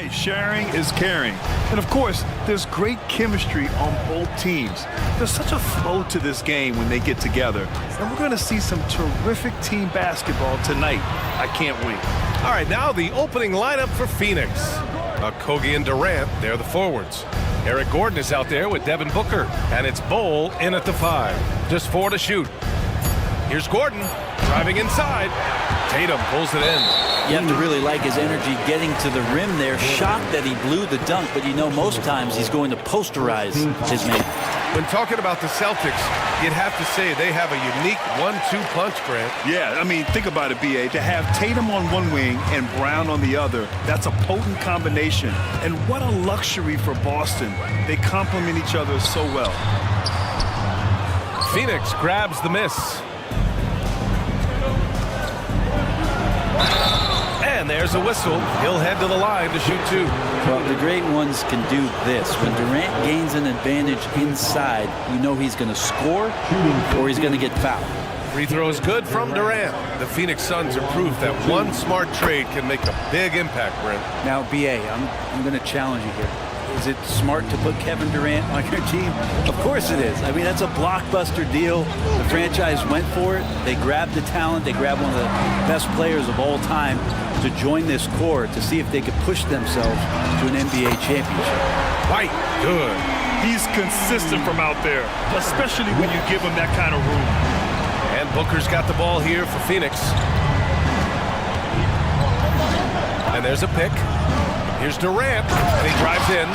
right, sharing is caring. And of course, there's great chemistry on both teams. There's such a flow to this game when they get together. And we're going to see some terrific team basketball tonight. I can't wait. All right, now the opening lineup for Phoenix. Kogi and Durant, they're the forwards. Eric Gordon is out there with Devin Booker. And it's Bowl in at the 5. Just 4 to shoot. Here's Gordon driving inside. Tatum pulls it in. You have to really like his energy getting to the rim there. Shocked that he blew the dunk, but you know most times he's going to posterize his man. When talking about the Celtics, you'd have to say they have a unique 1-2 punch, Grant. Yeah, I mean, think about it, B.A. To have Tatum on one wing and Brown on the other, that's a potent combination. And what a luxury for Boston. They complement each other so well. Phoenix grabs the miss. And there's a whistle. He'll head to the line to shoot 2. Well, the great ones can do this. When Durant gains an advantage inside, you know he's going to score or he's going to get fouled. Free throw is good from Durant. The Phoenix Suns are proof that one smart trade can make a big impact, Brent. Now, B.A., I'm going to challenge you here. Is it smart to put Kevin Durant on your team? Of course it is. I mean, that's a blockbuster deal. The franchise went for it. They grabbed the talent. They grabbed one of the best players of all time to join this core to see if they could push themselves to an NBA championship. White, good. He's consistent from out there, especially when you give him that kind of room. And Booker's got the ball here for Phoenix. And there's a pick. Here's Durant, and he drives in.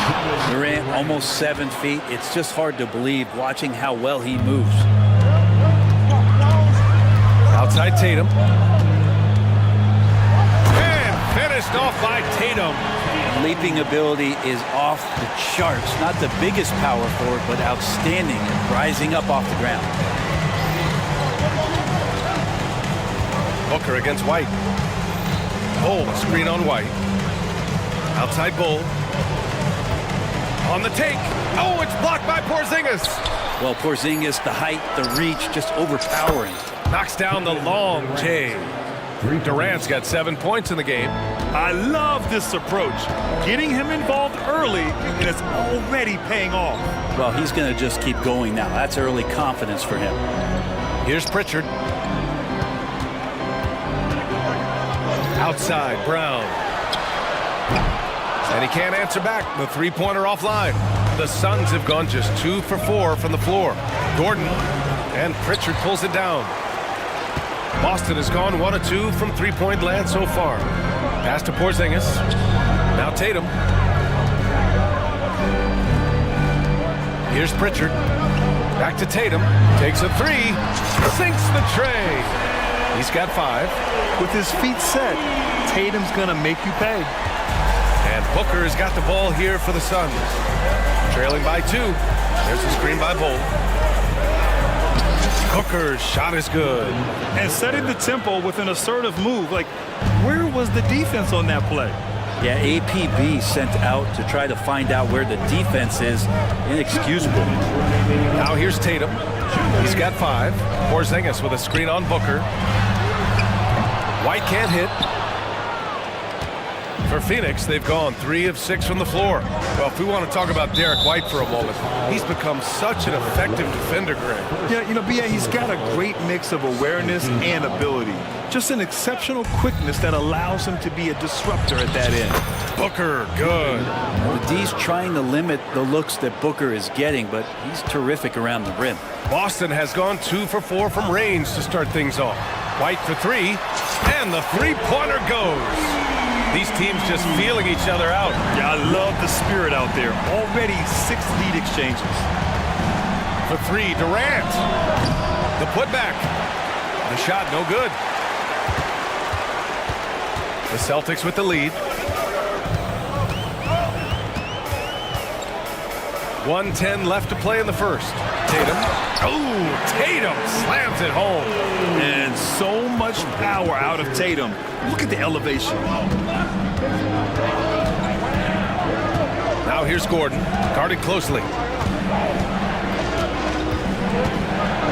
Durant, almost 7 feet. It's just hard to believe watching how well he moves. Outside Tatum. And finished off by Tatum. Leaping ability is off the charts. Not the biggest power forward, but outstanding, rising up off the ground. Booker against White. Bull, screen on White. Outside Bull. On the take. Oh, it's blocked by Porzingis. Well, Porzingis, the height, the reach, just overpowering. Knocks down the long J. Durant's got 7 points in the game. I love this approach. Getting him involved early, and it's already paying off. Well, he's going to just keep going now. That's early confidence for him. Here's Pritchard. Outside, Brown. And he can't answer back. The three-pointer offline. The Suns have gone just 2 for 4 from the floor. Gordon and Pritchard pulls it down. Boston has gone 1 of 2 from three-point land so far. Pass to Porzingis. Now Tatum. Here's Pritchard. Back to Tatum. Takes a 3. Sinks the tray. He's got 5. With his feet set, Tatum's going to make you pay. And Booker's got the ball here for the Suns. Trailing by 2. There's a screen by Bull. Booker's shot is good. And setting the tempo with an assertive move. Like, where was the defense on that play? Yeah, APB sent out to try to find out where the defense is. Inexcusable. Now here's Tatum. He's got 5. Porzingis with a screen on Booker. White can't hit. For Phoenix, they've gone 3 of 6 from the floor. Well, if we want to talk about Derek White for a moment, he's become such an effective defender, Greg. Yeah, you know, B.A., he's got a great mix of awareness and ability. Just an exceptional quickness that allows him to be a disruptor at that end. Booker, good. The D's trying to limit the looks that Booker is getting, but he's terrific around the rim. Boston has gone 2 for 4 from range to start things off. White for 3, and the three-pointer goes. These teams just feeling each other out. Yeah, I love the spirit out there. Already 6 lead exchanges. For 3, Durant. The putback. The shot no good. The Celtics with the lead. 1:10 left to play in the first. Tatum. Oh, Tatum slams it home. And so much power out of Tatum. Look at the elevation. Now here's Gordon, guarded closely.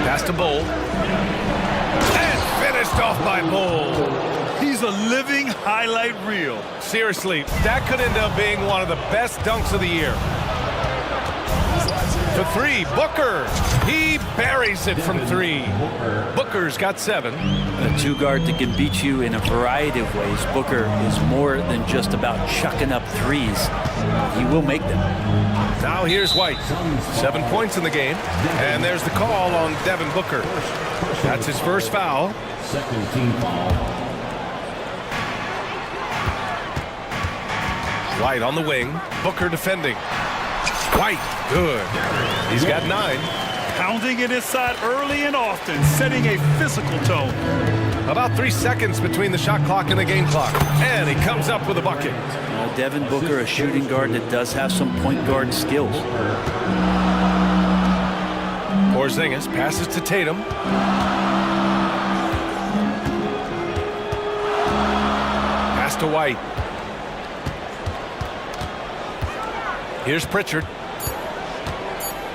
Pass to Bull. And finished off by Bull. He's is a living highlight reel. Seriously, that could end up being one of the best dunks of the year. To three, Booker. He buries it from three. Booker's got 7. A two-guard that can beat you in a variety of ways. Booker is more than just about chucking up threes. He will make them. Now here's White. 7 points in the game. And there's the call on Devin Booker. That's his first foul. Second team foul. White on the wing. Booker defending. White, good. He's got 9. Pounding it inside early and often, setting a physical tone. About 3 seconds between the shot clock and the game clock. And he comes up with a bucket. Devin Booker, a shooting guard that does have some point guard skills. Porzingis passes to Tatum. Pass to White. Here's Pritchard.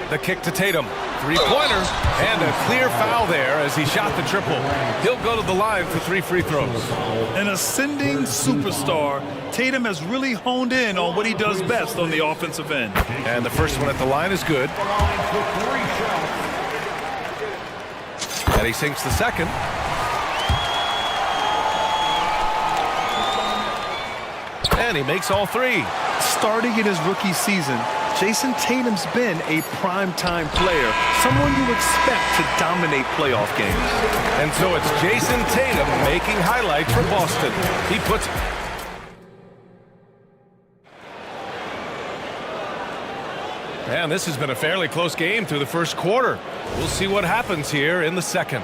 The kick to Tatum. Three-pointer. And a clear foul there as he shot the triple. He'll go to the line for 3 free throws. An ascending superstar, Tatum has really honed in on what he does best on the offensive end. And the first one at the line is good. And he sinks the second. And he makes all 3. Starting in his rookie season, Jason Tatum's been a prime-time player, someone you expect to dominate playoff games. And so it's Jason Tatum making highlights for Boston. He puts... And this has been a fairly close game through the first quarter. We'll see what happens here in the second.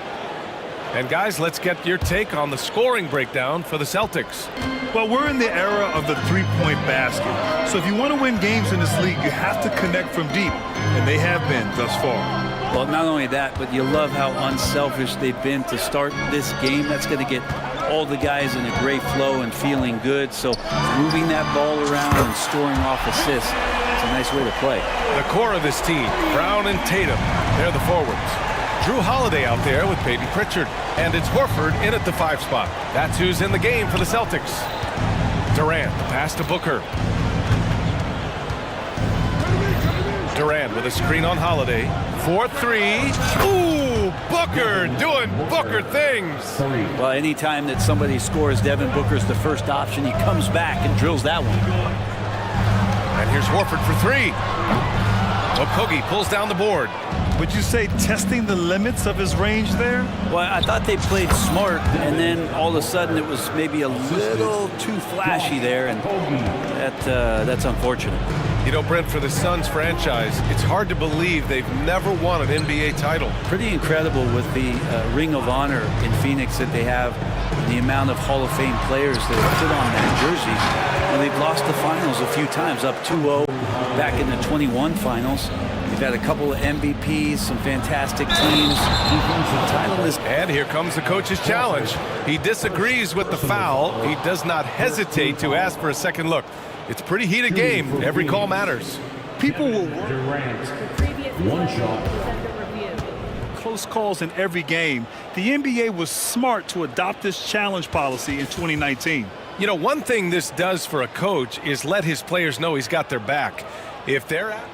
And guys, let's get your take on the scoring breakdown for the Celtics. Well, we're in the era of the three-point basket. So if you want to win games in this league, you have to connect from deep, and they have been thus far. Well, not only that, but you love how unselfish they've been to start this game. That's going to get all the guys in a great flow and feeling good. So moving that ball around and scoring off assists, it's a nice way to play. The core of this team, Brown and Tatum, they're the forwards. Drew Holiday out there with Peyton Pritchard. And it's Horford in at the 5 spot. That's who's in the game for the Celtics. Durant, pass to Booker. Durant with a screen on Holiday. 4-3. Ooh, Booker doing Booker things. Well, anytime that somebody scores, Devin Booker's the first option. He comes back and drills that one. And here's Horford for 3. Okogie pulls down the board. Would you say testing the limits of his range there? Well, I thought they played smart, and then all of a sudden it was maybe a little too flashy there, and that's unfortunate. You know, Brent, for the Suns franchise, it's hard to believe they've never won an NBA title. Pretty incredible with the Ring of Honor in Phoenix that they have, the amount of Hall of Fame players that have put on that jersey. And they've lost the finals a few times, up 2-0 back in the 21 finals. They've had a couple of MVPs, some fantastic teams. And here comes the coach's challenge. He disagrees with the foul. He does not hesitate to ask for a second look. It's a pretty heated game. Every call matters. People will Durant. 1 shot. close calls in every game. The NBA was smart to adopt this challenge policy in 2019. You know, one thing this does for a coach is let his players know he's got their back. If they're out...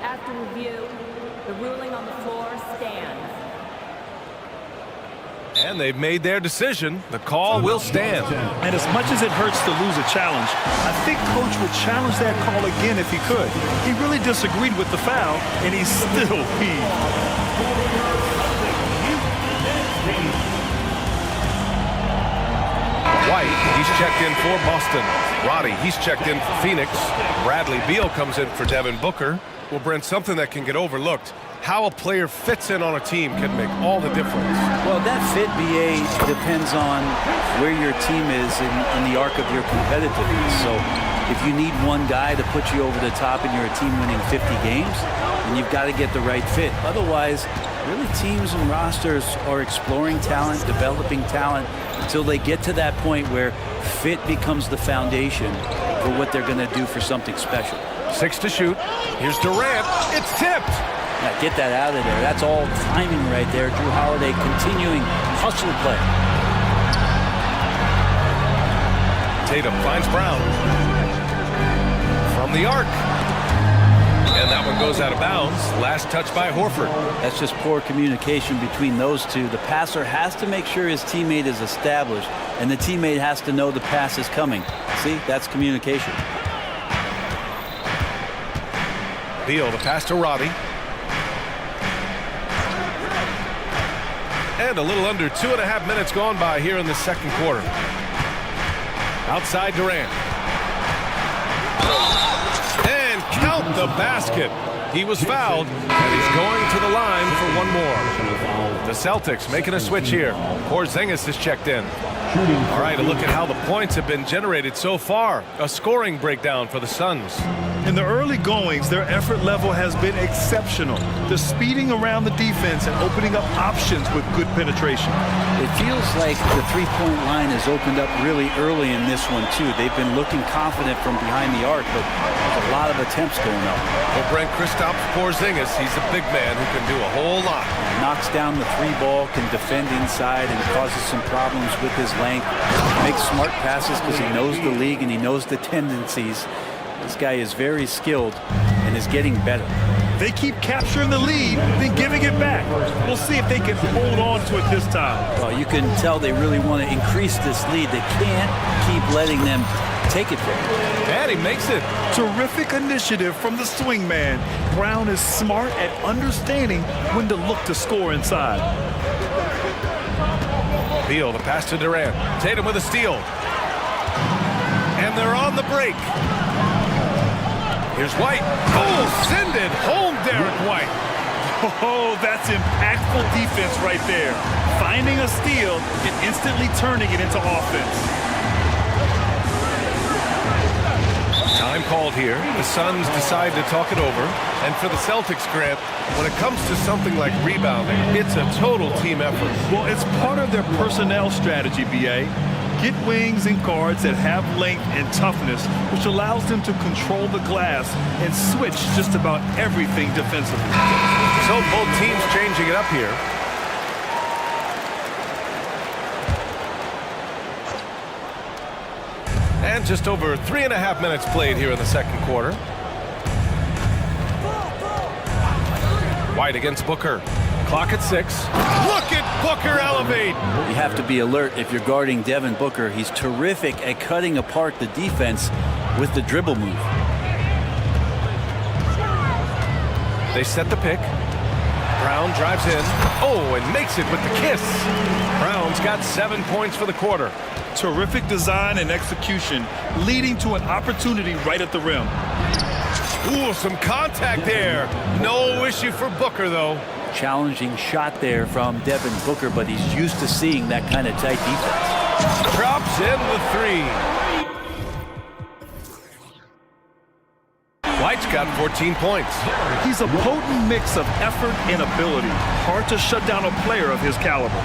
After review, the ruling on the floor stands. And they've made their decision. The call will stand. And as much as it hurts to lose a challenge, I think Coach would challenge that call again if he could. He really disagreed with the foul, and he's still peeved. White, he's checked in for Boston. Roddy, he's checked in for Phoenix. Bradley Beal comes in for Devin Booker. Well, Brent, something that can get overlooked. How a player fits in on a team can make all the difference. Well, that fit, BA, depends on where your team is in the arc of your competitiveness. So if you need one guy to put you over the top and you're a team winning 50 games, then you've got to get the right fit. Otherwise, really teams and rosters are exploring talent, developing talent, until they get to that point where fit becomes the foundation for what they're going to do for something special. 6 to shoot. Here's Durant. It's tipped. Now get that out of there. That's all timing right there. Drew Holiday continuing hustle play. Tatum finds Brown. From the arc. And that one goes out of bounds. Last touch by Horford. That's just poor communication between those two. The passer has to make sure his teammate is established, and the teammate has to know the pass is coming. See, that's communication. Beal, the pass to Roddy. And a little under 2.5 minutes gone by here in the second quarter. Outside Durant. And count the basket. He was fouled, and he's going to the line for one more. The Celtics making a switch here. Porzingis is checked in. All right, a look at how the points have been generated so far. A scoring breakdown for the Suns. In the early goings, their effort level has been exceptional. They're speeding around the defense and opening up options with good penetration. It feels like the three-point line has opened up really early in this one, too. They've been looking confident from behind the arc, but there's a lot of attempts going up. Well, Brent, Kristaps Porzingis, he's a big man who can do a whole lot. Knocks down the three ball, can defend inside, and causes some problems with his length. Makes smart passes because he knows the league and he knows the tendencies. This guy is very skilled and is getting better. They keep capturing the lead, then giving it back. We'll see if they can hold on to it this time. Well, you can tell they really want to increase this lead. They can't keep letting them take it from him. And he makes it. Terrific initiative from the swing man. Brown is smart at understanding when to look to score inside. Beal, the pass to Durant. Tatum with a steal. And they're on the break. Here's White. Oh, send it home, Derek White. Oh, that's impactful defense right there. Finding a steal and instantly turning it into offense. Time called here. The Suns decide to talk it over. And for the Celtics, Grant, when it comes to something like rebounding, it's a total team effort. Well, it's part of their personnel strategy, BA. Get wings and guards that have length and toughness, which allows them to control the glass and switch just about everything defensively. So both teams changing it up here. And just over 3.5 minutes played here in the second quarter. White against Booker. Clock at 6. Look at Booker elevate. You have to be alert if you're guarding Devin Booker. He's terrific at cutting apart the defense with the dribble move. They set the pick. Brown drives in. Oh, and makes it with the kiss. Brown's got 7 points for the quarter. Terrific design and execution, leading to an opportunity right at the rim. Ooh, some contact there. No issue for Booker, though. Challenging shot there from Devin Booker, but he's used to seeing that kind of tight defense. Drops in the 3. White's got 14 points. He's a potent mix of effort and ability. Hard to shut down a player of his caliber.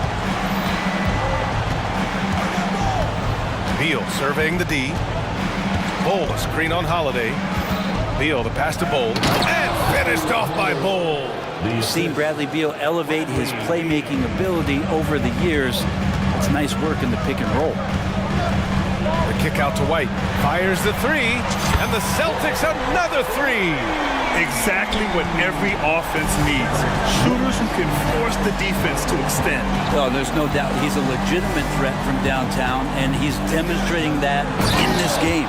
Beal surveying the D. Bol, a screen on Holiday. Beal, the pass to Bol. And finished off by Bol. You've seen Bradley Beal elevate his playmaking ability over the years. It's nice work in the pick and roll. The kick out to White. Fires the 3. And the Celtics another 3. Exactly what every offense needs. Shooters who can force the defense to extend. Well, there's no doubt he's a legitimate threat from downtown, and he's demonstrating that in this game.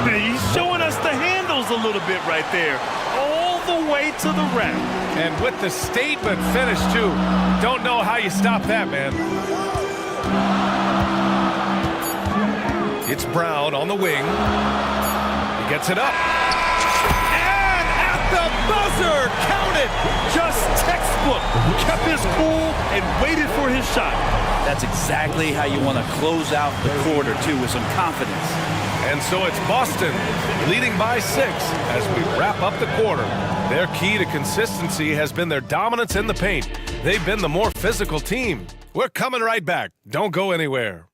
He's showing us the handles a little bit right there. All the way to the rack. And with the statement finish, too. Don't know how you stop that, man. It's Brown on the wing. He gets it up. And at the buzzer, count it. Just textbook. Kept his cool and waited for his shot. That's exactly how you want to close out the quarter, too, with some confidence. And so it's Boston leading by 6 as we wrap up the quarter. Their key to consistency has been their dominance in the paint. They've been the more physical team. We're coming right back. Don't go anywhere.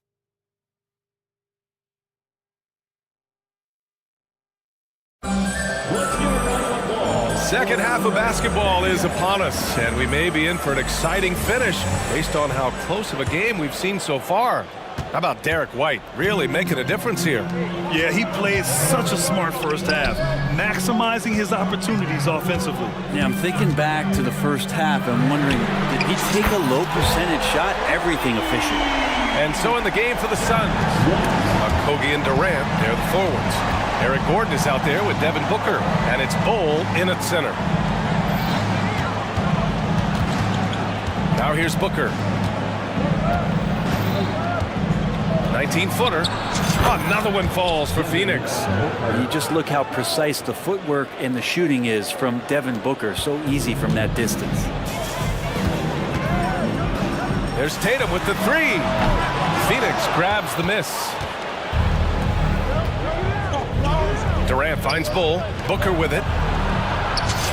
Second half of basketball is upon us, and we may be in for an exciting finish based on how close of a game we've seen so far. How about Derek White? Really making a difference here. Yeah, he played such a smart first half, maximizing his opportunities offensively. Yeah, I'm thinking back to the first half. I'm wondering, did he take a low percentage shot? Everything efficient. And so in the game for the Suns, Okogie and Durant, they're the forwards. Eric Gordon is out there with Devin Booker, and it's Bol in at center. Now here's Booker. 19-footer. Another one falls for Phoenix. You just look how precise the footwork and the shooting is from Devin Booker. So easy from that distance. There's Tatum with the three. Phoenix grabs the miss. Durant finds Bol. Booker with it.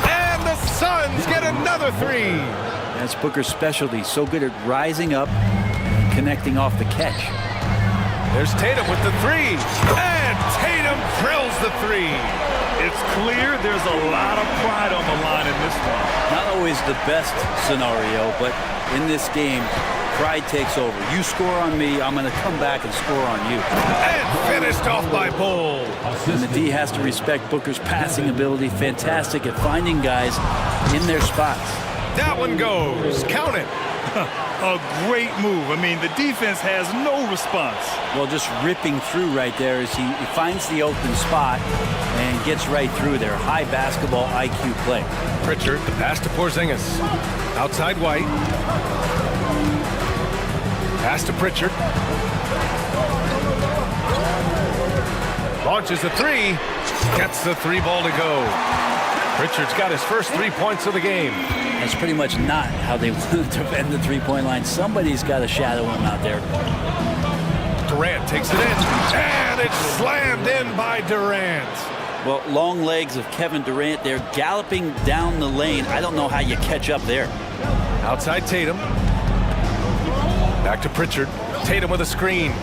And the Suns get another three. That's Booker's specialty. So good at rising up and connecting off the catch. There's Tatum with the three. And Tatum drills the three. It's clear there's a lot of pride on the line in this one. Not always the best scenario, but in this game, pride takes over. You score on me, I'm going to come back and score on you. And finished off by Bol. And the D has to respect Booker's passing ability. Fantastic at finding guys in their spots. That one goes. Count it. A great move. I mean, the defense has no response. Well, just ripping through right there as he finds the open spot and gets right through there. High basketball IQ play. Pritchard, the pass to Porzingis. Outside White. Pass to Pritchard. Launches a three. Gets the three ball to go. Pritchard's got his first 3 points of the game. That's pretty much not how they want to defend the three-point line. Somebody's got to shadow him out there. Durant takes it in. And it's slammed in by Durant. Well, long legs of Kevin Durant. They're galloping down the lane. I don't know how you catch up there. Outside Tatum. Back to Pritchard. Tatum with a screen.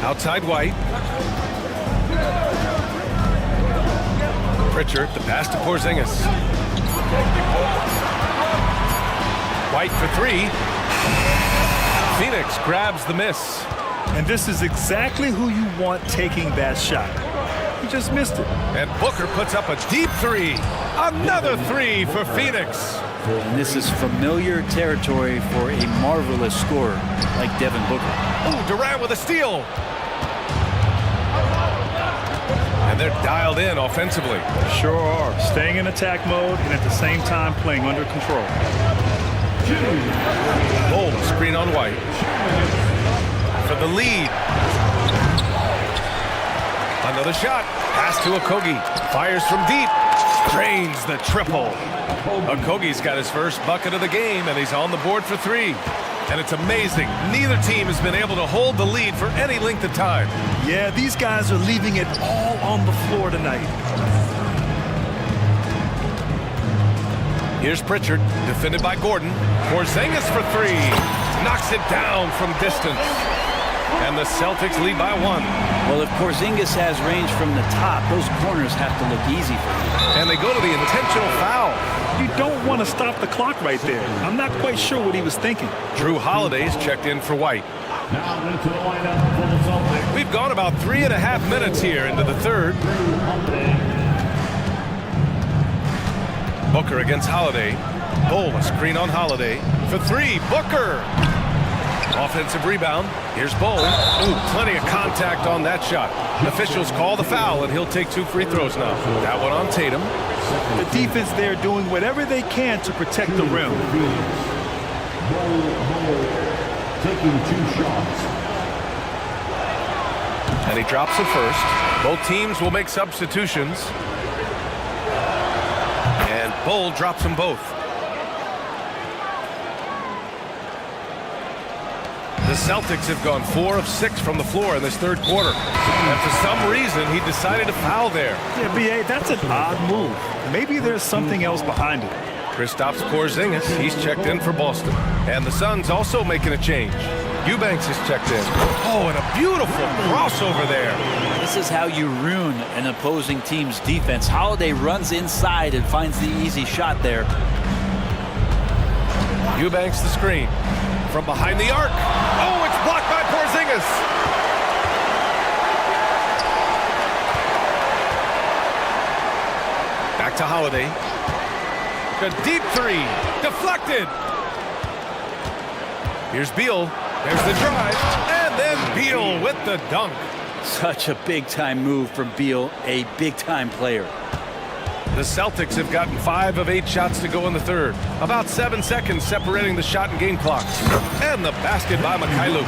Outside White. Pritchard, the pass to Porzingis. White for three. Phoenix grabs the miss. And this is exactly who you want taking that shot. He just missed it. And Booker puts up a deep three. Another three for Phoenix. And this is familiar territory for a marvelous scorer like Devin Booker. Ooh, Durant with a steal. And they're dialed in offensively. Sure are. Staying in attack mode and at the same time playing under control. Bol, screen on White. For the lead. Another shot. Pass to Okogie. Fires from deep. Drains the triple. Okogie's got his first bucket of the game, and he's on the board for three. And it's amazing. Neither team has been able to hold the lead for any length of time. Yeah, these guys are leaving it all on the floor tonight. Here's Pritchard, defended by Gordon. Porzingis for three. Knocks it down from distance. And the Celtics lead by one. Well, if Porzingis has range from the top, those corners have to look easy for him. And they go to the intentional foul. You don't want to stop the clock right there. I'm not quite sure what he was thinking. Drew Holiday's checked in for White. Now into the lineup for the Celtics. We've gone about 3.5 minutes here into the third. Booker against Holiday. Bol, a screen on Holiday. For three, Booker. Offensive rebound. Here's Bol. Ooh, plenty of contact on that shot. Officials call the foul, and he'll take 2 free throws now. That one on Tatum. The defense there doing whatever they can to protect the rim. Taking 2 shots. And he drops the first. Both teams will make substitutions. And Bol drops them both. The Celtics have gone 4 of 6 from the floor in this third quarter. And for some reason, he decided to foul there. Yeah, B.A., that's an odd move. Maybe there's something else behind it. Kristaps Porzingis, he's checked in for Boston. And the Suns also making a change. Eubanks is checked in. Oh, and a beautiful crossover there. This is how you ruin an opposing team's defense. Holiday runs inside and finds the easy shot there. Eubanks the screen. from behind the arc. Oh, it's blocked by Porzingis. Back to Holiday. A deep three. Deflected. Here's Beal. There's the drive. And then Beal with the dunk. Such a big-time move from Beal, a big-time player. The Celtics have gotten 5 of 8 shots to go in the third. About 7 seconds separating the shot and game clocks. And the basket by Mikhailu.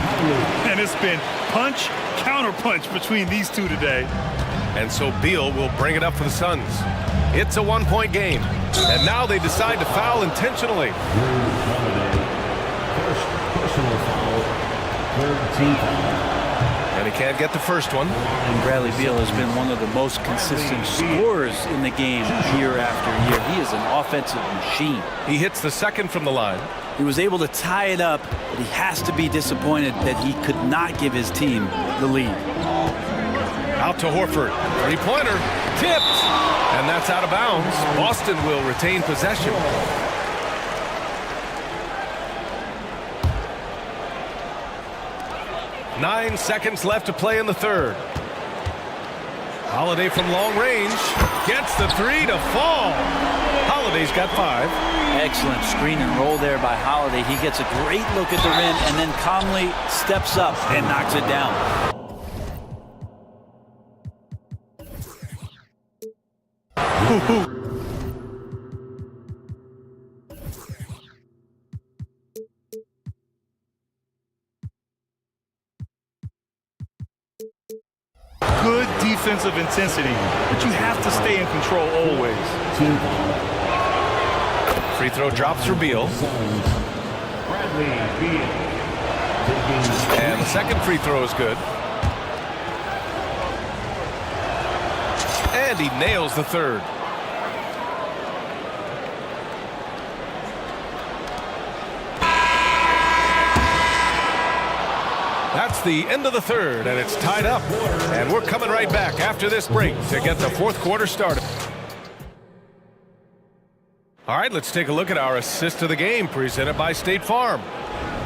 And it's been punch, counter-punch between these two today. And so Beal will bring it up for the Suns. It's a 1-point game. And now they decide to foul intentionally. First personal foul. Third team foul. And he can't get the first one. And Bradley Beal has been one of the most consistent scorers in the game year after year. He is an offensive machine. He hits the second from the line. He was able to tie it up, but he has to be disappointed that he could not give his team the lead. Out to Horford. Three-pointer. Tipped. And that's out of bounds. Boston will retain possession. Nine seconds left to play in the third. Holiday from long range. Gets the three to fall. Holiday's got 5. Excellent screen and roll there by Holiday. He gets a great look at the rim and then calmly steps up and knocks it down. Good defensive intensity, but you have to stay in control always. Team foul. Free throw drops for Beal. Bradley Beal. And the second free throw is good. And he nails the third. That's the end of the third, and it's tied up. And we're coming right back after this break to get the fourth quarter started. All right, let's take a look at our assist of the game presented by State Farm.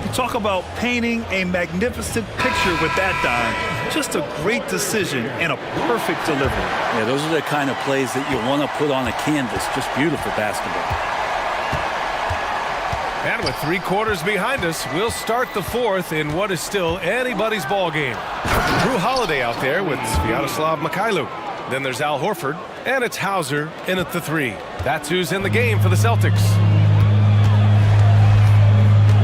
You talk about painting a magnificent picture with that dime. Just a great decision and a perfect delivery. Yeah, those are the kind of plays that you want to put on a canvas. Just beautiful basketball. And with 3 quarters behind us, we'll start the fourth in what is still anybody's ball game. Drew Holiday out there with Sviatoslav Mikhailu. Then there's Al Horford, and it's Hauser in at the 3. That's who's in the game for the Celtics.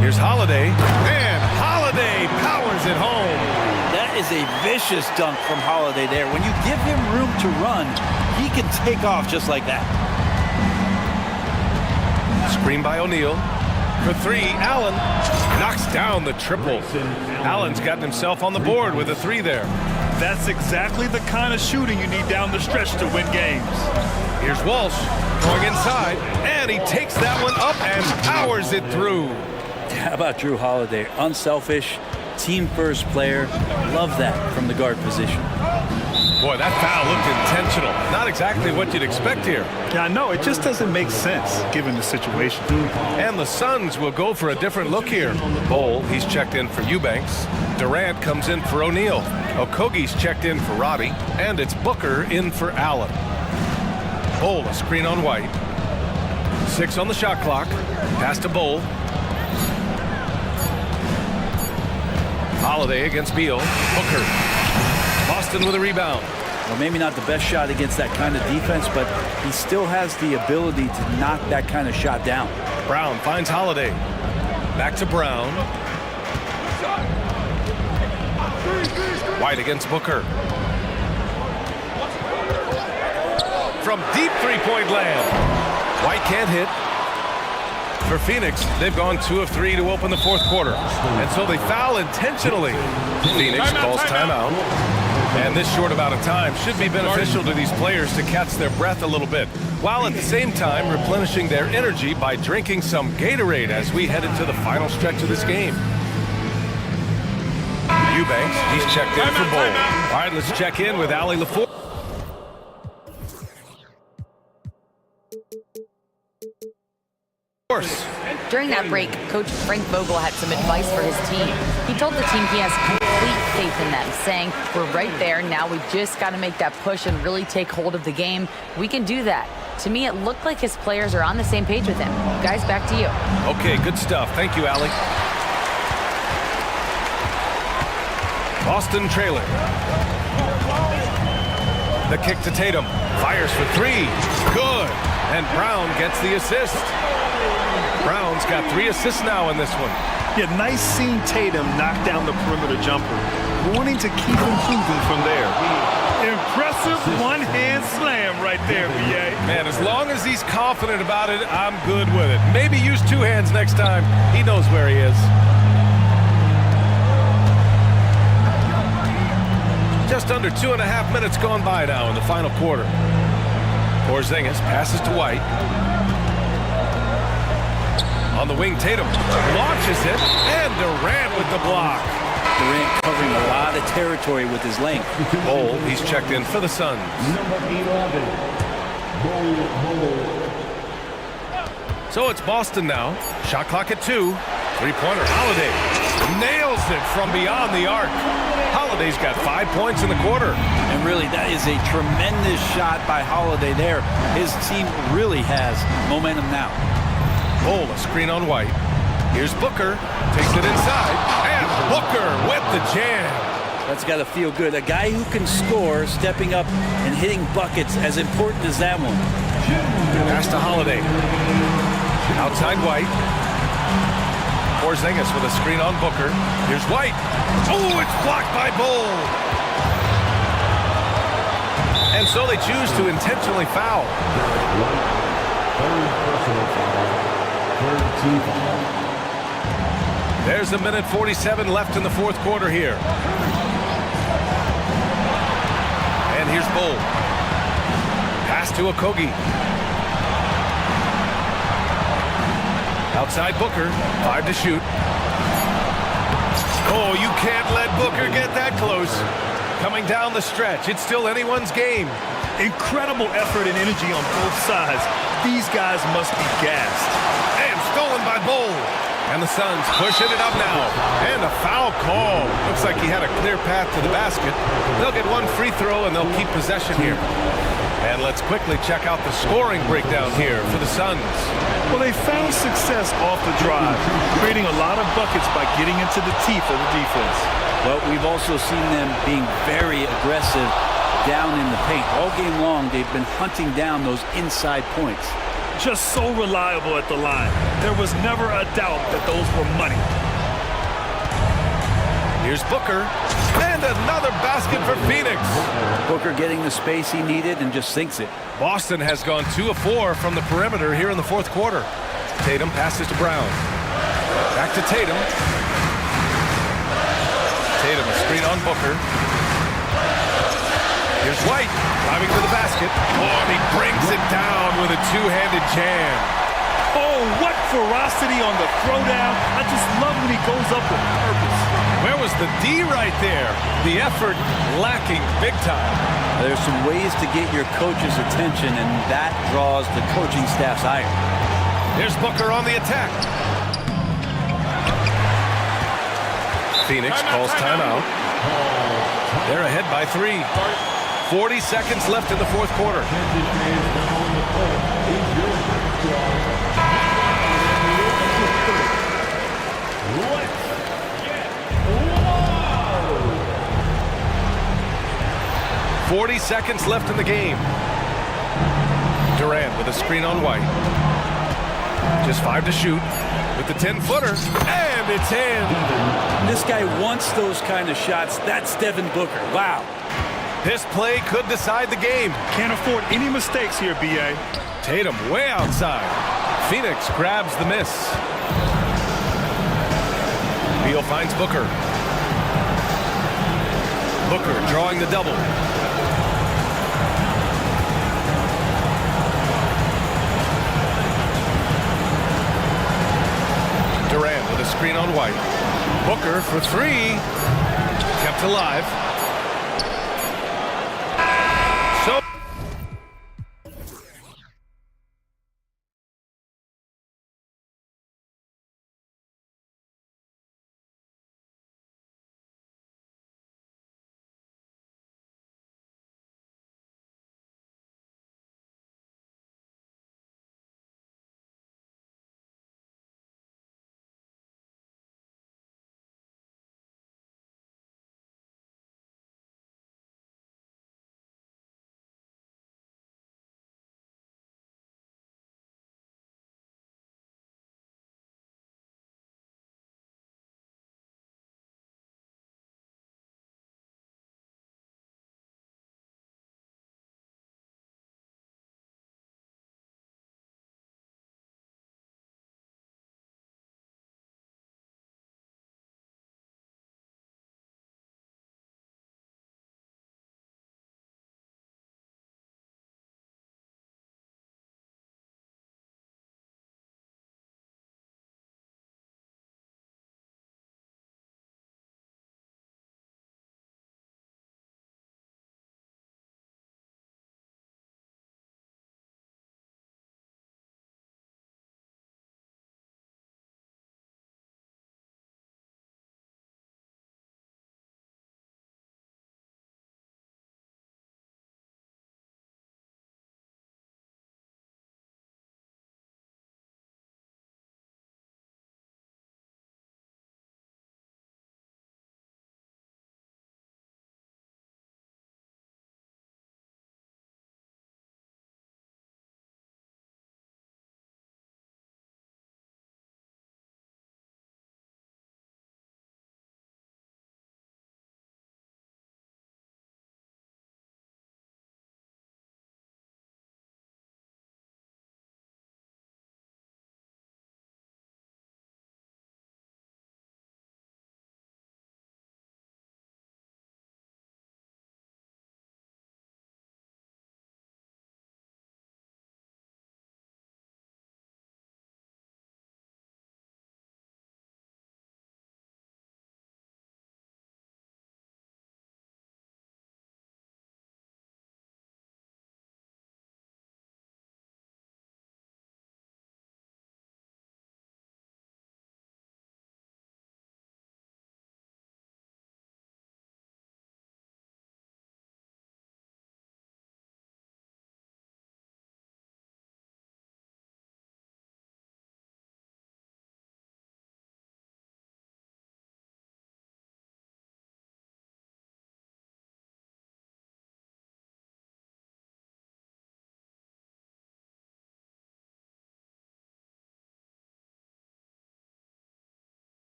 Here's Holiday, and Holiday powers it home. That is a vicious dunk from Holiday there. When you give him room to run, he can take off just like that. Screen by O'Neal. For 3, Allen knocks down the triple. Allen's gotten himself on the board with a 3 there. That's exactly the kind of shooting you need down the stretch to win games. Here's Walsh going inside, and he takes that one up and powers it through. How about Drew Holiday? Unselfish, team-first player. Love that from the guard position. Boy, that foul looked intentional. Not exactly what you'd expect here. Yeah, I know. It just doesn't make sense given the situation. And the Suns will go for a different look here. Bol, he's checked in for Eubanks. Durant comes in for O'Neal. Okogie's checked in for Roddy. And it's Booker in for Allen. Bol, a screen on White. 6 on the shot clock. Pass to Bol. Holiday against Beal. Booker. Boston with a rebound. Well, maybe not the best shot against that kind of defense, but he still has the ability to knock that kind of shot down. Brown finds Holiday. Back to Brown. White against Booker. From deep three-point land. White can't hit. For Phoenix, they've gone 2 of 3 to open the fourth quarter. And so they foul intentionally. Phoenix calls timeout. And this short amount of time should be beneficial to these players to catch their breath a little bit, while at the same time replenishing their energy by drinking some Gatorade as we head into the final stretch of this game. Eubanks, he's checked in for Bol. All right, let's check in with Ali LaForce. During that break, Coach Frank Vogel had some advice for his team. He told the team he has complete faith in them, saying, we're right there, now we just got to make that push and really take hold of the game. We can do that. To me, it looked like his players are on the same page with him. Guys, back to you. Okay, good stuff. Thank you, Allie. Boston trailing. The kick to Tatum. Fires for three. Good. And Brown gets the assist. Brown's got 3 assists now in this one. Yeah, nice seeing Tatum knock down the perimeter jumper. Wanting to keep improving from there. Impressive one-hand slam right there, B.A. Man, as long as he's confident about it, I'm good with it. Maybe use 2 hands next time. He knows where he is. Just under 2.5 minutes gone by now in the final quarter. Porzingis passes to White. On the wing, Tatum launches it, and Durant with the block. Durant covering a lot of territory with his length. Bol, he's checked in for the Suns. Number 11, Bol. So it's Boston now. Shot clock at 2. Three-pointer, Holiday nails it from beyond the arc. Holiday's got 5 points in the quarter. And really, that is a tremendous shot by Holiday there. His team really has momentum now. Bol, a screen on White. Here's Booker, takes it inside, and Booker with the jam. That's got to feel good. A guy who can score, stepping up and hitting buckets, as important as that one. Pass to Holiday. Outside White. Porzingis with a screen on Booker. Here's White. Oh, it's blocked by Bol. And so they choose to intentionally foul. Third personal foul. Third team foul. There's a minute 47 left in the fourth quarter here. And here's Bol. Pass to Okogie. Outside Booker, 5 to shoot. Oh, you can't let Booker get that close. Coming down the stretch, it's still anyone's game. Incredible effort and energy on both sides. These guys must be gassed. And stolen by Bol. And the Suns pushing it up now. And a foul call. Looks like he had a clear path to the basket. They'll get 1 free throw and they'll keep possession here. And let's quickly check out the scoring breakdown here for the Suns. Well, they found success off the drive, creating a lot of buckets by getting into the teeth of the defense. Well, we've also seen them being very aggressive down in the paint. All game long, they've been hunting down those inside points. Just so reliable at the line. There was never a doubt that those were money. Here's Booker. And another basket for Phoenix. Booker getting the space he needed and just sinks it. Boston has gone 2 of 4 from the perimeter here in the fourth quarter. Tatum passes to Brown. Back to Tatum. Tatum, a screen on Booker. Here's White, driving to the basket. Oh, and he brings it down with a two-handed jam. Oh, what ferocity on the throwdown. I just love when he goes up with purpose. Where was the D right there? The effort lacking big time. There's some ways to get your coach's attention, and that draws the coaching staff's ire. Here's Booker on the attack. Phoenix calls timeout. They're ahead by 3. 40 seconds left in the fourth quarter. 40 seconds left in the game. Durant with a screen on White. Just 5 to shoot with the 10-footer, and it's in. This guy wants those kind of shots. That's Devin Booker. Wow. This play could decide the game. Can't afford any mistakes here, B.A. Tatum way outside. Phoenix grabs the miss. Beal finds Booker. Booker drawing the double. Durant with a screen on White. Booker for 3. Kept alive.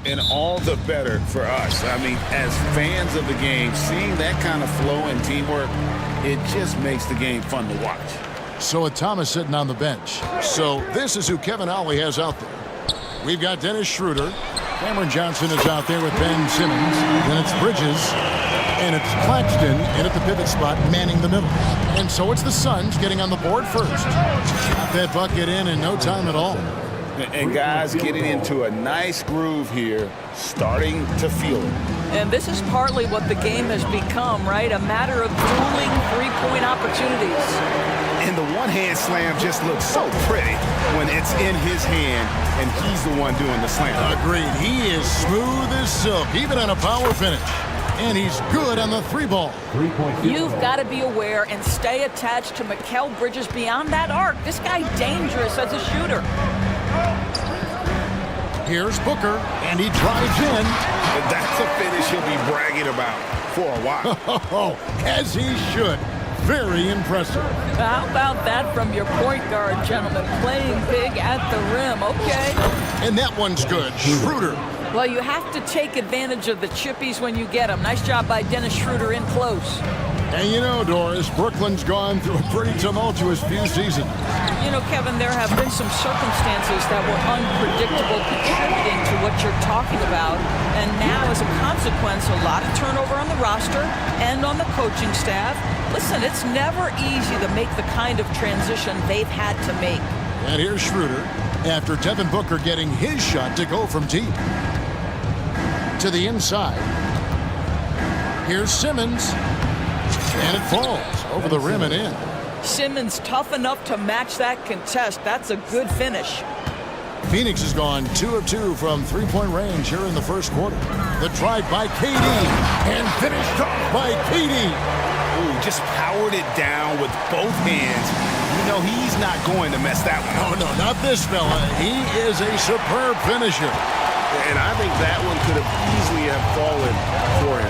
And all the better for us. I mean, as fans of the game, seeing that kind of flow and teamwork, it just makes the game fun to watch. So with Thomas sitting on the bench. So this is who Kevin Ollie has out there. We've got Dennis Schroeder. Cameron Johnson is out there with Ben Simmons. Then it's Bridges. And it's Claxton in at the pivot spot, manning the middle. And so it's the Suns getting on the board first. Got that bucket in no time at all. And guys getting into a nice groove here, starting to feel it. And this is partly what the game has become, right? A matter of dueling three-point opportunities. And the one-hand slam just looks so pretty when it's in his hand and he's the one doing the slam. Agreed. He is smooth as silk, even on a power finish. And he's good on the three ball. You've got to be aware and stay attached to Mikal Bridges beyond that arc. This guy dangerous as a shooter. Here's Booker, and he drives in. That's a finish he'll be bragging about for a while. As he should. Very impressive. How about that from your point guard, gentlemen? Playing big at the rim, okay? And that one's good. Schroeder. Well, you have to take advantage of the chippies when you get them. Nice job by Dennis Schroeder in close. And you know, Doris, Brooklyn's gone through a pretty tumultuous few seasons. You know, Kevin, there have been some circumstances that were unpredictable contributing to what you're talking about. And now, as a consequence, a lot of turnover on the roster and on the coaching staff. Listen, it's never easy to make the kind of transition they've had to make. And here's Schroeder after Devin Booker getting his shot to go from deep. To the inside. Here's Simmons. And it falls over the rim and in. Simmons tough enough to match that contest. That's a good finish. Phoenix has gone 2 of 2 from three-point range here in the first quarter. The drive by KD and finished off by KD. Ooh, just powered it down with both hands. You know he's not going to mess that one up. Oh, no, not this fella. He is a superb finisher. And I think that one could have easily have fallen for him.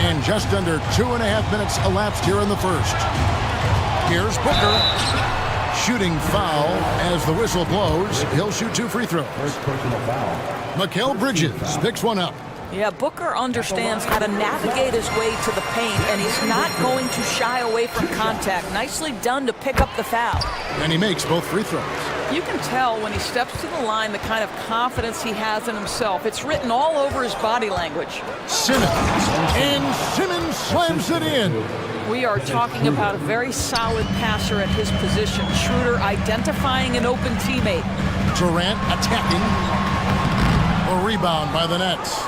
And just under 2.5 minutes elapsed here in the first. Here's Booker. Shooting foul as the whistle blows. He'll shoot 2 free throws. First personal foul. Mikal Bridges picks one up. Yeah, Booker understands how to navigate his way to the paint, and he's not going to shy away from contact. Nicely done to pick up the foul. And he makes both free throws. You can tell when he steps to the line the kind of confidence he has in himself. It's written all over his body language. Simmons. And Simmons slams it in. We are talking about a very solid passer at his position. Schroeder identifying an open teammate. Durant attacking. A rebound by the Nets.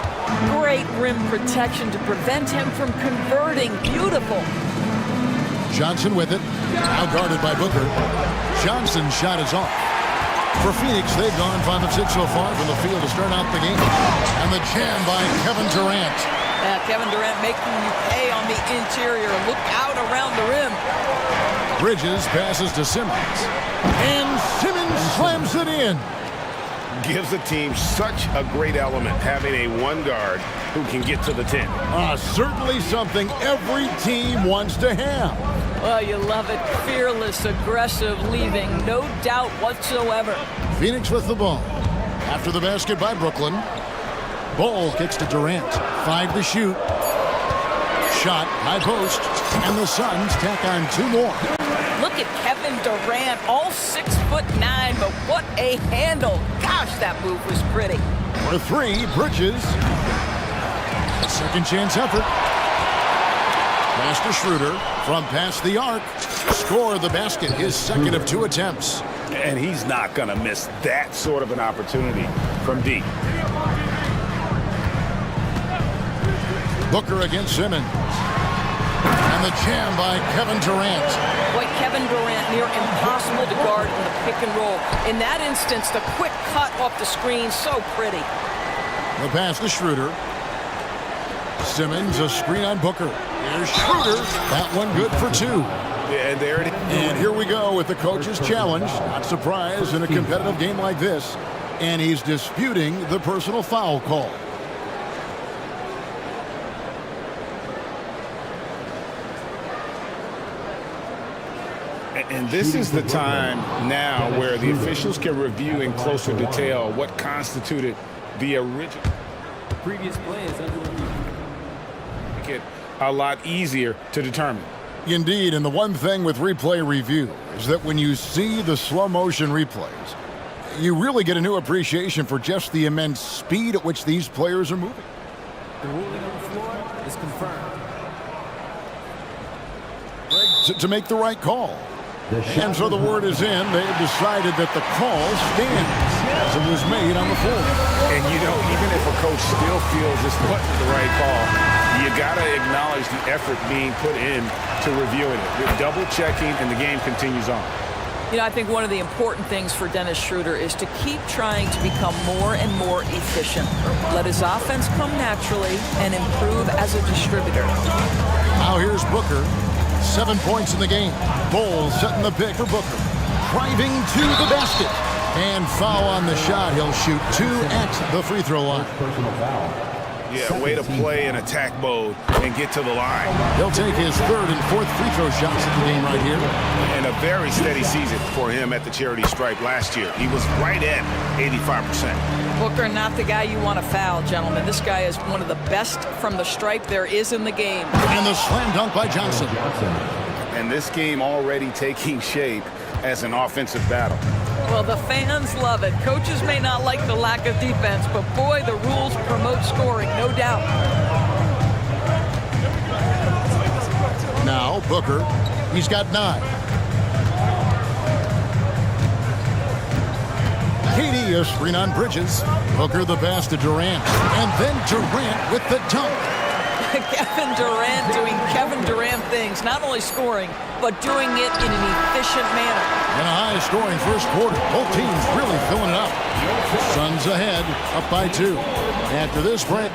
Great rim protection to prevent him from converting. Beautiful. Johnson with it. Now guarded by Booker. Johnson's shot is off. For Phoenix, they've gone 5 of 6 so far from the field to start out the game. And the jam by Kevin Durant. Kevin Durant making you pay on the interior. Look out around the rim. Bridges passes to Simmons. And Simmons slams it in. Gives the team such a great element, having a one guard who can get to the 10. Certainly something every team wants to have. Well, you love it. Fearless, aggressive, leaving no doubt whatsoever. Phoenix with the ball. After the basket by Brooklyn. Ball kicks to Durant. 5 to shoot. Shot, high post. And the Suns tack on 2 more. Look at Kevin Durant, all 6'9", but what a handle. Gosh, that move was pretty. For 3, Bridges. A second chance effort. Pass to Schroeder from past the arc. Score the basket, his second of 2 attempts. And he's not going to miss that sort of an opportunity from deep. Booker against Simmons. And the jam by Kevin Durant. Boy, Kevin Durant near impossible to guard in the pick and roll. In that instance, the quick cut off the screen, so pretty. The pass to Schroeder. Simmons, a screen on Booker. Here's Schroeder. That one good for 2. Yeah, and there it is. And here we go with the coach's challenge. Not surprised in a competitive game like this. And he's disputing the personal foul call. And this is the time now where the officials can review in closer detail what constituted the original. Previous play is under review. Make it a lot easier to determine. Indeed, and the one thing with replay review is that when you see the slow motion replays, you really get a new appreciation for just the immense speed at which these players are moving. The ruling on the floor is confirmed. To make the right call. And so the word is in. They have decided that the call stands as it was made on the floor. And you know, even if a coach still feels this wasn't the right call, you got to acknowledge the effort being put in to reviewing it. With double checking, and the game continues on. You know, I think one of the important things for Dennis Schroeder is to keep trying to become more and more efficient. Let his offense come naturally and improve as a distributor. Now here's Booker. 7 points in the game. Bowles setting the pick for Booker. Driving to the basket. And foul on the shot. He'll shoot 2 at the free throw line. Personal foul. Yeah, way to play in attack mode and get to the line. He'll take his 3rd and 4th free throw shots at the game right here. And a very steady season for him at the charity stripe last year. He was right at 85%. Booker, not the guy you want to foul, gentlemen. This guy is one of the best from the stripe there is in the game. And the slam dunk by Johnson. And this game already taking shape as an offensive battle. Well, the fans love it. Coaches may not like the lack of defense, but boy, the rules promote scoring, no doubt. Now, Booker, he's got 9. KD a screen on Bridges. Booker the pass to Durant. And then Durant with the dunk. Kevin Durant doing Kevin Durant things, not only scoring, but doing it in an efficient manner. In a high-scoring first quarter, both teams really filling it up. Suns ahead, up by 2. After this break.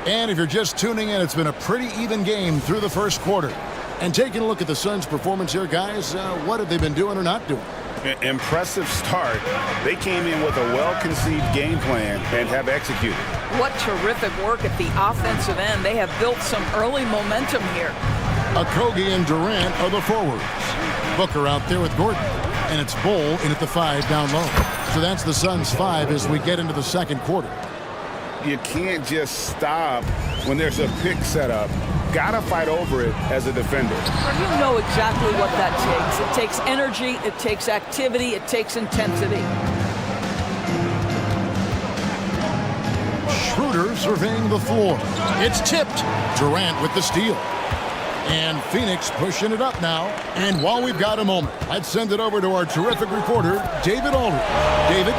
And if you're just tuning in, it's been a pretty even game through the first quarter. And taking a look at the Suns' performance here, guys, what have they been doing or not doing? Impressive start. They came in with a well-conceived game plan and have executed. What terrific work at the offensive end. They have built some early momentum here. Okogie and Durant are the forwards. Booker out there with Gordon. And it's Bol in at the 5 down low. So that's the Suns' 5 as we get into the second quarter. You can't just stop when there's a pick set up. Gotta fight over it as a defender. You know exactly what that takes. It takes energy, it takes activity, it takes intensity. Schroeder surveying the floor. It's tipped. Durant with the steal. And Phoenix pushing it up now. And while we've got a moment, let's send it over to our terrific reporter, David Aldridge. David?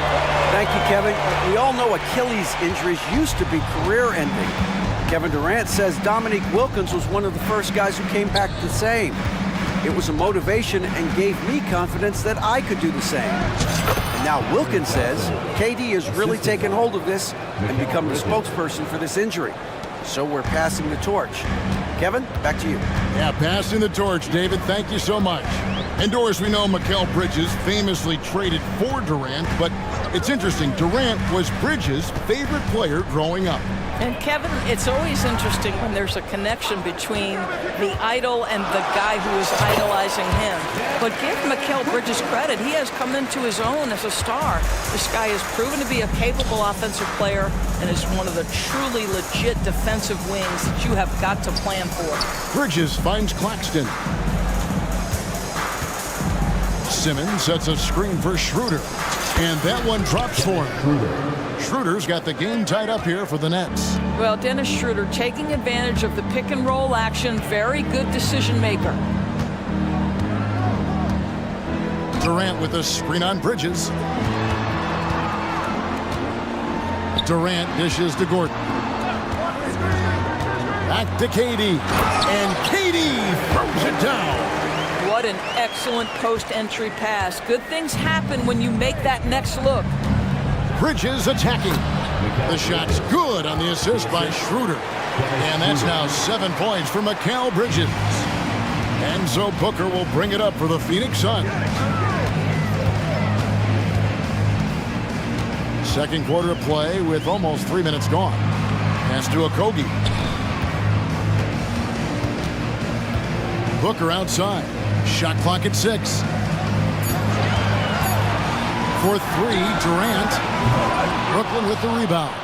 Thank you, Kevin. We all know Achilles injuries used to be career-ending. Kevin Durant says Dominique Wilkins was one of the first guys who came back the same. It was a motivation and gave me confidence that I could do the same. And now Wilkins says KD has really taken hold of this and become the spokesperson for this injury. So we're passing the torch. Kevin, back to you. Yeah, passing the torch, David. Thank you so much. Indoors, we know Mikal Bridges famously traded for Durant, but it's interesting. Durant was Bridges' favorite player growing up. And Kevin, it's always interesting when there's a connection between the idol and the guy who is idolizing him. But give Mikal Bridges credit. He has come into his own as a star. This guy has proven to be a capable offensive player and is one of the truly legit defensive wings that you have got to plan for. Bridges finds Claxton. Simmons sets a screen for Schroeder. And that one drops for him. Schroeder's got the game tied up here for the Nets. Well, Dennis Schroeder taking advantage of the pick and roll action. Very good decision maker. Durant with a screen on Bridges. Durant dishes to Gordon. Back to KD. And KD throws it down. What an excellent post-entry pass. Good things happen when you make that next look. Bridges attacking. The shot's good on the assist by Schroeder. And that's now 7 points for Mikal Bridges. And so Booker will bring it up for the Phoenix Suns. Second quarter of play with almost 3 minutes gone. Pass to Okogie. Booker outside. Shot clock at 6. For 3, Durant. Brooklyn with the rebound.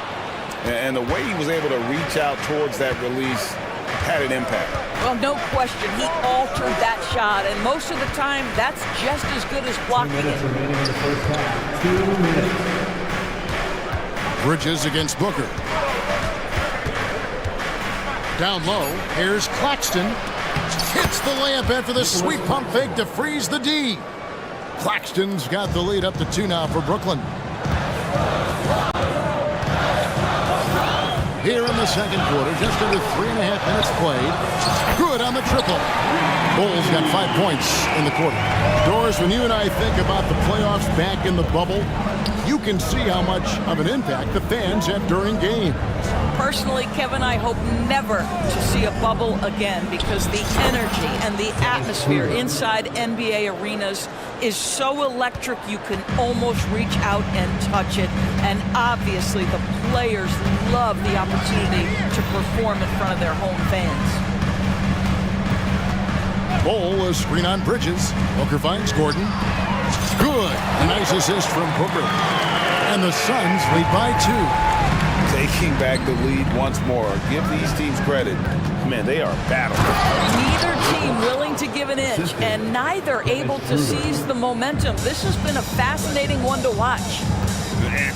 And the way he was able to reach out towards that release had an impact. Well, no question. He altered that shot, and most of the time, that's just as good as blocking it. Remaining in the first half. 2 minutes. Bridges against Booker. Down low, here's Claxton. Hits the layup after the sweep pump fake to freeze the D. Claxton's got the lead up to 2 now for Brooklyn. Here in the second quarter, just under 3.5 minutes played. Good on the triple. Bulls got 5 points in the quarter. Doris, when you and I think about the playoffs back in the bubble, you can see how much of an impact the fans have during games. Personally, Kevin, I hope never to see a bubble again because the energy and the atmosphere inside NBA arenas is so electric you can almost reach out and touch it. And obviously, the players love the opportunity to perform in front of their home fans. Bowl, a screen on Bridges. Booker finds Gordon. Good. A nice assist from Booker. And the Suns lead by 2. Taking back the lead once more. Give these teams credit. Man, they are battling. Neither team willing to give an inch, and neither able to seize the momentum. This has been a fascinating one to watch.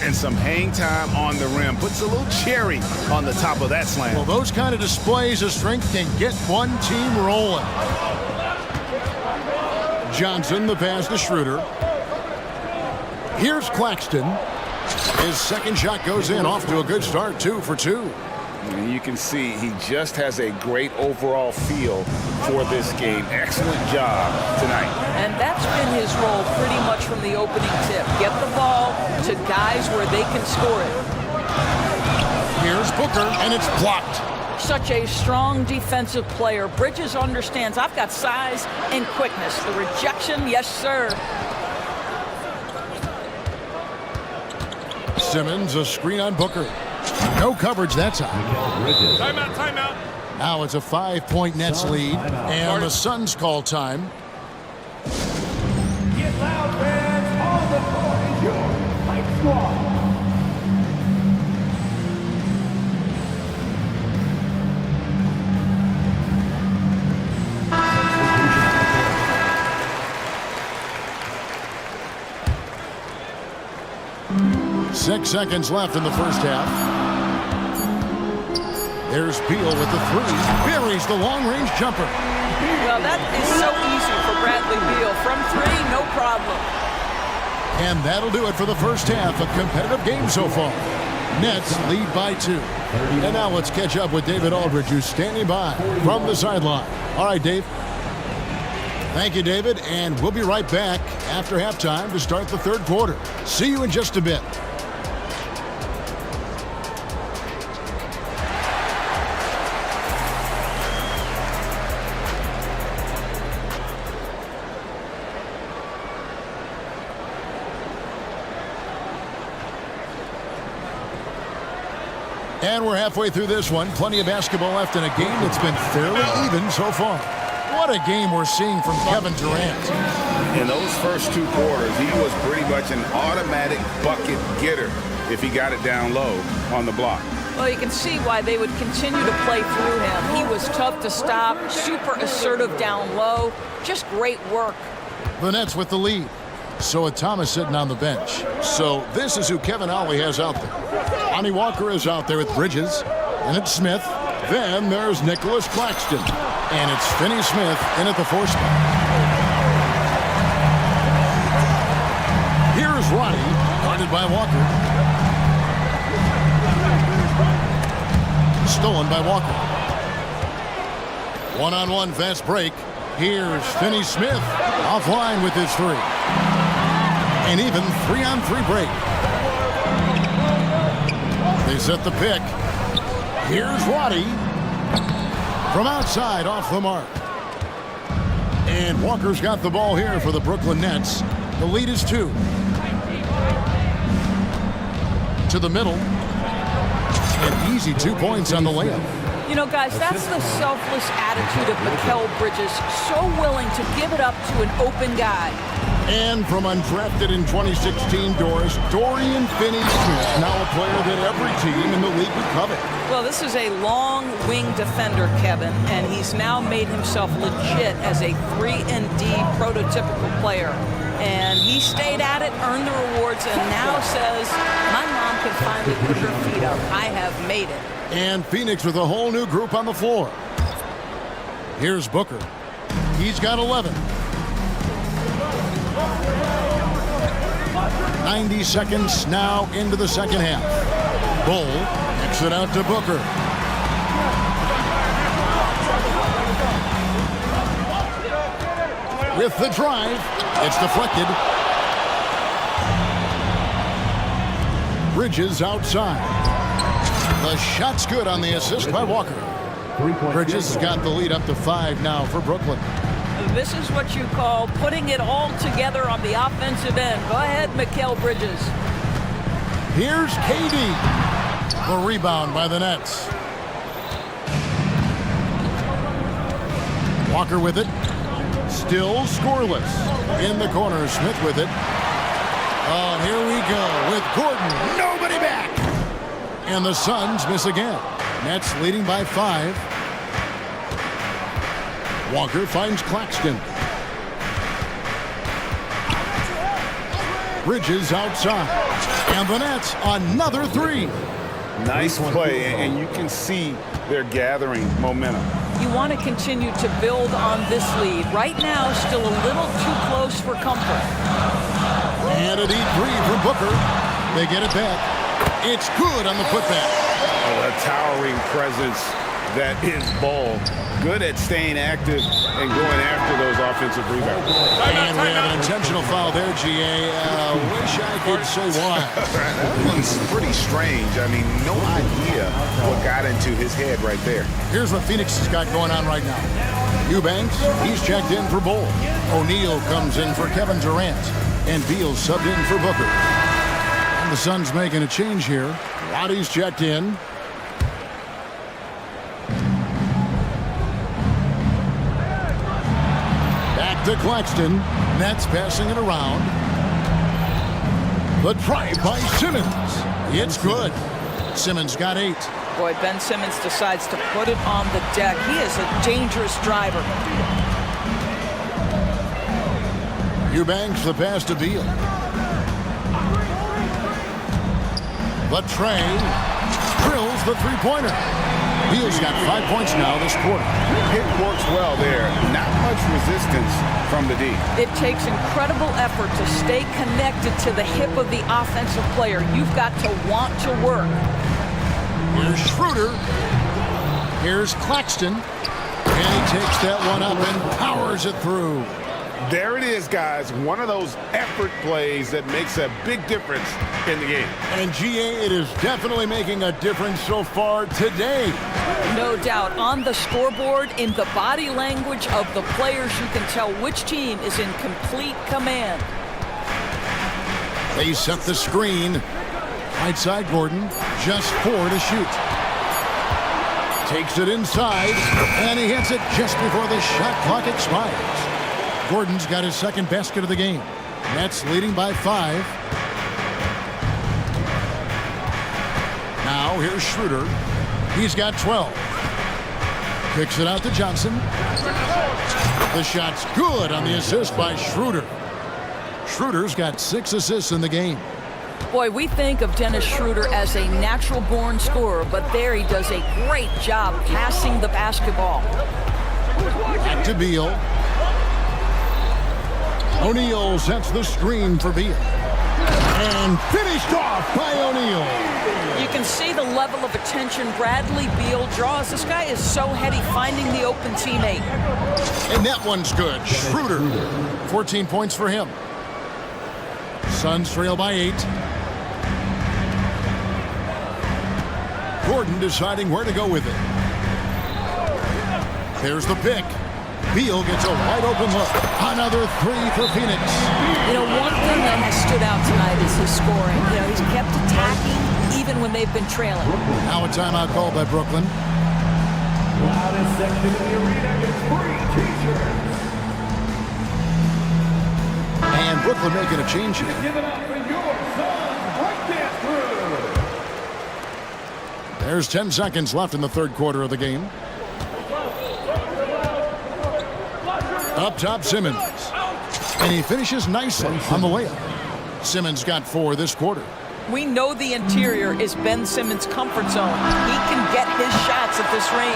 And some hang time on the rim. Puts a little cherry on the top of that slam. Well, those kind of displays of strength can get one team rolling. Johnson, the pass to Schroeder. Here's Claxton. His second shot goes in, off to a good start, 2 for 2. And you can see he just has a great overall feel for this game. Excellent job tonight. And that's been his role pretty much from the opening tip. Get the ball to guys where they can score it. Here's Booker, and it's blocked. Such a strong defensive player. Bridges understands I've got size and quickness. The rejection, yes, sir. Simmons, a screen on Booker. No coverage that time. Timeout, timeout. Now it's a 5-point Nets lead, and the Suns call time. Get loud, fans. All the floor is yours. Fight squad. Six seconds left in the first half. There's Beal with the 3. Buries the long-range jumper. Well, that is so easy for Bradley Beal. From 3, no problem. And that'll do it for the first half. A competitive game so far. Nets lead by 2. And now let's catch up with David Aldridge, who's standing by from the sideline. All right, Dave. Thank you, David. And we'll be right back after halftime to start the third quarter. See you in just a bit. And we're halfway through this one. Plenty of basketball left in a game that's been fairly even so far. What a game we're seeing from Kevin Durant. In those first 2 quarters, he was pretty much an automatic bucket getter if he got it down low on the block. Well, you can see why they would continue to play through him. He was tough to stop, super assertive down low. Just great work. The Nets with the lead. So with Thomas sitting on the bench. So this is who Kevin Ollie has out there. Lonnie Walker is out there with Bridges. And it's Smith. Then there's Nicholas Claxton. And it's Finney Smith in at the 4 spot. Here's Ronnie, guarded by Walker. Stolen by Walker. One-on-one fast break. Here's Finney Smith offline with his 3. And even 3-on-3 break. They set the pick. Here's Roddy. From outside, off the mark. And Walker's got the ball here for the Brooklyn Nets. The lead is 2. To the middle. An easy 2 points on the layup. You know, guys, that's the selfless attitude of Mikal Bridges, so willing to give it up to an open guy. And from undrafted in 2016, Doris, Dorian Finney-Smith, now a player that every team in the league would covet. Well, this is a long wing defender, Kevin, and he's now made himself legit as a 3-and-D prototypical player. And he stayed at it, earned the rewards, and now says, my mom can finally put her feet up. I have made it. And Phoenix with a whole new group on the floor. Here's Booker. He's got 11. 90 seconds now into the second half. Bull kicks it out to Booker. With the drive, it's deflected. Bridges outside. The shot's good on the assist by Walker. Bridges has got the lead up to 5 now for Brooklyn. This is what you call putting it all together on the offensive end. Go ahead, Mikal Bridges. Here's KD. The rebound by the Nets. Walker with it. Still scoreless. In the corner, Smith with it. Oh, here we go with Gordon. Nobody back. And the Suns miss again. Nets leading by 5. Walker finds Claxton. Bridges outside. And the Nets, another 3. Nice play, and you can see they're gathering momentum. You want to continue to build on this lead. Right now, still a little too close for comfort. And a deep 3 from Booker. They get it back. It's good on the putback. Oh, a towering presence that is Ball. Good at staying active and going after those offensive rebounds. And we have an intentional foul there, GA. Wish I could say why. That one's pretty strange. I mean, no idea what got into his head right there. Here's what Phoenix has got going on right now. Eubanks, he's checked in for Bull. O'Neal comes in for Kevin Durant. And Beal subbed in for Booker. And the Suns making a change here. Lottie's checked in. To Claxton. Nets passing it around. The drive by Simmons. It's good. Simmons got 8. Boy, Ben Simmons decides to put it on the deck. He is a dangerous driver. Eubanks the pass to Beal. The tray drills the three-pointer. Beal's got 5 points now this quarter. It works well there. Not much resistance from the D. It takes incredible effort to stay connected to the hip of the offensive player. You've got to want to work. Here's Schroeder. Here's Claxton. And he takes that one up and powers it through. There it is, guys. One of those effort plays that makes a big difference in the game. And GA, it is definitely making a difference so far today. No doubt. On the scoreboard, in the body language of the players, you can tell which team is in complete command. They set the screen. Right side, Gordon. Just 4 to shoot. Takes it inside, and he hits it just before the shot clock expires. Gordon's got his second basket of the game. Nets leading by 5. Now here's Schroeder. He's got 12. Kicks it out to Johnson. The shot's good on the assist by Schroeder. Schroeder's got 6 assists in the game. Boy, we think of Dennis Schroeder as a natural-born scorer, but there he does a great job passing the basketball. Back to Beal. O'Neal sets the screen for Beal. And finished off by O'Neal. You can see the level of attention Bradley Beal draws. This guy is so heady finding the open teammate. And that one's good. Schroeder, 14 points for him. Suns trail by 8. Gordon deciding where to go with it. There's the pick. Beal gets a wide open look. Another 3 for Phoenix. You know, one thing that has stood out tonight is his scoring. You know, he's kept attacking even when they've been trailing. Now a timeout called by Brooklyn. loudest section in the arena gets free t-shirts. And Brooklyn making a change here. Give it up for your son, breakdance crew. There's 10 seconds left in the third quarter of the game. Up top, Simmons. And he finishes nicely on the layup. Simmons got 4 this quarter. We know the interior is Ben Simmons' comfort zone. He can get his shots at this range.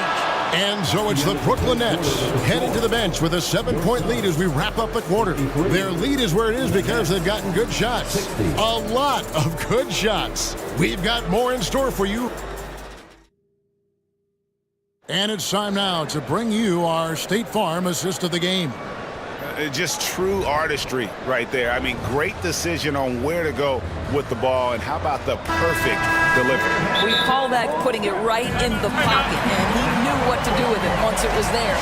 And so it's the Brooklyn Nets heading to the bench with a 7-point lead as we wrap up the quarter. Their lead is where it is because they've gotten good shots. A lot of good shots. We've got more in store for you. And it's time now to bring you our State Farm assist of the game. Just true artistry right there. I mean, great decision on where to go with the ball, and how about the perfect delivery? We call that putting it right in the pocket, and he knew what to do with it once it was there.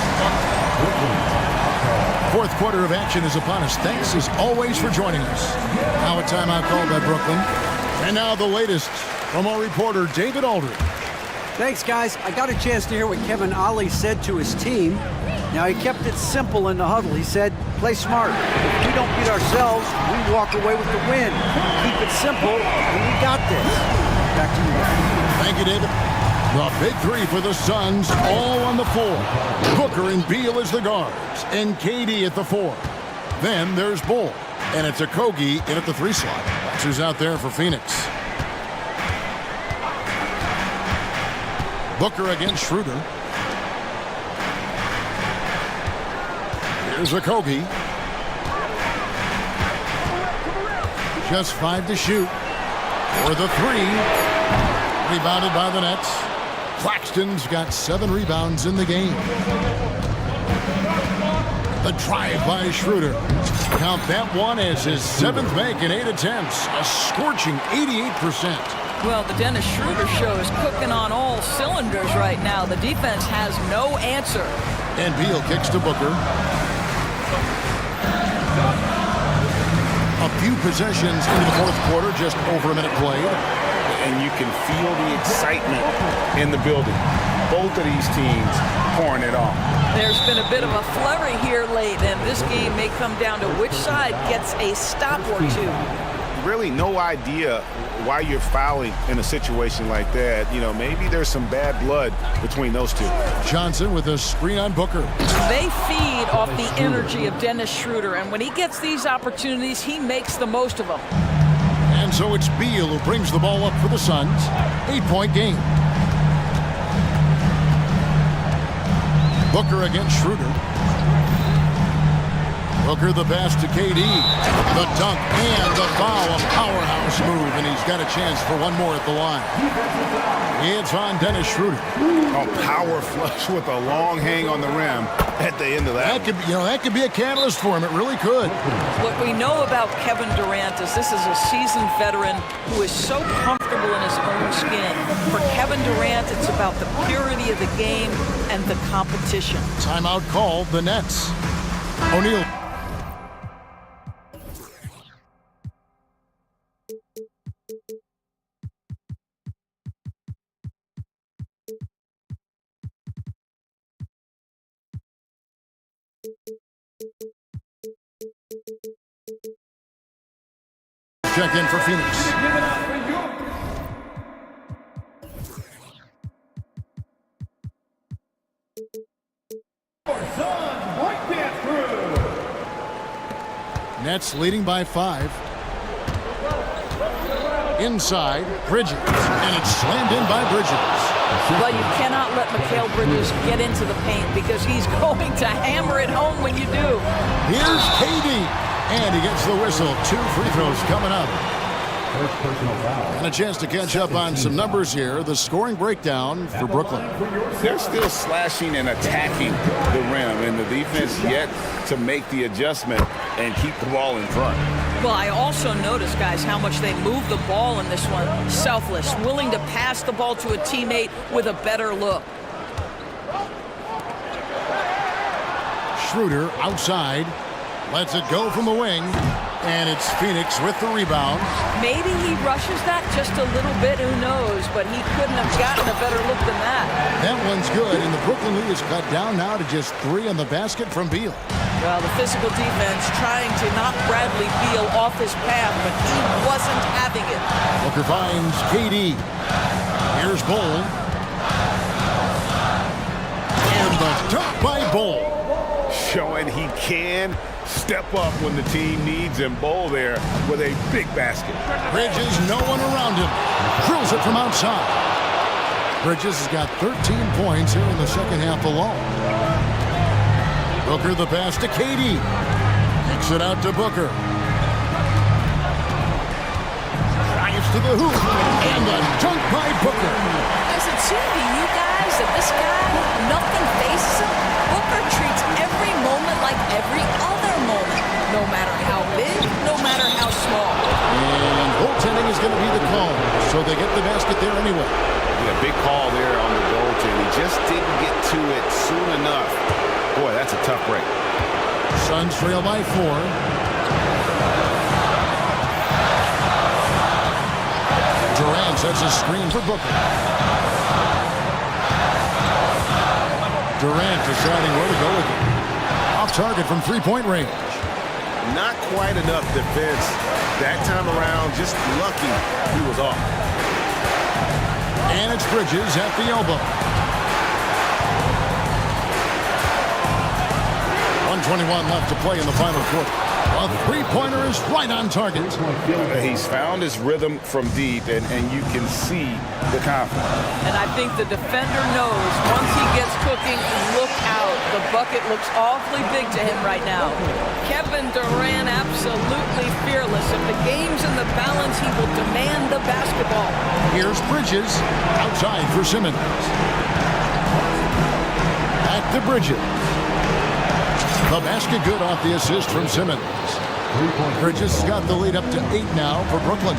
Fourth quarter of action is upon us. Thanks as always for joining us. Now a timeout called by Brooklyn. And now the latest from our reporter, David Aldridge. Thanks, guys. I got a chance to hear what Kevin Ollie said to his team. Now, he kept it simple in the huddle. He said, play smart. If we don't beat ourselves, we walk away with the win. Keep it simple, and we got this. Back to you, guys. Thank you, David. The big three for the Suns, all on the floor. Booker and Beal as the guards, and KD at the 4. Then there's Bull, and it's Okogie in at the 3 slot. That's who's out there for Phoenix. Booker against Schroeder. Here's Okogie. Just 5 to shoot. For the 3. Rebounded by the Nets. Claxton's got 7 rebounds in the game. The drive by Schroeder. Count that one as his 7th make in 8 attempts. A scorching 88%. Well, the Dennis Schroeder show is cooking on all cylinders right now. The defense has no answer. And Beal kicks to Booker. A few possessions into the fourth quarter, just over a minute played. And you can feel the excitement in the building. Both of these teams pouring it on. There's been a bit of a flurry here late, and this game may come down to which side gets a stop or two. Really no idea why you're fouling in a situation like that. You know, maybe there's some bad blood between those two. Johnson with a screen on Booker. They feed off the energy of Dennis Schroeder, and when he gets these opportunities, he makes the most of them. And so it's Beal who brings the ball up for the Suns. 8-point game. Booker against Schroeder. Booker the pass to KD. The dunk and the foul. A powerhouse move, and he's got a chance for one more at the line. It's on Dennis Schroeder. A power flush with a long hang on the rim at the end of that. That could be a catalyst for him. It really could. What we know about Kevin Durant is this is a seasoned veteran who is so comfortable in his own skin. For Kevin Durant, it's about the purity of the game and the competition. Timeout called the Nets. O'Neal. Check in for Phoenix. Nets leading by 5. Inside, Bridges. And it's slammed in by Bridges. Well, you cannot let Mikal Bridges get into the paint because he's going to hammer it home when you do. Here's KD. And he gets the whistle. 2 free throws coming up. First personal foul. And a chance to catch up on some numbers here. The scoring breakdown for Brooklyn. They're still slashing and attacking the rim, and the defense yet to make the adjustment and keep the ball in front. Well, I also noticed, guys, how much they move the ball in this one. Selfless, willing to pass the ball to a teammate with a better look. Schroeder outside. Lets it go from the wing. And it's Phoenix with the rebound. Maybe he rushes that just a little bit, who knows, but he couldn't have gotten a better look than that. That one's good, and the Brooklyn lead is cut down now to just 3 on the basket from Beal. Well, the physical defense trying to knock Bradley Beal off his path, but he wasn't having it. Booker finds KD. Here's Bol. And the dunk by Bol. Showing he can step up when the team needs him. Bol there with a big basket. Bridges, no one around him. Drills it from outside. Bridges has got 13 points here in the second half alone. Booker the pass to KD. Kicks it out to Booker. Drives to the hoop. And the dunk by Booker. Does it seem to you guys that this guy, nothing faces him? Booker treats every moment like every other moment, no matter how big, no matter how small. And goaltending is going to be the call, so they get the basket there anyway. Yeah, big call there on the goaltend. He just didn't get to it soon enough. Boy, that's a tough break. Suns trail by 4. Durant sets a screen for Booker. Durant deciding where to go with it. Off target from three-point range. Not quite enough defense that time around. Just lucky he was off. And it's Bridges at the elbow. 121 left to play in the final quarter. A three-pointer is right on target. He's found his rhythm from deep, and you can see the confidence. And I think the defender knows once he gets cooking, look out. The bucket looks awfully big to him right now. Kevin Durant absolutely fearless. If the game's in the balance, he will demand the basketball. Here's Bridges outside for Simmons. Back to Bridges. The basket good off the assist from Simmons. Bridges has got the lead up to 8 now for Brooklyn.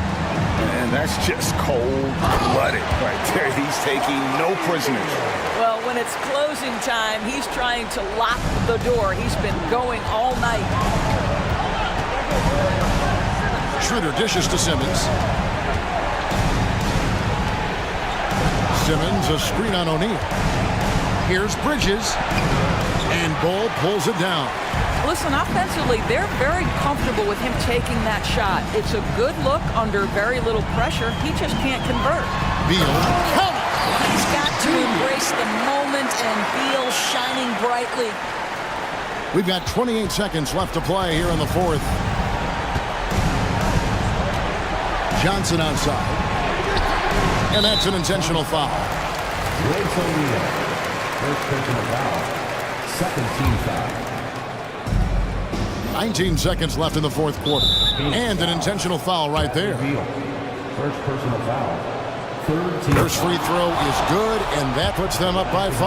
And that's just cold-blooded right there. He's taking no prisoners. Well, when it's closing time, he's trying to lock the door. He's been going all night. Schroeder dishes to Simmons. Simmons, a screen on O'Neal. Here's Bridges. And Bol pulls it down. Listen, offensively, they're very comfortable with him taking that shot. It's a good look under very little pressure. He just can't convert. Beal. He's got to embrace the moment, and Beal shining brightly. We've got 28 seconds left to play here in the fourth. Johnson outside. And that's an intentional foul. First personal foul. Second team foul. 19 seconds left in the fourth quarter. And an intentional foul right there. First personal foul. Third team. First free throw is good, and that puts them up by 5.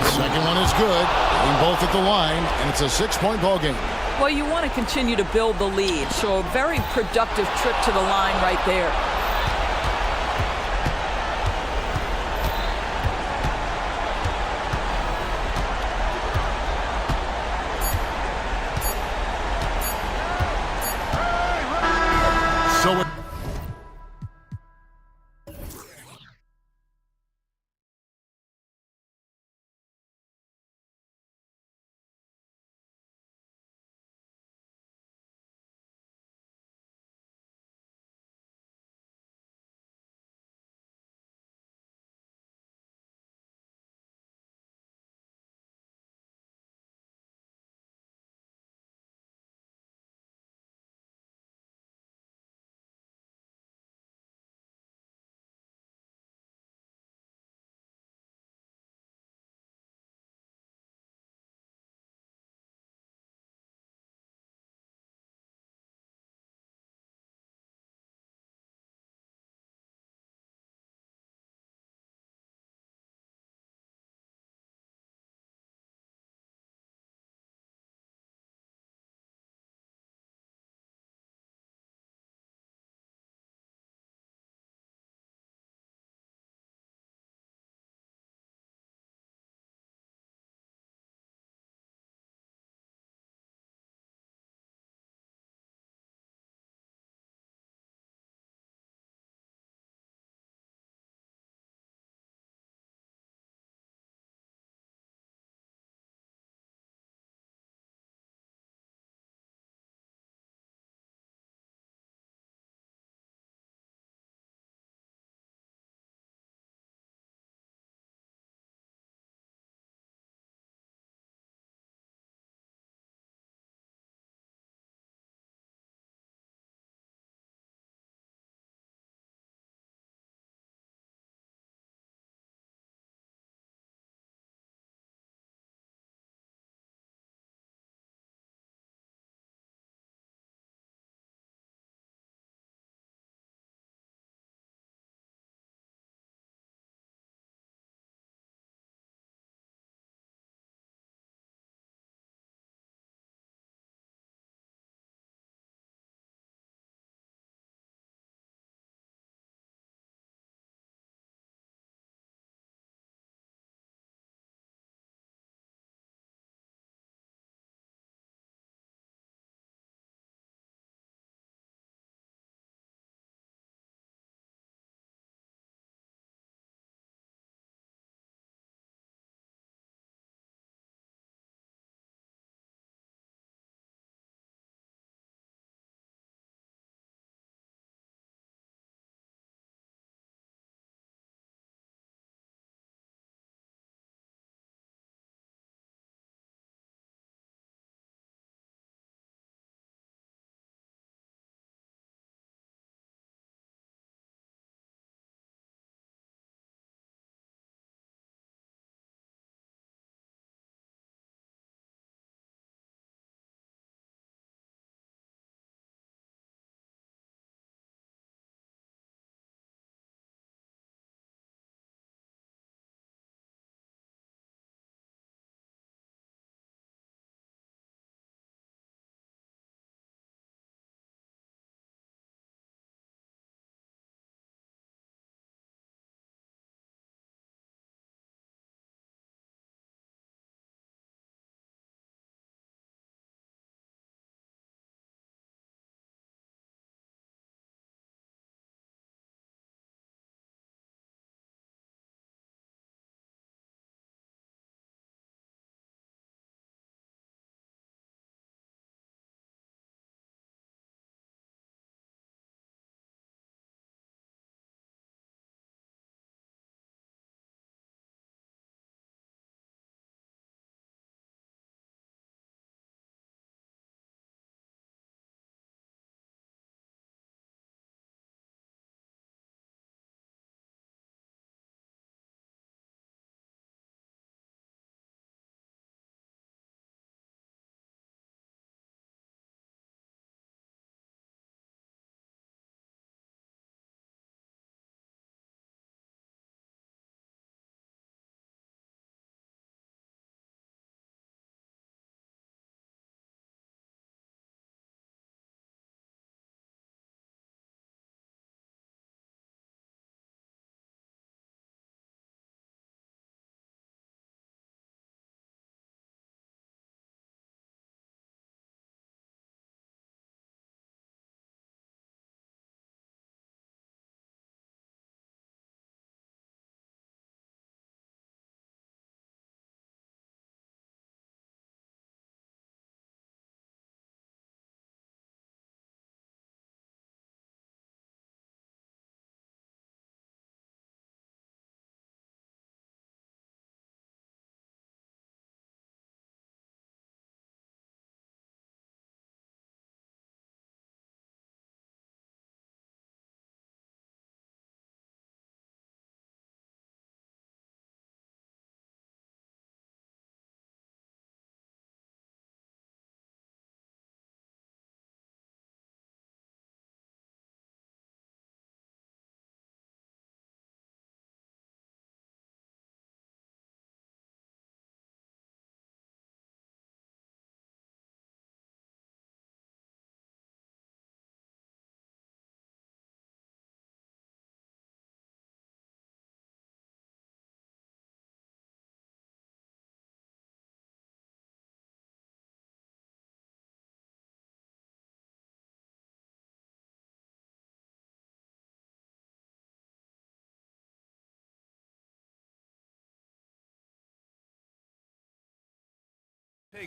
Second one is good. Getting both at the line, and it's a 6-point ball game. Well, you want to continue to build the lead, so a very productive trip to the line right there.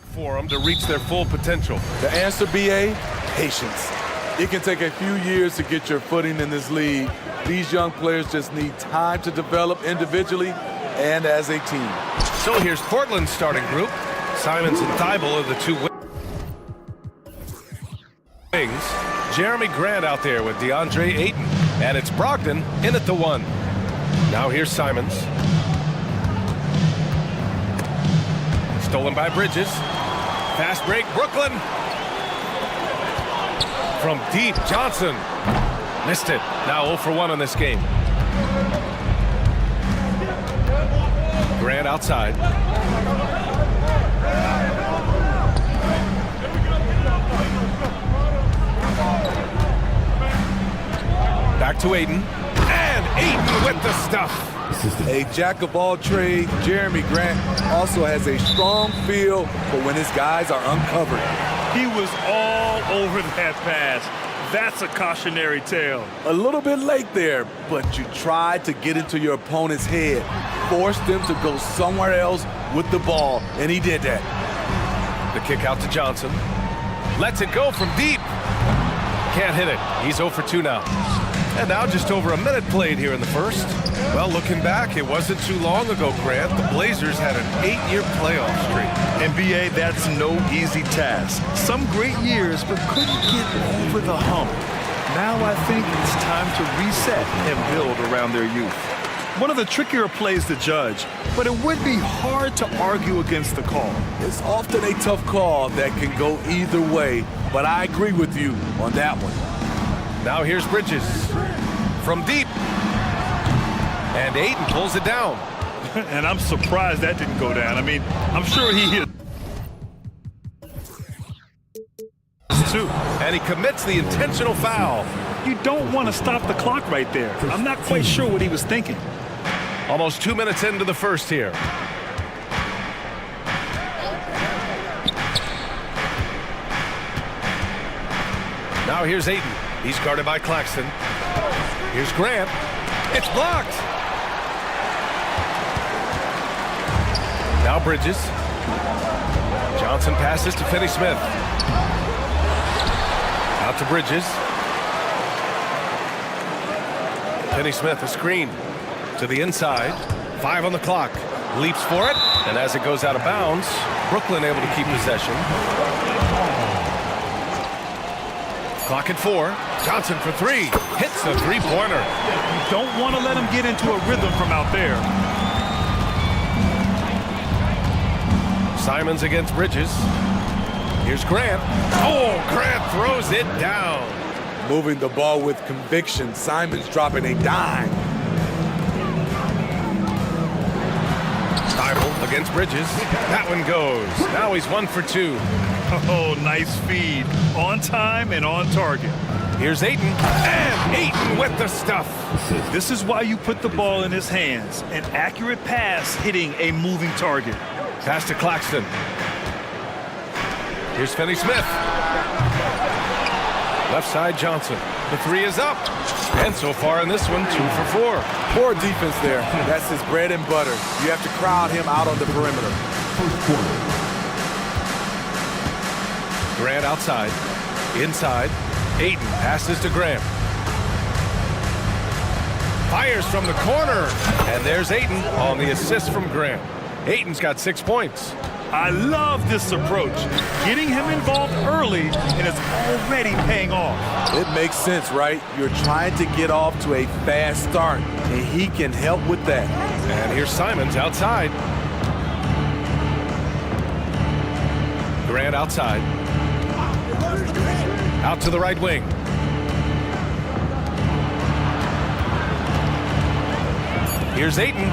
For them to reach their full potential. The answer, BA, patience. It can take a few years to get your footing in this league. These young players just need time to develop individually and as a team. So here's Portland's starting group. Simons and Thibault are the two wings. Jeremy Grant out there with DeAndre Ayton. And it's Brogdon in at the one. Now here's Simons. Stolen by Bridges. Fast break, Brooklyn. From deep, Johnson. Missed it. Now 0 for 1 on this game. Grant outside. Back to Ayton. And Ayton with the stuff. A jack of all trades, Jeremy Grant also has a strong feel for when his guys are uncovered. He was all over that pass. That's a cautionary tale. A little bit late there, but you tried to get into your opponent's head, force them to go somewhere else with the ball, and he did that. The kick out to Johnson. Lets it go from deep. Can't hit it. He's 0 for 2 now. And now just over a minute played here in the first. Well, looking back, it wasn't too long ago, Grant. The Blazers had an 8-year playoff streak. NBA, that's no easy task. Some great years, but couldn't get over the hump. Now I think it's time to reset and build around their youth. One of the trickier plays to judge, but it would be hard to argue against the call. It's often a tough call that can go either way, but I agree with you on that one. Now here's Bridges from deep. And Ayton pulls it down. And I'm surprised that didn't go down. I mean, I'm sure he hit two. And he commits the intentional foul. You don't want to stop the clock right there. I'm not quite sure what he was thinking. Almost 2 minutes into the first here. Now here's Ayton. He's guarded by Claxton. Here's Grant. It's blocked. Now Bridges. Johnson passes to Finney-Smith. Out to Bridges. Finney-Smith, a screen to the inside. 5 on the clock. Leaps for it. And as it goes out of bounds, Brooklyn able to keep possession. Clock at 4. Johnson for 3. Hits the three-pointer. You don't want to let him get into a rhythm from out there. Simons against Bridges. Here's Grant. Oh, Grant throws it down. Moving the ball with conviction. Simons dropping a dime. Thibault against Bridges. That one goes. Now he's 1 for 2. Oh, nice feed. On time and on target. Here's Ayton. And Ayton with the stuff. This is why you put the ball in his hands. An accurate pass hitting a moving target. Pass to Claxton. Here's Finney-Smith. Left side Johnson. The 3 is up. And so far in this one, 2 for 4. Poor defense there. That's his bread and butter. You have to crowd him out on the perimeter. First quarter. Grant outside. Inside. Ayton passes to Grant. Fires from the corner. And there's Ayton on the assist from Grant. Ayton's got 6 points. I love this approach. Getting him involved early, and it's already paying off. It makes sense, right? You're trying to get off to a fast start, and he can help with that. And here's Simons outside. Grant outside. Out to the right wing. Here's Ayton.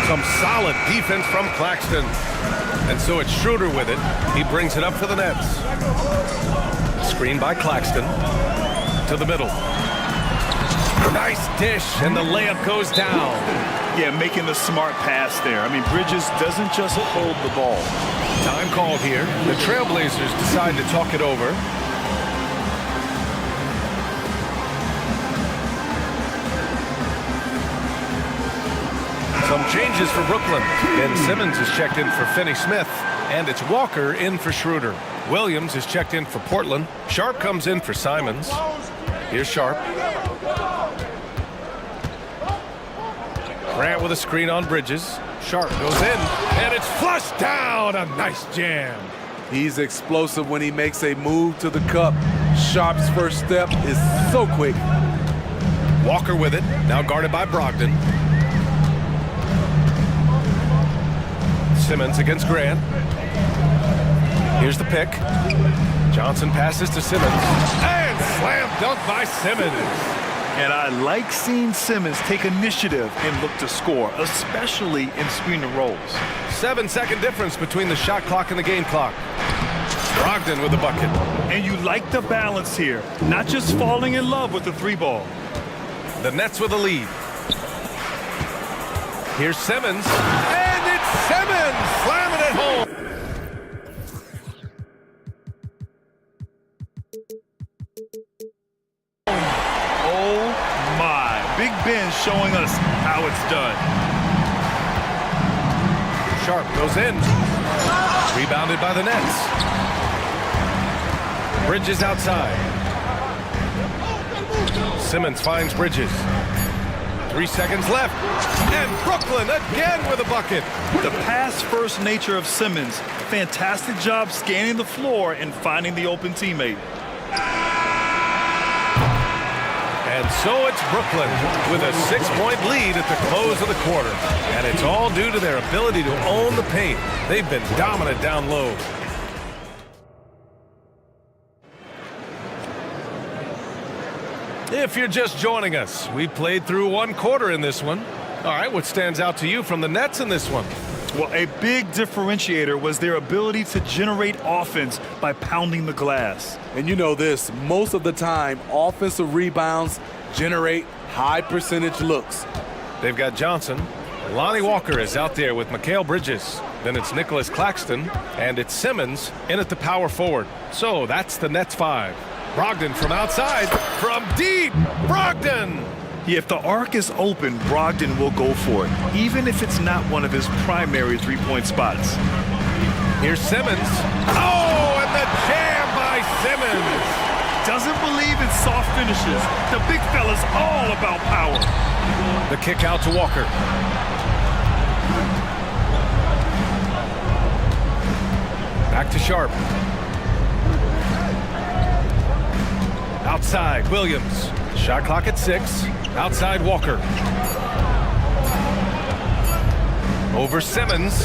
Some solid defense from Claxton. And so it's Schroeder with it. He brings it up for the Nets. Screen by Claxton. To the middle. Nice dish, and the layup goes down. Yeah, making the smart pass there. I mean, Bridges doesn't just hold the ball. Time called here. The Trailblazers decide to talk it over. Some changes for Brooklyn. Ben Simmons is checked in for Finney Smith, and it's Walker in for Schroeder. Williams is checked in for Portland. Sharp comes in for Simons. Here's Sharp. Grant with a screen on Bridges. Sharp goes in, and it's flushed down. A nice jam. He's explosive when he makes a move to the cup. Sharp's first step is so quick. Walker with it, now guarded by Brogdon. Simmons against Grant. Here's the pick. Johnson passes to Simmons. And slam dunk by Simmons. And I like seeing Simmons take initiative and look to score, especially in screen and rolls. 7-second difference between the shot clock and the game clock. Brogdon with the bucket. And you like the balance here, not just falling in love with the three ball. The Nets with a lead. Here's Simmons. And it's Simmons slamming it home. Oh my. Big Ben showing us how it's done. Sharp goes in. Rebounded by the Nets. Bridges outside. Simmons finds Bridges. 3 seconds left. And Brooklyn again with a bucket. The pass-first nature of Simmons. Fantastic job scanning the floor and finding the open teammate. And so it's Brooklyn with a 6-point lead at the close of the quarter. And it's all due to their ability to own the paint. They've been dominant down low. If you're just joining us, we played through one quarter in this one. All right, what stands out to you from the Nets in this one? Well, a big differentiator was their ability to generate offense by pounding the glass. And you know this, most of the time, offensive rebounds generate high percentage looks. They've got Johnson. Lonnie Walker is out there with Mikal Bridges. Then it's Nicholas Claxton, and it's Simmons in at the power forward. So that's the Nets 5. Brogdon from outside, from deep, Brogdon! If the arc is open, Brogdon will go for it, even if it's not one of his primary three-point spots. Here's Simmons. Oh, and the jam by Simmons! Doesn't believe in soft finishes. The big fella's all about power. The kick out to Walker. Back to Sharp. Outside, Williams. Shot clock at 6. Outside, Walker. Over Simmons.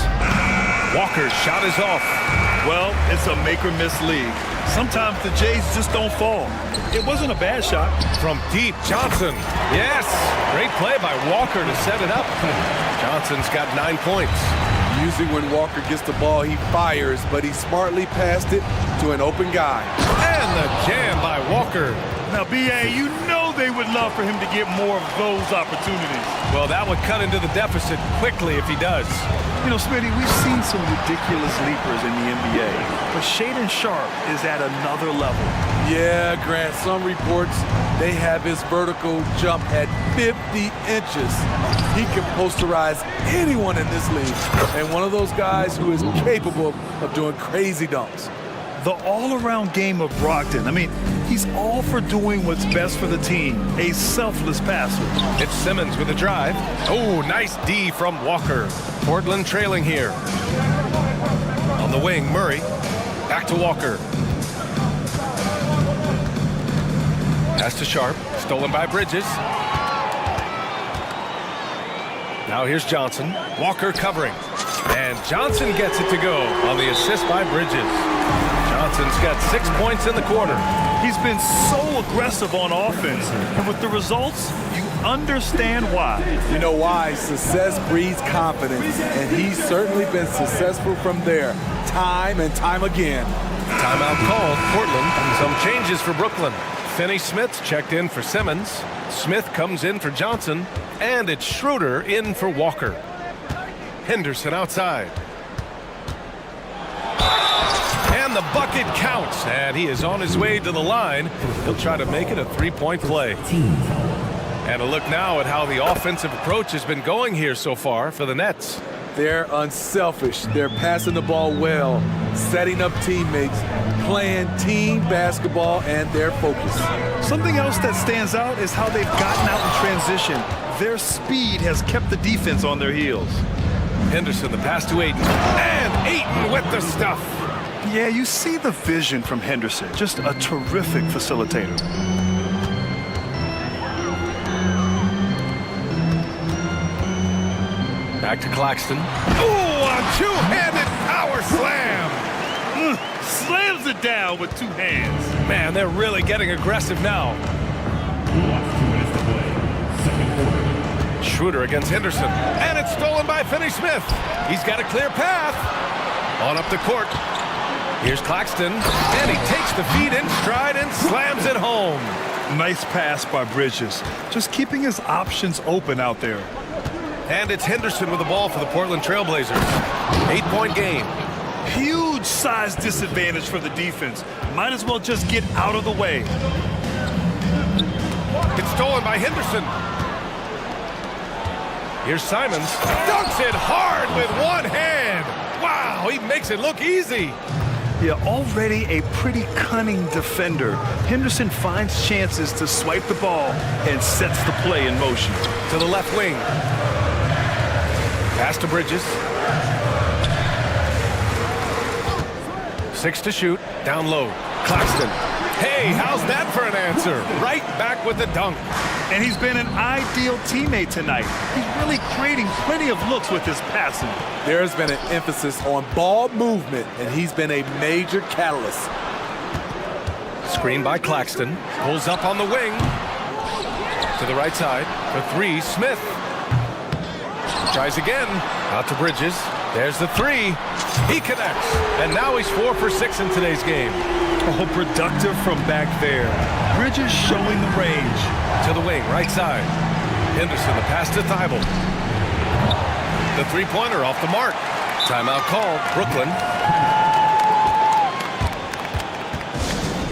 Walker's shot is off. Well, it's a make-or-miss league. Sometimes the Jays just don't fall. It wasn't a bad shot. From deep, Johnson. Yes! Great play by Walker to set it up. Johnson's got 9 points. Usually when Walker gets the ball, he fires, but he smartly passed it to an open guy. And the jam by Walker. Now, B.A., you know they would love for him to get more of those opportunities. Well, that would cut into the deficit quickly if he does. You know, Smitty, we've seen some ridiculous leapers in the NBA, but Shaedon Sharp is at another level. Yeah, Grant, some reports they have his vertical jump at 50 inches. He can posterize anyone in this league, and one of those guys who is capable of doing crazy dunks. The all-around game of Brogdon. I mean, he's all for doing what's best for the team. A selfless passer. It's Simmons with a drive. Oh, nice D from Walker. Portland trailing here. On the wing, Murray. Back to Walker. Pass to Sharp. Stolen by Bridges. Now here's Johnson. Walker covering. And Johnson gets it to go on the assist by Bridges. Johnson's got 6 points in the quarter. He's been so aggressive on offense, and with the results, you understand why. You know why? Success breeds confidence, and he's certainly been successful from there, time and time again. Timeout called, Portland. Some changes for Brooklyn. Finney Smith checked in for Simmons. Smith comes in for Johnson, and it's Schroeder in for Walker. Henderson outside. And the bucket counts, and he is on his way to the line. He'll try to make it a three-point play. And a look now at how the offensive approach has been going here so far for the Nets. They're unselfish. They're passing the ball well, setting up teammates, playing team basketball, and they're focused. Something else that stands out is how they've gotten out in transition. Their speed has kept the defense on their heels. Henderson, the pass to Ayton. And Ayton with the stuff. Yeah, you see the vision from Henderson. Just a terrific facilitator. Back to Claxton. Oh, a two-handed power slam. Slams it down with two hands. Man, they're really getting aggressive now. Schroeder against Henderson. And it's stolen by Finney-Smith. He's got a clear path. On up the court. Here's Claxton. And he takes the feed in stride and slams it home. Nice pass by Bridges. Just keeping his options open out there. And it's Henderson with the ball for the Portland Trailblazers. 8-point game. Huge size disadvantage for the defense. Might as well just get out of the way. It's stolen by Henderson. Here's Simons. Dunks it hard with one hand. Wow, he makes it look easy. Yeah, already a pretty cunning defender. Henderson finds chances to swipe the ball and sets the play in motion. To the left wing. Pass to Bridges. 6 to shoot. Down low. Claxton. Hey, how's that for an answer? Right back with the dunk. And he's been an ideal teammate tonight. He's really creating plenty of looks with his passing. There's been an emphasis on ball movement, and he's been a major catalyst. Screen by Claxton. Pulls up on the wing. To the right side. For three, Smith. Tries again. Out to Bridges. There's the three. He connects. And now he's 4 for 6 in today's game. Oh, productive from back there. Bridges showing the range. To the wing, right side. Henderson, the pass to Thibault. The three-pointer off the mark. Timeout called. Brooklyn.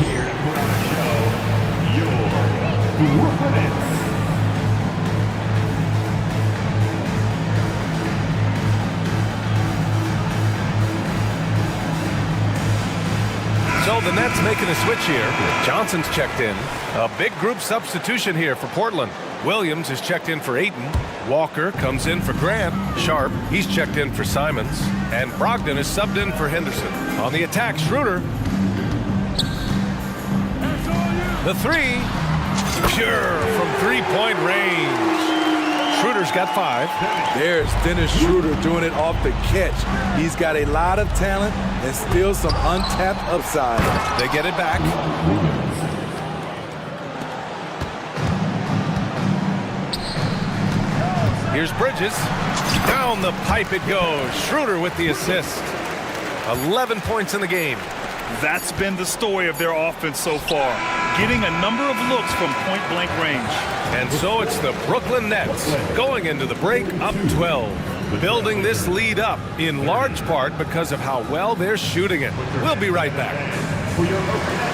Here for our show, your Brooklyn Nets. So the Nets making a switch here. Johnson's checked in. A big group substitution here for Portland. Williams is checked in for Ayton. Walker comes in for Grant. Sharp, he's checked in for Simons. And Brogdon is subbed in for Henderson. On the attack, Schroeder. The three. Pure from three-point range. Schroeder's got 5. There's Dennis Schroeder doing it off the catch. He's got a lot of talent and still some untapped upside. They get it back. Here's Bridges. Down the pipe it goes. Schroeder with the assist. 11 points in the game. That's been the story of their offense so far. Getting a number of looks from point-blank range. And so it's the Brooklyn Nets going into the break up 12. Building this lead up in large part because of how well they're shooting it. We'll be right back. For your local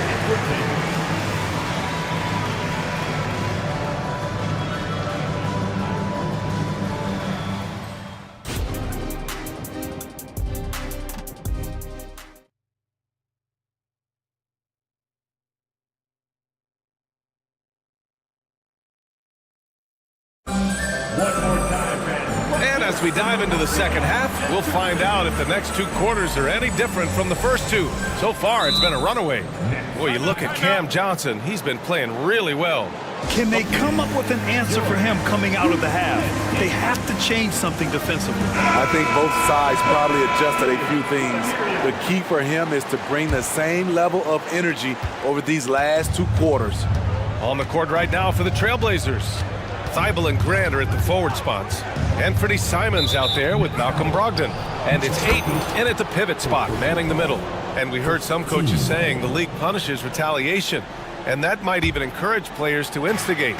And as we dive into the second half, we'll find out if the next 2 quarters are any different from the first 2. So far, it's been a runaway. Boy, you look at Cam Johnson. He's been playing really well. Can they come up with an answer for him coming out of the half? They have to change something defensively. I think both sides probably adjusted a few things. The key for him is to bring the same level of energy over these last 2 quarters. On the court right now for the Trailblazers. Thibault and Grant are at the forward spots. Anthony Simons out there with Malcolm Brogdon. And it's Ayton in at the pivot spot, manning the middle. And we heard some coaches saying the league punishes retaliation. And that might even encourage players to instigate.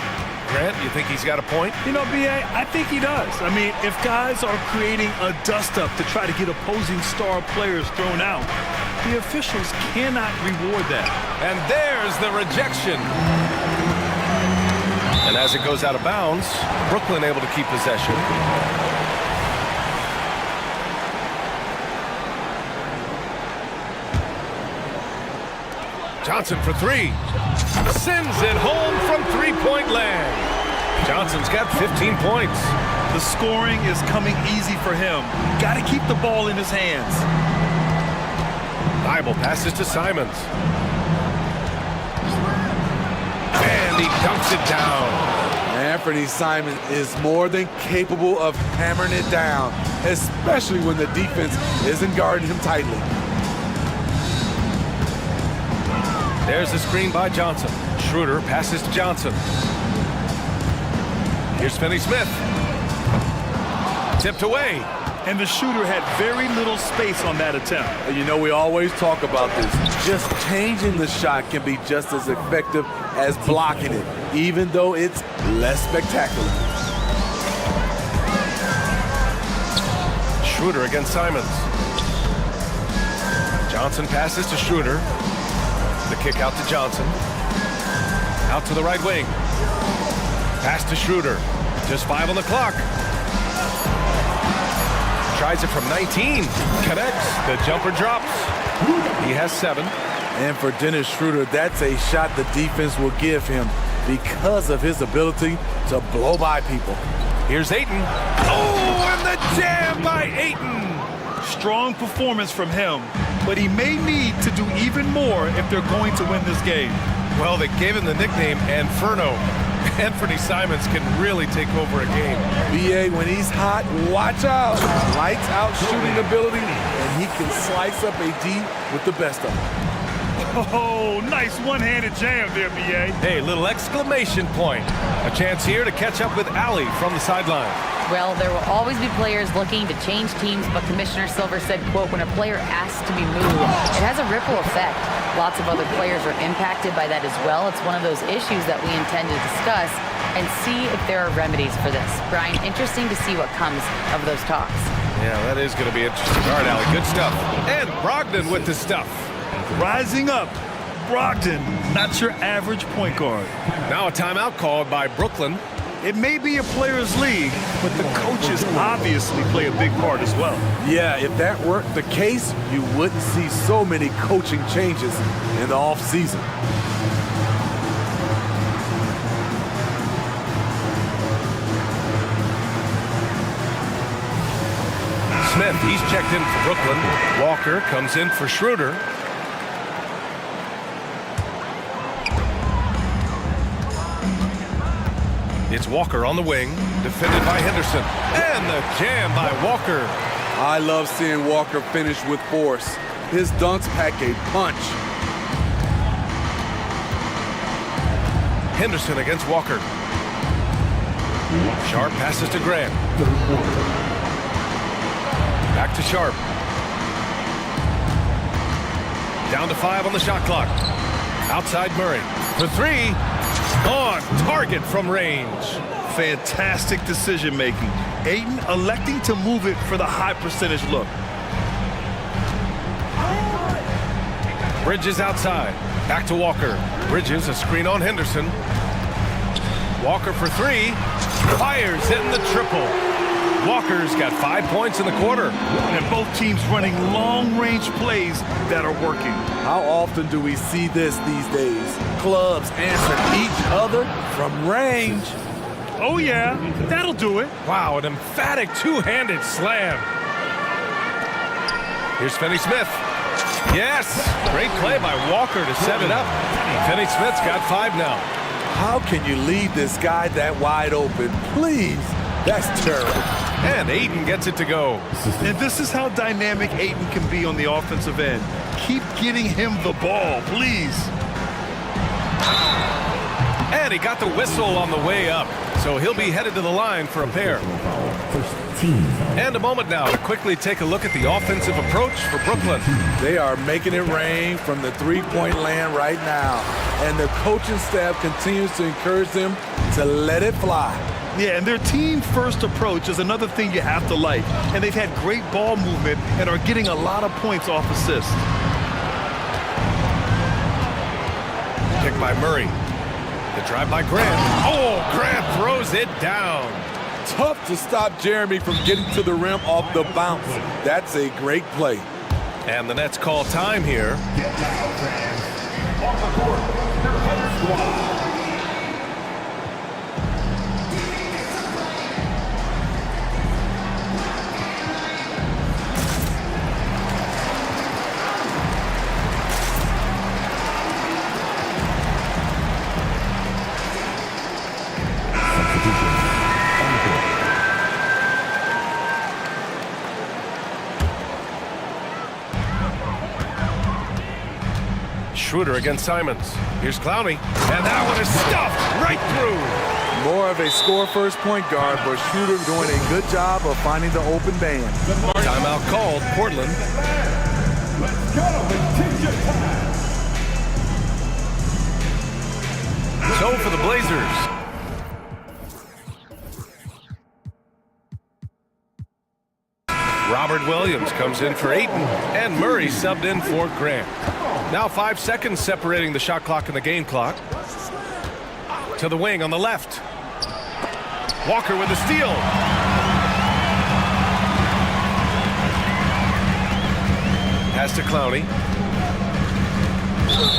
Grant, you think he's got a point? You know, B.A., I think he does. I mean, if guys are creating a dust-up to try to get opposing star players thrown out, the officials cannot reward that. And there's the rejection. And as it goes out of bounds, Brooklyn able to keep possession. Johnson for three. Sends it home from three-point land. Johnson's got 15 points. The scoring is coming easy for him. Got to keep the ball in his hands. Bible passes to Simons. And he dunks it down. Anthony Simons is more than capable of hammering it down, especially when the defense isn't guarding him tightly. There's the screen by Johnson. Schroeder passes to Johnson. Here's Finney-Smith. Tipped away. And the shooter had very little space on that attempt. You know, we always talk about this. Just changing the shot can be just as effective as blocking it, even though it's less spectacular. Schroeder against Simons. Johnson passes to Schroeder. The kick out to Johnson. Out to the right wing. Pass to Schroeder. Just 5 on the clock. Tries it from 19. Connects. The jumper drops. He has 7. And for Dennis Schroeder, that's a shot the defense will give him because of his ability to blow by people. Here's Ayton. Oh, and the jam by Ayton. Strong performance from him, but he may need to do even more if they're going to win this game. Well, they gave him the nickname Inferno. Anthony Simons can really take over a game. BA, when he's hot, watch out. Lights out shooting ability, and he can slice up a D with the best of them. Oh, nice one-handed jam there, B.A. Hey, little exclamation point. A chance here to catch up with Allie from the sideline. Well, there will always be players looking to change teams, but Commissioner Silver said, quote, when a player asks to be moved, it has a ripple effect. Lots of other players are impacted by that as well. It's one of those issues that we intend to discuss and see if there are remedies for this. Brian, interesting to see what comes of those talks. Yeah, that is going to be interesting. All right, Allie, good stuff. And Brogdon with the stuff. Rising up, Brogdon, not your average point guard. Now a timeout called by Brooklyn. It may be a players' league, but the coaches obviously play a big part as well. Yeah, if that weren't the case, you wouldn't see so many coaching changes in the offseason. Smith, he's checked in for Brooklyn. Walker comes in for Schroeder. It's Walker on the wing, defended by Henderson. And the jam by Walker. I love seeing Walker finish with force. His dunks pack a punch. Henderson against Walker. Sharp passes to Grant. Back to Sharp. Down to 5 on the shot clock. Outside Murray. For 3. On target from range. Fantastic decision making. Ayton electing to move it for the high percentage look. Bridges outside. Back to Walker. Bridges a screen on Henderson. Walker for 3. Fires hitting the triple. Walker's got 5 points in the quarter. And both teams running long-range plays that are working. How often do we see this these days? Clubs answer each other from range. Oh, yeah, that'll do it. Wow, an emphatic two-handed slam. Here's Finney-Smith. Yes, great play by Walker to set it up. Finney-Smith's got 5 now. How can you leave this guy that wide open? Please, that's terrible. And Ayton gets it to go. And this is how dynamic Ayton can be on the offensive end. Keep getting him the ball, please. And he got the whistle on the way up. So he'll be headed to the line for a pair. And a moment now to quickly take a look at the offensive approach for Brooklyn. They are making it rain from the three-point land right now. And the coaching staff continues to encourage them to let it fly. Yeah, and their team-first approach is another thing you have to like. And they've had great ball movement and are getting a lot of points off assists. Pick by Murray. The drive by Grant. Oh, Grant throws it down. Tough to stop Jeremy from getting to the rim off the bounce. That's a great play. And the Nets call time here. Schroeder against Simons. Here's Clowney. And that one is stuffed right through. More of a score-first point guard, but Schroeder doing a good job of finding the open man. Timeout called, Portland. So for the Blazers. Robert Williams comes in for Ayton, and Murray subbed in for Grant. Now 5 seconds separating the shot clock and the game clock. To the wing on the left. Walker with the steal. Pass to Clowney.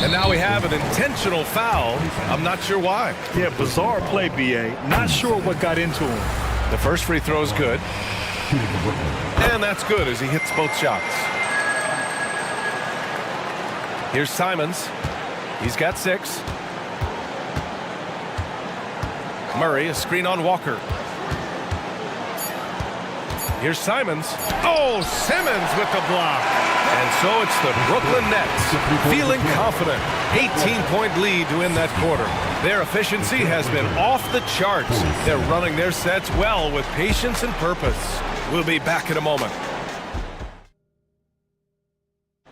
And now we have an intentional foul. I'm not sure why. Yeah, bizarre play, B.A. Not sure what got into him. The first free throw is good. And that's good as he hits both shots. Here's Simons. He's got 6. Murray, a screen on Walker. Here's Simons. Oh, Simmons with the block. And so it's the Brooklyn Nets feeling confident. 18-point lead to win that quarter. Their efficiency has been off the charts. They're running their sets well with patience and purpose. We'll be back in a moment.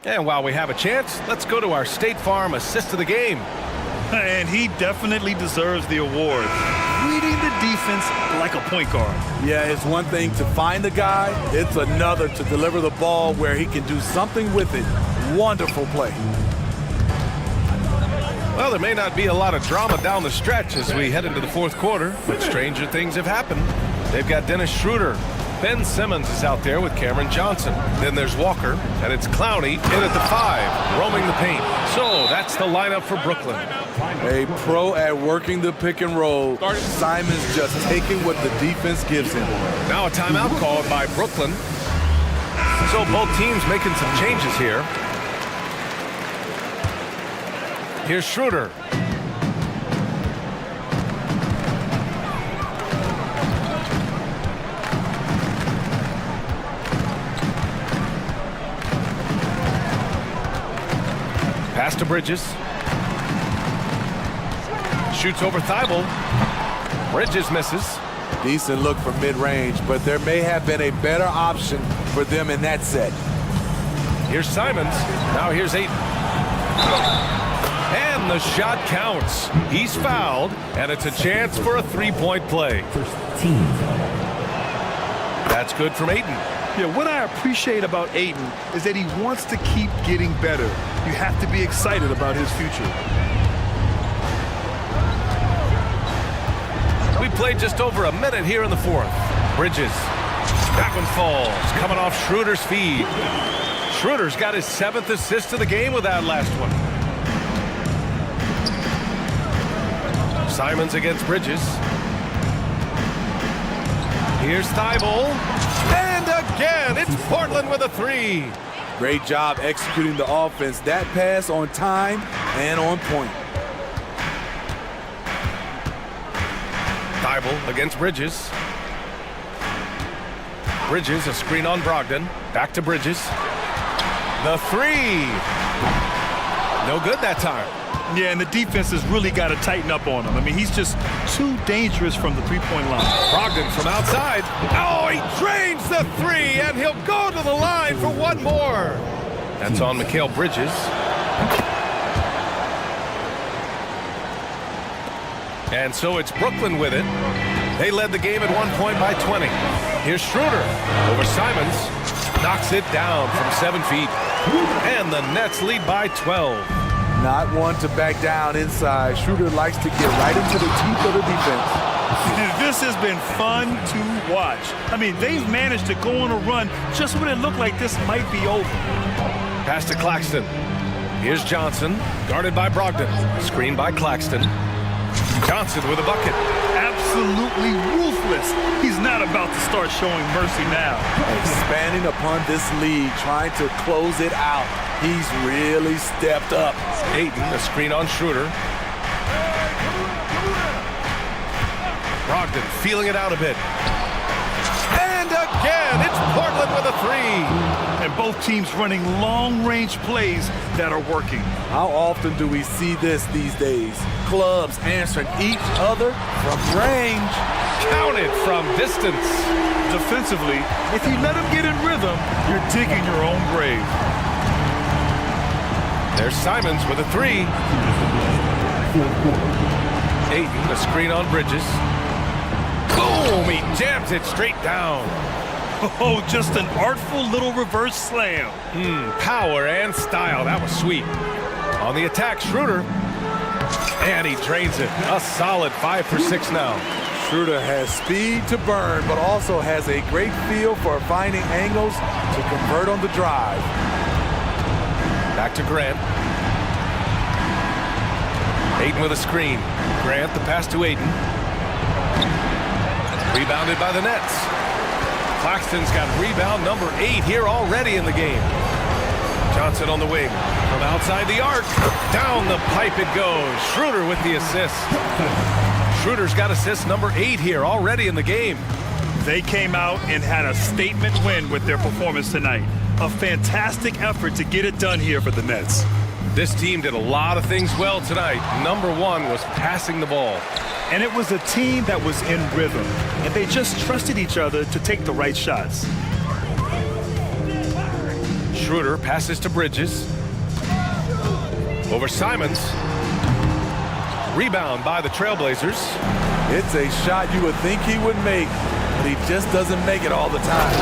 And while we have a chance, let's go to our State Farm assist of the game. And he definitely deserves the award. Reading the defense like a point guard. Yeah, it's one thing to find the guy. It's another to deliver the ball where he can do something with it. Wonderful play. Well, there may not be a lot of drama down the stretch as we head into the fourth quarter, but stranger things have happened. They've got Dennis Schroeder. Ben Simmons is out there with Cameron Johnson. Then there's Walker, and it's Clowney in at the 5, roaming the paint. So that's the lineup for Brooklyn. A pro at working the pick and roll. Simons just taking what the defense gives him. Now a timeout called by Brooklyn. So both teams making some changes here. Here's Schroeder. Pass to Bridges. Shoots over Thibault. Bridges misses. Decent look from mid-range, but there may have been a better option for them in that set. Here's Simons. Now here's Ayton. And the shot counts. He's fouled, and it's a chance for a three-point play. That's good from Ayton. Yeah, what I appreciate about Ayton is that he wants to keep getting better. You have to be excited about his future. We played just over a minute here in the fourth. Bridges. That one falls. Coming off Schroeder's feed. Schroeder's got his 7th assist of the game with that last one. Simons against Bridges. Here's Thibault. And again, it's Portland with a 3. Great job executing the offense. That pass on time and on point. Thibault against Bridges. Bridges, a screen on Brogdon. Back to Bridges. The 3. No good that time. Yeah, and the defense has really got to tighten up on him. I mean, he's just too dangerous from the three-point line. Brogdon from outside. Oh, he drains the 3, and he'll go to the line for one more. That's on Mikal Bridges. And so it's Brooklyn with it. They led the game at one point by 20. Here's Schroeder over Simons. Knocks it down from 7 feet. And the Nets lead by 12. Not one to back down inside. Schroeder likes to get right into the teeth of the defense. This has been fun to watch. I mean, they've managed to go on a run just when it looked like this might be over. Pass to Claxton. Here's Johnson, guarded by Brogdon. Screen by Claxton. Johnson with a bucket. Absolutely ruthless. He's not about to start showing mercy now. Expanding upon this lead, trying to close it out. He's really stepped up. Ayton, a screen on Schroeder. Brogdon feeling it out a bit. And again, it's Portland with a three. And both teams running long-range plays that are working. How often do we see this these days? Clubs answering each other from range. Counted from distance. Defensively, if you let them get in rhythm, you're digging your own grave. There's Simons with a three. Ayton, a screen on Bridges. Boom! He jams it straight down. Oh, just an artful little reverse slam. Power and style. That was sweet. On the attack, Schroeder. And he drains it. A solid 5 for 6 now. Schroeder has speed to burn, but also has a great feel for finding angles to convert on the drive. Back to Grant. Ayton with a screen. Grant, the pass to Ayton. Rebounded by the Nets. Claxton's got rebound number 8 here already in the game. Johnson on the wing. From outside the arc. Down the pipe it goes. Schroeder with the assist. Schroeder's got assist number 8 here already in the game. They came out and had a statement win with their performance tonight. A fantastic effort to get it done here for the Nets. This team did a lot of things well tonight. Number 1 was passing the ball. And it was a team that was in rhythm, and they just trusted each other to take the right shots. Schroeder passes to Bridges. Over Simons. Rebound by the Trailblazers. It's a shot you would think he would make, but he just doesn't make it all the time.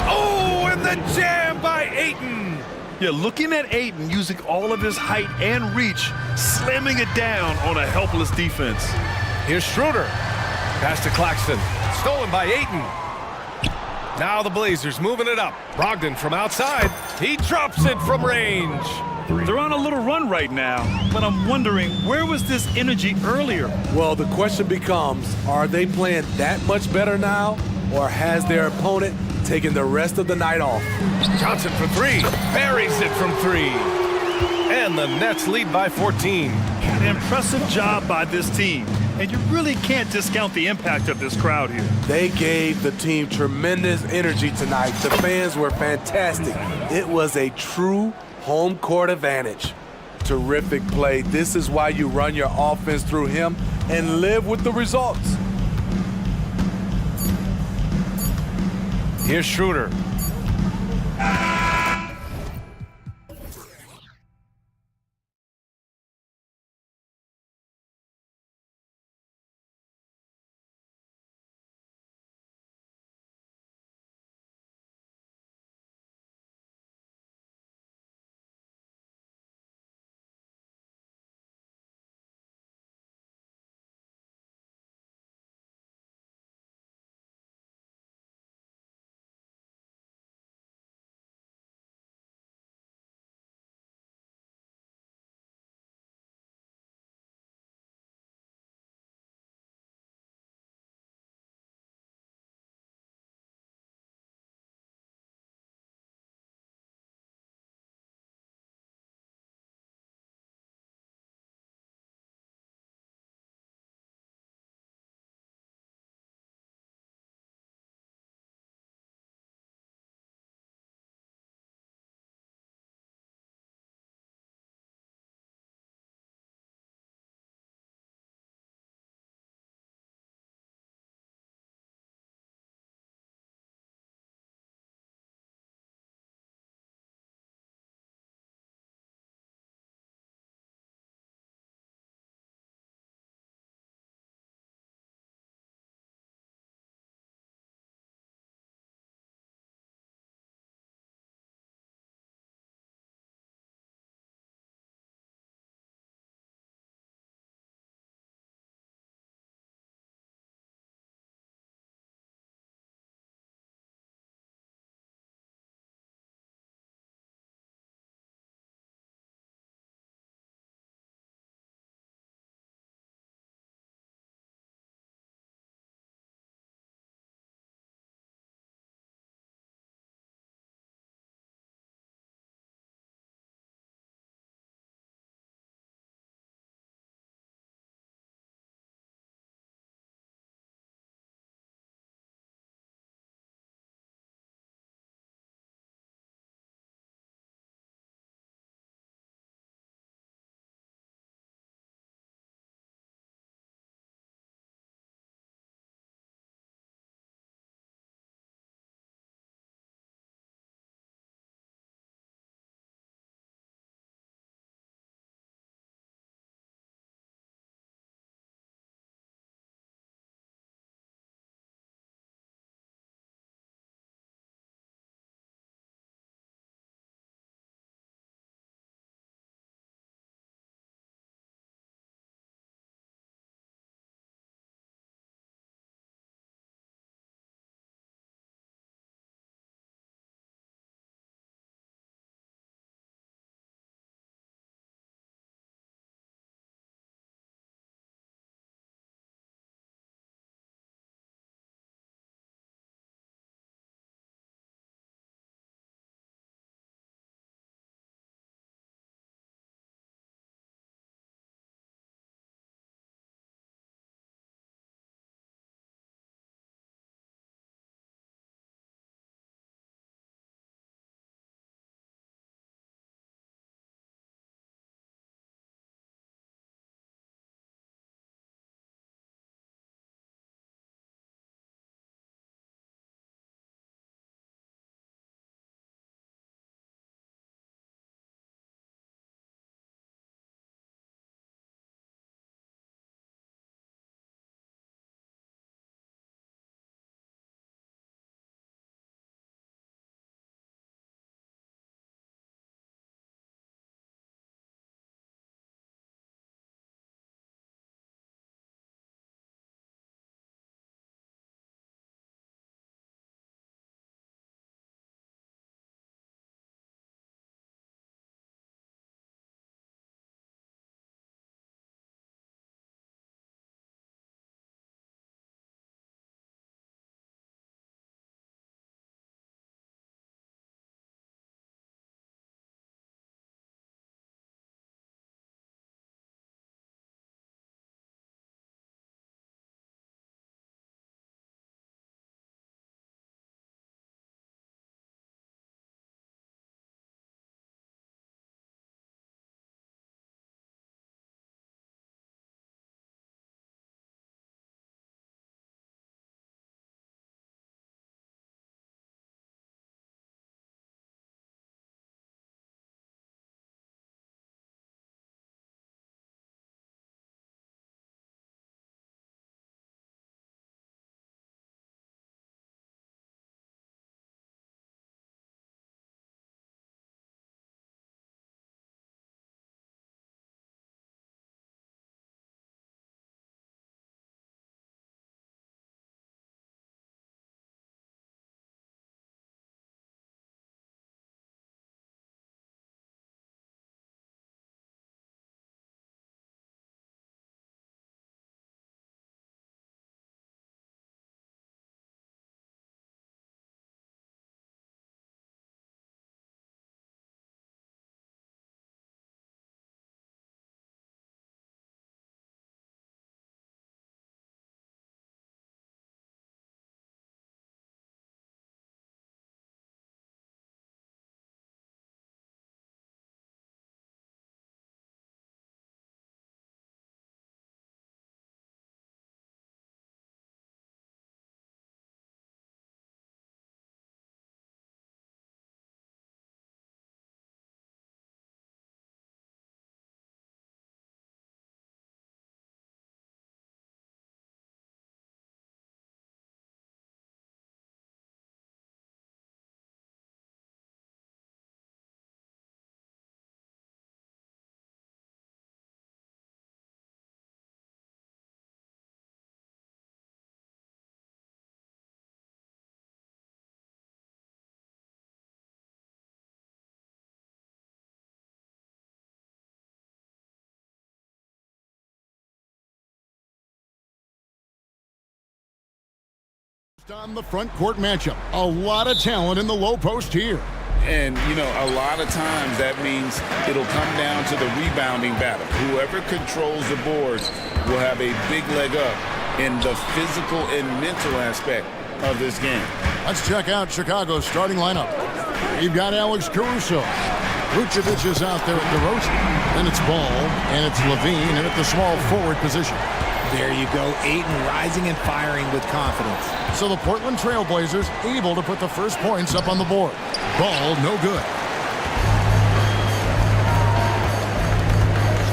Oh, and the jam by Ayton. Yeah, looking at Ayton using all of his height and reach, slamming it down on a helpless defense. Here's Schroeder. Pass to Claxton. Stolen by Ayton. Now the Blazers moving it up. Brogdon from outside. He drops it from range. They're on a little run right now, but I'm wondering, where was this energy earlier? Well, the question becomes, are they playing that much better now, or has their opponent taken the rest of the night off? Johnson for 3. Buries it from 3. And the Nets lead by 14. An impressive job by this team. And you really can't discount the impact of this crowd here. They gave the team tremendous energy tonight. The fans were fantastic. It was a true home court advantage. Terrific play. This is why you run your offense through him and live with the results. Here's Schroeder. Focused on the front court matchup. A lot of talent in the low post here. And, you know, a lot of times that means it'll come down to the rebounding battle. Whoever controls the boards will have a big leg up in the physical and mental aspect of this game. Let's check out Chicago's starting lineup. You've got Alex Caruso. Vucevic is out there at DeRozan. Then it's Ball, and it's Levine, and at the small forward position. There you go, Ayton rising and firing with confidence. So the Portland Trail Blazers able to put the first points up on the board. Ball, no good.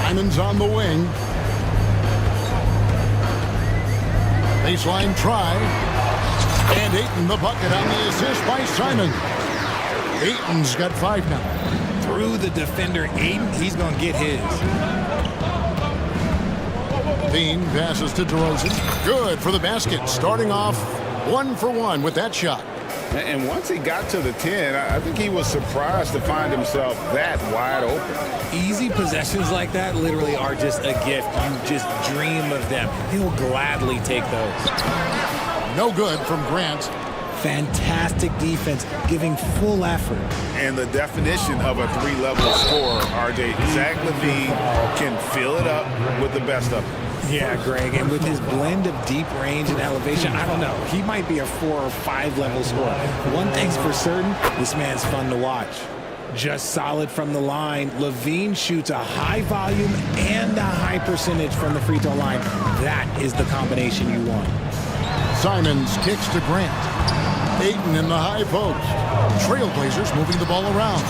Simon's on the wing. Baseline try. And Ayton the bucket on the assist by Simon. Ayton's got 5 now. Through the defender, Ayton, he's going to get his. Bean passes to DeRozan. Good for the basket. Starting off 1 for 1 with that shot. And once he got to the 10, I think he was surprised to find himself that wide open. Easy possessions like that literally are just a gift. You just dream of them. He'll gladly take those. No good from Grant. Fantastic defense, giving full effort. And the definition of a 3-level scorer, RJ, Zach LaVine can fill it up with the best of them. Yeah, Greg, and with his blend of deep range and elevation, I don't know. He might be a 4 or 5 level scorer. One thing's for certain, this man's fun to watch. Just solid from the line. LaVine shoots a high volume and a high percentage from the free throw line. That is the combination you want. Simons kicks to Grant. Ayton in the high post. Trailblazers moving the ball around.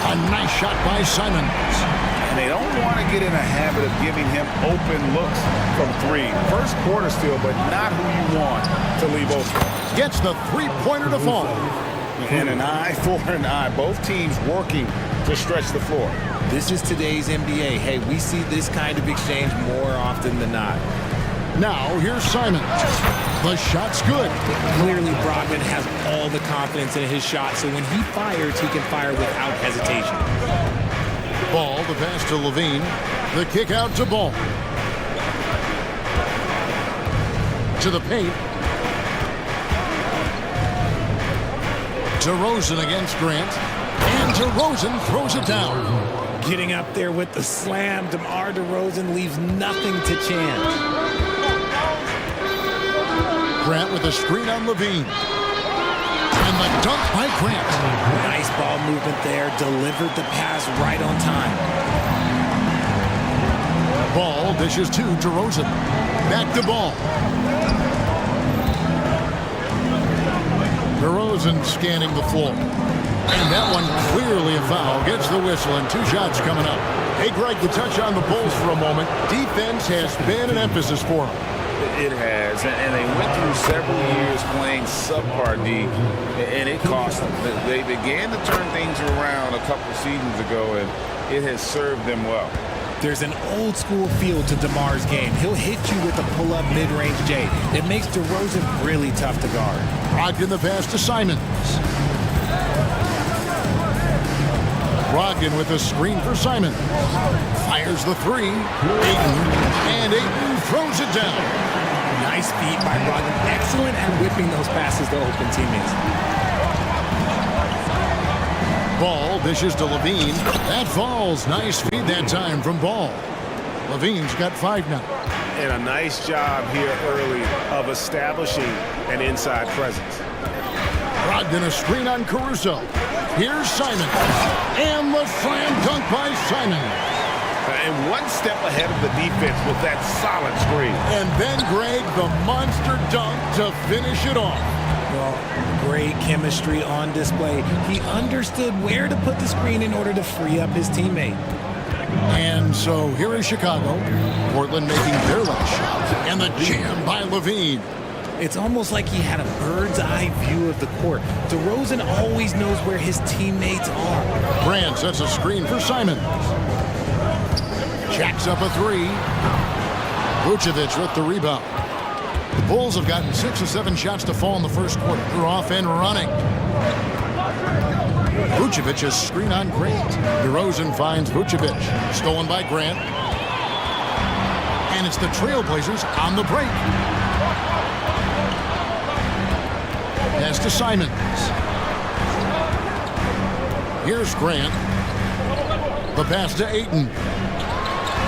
A nice shot by Simons. And they don't want to get in a habit of giving him open looks from 3. First quarter still, but not who you want to leave open. Gets the three-pointer to fall. And an eye for an eye. Both teams working to stretch the floor. This is today's NBA. Hey, we see this kind of exchange more often than not. Now, here's Simons. The shot's good. Clearly, Brogdon has all the confidence in his shot, so when he fires, he can fire without hesitation. Ball, the pass to Levine. The kick out to Ball. To the paint. DeRozan against Grant. And DeRozan throws it down. Getting up there with the slam, DeMar DeRozan leaves nothing to chance. Grant with a screen on Levine. And the dunk by Grant. Nice ball movement there. Delivered the pass right on time. Ball dishes to DeRozan. Back to Ball. DeRozan scanning the floor. And that one clearly a foul. Gets the whistle and 2 shots coming up. Hey, Greg, to touch on the Bulls for a moment. Defense has been an emphasis for them. It has, and they went through several years playing subpar D, and it cost them. They began to turn things around a couple seasons ago, and it has served them well. There's an old school feel to DeMar's game. He'll hit you with a pull-up mid-range J. It makes DeRozan really tough to guard. Brogdon the pass to Simons. Brogdon with a screen for Simons. Fires the 3. Ayton. And Ayton throws it down. Nice feed by Brogdon. Excellent at whipping those passes to open teammates. Ball dishes to Levine. That falls. Nice feed that time from Ball. Levine's got 5 now. And a nice job here early of establishing an inside presence. Brogdon a screen on Caruso. Here's Simon. And the slam dunk by Simon. And one step ahead of the defense with that solid screen. And then, Greg, the monster dunk to finish it off. Well, great chemistry on display. He understood where to put the screen in order to free up his teammate. And so here is Chicago. Portland making their last shot. And the jam by Levine. It's almost like he had a bird's eye view of the court. DeRozan always knows where his teammates are. Grant sets a screen for Simons. Jacks up a 3. Vucevic with the rebound. The Bulls have gotten 6 or 7 shots to fall in the first quarter. They're off and running. Vucevic's screen on Grant. DeRozan finds Vucevic. Stolen by Grant. And it's the Trailblazers on the break. Pass to Simons. Here's Grant. The pass to Ayton.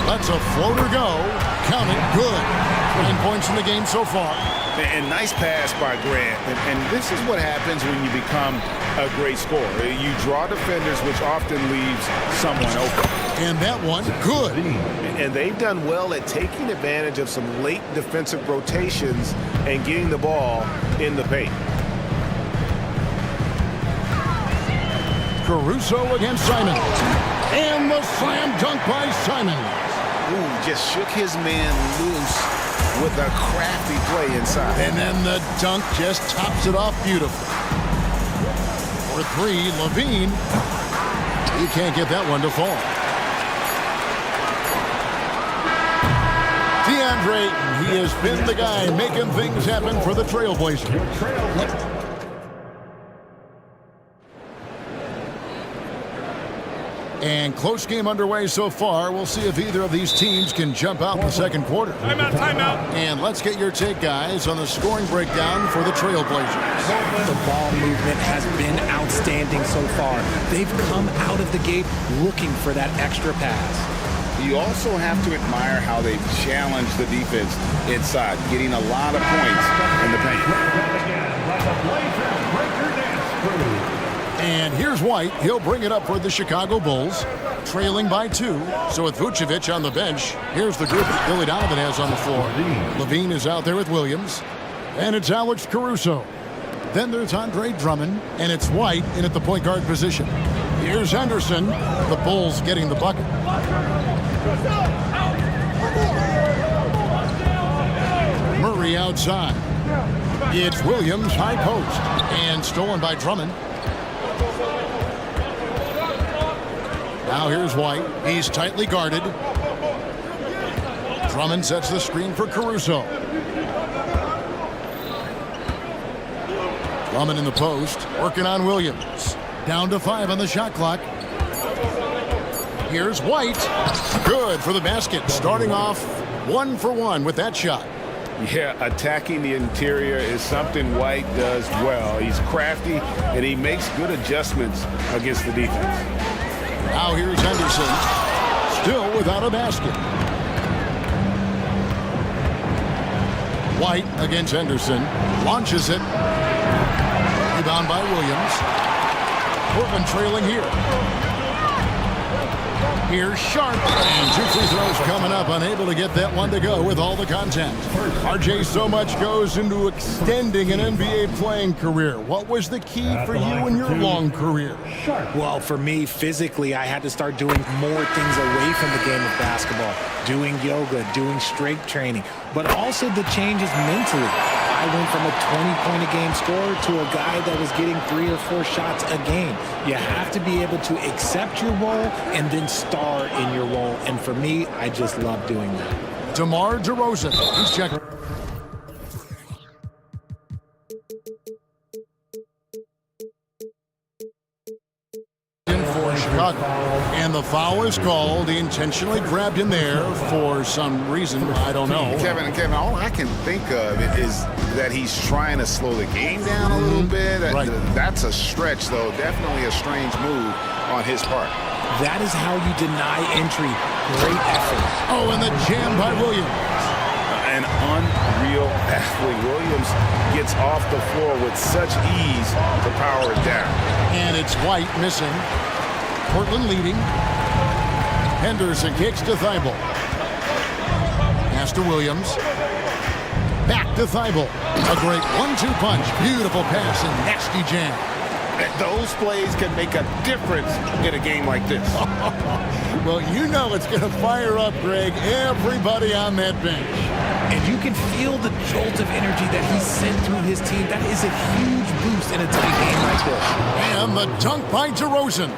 Lets a floater go. Count it. Good. 9 points in the game so far. And nice pass by Grant. And this is what happens when you become a great scorer. You draw defenders, which often leaves someone open. And that one, good. And they've done well at taking advantage of some late defensive rotations and getting the ball in the paint. Caruso against Simons. And the slam dunk by Simons. Ooh, just shook his man loose with a crafty play inside. And then the dunk just tops it off beautifully. For three, Levine. He can't get that one to fall. DeAndre, he has been the guy making things happen for the Trailblazers. And close game underway so far. We'll see if either of these teams can jump out in the second quarter. Timeout. And let's get your take, guys, on the scoring breakdown for the Trailblazers. The ball movement has been outstanding so far. They've come out of the gate looking for that extra pass. You also have to admire how they've challenged the defense inside, getting a lot of points in the paint. And here's White. He'll bring it up for the Chicago Bulls, trailing by 2. So with Vucevic on the bench, here's the group that Billy Donovan has on the floor. Levine is out there with Williams, and it's Alex Caruso. Then there's Andre Drummond, and it's White in at the point guard position. Here's Henderson. The Bulls getting the bucket. Murray outside. It's Williams, high post, and stolen by Drummond. Now here's White. He's tightly guarded. Drummond sets the screen for Caruso. Drummond in the post, working on Williams. Down to 5 on the shot clock. Here's White. Good for the basket. Starting off 1 for 1 with that shot. Yeah, attacking the interior is something White does well. He's crafty, and he makes good adjustments against the defense. Now here's Henderson, still without a basket. White against Henderson, launches it. Rebound by Williams. Portland trailing here. Here's Sharp, and 2 free throws coming up, unable to get that one to go with all the contact. RJ, so much goes into extending an NBA playing career. What was the key for you in your long career? Well, for me, physically, I had to start doing more things away from the game of basketball. Doing yoga, doing strength training, but also the changes mentally. I went from a 20-point-a-game scorer to a guy that was getting 3 or 4 shots a game. You have to be able to accept your role and then star in your role. And for me, I just love doing that. DeMar DeRozan. He's checking. For Chicago. And the foul is called. He intentionally grabbed him there for some reason. I don't know. Kevin, all I can think of is that he's trying to slow the game down a little bit. Right. That's a stretch, though. Definitely a strange move on his part. That is how you deny entry. Great effort. Oh, and the jam by Williams. An unreal athlete. Williams gets off the floor with such ease to power it down. And it's White missing. Portland leading. Henderson kicks to Thibault. Pass to Williams. Back to Thibault. A great 1-2 punch. Beautiful pass and nasty jam. Those plays can make a difference in a game like this. Well, you know it's going to fire up, Greg, everybody on that bench. And you can feel the jolt of energy that he sent through his team. That is a huge boost in a tight game like this. And the dunk by DeRozan.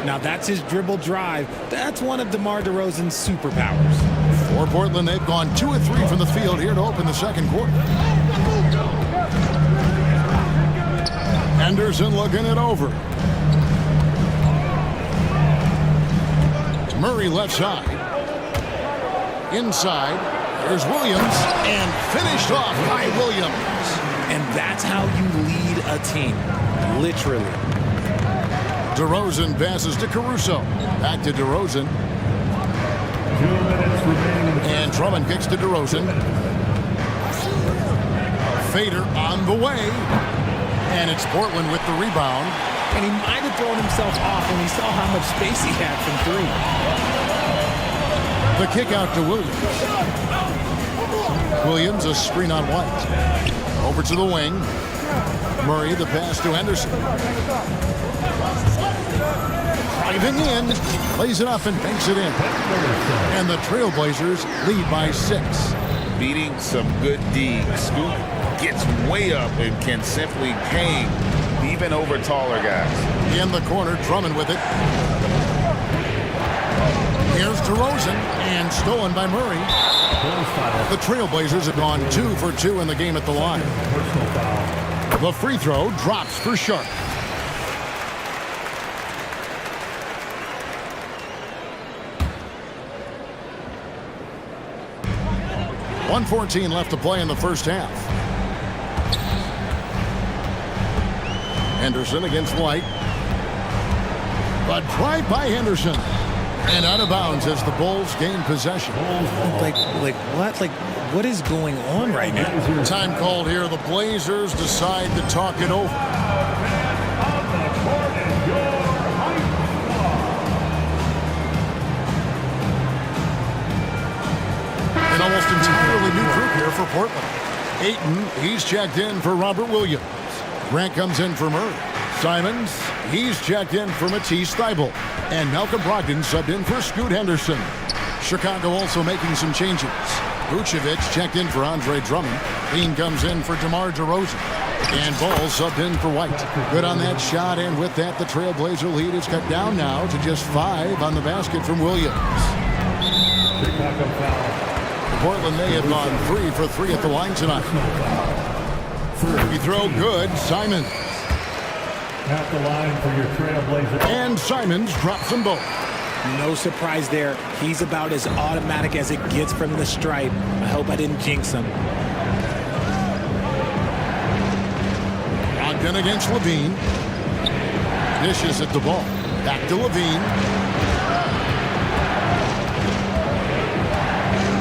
Now that's his dribble drive. That's one of DeMar DeRozan's superpowers. For Portland, they've gone 2 of 3 from the field here to open the second quarter. Henderson looking it over. Murray left side. Inside. Here's Williams, and finished off by Williams. And that's how you lead a team, literally. DeRozan passes to Caruso. Back to DeRozan. 2 minutes remaining in the And Drummond kicks to DeRozan. Fader on the way. And it's Portland with the rebound. And he might have thrown himself off when he saw how much space he had from three. The kick out to Williams. Williams, a screen on White. Over to the wing. Murray, the pass to Henderson. Driving in. Plays it up and banks it in. And the Trailblazers lead by 6. Beating some good D. Scoot gets way up and can simply hang even over taller guys. In the corner, Drummond with it. Here's DeRozan, and stolen by Murray. The Trailblazers have gone 2 for 2 in the game at the line. The free throw drops for Sharp. .114 left to play in the first half. Henderson against White. A drive by Henderson. And out of bounds as the Bulls gain possession. Like what? Like, what is going on right now? Time called here. The Blazers decide to talk it over. An almost entirely new group here for Portland. Ayton, he's checked in for Robert Williams. Grant comes in for Murray. Simons, he's checked in for Matisse Thybulle. And Malcolm Brogdon subbed in for Scoot Henderson. Chicago also making some changes. Vucevic checked in for Andre Drummond. Bean comes in for DeMar DeRozan. And Ball subbed in for White. Good on that shot, and with that, the Trailblazer lead is cut down now to just 5 on the basket from Williams. Portland may have gone 3 for 3 at the line tonight. Free throw good. Simons. At the line for your Trailblazer. And Simons drops them both. No surprise there. He's about as automatic as it gets from the stripe. I hope I didn't jinx him. Ogden against Levine. Dishes at the ball. Back to Levine.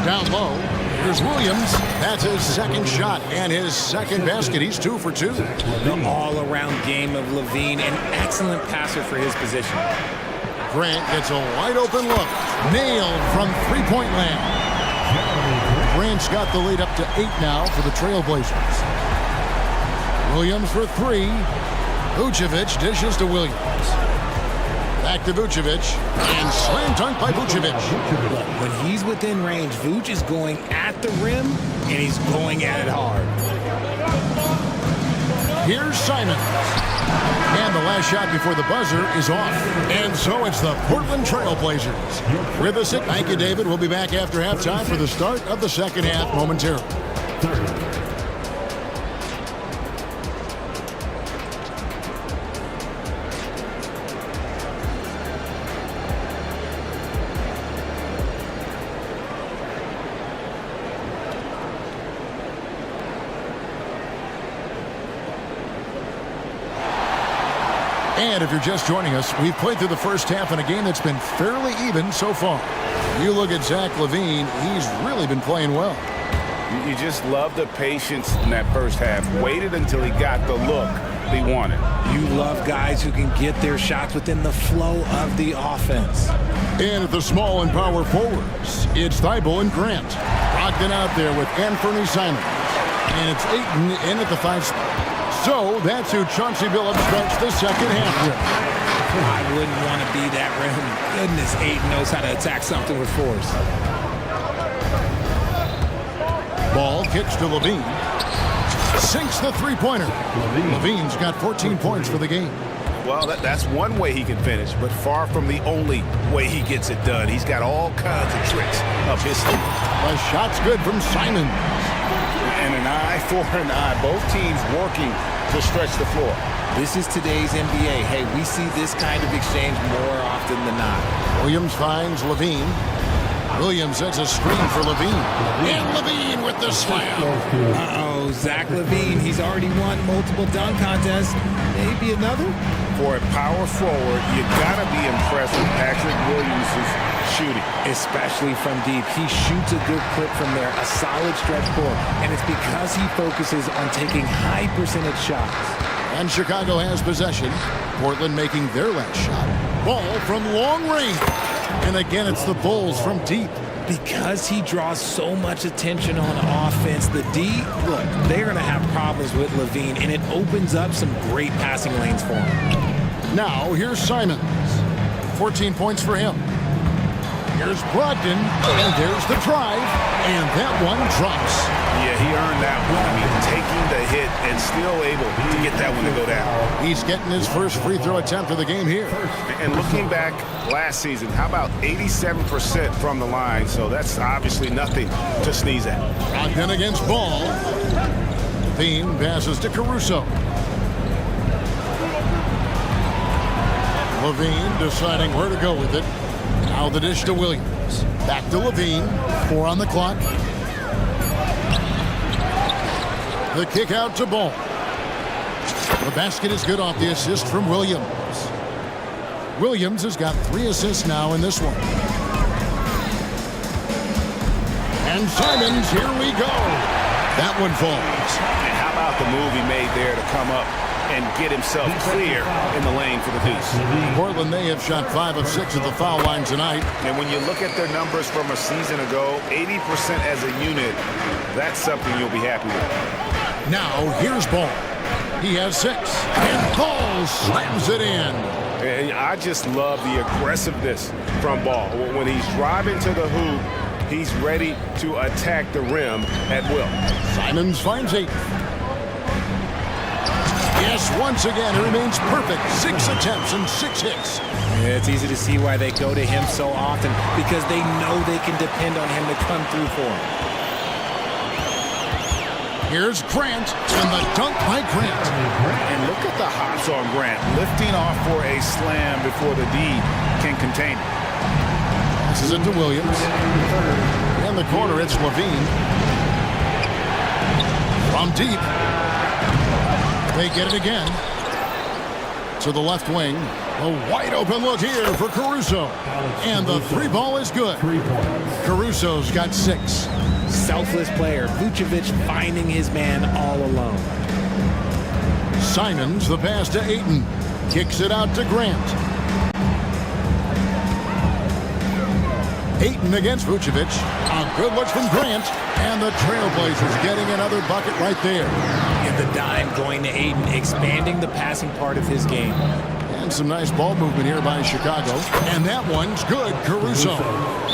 Down low. Here's Williams. That's his second shot and his second basket. He's 2 for 2. The all-around game of Levine, an excellent passer for his position. Grant gets a wide-open look. Nailed from three-point land. Grant's got the lead up to 8 now for the Trailblazers. Williams for 3. Vucevic dishes to Williams. Back to Vucevic, and slam dunk by Vucevic. Look, when he's within range, Vuce is going at the rim, and he's going at it hard. Here's Simons. And the last shot before the buzzer is off. And so it's the Portland Trailblazers. With us at Thank you, David. We'll be back after halftime for the start of the second half momentarily. And if you're just joining us, we've played through the first half in a game that's been fairly even so far. You look at Zach LaVine, he's really been playing well. You just love the patience in that first half. Waited until he got the look he wanted. You love guys who can get their shots within the flow of the offense. And at the small and power forwards, it's Thybulle and Grant. Brogdon out there with Anthony Simons. And it's Ayton in at the 5 spot. So that's who Chauncey Billups starts the second half with. I wouldn't want to be that rim. Goodness, Ayton knows how to attack something with force. Ball kicks to Levine. Sinks the three-pointer. Levine's got 14 points for the game. Well, that's one way he can finish, but far from the only way he gets it done. He's got all kinds of tricks up his sleeve. The shot's good from Simons. And an eye for an eye. Both teams working to stretch the floor. This is today's NBA. Hey, we see this kind of exchange more often than not. Williams finds Levine. Williams sets a screen for Levine. And Levine with the slam. Uh-oh, Zach Levine. He's already won multiple dunk contests. Maybe another? For a power forward, you got to be impressed with Patrick Williams' shooting. Especially from deep. He shoots a good clip from there, a solid stretch pull, and it's because he focuses on taking high percentage shots. And Chicago has possession. Portland making their last shot. Ball from long range. And again, it's the Bulls from deep. Because he draws so much attention on offense, the D, look, they're going to have problems with Levine, and it opens up some great passing lanes for him. Now, here's Simons. 14 points for him. Here's Brogdon, and there's the drive, and that one drops. Yeah, he earned that one. I mean, taking the hit and still able to get that one to go down. He's getting his first free throw attempt of the game here. And looking back last season, how about 87% from the line? So that's obviously nothing to sneeze at. Brogdon against Ball. Thiem passes to Caruso. Levine deciding where to go with it. Now the dish to Williams. Back to Levine. 4 on the clock. The kick out to Ball. The basket is good off the assist from Williams. Williams has got 3 assists now in this one. And Simons, here we go. That one falls. And how about the move he made there to come up and get himself clear in the lane for the deuce. Portland, they have shot 5 of 6 at the foul line tonight. And when you look at their numbers from a season ago, 80% as a unit, that's something you'll be happy with. Now, here's Ball. He has 6. And Ball slams it in. And I just love the aggressiveness from Ball. When he's driving to the hoop, he's ready to attack the rim at will. Simons finds 8. Yes, once again, he remains perfect. 6 attempts and 6 hits. Yeah, it's easy to see why they go to him so often, because they know they can depend on him to come through for them. Here's Grant, and the dunk by Grant. And look at the hops on Grant, lifting off for a slam before the D can contain it. Passes it to Williams. In the corner, it's Levine. From deep. They get it again. To the left wing. A wide open look here for Caruso. And the 3 ball is good. Caruso's got 6. Selfless player. Vucevic finding his man all alone. Simons, the pass to Ayton. Kicks it out to Grant. Ayton against Vucevic. A good look from Grant. And the Trailblazers getting another bucket right there. And the dime going to Ayton, expanding the passing part of his game. And some nice ball movement here by Chicago. And that one's good. Caruso.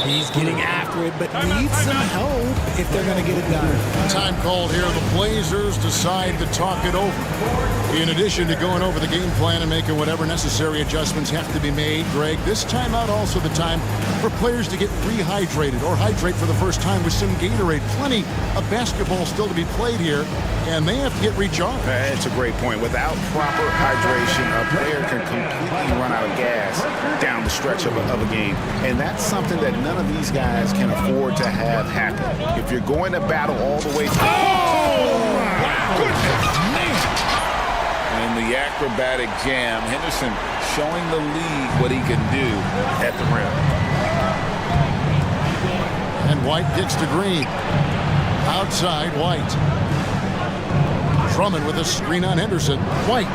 He's getting after it, but needs some help if they're going to get it done. Time called here. The Blazers decide to talk it over. In addition to going over the game plan and making whatever necessary adjustments have to be made, Greg, this timeout also the time for players to get rehydrated or hydrate for the first time with some Gatorade. Plenty of basketball still to be played here, and they have to get recharged. That's a great point. Without proper hydration, a player can completely run out of gas down the stretch of a game. And that's something that none of these guys can afford to have happen. If you're going to battle all the way through. Oh, wow. And the acrobatic jam, Henderson showing the league what he can do at the rim. And White gets to Green. Outside, White. Drummond with a screen on Henderson. White.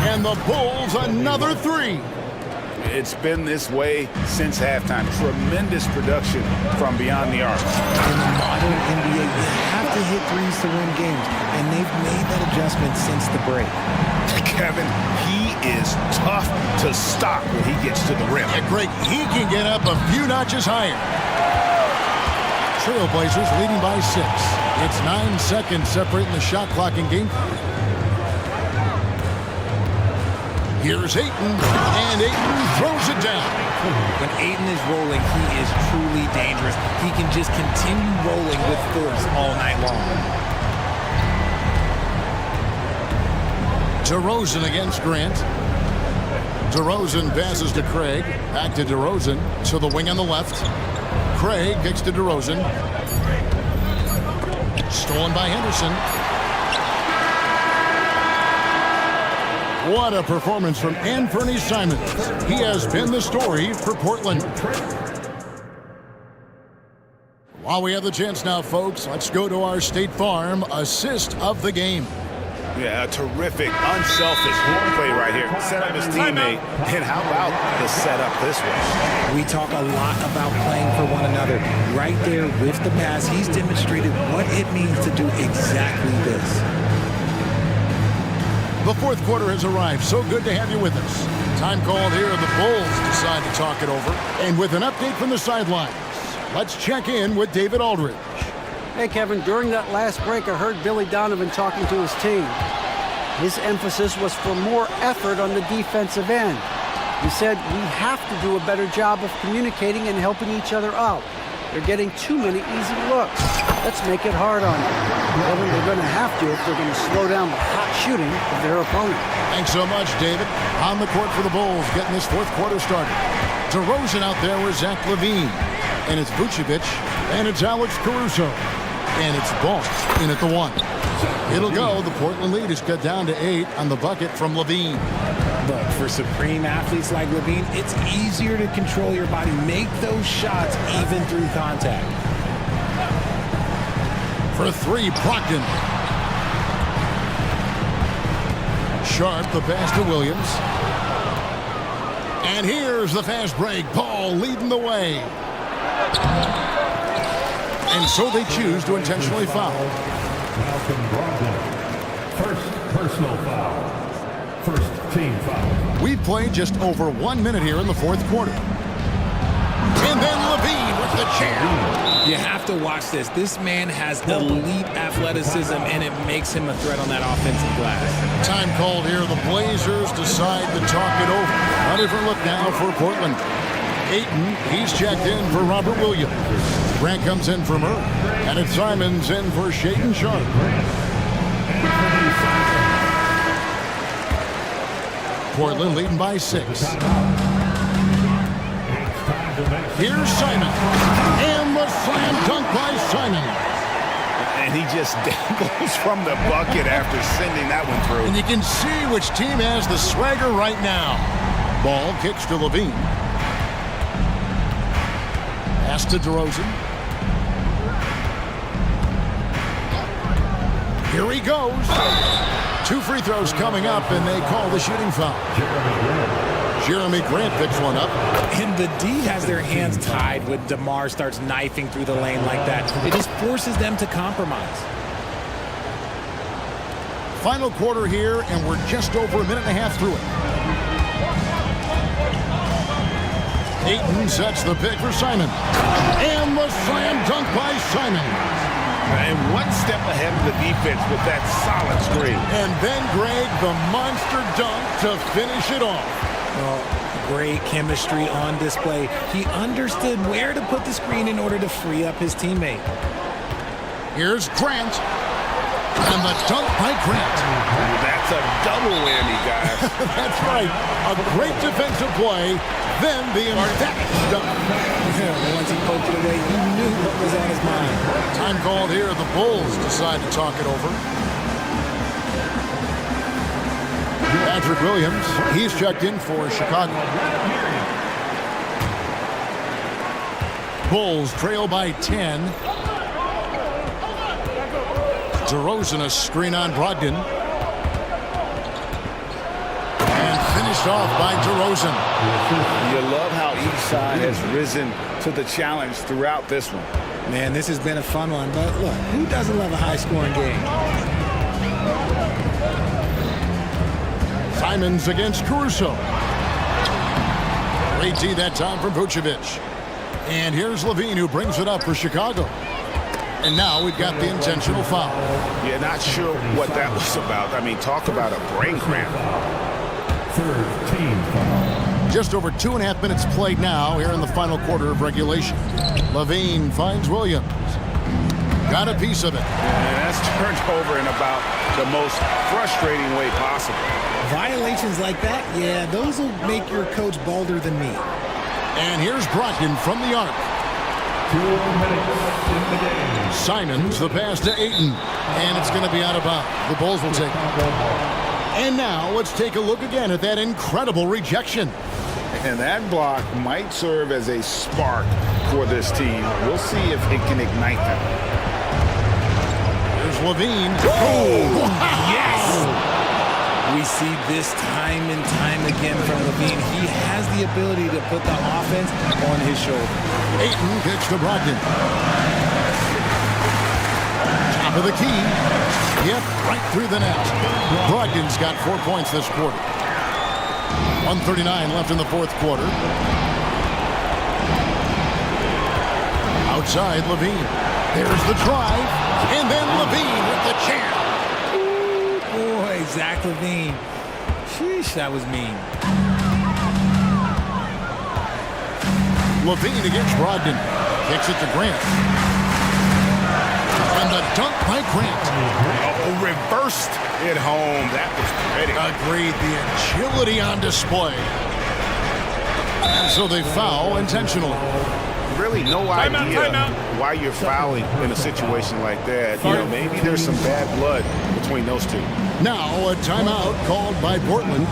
And the Bulls another 3. It's been this way since halftime. Tremendous production from beyond the arc. In the modern NBA, you have to hit threes to win games, and they've made that adjustment since the break. Kevin, he is tough to stop when he gets to the rim. Yeah, Greg, he can get up a few notches higher. Trailblazers leading by 6. It's 9 seconds separating the shot clock and game. Here's Ayton, and Ayton throws it down. When Ayton is rolling, he is truly dangerous. He can just continue rolling with force all night long. DeRozan against Grant. DeRozan passes to Craig. Back to DeRozan. To the wing on the left. Craig kicks to DeRozan. Stolen by Henderson. What a performance from Anthony Simons. He has been the story for Portland. While we have the chance now, folks, let's go to our State Farm assist of the game. Yeah, a terrific, unselfish play right here. Set up his teammate, and how about the setup this way? We talk a lot about playing for one another. Right there with the pass, he's demonstrated what it means to do exactly this. The fourth quarter has arrived. So good to have you with us. Time called here. The Bulls decide to talk it over. And with an update from the sidelines, let's check in with David Aldridge. Hey, Kevin, during that last break, I heard Billy Donovan talking to his team. His emphasis was for more effort on the defensive end. He said, we have to do a better job of communicating and helping each other out. They're getting too many easy looks. Let's make it hard on them. Kevin, they're going to have to if they're going to slow down the hot shooting of their opponent. Thanks so much, David. On the court for the Bulls, getting this fourth quarter started. DeRozan out there with Zach LaVine. And it's Vucevic. And it's Alex Caruso. And it's Ball in at the 1. It'll go. The Portland lead is cut down to 8 on the bucket from LaVine. Look, for supreme athletes like LaVine, it's easier to control your body, make those shots even through contact. For 3, Brogdon. Sharp, the pass to Williams. And here's the fast break. Ball leading the way. And so they choose to intentionally foul. Malcolm Brogdon. First personal foul. First team foul. We've played just over 1 minute here in the fourth quarter. And then LaVine with the chair. You have to watch this. This man has elite athleticism, and it makes him a threat on that offensive glass. Time called here. The Blazers decide to talk it over. A different look now for Portland. Ayton, he's checked in for Robert Williams. Grant comes in for Murray. And it's Simons in for Shaedon Sharp. Portland leading by 6. Here's Simon. And the slam dunk by Simon. And he just dangles from the bucket after sending that one through. And you can see which team has the swagger right now. Ball kicks to LaVine. Pass to DeRozan. Here he goes. 2 free throws coming up, and they call the shooting foul. Jeremy Grant picks one up. And the D has their hands tied when DeMar starts knifing through the lane like that. It just forces them to compromise. Final quarter here, and we're just over a minute and a half through it. Ayton sets the pick for Simon. And the slam dunk by Simon. And one step ahead of the defense with that solid screen. And then, Greg, the monster dunk to finish it off. Well, great chemistry on display. He understood where to put the screen in order to free up his teammate. Here's Grant. And the dunk by Grant. That's a double whammy, guys. That's right. A great defensive play, then the emphatic dunk. Yeah, once he poked it away, he knew what was on his mind. Time called here. The Bulls decide to talk it over. Patrick Williams, he's checked in for Chicago. Bulls trail by 10. DeRozan a screen on Brogdon. And finished off by DeRozan. You love how each side has risen to the challenge throughout this one. Man, this has been a fun one, but look, who doesn't love a high-scoring game? Simons against Caruso. Great D that time from Vucevic. And here's LaVine who brings it up for Chicago. And now we've got the intentional foul. Yeah, not sure what that was about. I mean, talk about a brain cramp. Third team foul. Just over 2.5 minutes played now here in the final quarter of regulation. LaVine finds Williams. Got a piece of it. And that's turned over in about the most frustrating way possible. Violations like that, yeah, those will make your coach bolder than me. And here's Brogdon from the arc. Simons, the pass to Ayton. And it's going to be out of bounds. The Bulls will take it. And now let's take a look again at that incredible rejection. And that block might serve as a spark for this team. We'll see if it can ignite them. There's Levine. Oh, yes! We see this time and time again from Levine. He has the ability to put the offense on his shoulder. Ayton kicks to Brogdon. Top of the key. Yep, right through the net. Brogdon's got 4 points this quarter. 1:39 left in the fourth quarter. Outside, Levine. There's the drive. And then Levine with the jam. Boy, Zach Levine. Sheesh, that was mean. Levine against Brogdon. Kicks it to Grant. And the dunk by Grant. Oh, reversed it home. That was pretty. Agreed. The agility on display. And so they foul intentionally. Really no idea why you're fouling in a situation like that. You know, maybe there's some bad blood between those two. Now a timeout called by Portland.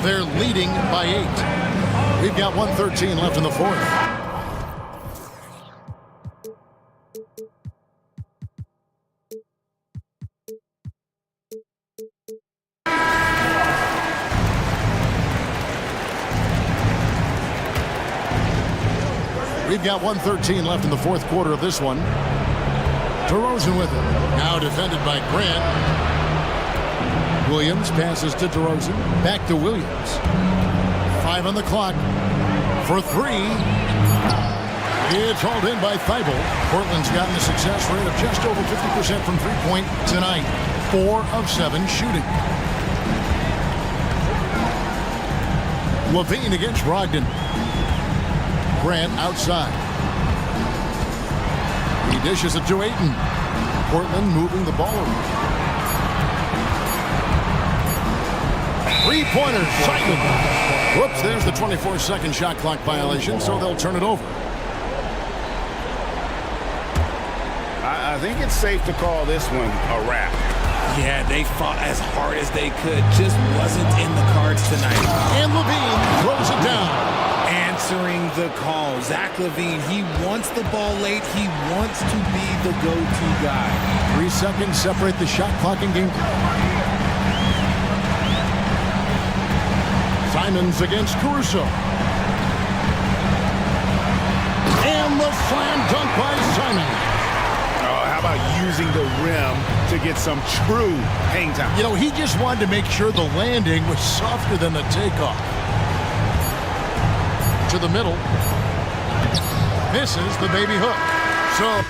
They're leading by 8. We've got 1:13 left in the fourth. We've got 1:13 left in the fourth quarter of this one. DeRozan with it. Now defended by Grant. Williams passes to DeRozan. Back to Williams. 5 on the clock. For 3. It's hauled in by Thibault. Portland's gotten a success rate of just over 50% from three-point tonight. 4 of 7 shooting. Levine against Brogdon. Grant outside. He dishes it to Ayton. Portland moving the ball around. Three-pointer, Simon. Whoops, there's the 24-second shot clock violation, so they'll turn it over. I think it's safe to call this one a wrap. Yeah, they fought as hard as they could. Just wasn't in the cards tonight. And Levine throws it down. Answering the call. Zach Levine, he wants the ball late. He wants to be the go-to guy. 3 seconds separate the shot clock and game. Simons against Caruso. And the slam dunk by Simon. How about using the rim to get some true hang time? You know, he just wanted to make sure the landing was softer than the takeoff. To the middle. Misses the baby hook. So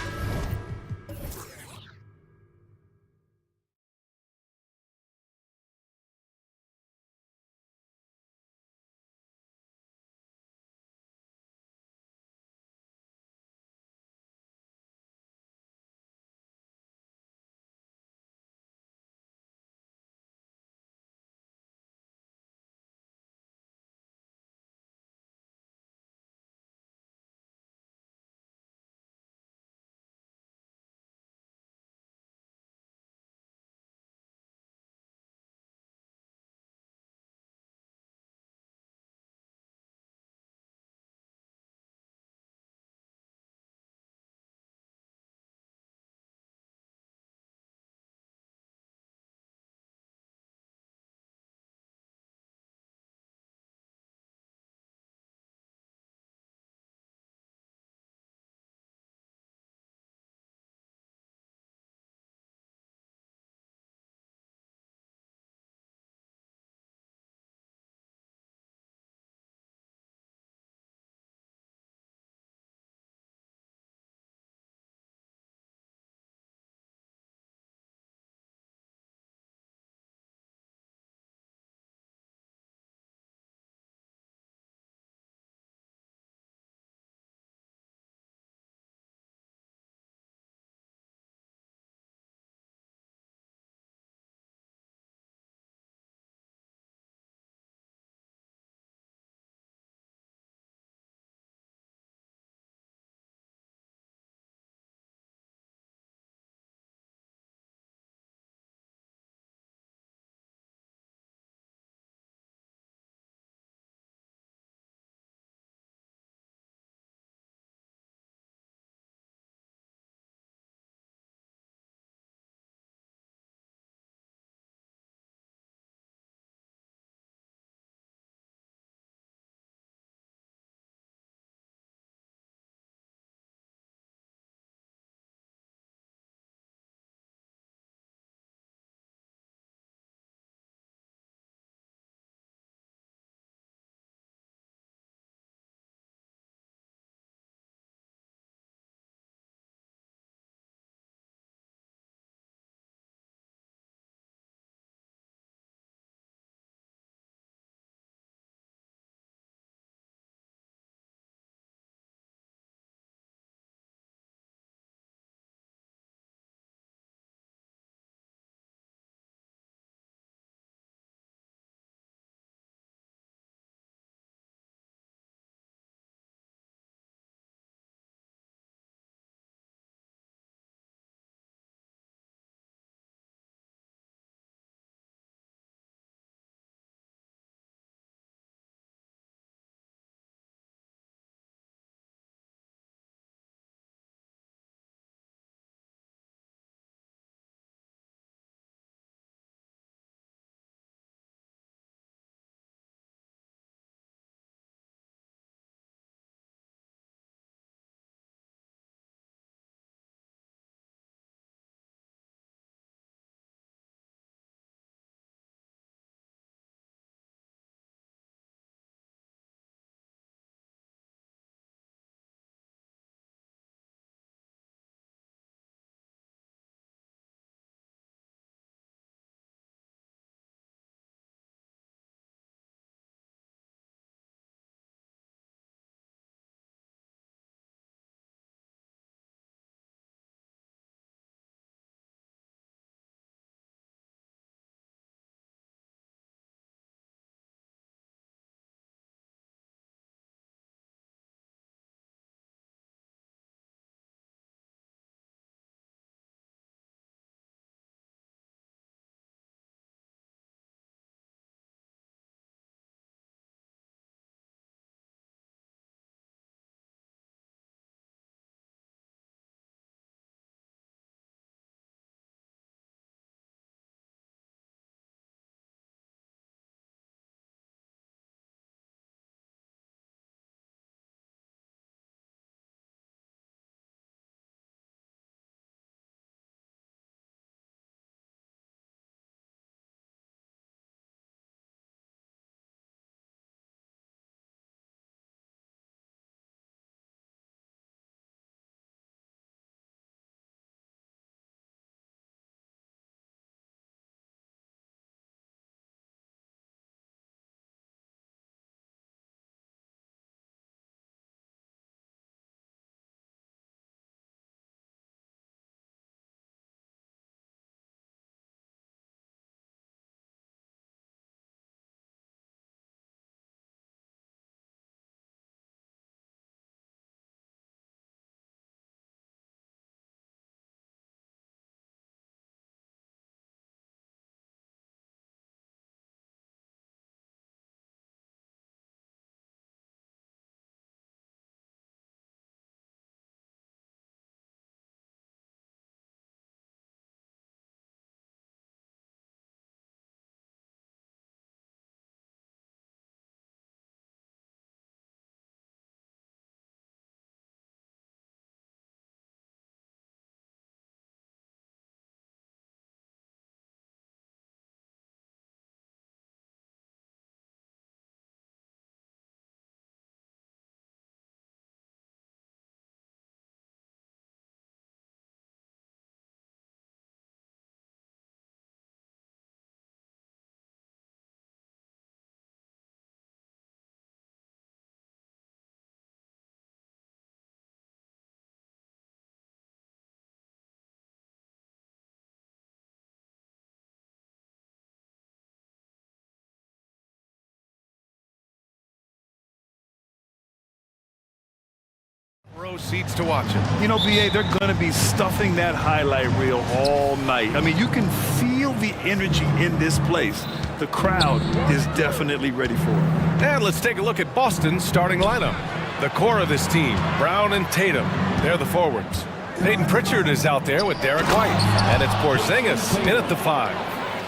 row seats to watch it. You know, BA, they're going to be stuffing that highlight reel all night. I mean, you can feel the energy in this place. The crowd is definitely ready for it. And let's take a look at Boston's starting lineup. The core of this team, Brown and Tatum, they're the forwards. Peyton Pritchard is out there with Derek White. And it's Porzingis in at the 5.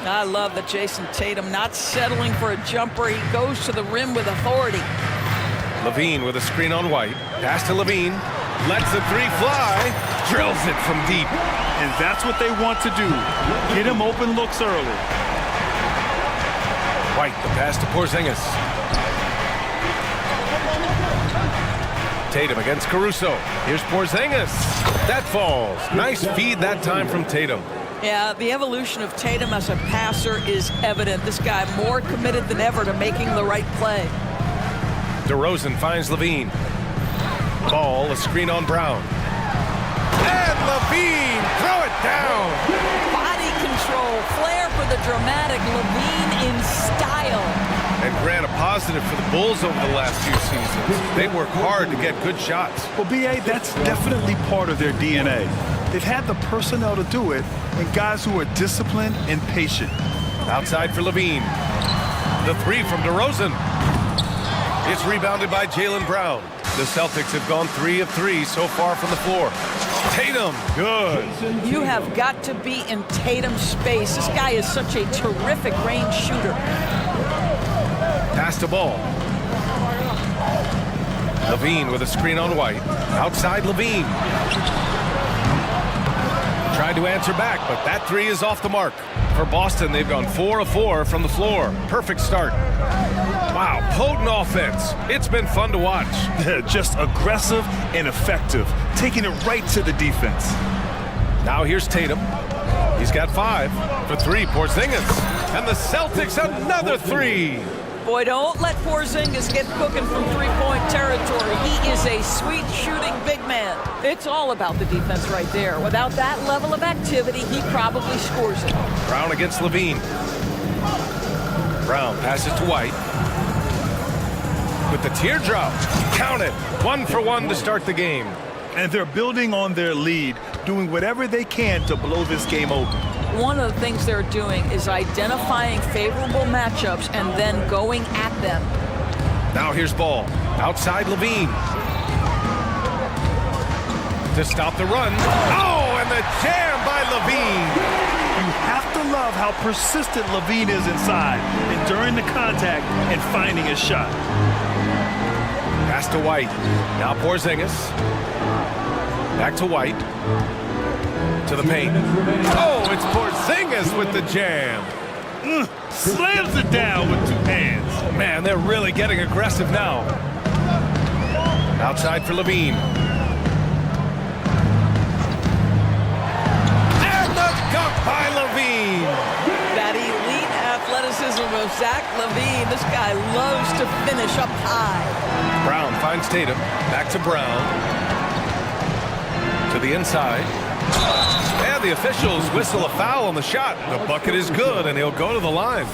I love that Jason Tatum not settling for a jumper. He goes to the rim with authority. Levine with a screen on White. Pass to Levine. Lets the 3 fly. Drills it from deep. And that's what they want to do. Get him open looks early. White, the pass to Porzingis. Tatum against Caruso. Here's Porzingis. That falls. Nice feed that time from Tatum. Yeah, the evolution of Tatum as a passer is evident. This guy more committed than ever to making the right play. DeRozan finds Levine. Ball, a screen on Brown. And Levine, throw it down. Body control, flair for the dramatic, Levine in style. And grant a positive for the Bulls over the last few seasons. They work hard to get good shots. Well, BA, that's definitely part of their DNA. They've had the personnel to do it, and guys who are disciplined and patient. Outside for Levine. The 3 from DeRozan. It's rebounded by Jaylen Brown. The Celtics have gone 3 of 3 so far from the floor. Tatum, good. You have got to be in Tatum's space. This guy is such a terrific range shooter. Pass to Ball. Levine with a screen on White. Outside Levine. Tried to answer back, but that 3 is off the mark. For Boston, they've gone 4 of 4 from the floor. Perfect start. Wow, potent offense. It's been fun to watch. Just aggressive and effective, taking it right to the defense. Now here's Tatum. He's got 5 for 3. Porzingis. And the Celtics another 3. Boy, don't let Porzingis get cooking from three-point territory. He is a sweet shooting big man. It's all about the defense right there. Without that level of activity, he probably scores it. Brown against Levine. Brown passes to White. With the teardrop. Count it. 1 for 1 to start the game. And they're building on their lead, doing whatever they can to blow this game open. One of the things they're doing is identifying favorable matchups and then going at them. Now here's Ball. Outside Levine. To stop the run. Oh, and the jam by Levine. You have to love how persistent Levine is inside, enduring the contact and finding his shot. Pass to White. Now Porzingis. Back to White. To the paint. Oh, it's Porzingis with the jam. Slams it down with 2 hands. Man, they're really getting aggressive now. Outside for Levine. And the dunk by Levine. That elite athleticism of Zach Levine. This guy loves to finish up high. Brown finds Tatum. Back to Brown. To the inside. And the officials whistle a foul on the shot. The bucket is good, and he'll go to the line.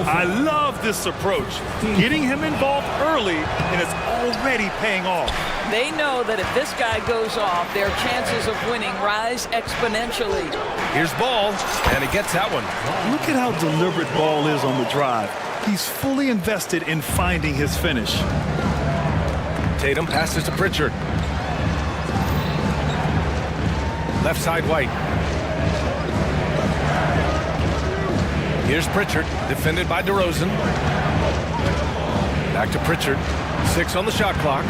I love this approach. Getting him involved early, and it's already paying off. They know that if this guy goes off, their chances of winning rise exponentially. Here's Ball, and he gets that one. Look at how deliberate Ball is on the drive. He's fully invested in finding his finish. Tatum passes to Pritchard. Left side White. Here's Pritchard, defended by DeRozan. Back to Pritchard. 6 on the shot clock.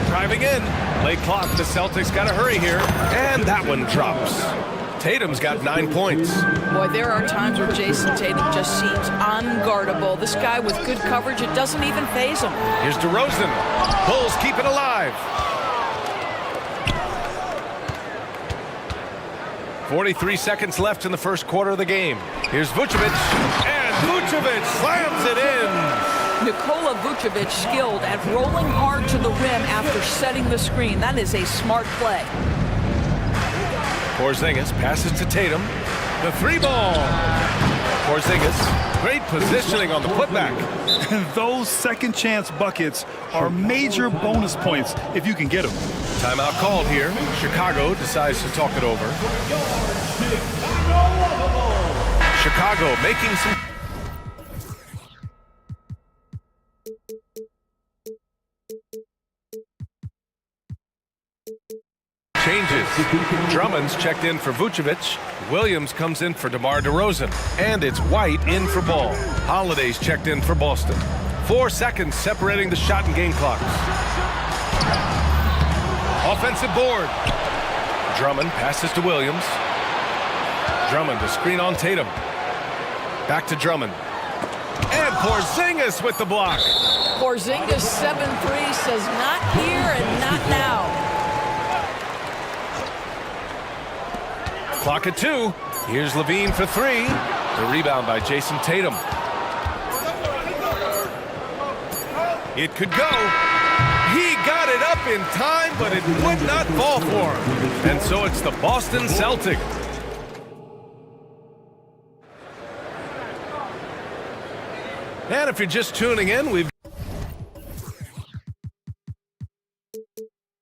Driving in. Late clock. The Celtics got to hurry here. And that one drops. Tatum's got 9 points. Boy, there are times where Jason Tatum just seems unguardable. This guy with good coverage, it doesn't even faze him. Here's DeRozan. Bulls keep it alive. 43 seconds left in the first quarter of the game. Here's Vucevic, and Vucevic slams it in. Nikola Vucevic skilled at rolling hard to the rim after setting the screen. That is a smart play. Porzingis passes to Tatum. The 3 ball. Porzingis, great positioning on the putback. And those second chance buckets are major bonus points if you can get them. Timeout called here. Chicago decides to talk it over. Chicago making some... changes. Drummond's checked in for Vucevic. Williams comes in for DeMar DeRozan. And it's White in for Ball. Holiday's checked in for Boston. 4 seconds separating the shot and game clocks. Offensive board. Drummond passes to Williams. Drummond, a screen on Tatum. Back to Drummond. And Porzingis with the block. Porzingis 7-3 says not here and not now. Clock at 2. Here's Levine for 3. The rebound by Jason Tatum. It could go. He got it up in time, but it would not fall for him. And so it's the Boston Celtics. And if you're just tuning in, we've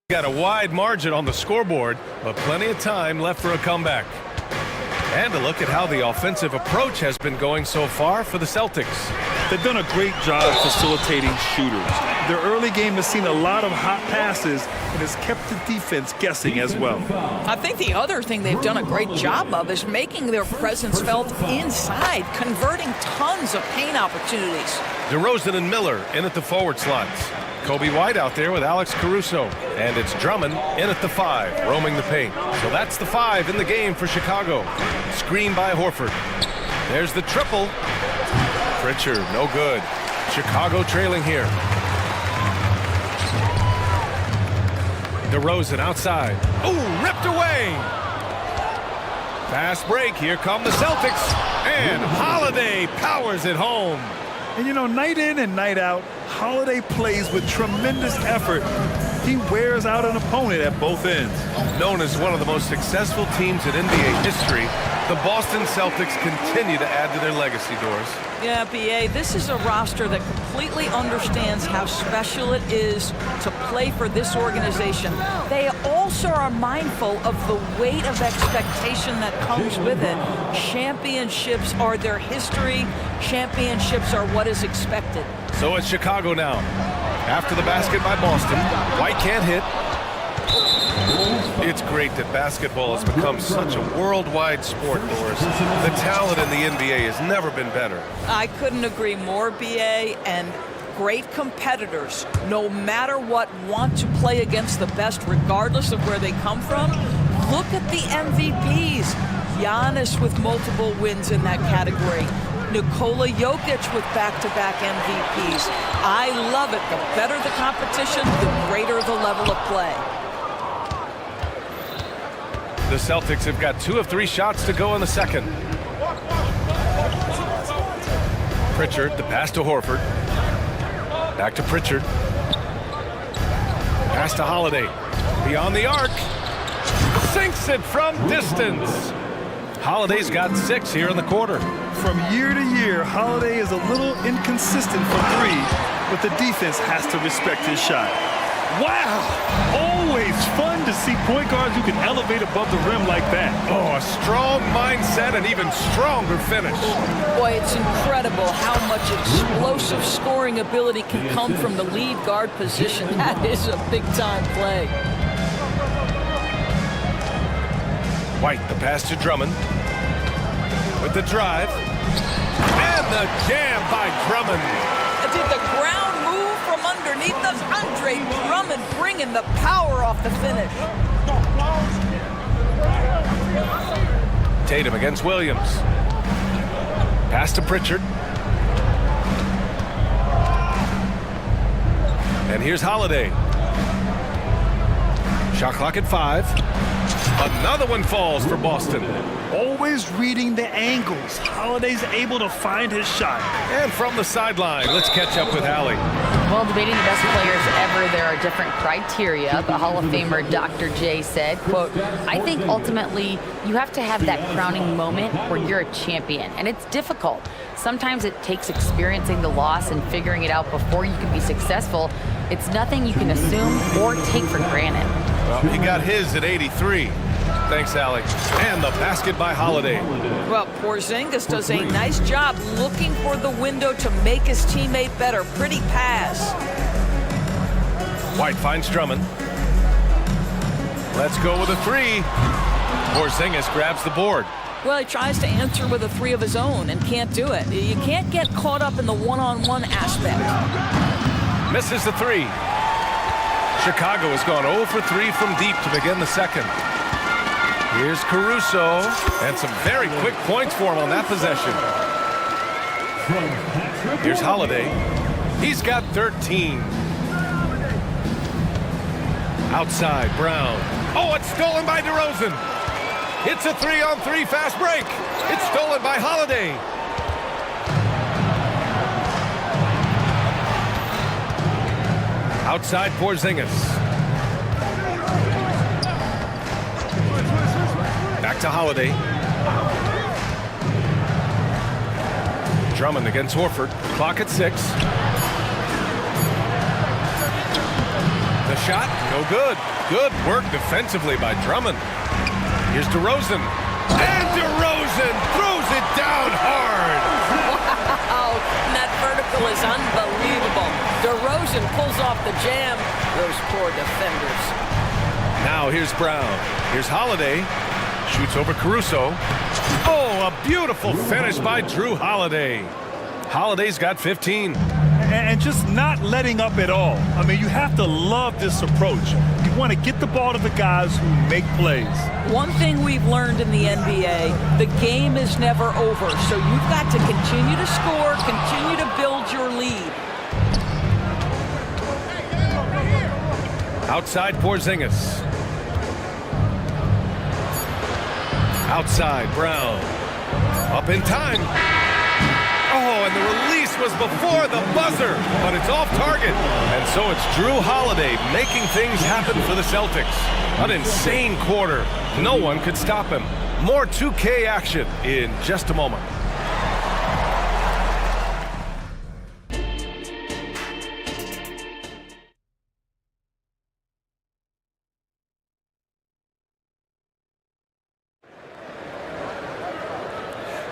got a wide margin on the scoreboard, but plenty of time left for a comeback. And a look at how the offensive approach has been going so far for the Celtics. They've done a great job facilitating shooters. Their early game has seen a lot of hot passes and has kept the defense guessing as well. I think the other thing they've done a great job of is making their presence felt inside, converting tons of paint opportunities. DeRozan and Miller in at the forward slots. Kobe White out there with Alex Caruso. And it's Drummond in at the 5, roaming the paint. So that's the 5 in the game for Chicago. Screen by Horford. There's the triple. Pritchard, no good. Chicago trailing here. DeRozan outside. Oh, ripped away. Fast break. Here come the Celtics. And Holiday powers it home. And you know, night in and night out, Holiday plays with tremendous effort. He wears out an opponent at both ends. Known as one of the most successful teams in NBA history, the Boston Celtics continue to add to their legacy, Doris. Yeah, B.A., this is a roster that completely understands how special it is to play for this organization. They also are mindful of the weight of expectation that comes with it. Championships are their history. Championships are what is expected. So it's Chicago now. After the basket by Boston, White can't hit. It's great that basketball has become such a worldwide sport, Doris. The talent in the NBA has never been better. I couldn't agree more, B.A., and great competitors, no matter what, want to play against the best regardless of where they come from. Look at the MVPs. Giannis with multiple wins in that category. Nikola Jokic with back-to-back MVPs. I love it. The better the competition, the greater the level of play. The Celtics have got 2 of 3 shots to go in the second. Pritchard, the pass to Horford. Back to Pritchard. Pass to Holiday. Beyond the arc. Sinks it from distance. Holiday's got 6 here in the quarter. From year to year, Holiday is a little inconsistent from 3, but the defense has to respect his shot. Wow! Always fun to see point guards who can elevate above the rim like that. Oh, a strong mindset and even stronger finish. Boy, it's incredible how much explosive scoring ability can come from the lead guard position. That is a big-time play. White, the pass to Drummond. With the drive. And the jam by Drummond. Did the ground move from underneath us? Andre Drummond bringing the power off the finish. Tatum against Williams. Pass to Pritchard. And here's Holiday. Shot clock at 5. Another one falls for Boston. Always reading the angles. Holiday's able to find his shot. And from the sideline, let's catch up with Allie. Well, debating the best players ever, there are different criteria. The Hall of Famer Dr. J said, quote, I think ultimately you have to have that crowning moment where you're a champion, and it's difficult. Sometimes it takes experiencing the loss and figuring it out before you can be successful. It's nothing you can assume or take for granted. Well, he got his at 83. Thanks, Allie. And the basket by Holiday. Well, Porzingis does a nice job looking for the window to make his teammate better. Pretty pass. White finds Drummond. Let's go with a three. Porzingis grabs the board. Well, he tries to answer with a three of his own and can't do it. You can't get caught up in the one-on-one aspect. Misses the three. Chicago has gone 0 for 3 from deep to begin the second. Here's Caruso, and some very quick points for him on that possession. Here's Holiday. He's got 13. Outside, Brown. Oh, it's stolen by DeRozan. It's a 3-on-3 fast break. It's stolen by Holiday. Outside, Porzingis. Back to Holiday. Drummond against Horford. Clock at 6. The shot, no good. Good work defensively by Drummond. Here's DeRozan. And DeRozan throws it down hard. Wow, that vertical is unbelievable. DeRozan pulls off the jam. Those poor defenders. Now here's Brown. Here's Holiday. Shoots over Caruso. Oh, a beautiful finish by Drew Holiday. Holiday's got 15. And just not letting up at all. I mean, you have to love this approach. You want to get the ball to the guys who make plays. One thing we've learned in the NBA, the game is never over. So you've got to continue to score, continue to build your lead. Outside Porzingis. Outside Brown. Up in time. Oh, and the release was before the buzzer, but it's off target. And so it's Drew Holiday making things happen for the Celtics. An insane quarter. No one could stop him. More 2K action in just a moment.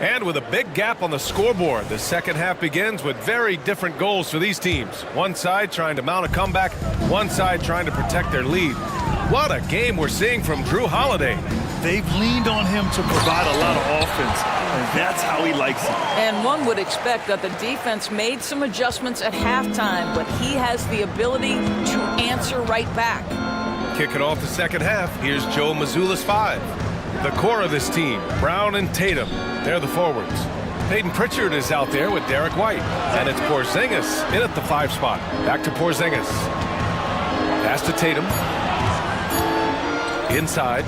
And with a big gap on the scoreboard, the second half begins with very different goals for these teams. One side trying to mount a comeback, one side trying to protect their lead. What a game we're seeing from Drew Holiday. They've leaned on him to provide a lot of offense, and that's how he likes it. And one would expect that the defense made some adjustments at halftime, but he has the ability to answer right back. Kicking off the second half, here's Joe Mazzulla's 5. The core of this team, Brown and Tatum, they're the forwards. Peyton Pritchard is out there with Derek White. And it's Porzingis in at the 5 spot. Back to Porzingis. Pass to Tatum. Inside.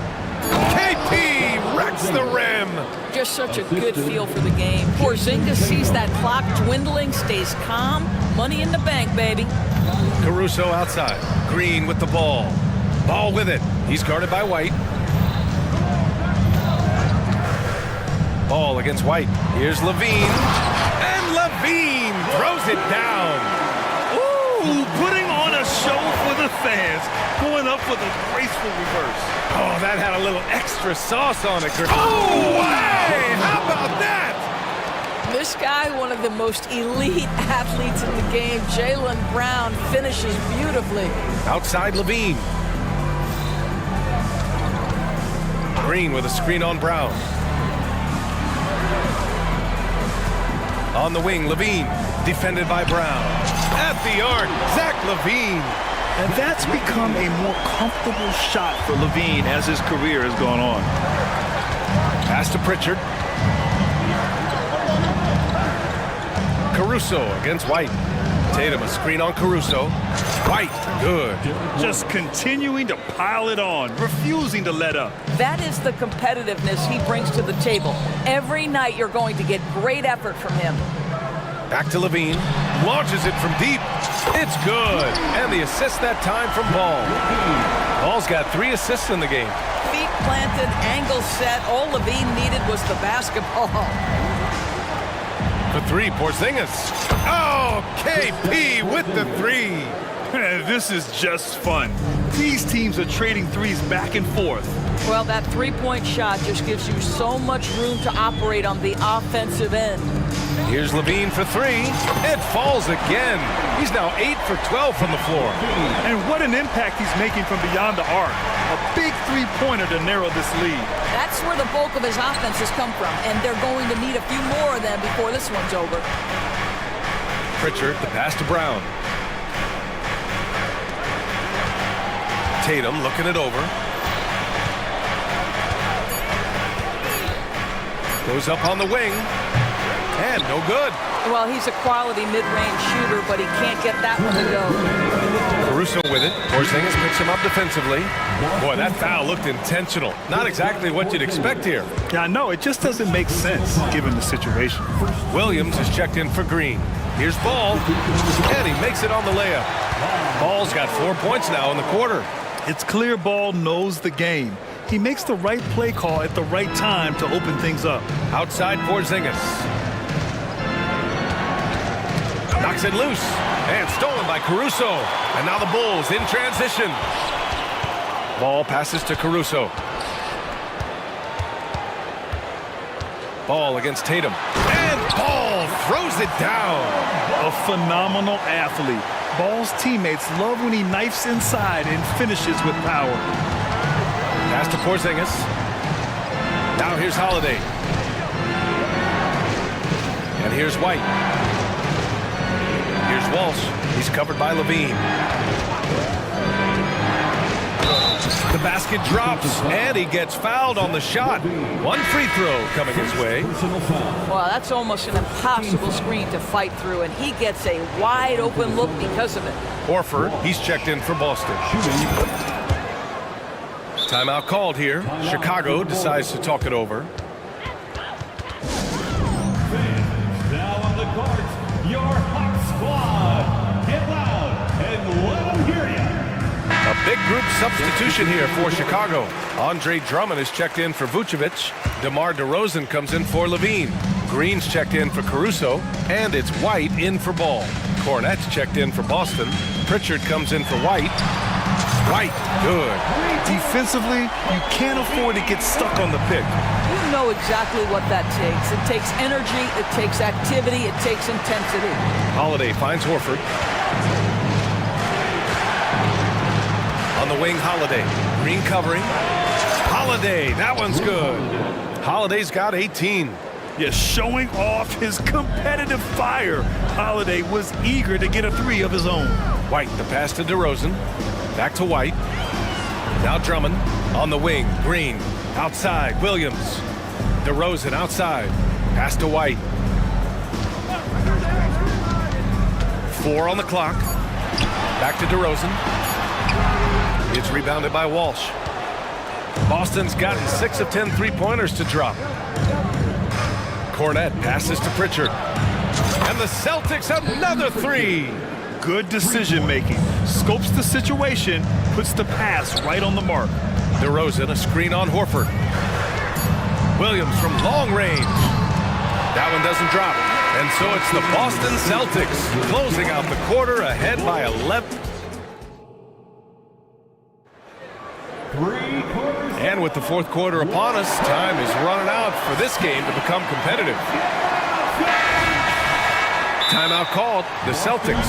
KP wrecks the rim. Just such a good feel for the game. Porzingis sees that clock dwindling, stays calm. Money in the bank, baby. Caruso outside. Green with the ball. Ball with it. He's guarded by White. Ball against White. Here's Levine. And Levine throws it down. Ooh, putting on a show for the fans. Going up with a graceful reverse. Oh, that had a little extra sauce on it, Griffin. Oh, hey, how about that? This guy, one of the most elite athletes in the game, Jaylen Brown, finishes beautifully. Outside Levine. Green with a screen on Brown. On the wing, Levine, defended by Brown. At the arc, Zach Levine. And that's become a more comfortable shot for Levine as his career has gone on. Pass to Pritchard. Caruso against White. Tatum, a screen on Caruso. White, good. Just continuing to pile it on, refusing to let up. That is the competitiveness he brings to the table. Every night you're going to get great effort from him. Back to Levine. Launches it from deep. It's good. And the assist that time from Ball. Ball's got 3 assists in the game. Feet planted, angle set. All Levine needed was the basketball. For 3, Porzingis. Oh, KP with the 3. This is just fun. These teams are trading threes back and forth. Well, that three-point shot just gives you so much room to operate on the offensive end. Here's Levine for 3. It falls again. He's now 8 for 12 from the floor. And what an impact he's making from beyond the arc. A big three-pointer to narrow this lead. That's where the bulk of his offense has come from, and they're going to need a few more of them before this one's over. Pritchard, the pass to Brown. Tatum looking it over. Goes up on the wing. And no good. Well, he's a quality mid-range shooter, but he can't get that one to go. Caruso with it. Porzingis picks him up defensively. Boy, that foul looked intentional. Not exactly what you'd expect here. Yeah, I know. It just doesn't make sense given the situation. Williams is checked in for Green. Here's Ball. And he makes it on the layup. Ball's got 4 points now in the quarter. It's clear Ball knows the game. He makes the right play call at the right time to open things up. Outside Porzingis. Knocks it loose. And stolen by Caruso. And now the Bulls in transition. Ball passes to Caruso. Ball against Tatum. And Ball throws it down. A phenomenal athlete. Ball's teammates love when he knifes inside and finishes with power. Pass to Porzingis. Now here's Holiday. And here's White. Here's Walsh. He's covered by Levine. The basket drops, and he gets fouled on the shot. 1 free throw coming his way. Well, that's almost an impossible screen to fight through, and he gets a wide open look because of it. Horford, he's checked in for Boston. Timeout called here. Chicago decides to talk it over. Now on the court, your Hawk squad. Get loud and let them hear you. A big group substitution here for Chicago. Andre Drummond is checked in for Vucevic. DeMar DeRozan comes in for Levine. Green's checked in for Caruso. And it's White in for Ball. Cornette's checked in for Boston. Pritchard comes in for White. White, good. Defensively, you can't afford to get stuck on the pick. You know exactly what that takes. It takes energy, it takes activity, it takes intensity. Holiday finds Horford. On the wing, Holiday. Green covering. Holiday, that one's good. Holiday's got 18. Yeah, showing off his competitive fire. Holiday was eager to get a 3 of his own. White, the pass to DeRozan. Back to White. Now Drummond on the wing. Green outside. Williams. DeRozan outside. Pass to White. 4 on the clock. Back to DeRozan. It's rebounded by Walsh. Boston's gotten 6 of 10 three-pointers to drop. Cornette passes to Pritchard. And the Celtics another 3. Good decision-making. Scopes the situation, puts the pass right on the mark. DeRozan, a screen on Horford. Williams from long range. That one doesn't drop. And so it's the Boston Celtics closing out the quarter ahead by 11. And with the fourth quarter upon us, time is running out for this game to become competitive. Timeout called, the Celtics.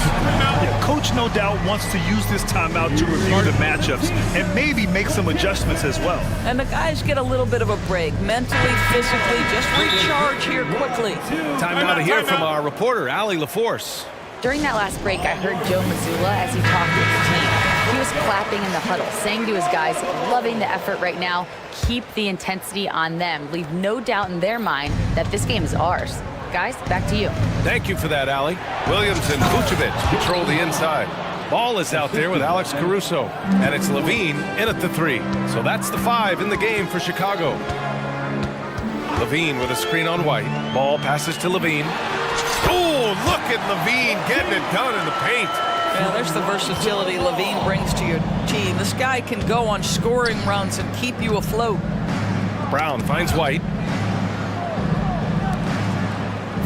Yeah, coach no doubt wants to use this timeout to review the matchups and maybe make some adjustments as well. And the guys get a little bit of a break, mentally, physically, just recharge here quickly. Timeout to hear from our reporter, Allie LaForce. During that last break, I heard Joe Mazzulla as he talked with the team. He was clapping in the huddle, saying to his guys, loving the effort right now, keep the intensity on them. Leave no doubt in their mind that this game is ours. Guys, back to you. Thank you for that, Allie. Williams and Vucevic patrol the inside. Ball is out there with Alex Caruso, and it's Levine in at the 3. So that's the 5 in the game for Chicago. Levine with a screen on White. Ball passes to Levine. Oh, Oh, look at Levine getting it done in the paint. Yeah, there's the versatility Levine brings to your team. This guy can go on scoring runs and keep you afloat. Brown finds White.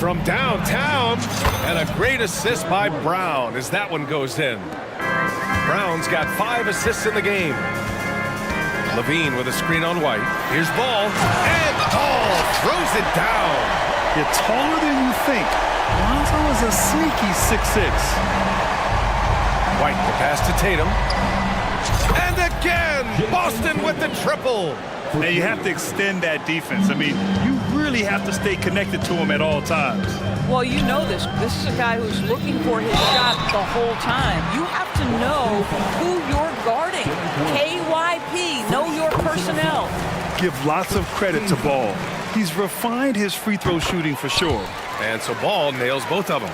From downtown, and a great assist by Brown as that one goes in. Brown's got 5 assists in the game. Levine with a screen on White. Here's Ball, and Ball throws it down. You're taller than you think. Lonzo is a sneaky 6'6". White the pass to Tatum. And again, Boston with the triple. Now you have to extend that defense. I mean, you really have to stay connected to him at all times. Well, you know this. This is a guy who's looking for his shot the whole time. You have to know who you're guarding. KYP, know your personnel. Give lots of credit to Ball. He's refined his free throw shooting for sure. And so Ball nails both of them.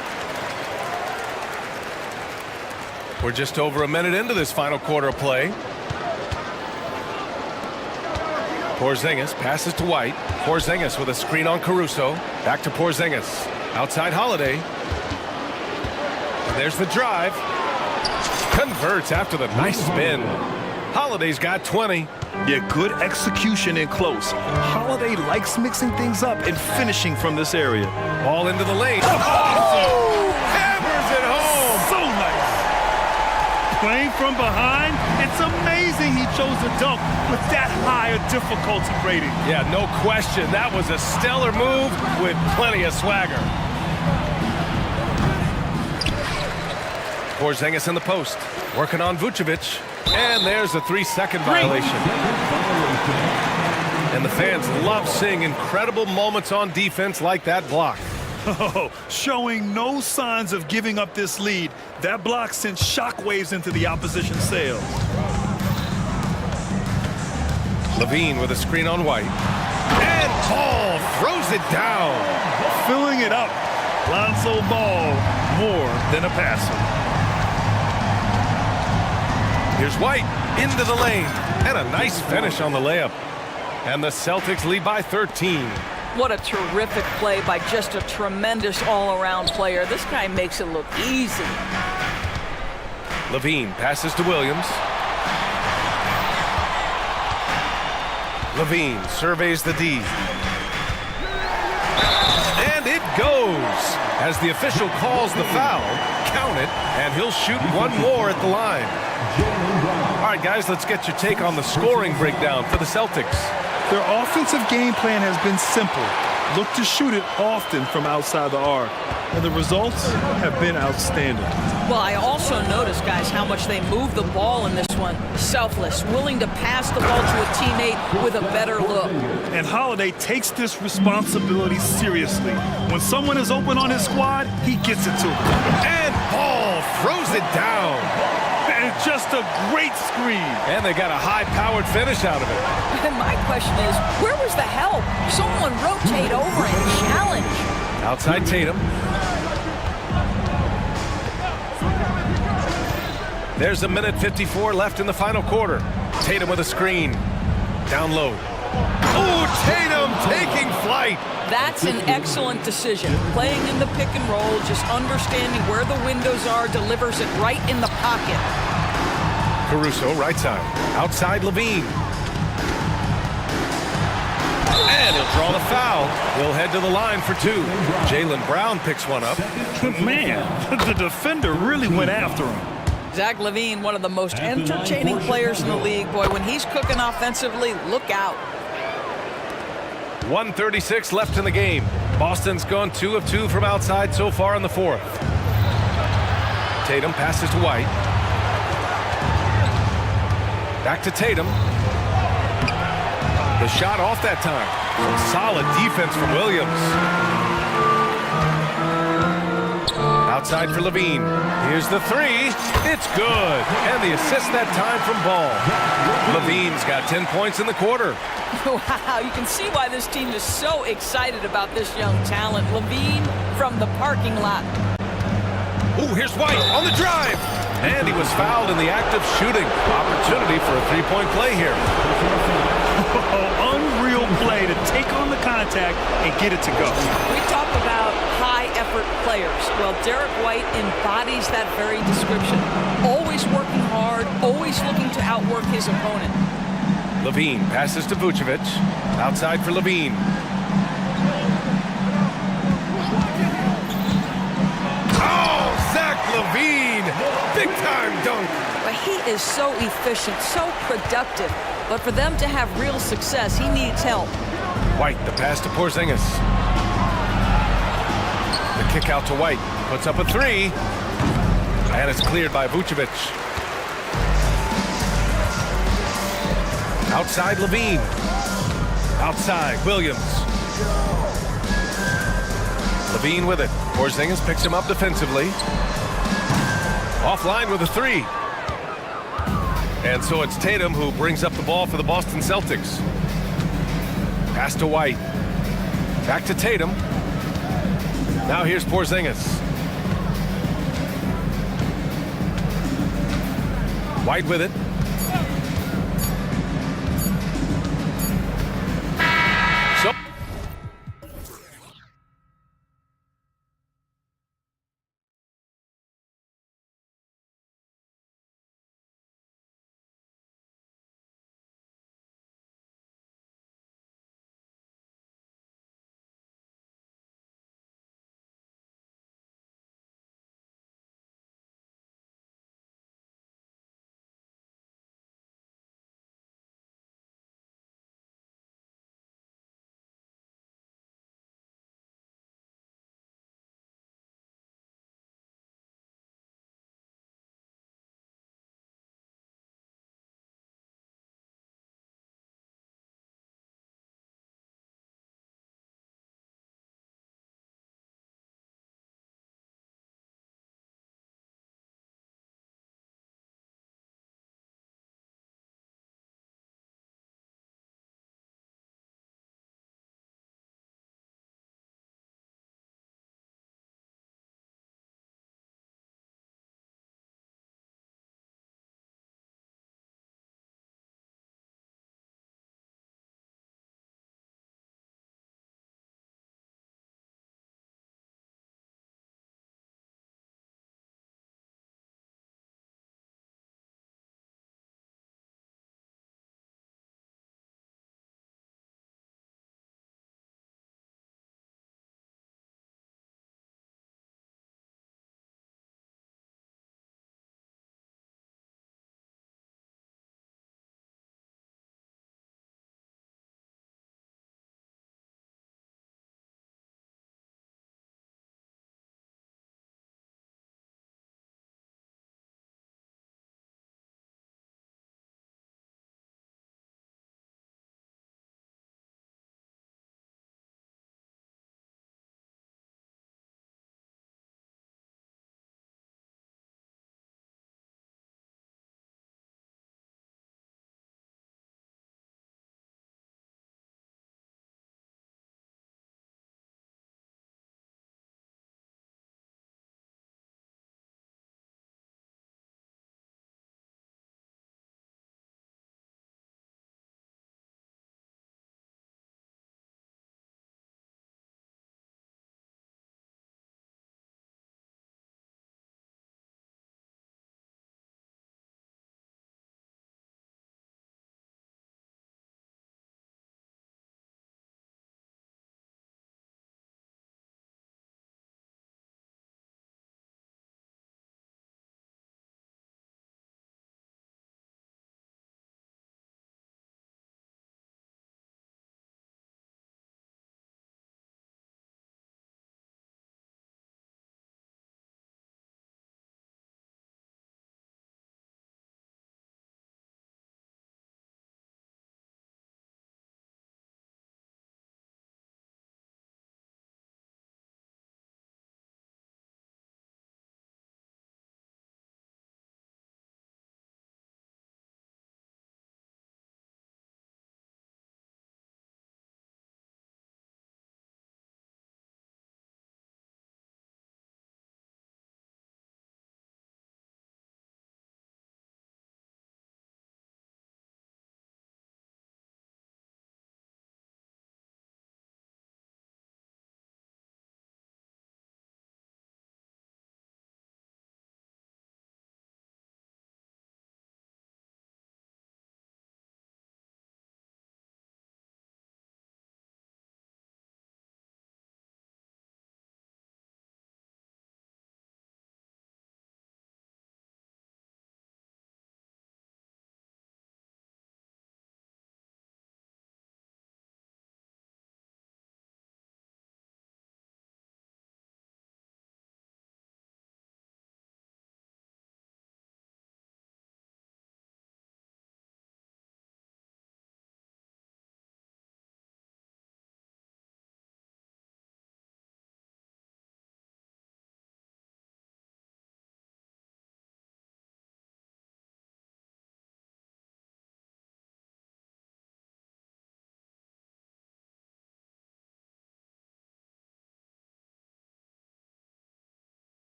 We're just over a minute into this final quarter of play. Porzingis passes to White. Porzingis with a screen on Caruso. Back to Porzingis. Outside Holiday. And there's the drive. Converts after the nice spin. Holiday's got 20. Yeah, good execution in close. Holiday likes mixing things up and finishing from this area. Ball into the lane. Oh! Hammers it home. So nice. Playing from behind, it's amazing he chose to dunk with that higher difficulty rating. Yeah, no question. That was a stellar move with plenty of swagger. Porzingis in the post. Working on Vucevic. And there's a 3-second violation. And the fans love seeing incredible moments on defense like that block. Oh, showing no signs of giving up this lead. That block sent shockwaves into the opposition's sails. Levine with a screen on White. And Ball throws it down. Filling it up. Lonzo Ball, more than a passer. Here's White into the lane. And a nice finish on the layup. And the Celtics lead by 13. What a terrific play by just a tremendous all-around player. This guy makes it look easy. Levine passes to Williams. Levine surveys the D. And it goes. As the official calls the foul, count it, and he'll shoot one more at the line. All right, guys, let's get your take on the scoring breakdown for the Celtics. Their offensive game plan has been simple. Look to shoot it often from outside the arc. And the results have been outstanding. Well, I also noticed, guys, how much they move the ball in this one. Selfless, willing to pass the ball to a teammate with a better look. And Holiday takes this responsibility seriously. When someone is open on his squad, he gets it to them. And Ball throws it down. And just a great screen. And they got a high-powered finish out of it. And my question is, where was the help? Someone rotate over and challenge. Outside Tatum. There's a minute 54 left in the final quarter. Tatum with a screen. Down low. Oh, Tatum taking flight. That's an excellent decision. Playing in the pick and roll, just understanding where the windows are, delivers it right in the pocket. Caruso, right side. Outside Levine. And he'll draw the foul. He'll head to the line for 2. Jaylen Brown picks one up. Man, the defender really went after him. Zach LaVine, one of the most entertaining players in the league. Boy, when he's cooking offensively, look out. 1:36 left in the game. Boston's gone 2 of 2 from outside so far in the fourth. Tatum passes to White. Back to Tatum. The shot off that time. Some solid defense from Williams. Outside for Levine. Here's the 3. It's good. And the assist that time from Ball. Levine's got 10 points in the quarter. Wow, you can see why this team is so excited about this young talent. Levine from the parking lot. Ooh, here's White on the drive. And he was fouled in the act of shooting. Opportunity for a three-point play here. Unreal play to take on the contact and get it to go. We talk about high-effort players. Well, Derek White embodies that very description. Always working hard, always looking to outwork his opponent. Levine passes to Vucevic. Outside for Levine. Oh, Zach Levine! Big time dunk! But he is so efficient, so productive. But for them to have real success, he needs help. White, the pass to Porzingis. The kick out to White. Puts up a three. And it's cleared by Vucevic. Outside Levine. Outside Williams. Levine with it. Porzingis picks him up defensively. Offline with a three. And so it's Tatum who brings up the ball for the Boston Celtics. Pass to White. Back to Tatum. Now here's Porzingis. White with it.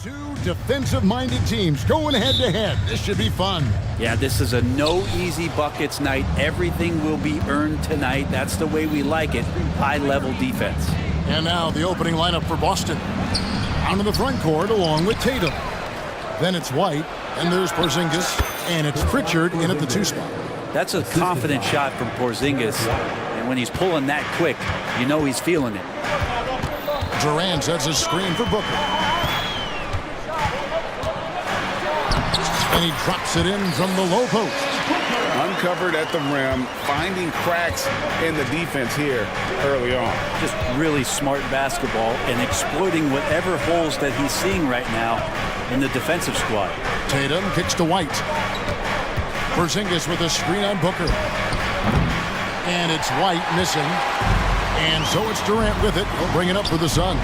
Two defensive-minded teams going head-to-head. This should be fun. Yeah, this is a no easy buckets night. Everything will be earned tonight. That's the way we like it. High-level defense. And now the opening lineup for Boston. Out in the front court along with Tatum. Then it's White, and there's Porzingis, and it's Pritchard in at the 2 spot. That's a confident shot from Porzingis. And when he's pulling that quick, you know he's feeling it. Durant sets a screen for Booker. And he drops it in from the low post. Uncovered at the rim, finding cracks in the defense here early on. Just really smart basketball and exploiting whatever holes that he's seeing right now in the defensive squad. Tatum kicks to White. Porzingis with a screen on Booker. And it's White missing. And so it's Durant with it. He'll bring it up for the Suns.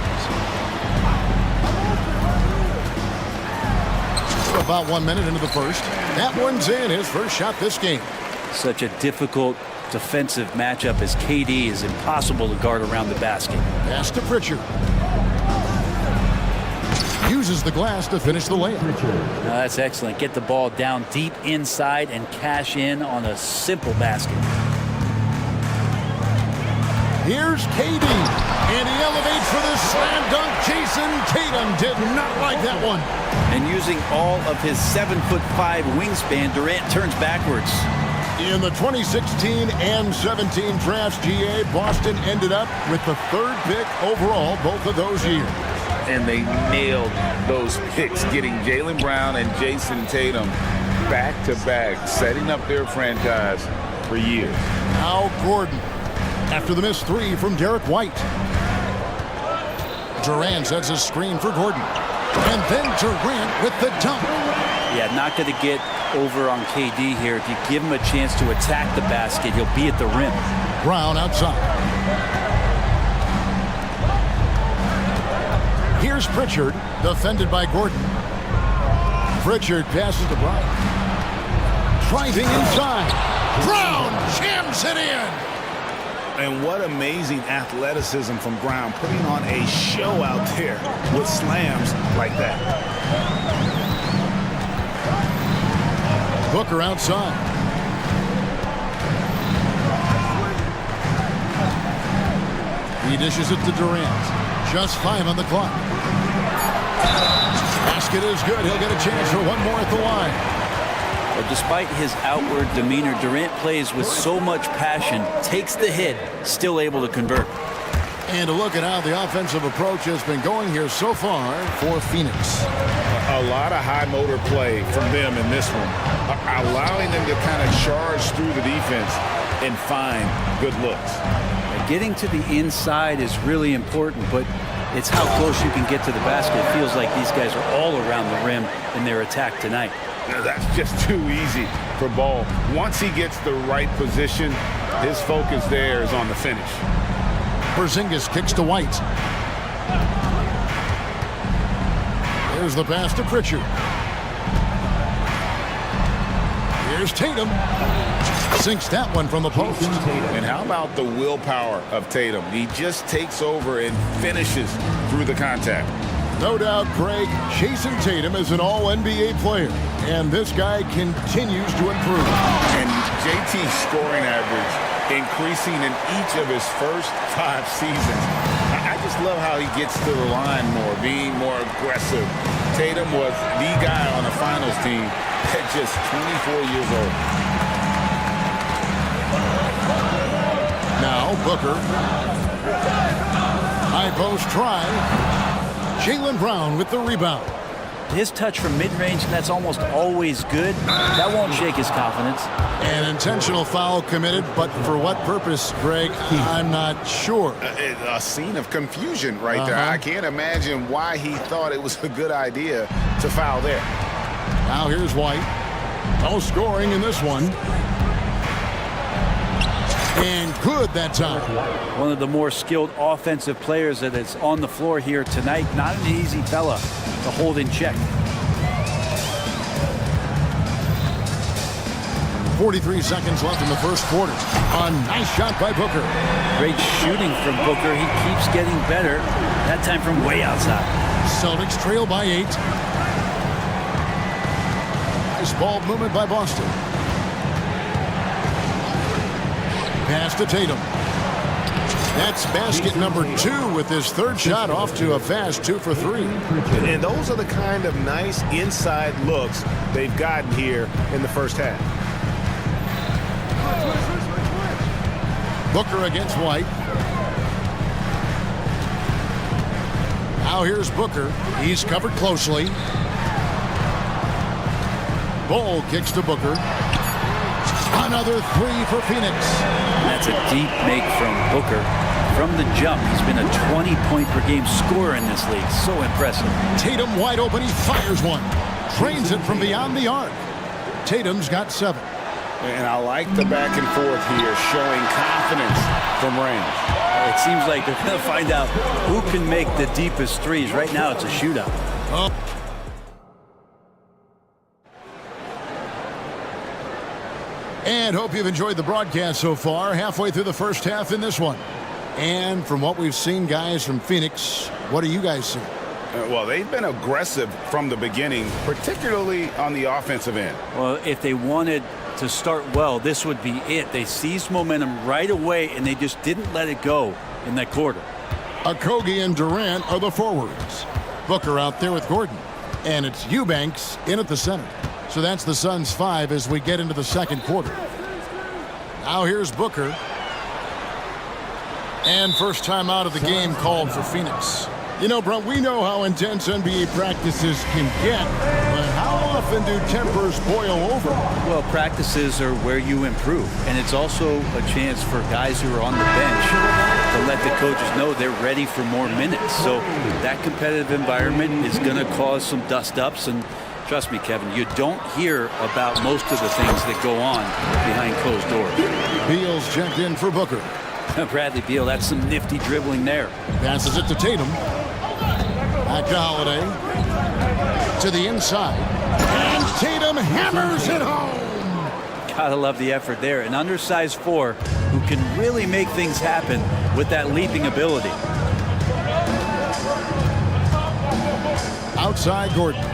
About 1 minute into the first. That one's in, his first shot this game. Such a difficult defensive matchup as KD is impossible to guard around the basket. Pass to Pritchard. Uses the glass to finish the layup. That's excellent. Get the ball down deep inside and cash in on a simple basket. Here's KD, and he elevates for the slam dunk. Jason Tatum did not like that one. And using all of his 7'5" wingspan, Durant turns backwards. In the 2016 and 17 drafts, GA, Boston ended up with the 3rd pick overall both of those years. And they nailed those picks, getting Jaylen Brown and Jason Tatum back-to-back, setting up their franchise for years. Now Gordon, after the missed 3 from Derek White. Durant sets a screen for Gordon. And then Durant with the dunk. Yeah, not going to get over on KD here. If you give him a chance to attack the basket, he'll be at the rim. Brown outside. Here's Pritchard, defended by Gordon. Pritchard passes to Brown. Driving inside. Brown jams it in. And what amazing athleticism from Brown, putting on a show out there with slams like that. Booker outside. He dishes it to Durant. Just 5 on the clock. Basket is good. He'll get a chance for one more at the line. But despite his outward demeanor, Durant plays with so much passion, takes the hit, still able to convert. And to look at how the offensive approach has been going here so far for Phoenix. A lot of high motor play from them in this one, allowing them to kind of charge through the defense and find good looks. Getting to the inside is really important, but it's how close you can get to the basket. It feels like these guys are all around the rim in their attack tonight. That's just too easy for Ball. Once he gets the right position, his focus there is on the finish. Porzingis kicks to White. There's the pass to Pritchard. Here's Tatum. Sinks that one from the post. And how about the willpower of Tatum? He just takes over and finishes through the contact. No doubt, Craig, Jason Tatum is an all-NBA player, and this guy continues to improve. And JT's scoring average increasing in each of his first 5 seasons. I just love how he gets to the line more, being more aggressive. Tatum was the guy on the finals team at just 24 years old. Now Booker. High post try. Jaylen Brown with the rebound. His touch from mid-range, and that's almost always good. That won't shake his confidence. An intentional foul committed, but for what purpose, Greg? I'm not sure. A scene of confusion right there. I can't imagine why he thought it was a good idea to foul there. Now here's White. No scoring in this one. And good that time. One of the more skilled offensive players that is on the floor here tonight. Not an easy fella to hold in check. 43 seconds left in the first quarter. A nice shot by Booker. Great shooting from Booker. He keeps getting better. That time from way outside. Celtics trail by 8. Nice ball movement by Boston. Pass to Tatum. That's basket number 2 with his third shot off to a fast 2 for 3. And those are the kind of nice inside looks they've gotten here in the first half. Booker against White. Now here's Booker. He's covered closely. Ball kicks to Booker. Another 3 for Phoenix. That's a deep make from Booker. From the jump, he's been a 20-point-per-game scorer in this league. So impressive. Tatum wide open. He fires one. Drains it from beyond the arc. Tatum's got 7. And I like the back and forth here, showing confidence from range. It seems like they're going to find out who can make the deepest threes. Right now, it's a shootout. And hope you've enjoyed the broadcast so far. Halfway through the first half in this one. And from what we've seen, guys, from Phoenix, what do you guys see? Well, they've been aggressive from the beginning, particularly on the offensive end. Well, if they wanted to start well, this would be it. They seized momentum right away, and they just didn't let it go in that quarter. Okogie and Durant are the forwards. Booker out there with Gordon. And it's Eubanks in at the center. So that's the Suns' 5 as we get into the second quarter. Now here's Booker. And first time out of the game called for Phoenix. You know, Brent, we know how intense NBA practices can get, but how often do tempers boil over? Well, practices are where you improve, and it's also a chance for guys who are on the bench to let the coaches know they're ready for more minutes. So that competitive environment is going to cause some dust-ups, and trust me, Kevin, you don't hear about most of the things that go on behind closed doors. Beal's checked in for Booker. Bradley Beal, that's some nifty dribbling there. Passes it to Tatum. Back to Holiday. To the inside. And Tatum hammers it home. Gotta love the effort there. An undersized 4 who can really make things happen with that leaping ability. Outside Gordon.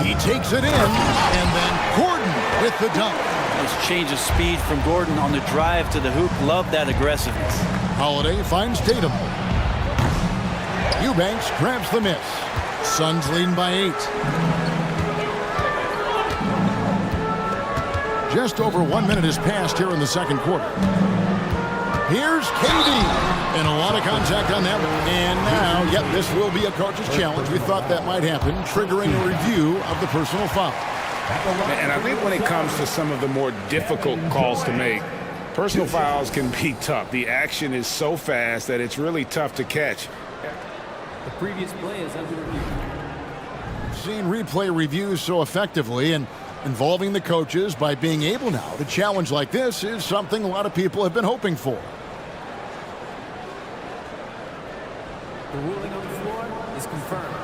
He takes it in. And then Gordon with the dunk. Nice change of speed from Gordon on the drive to the hoop. Love that aggressiveness. Holiday finds Tatum. Eubanks grabs the miss. Suns leading by 8. Just over 1 minute has passed here in the second quarter. Here's KD. And a lot of contact on that one. And now, yep, this will be a coach's challenge. We thought that might happen, triggering a review of the personal foul. And I think when it comes to some of the more difficult calls to make, personal fouls can be tough. The action is so fast that it's really tough to catch. The previous play is under review. Seen replay reviews so effectively and involving the coaches by being able now to challenge like this is something a lot of people have been hoping for. The ruling on the floor is confirmed.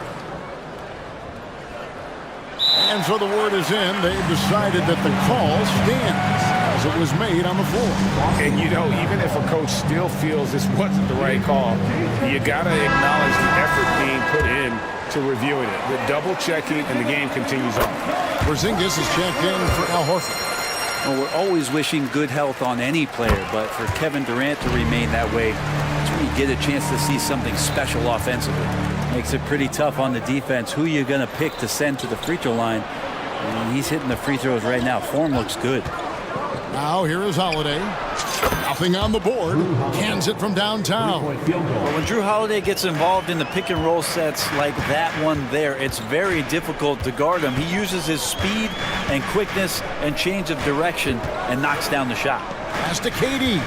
And so the word is in. They've decided that the call stands as it was made on the floor. And, you know, even if a coach still feels this wasn't the right call, you got to acknowledge the effort being put in to reviewing it. The double checking, and the game continues on. Porzingis is checked in for Al Horford. Well, we're always wishing good health on any player, but for Kevin Durant to remain that way, that's when you get a chance to see something special offensively. Makes it pretty tough on the defense. Who you're going to pick to send to the free throw line? And he's hitting the free throws right now. Form looks good. Now here is Holiday. Nothing on the board. Hands it from downtown. Well, when Drew Holiday gets involved in the pick and roll sets like that one there, it's very difficult to guard him. He uses his speed and quickness and change of direction and knocks down the shot. Pass to KD.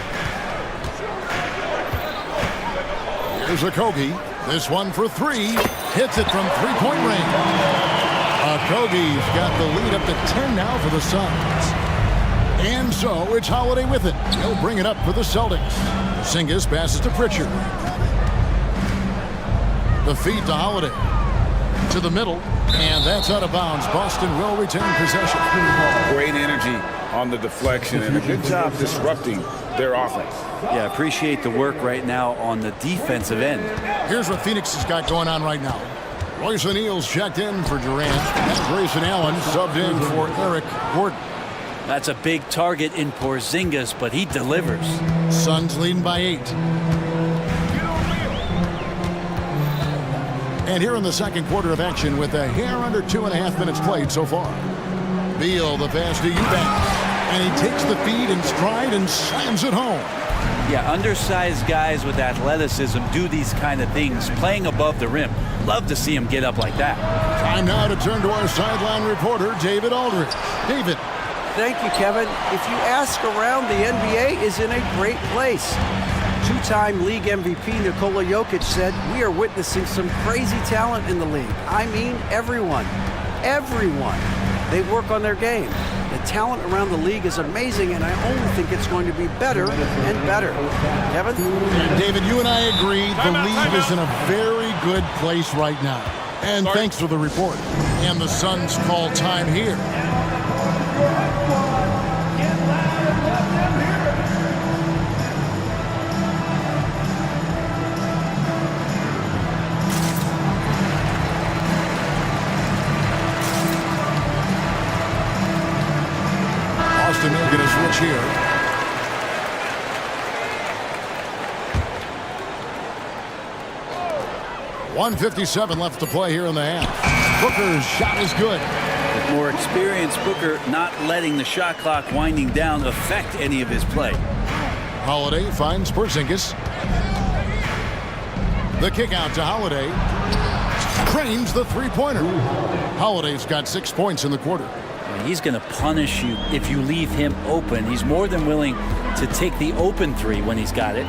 Here's Okogie. This one for 3. Hits it from three-point range. Okogie's got the lead up to 10 now for the Suns. And so it's Holiday with it. He'll bring it up for the Celtics. Porzingis passes to Pritchard. The feed to Holiday. To the middle. And that's out of bounds. Boston will retain possession. Great energy on the deflection and a good job disrupting their offense. Yeah, appreciate the work right now on the defensive end. Here's what Phoenix has got going on right now. Royce O'Neal's checked in for Durant, and Grayson Allen subbed in for Eric Gordon. That's a big target in Porzingis, but he delivers. Suns leading by 8. And here in the second quarter of action with a hair under 2.5 minutes played so far. Beal, the pass to Eubanks, and he takes the feed in stride and slams it home. Yeah, undersized guys with athleticism do these kind of things, playing above the rim. Love to see him get up like that. Time now to turn to our sideline reporter, David Aldridge. David. Thank you, Kevin. If you ask around, the NBA is in a great place. Two-time league MVP Nikola Jokic said, "We are witnessing some crazy talent in the league." I mean, everyone. Everyone. They work on their game. The talent around the league is amazing, and I only think it's going to be better and better. Kevin? David, you and I agree the league is in a very good place right now. And thanks for the report. And the Suns call time here. Boston will get a switch here. .157 left to play here in the half. Booker's shot is good. With more experience, Booker not letting the shot clock winding down affect any of his play. Holiday finds Porzingis. The kick out to Holiday. Trains the three-pointer. Holiday's got 6 points in the quarter. He's going to punish you if you leave him open. He's more than willing to take the open three when he's got it.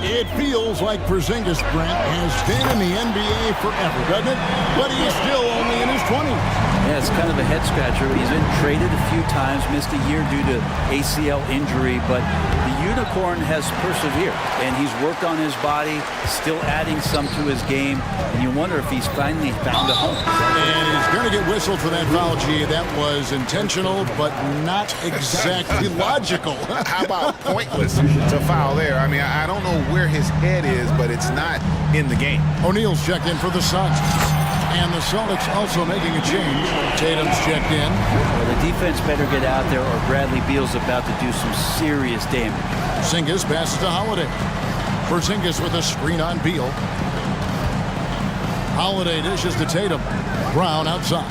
It feels like Porzingis, Brent, has been in the NBA forever, doesn't it? But he's still only in his 20s. Yeah, it's kind of a head-scratcher. He's been traded a few times, missed a year due to ACL injury, but the Unicorn has persevered, and he's worked on his body, still adding some to his game, and you wonder if he's finally found a home. And he's going to get whistled for that foul, G. That was intentional, but not exactly logical. How about pointless to foul there? I mean, I don't know where his head is, but it's not in the game. O'Neal's checked in for the Suns. And the Celtics also making a change. Tatum's checked in. Well, the defense better get out there or Bradley Beal's about to do some serious damage. Porzingis passes to Holiday. Porzingis with a screen on Beal. Holiday dishes to Tatum. Brown outside.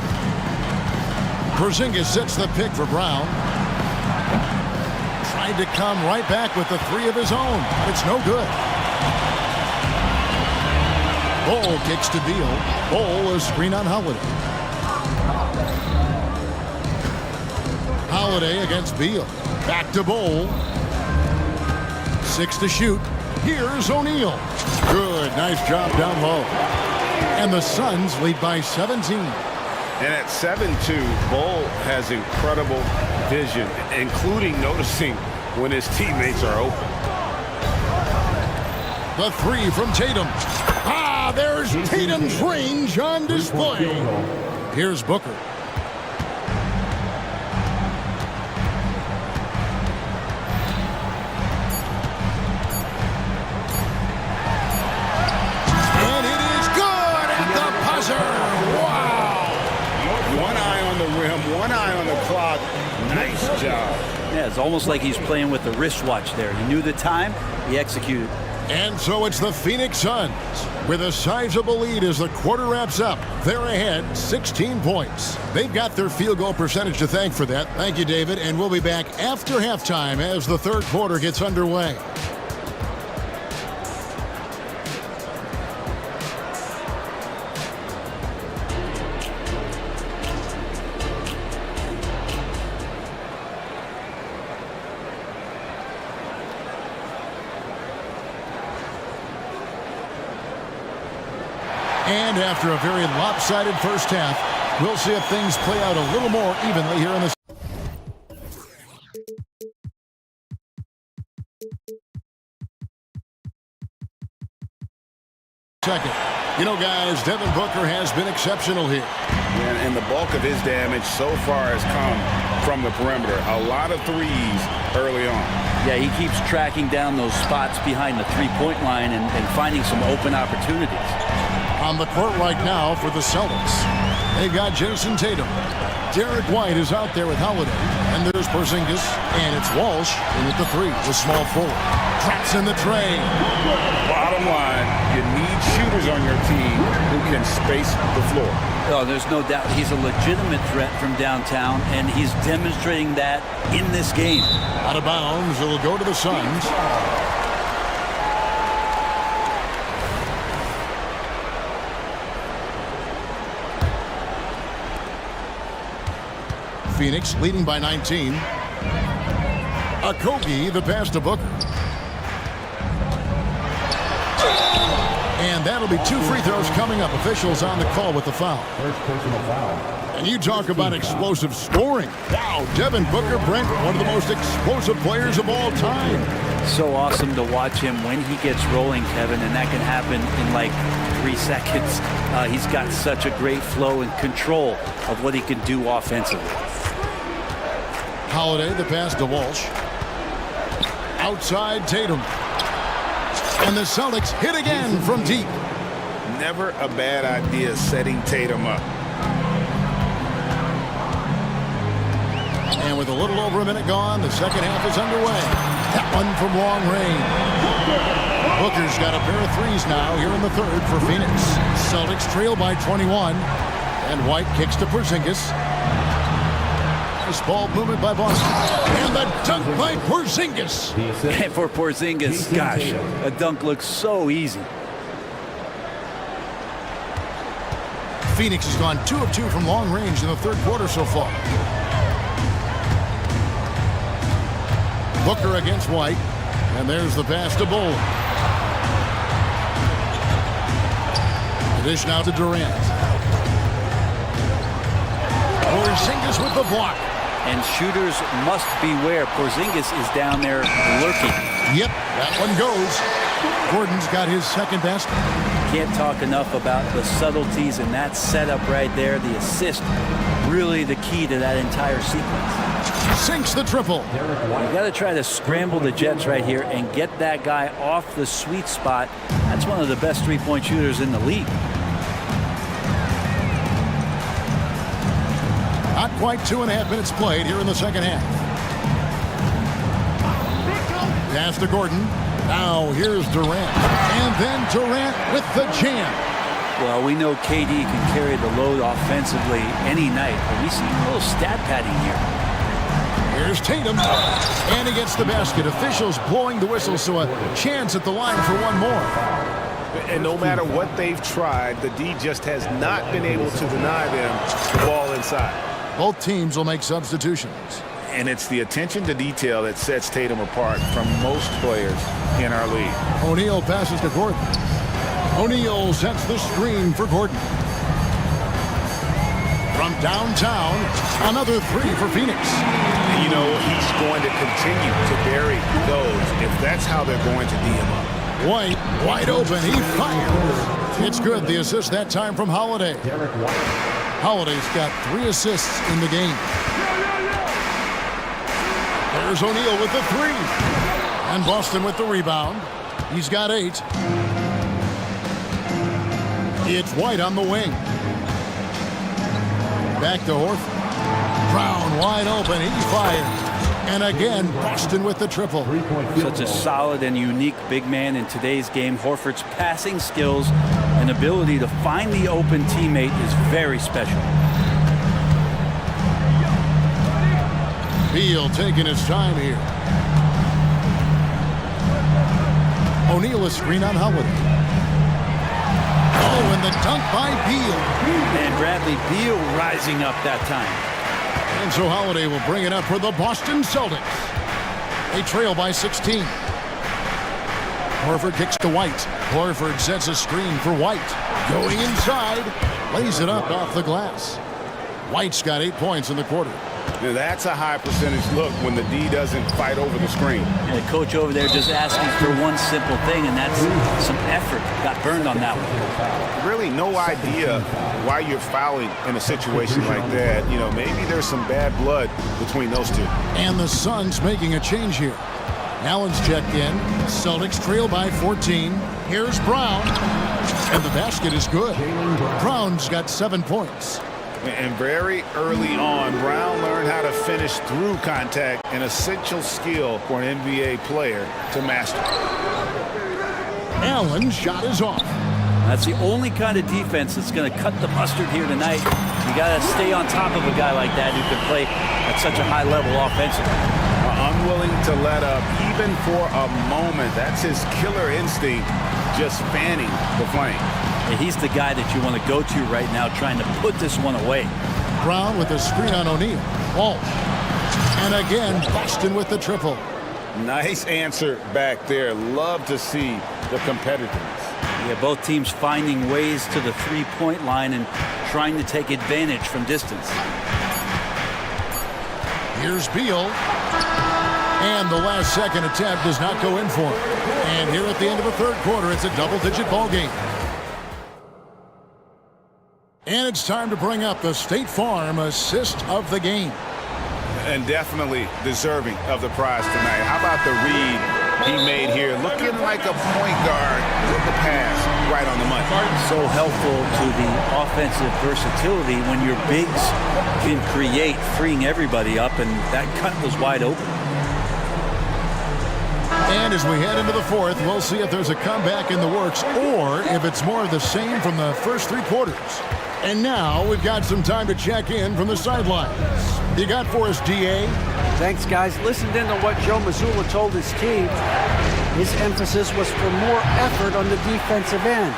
Porzingis sets the pick for Brown. Tried to come right back with the three of his own. It's no good. Ball kicks to Beal. Ball a screen on Holiday. Holiday against Beal. Back to Ball. 6 to shoot. Here's O'Neal. Good. Nice job down low. And the Suns lead by 17. And at 7-2, Ball has incredible vision, including noticing when his teammates are open. The three from Tatum. Ah, there's Tatum's range on display. Here's Booker. And it is good at the buzzer. Wow. One eye on the rim, one eye on the clock. Nice job. Yeah, it's almost like he's playing with the wristwatch there. He knew the time, he executed. And so it's the Phoenix Suns with a sizable lead as the quarter wraps up. They're ahead 16 points. They've got their field goal percentage to thank for that. Thank you, David. And we'll be back after halftime as the third quarter gets underway. And after a very lopsided first half, we'll see if things play out a little more evenly here in the second. You know, guys, Devin Booker has been exceptional here. And the bulk of his damage so far has come from the perimeter. A lot of threes early on. Yeah, he keeps tracking down those spots behind the three-point line and finding some open opportunities. On the court right now for the Celtics, they've got Jason Tatum. Derek White is out there with Holiday. And there's Porzingis. And it's Walsh in at the three, the small forward. Traps in the tray. Bottom line, you need shooters on your team who can space the floor. Oh, there's no doubt he's a legitimate threat from downtown, and he's demonstrating that in this game. Out of bounds, it'll go to the Suns. Phoenix leading by 19. Okogie, the pass to Booker. And that'll be 2 free throws coming up. Officials on the call with the foul. First personal foul. And you talk about explosive scoring. Wow, Devin Booker, Brent, one of the most explosive players of all time. So awesome to watch him when he gets rolling, Kevin, and that can happen in like 3 seconds. He's got such a great flow and control of what he can do offensively. Holiday, the pass to Walsh. Outside Tatum. And the Celtics hit again from deep. Never a bad idea setting Tatum up. And with a little over a minute gone, the second half is underway. That one from long range. Booker's got a pair of threes now here in the third for Phoenix. Celtics trail by 21. And White kicks to Porzingis. Nice ball movement by Boston. And the dunk by Porzingis. And for Porzingis, gosh, a dunk looks so easy. Phoenix has gone 2 of 2 from long range in the third quarter so far. Booker against White. And there's the pass to Bull. The dish now to Durant. Porzingis with the block. And shooters must beware. Porzingis is down there lurking. Yep, that one goes. Gordon's got his second basket. Can't talk enough about the subtleties in that setup right there. The assist, really the key to that entire sequence. Sinks the triple. You got to try to scramble the Jets right here and get that guy off the sweet spot. That's one of the best three-point shooters in the league. Not quite 2.5 minutes played here in the second half. Pass to Gordon. Now here's Durant. And then Durant with the jam. Well, we know KD can carry the load offensively any night, but we see a little stat padding here. Here's Tatum. And he gets the basket. Officials blowing the whistle, so a chance at the line for one more. And no matter what they've tried, the D just has not been able to deny them the ball inside. Both teams will make substitutions. And it's the attention to detail that sets Tatum apart from most players in our league. O'Neal passes to Gordon. O'Neal sets the screen for Gordon. From downtown, another three for Phoenix. You know, he's going to continue to bury those if that's how they're going to D him up. White, wide open, he fires. It's good, the assist that time from Holiday. Holiday's got 3 assists in the game. There's O'Neal with the 3. And Boston with the rebound. He's got 8. It's White on the wing. Back to Horford. Brown wide open, he fires. And again, Boston with the triple. Such a solid and unique big man in today's game. Horford's passing skills and ability to find the open teammate is very special. Beal taking his time here. O'Neal a screen on Holiday. Oh, and the dunk by Beal. And Bradley Beal rising up that time. And so Holiday will bring it up for the Boston Celtics. They trail by 16. Horford kicks to White. Horford sets a screen for White. Going inside. Lays it up off the glass. White's got 8 points in the quarter. Now that's a high percentage look when the D doesn't fight over the screen. And the coach over there just asking for one simple thing, and that's some effort. Got burned on that one. Really no idea why you're fouling in a situation like that. You know, maybe there's some bad blood between those two. And the Suns making a change here. Allen's checked in. Celtics trail by 14. Here's Brown. And the basket is good. Brown's got 7 points. And very early on, Brown learned how to finish through contact, an essential skill for an NBA player to master. Allen's shot is off. That's the only kind of defense that's going to cut the mustard here tonight. You got to stay on top of a guy like that who can play at such a high level offensively. Unwilling to let up even for a moment. That's his killer instinct, just fanning the flame. And he's the guy that you want to go to right now, trying to put this one away. Brown with a screen on O'Neal. Ball. And again, Boston with the triple. Nice answer back there. Love to see the competitiveness. Yeah, both teams finding ways to the three-point line and trying to take advantage from distance. Here's Beal. And the last second attempt does not go in for him. And here at the end of the third quarter, it's a double-digit ball game. And it's time to bring up the State Farm assist of the game. And definitely deserving of the prize tonight. How about the read he made here? Looking like a point guard with the pass right on the money. So helpful to the offensive versatility when your bigs can create, freeing everybody up, and that cut was wide open. And as we head into the fourth, we'll see if there's a comeback in the works or if it's more of the same from the first 3 quarters. And now we've got some time to check in from the sidelines. You got for us, DA? Thanks, guys. Listened in to what Joe Mazzulla told his team. His emphasis was for more effort on the defensive end.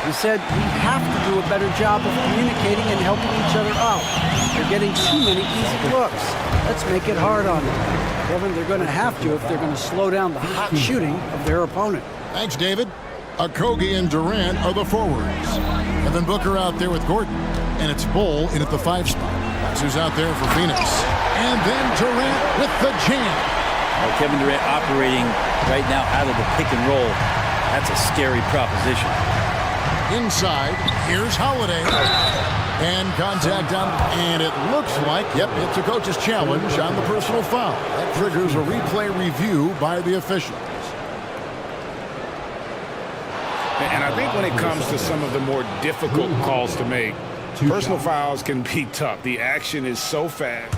He said we have to do a better job of communicating and helping each other out. They're getting too many easy looks. Let's make it hard on them. Kevin, they're going to have to if they're going to slow down the hot shooting of their opponent. Thanks, David. Okogie and Durant are the forwards. And then Booker out there with Gordon. And it's Bull in at the 5 spot. That's who's out there for Phoenix. And then Durant with the jam. Kevin Durant operating right now out of the pick and roll. That's a scary proposition. Inside, here's Holiday. And contact on, and it looks like, yep, it's a coach's challenge on the personal foul. That triggers a replay review by the officials. And I think when it comes to some of the more difficult calls to make, personal fouls can be tough. The action is so fast.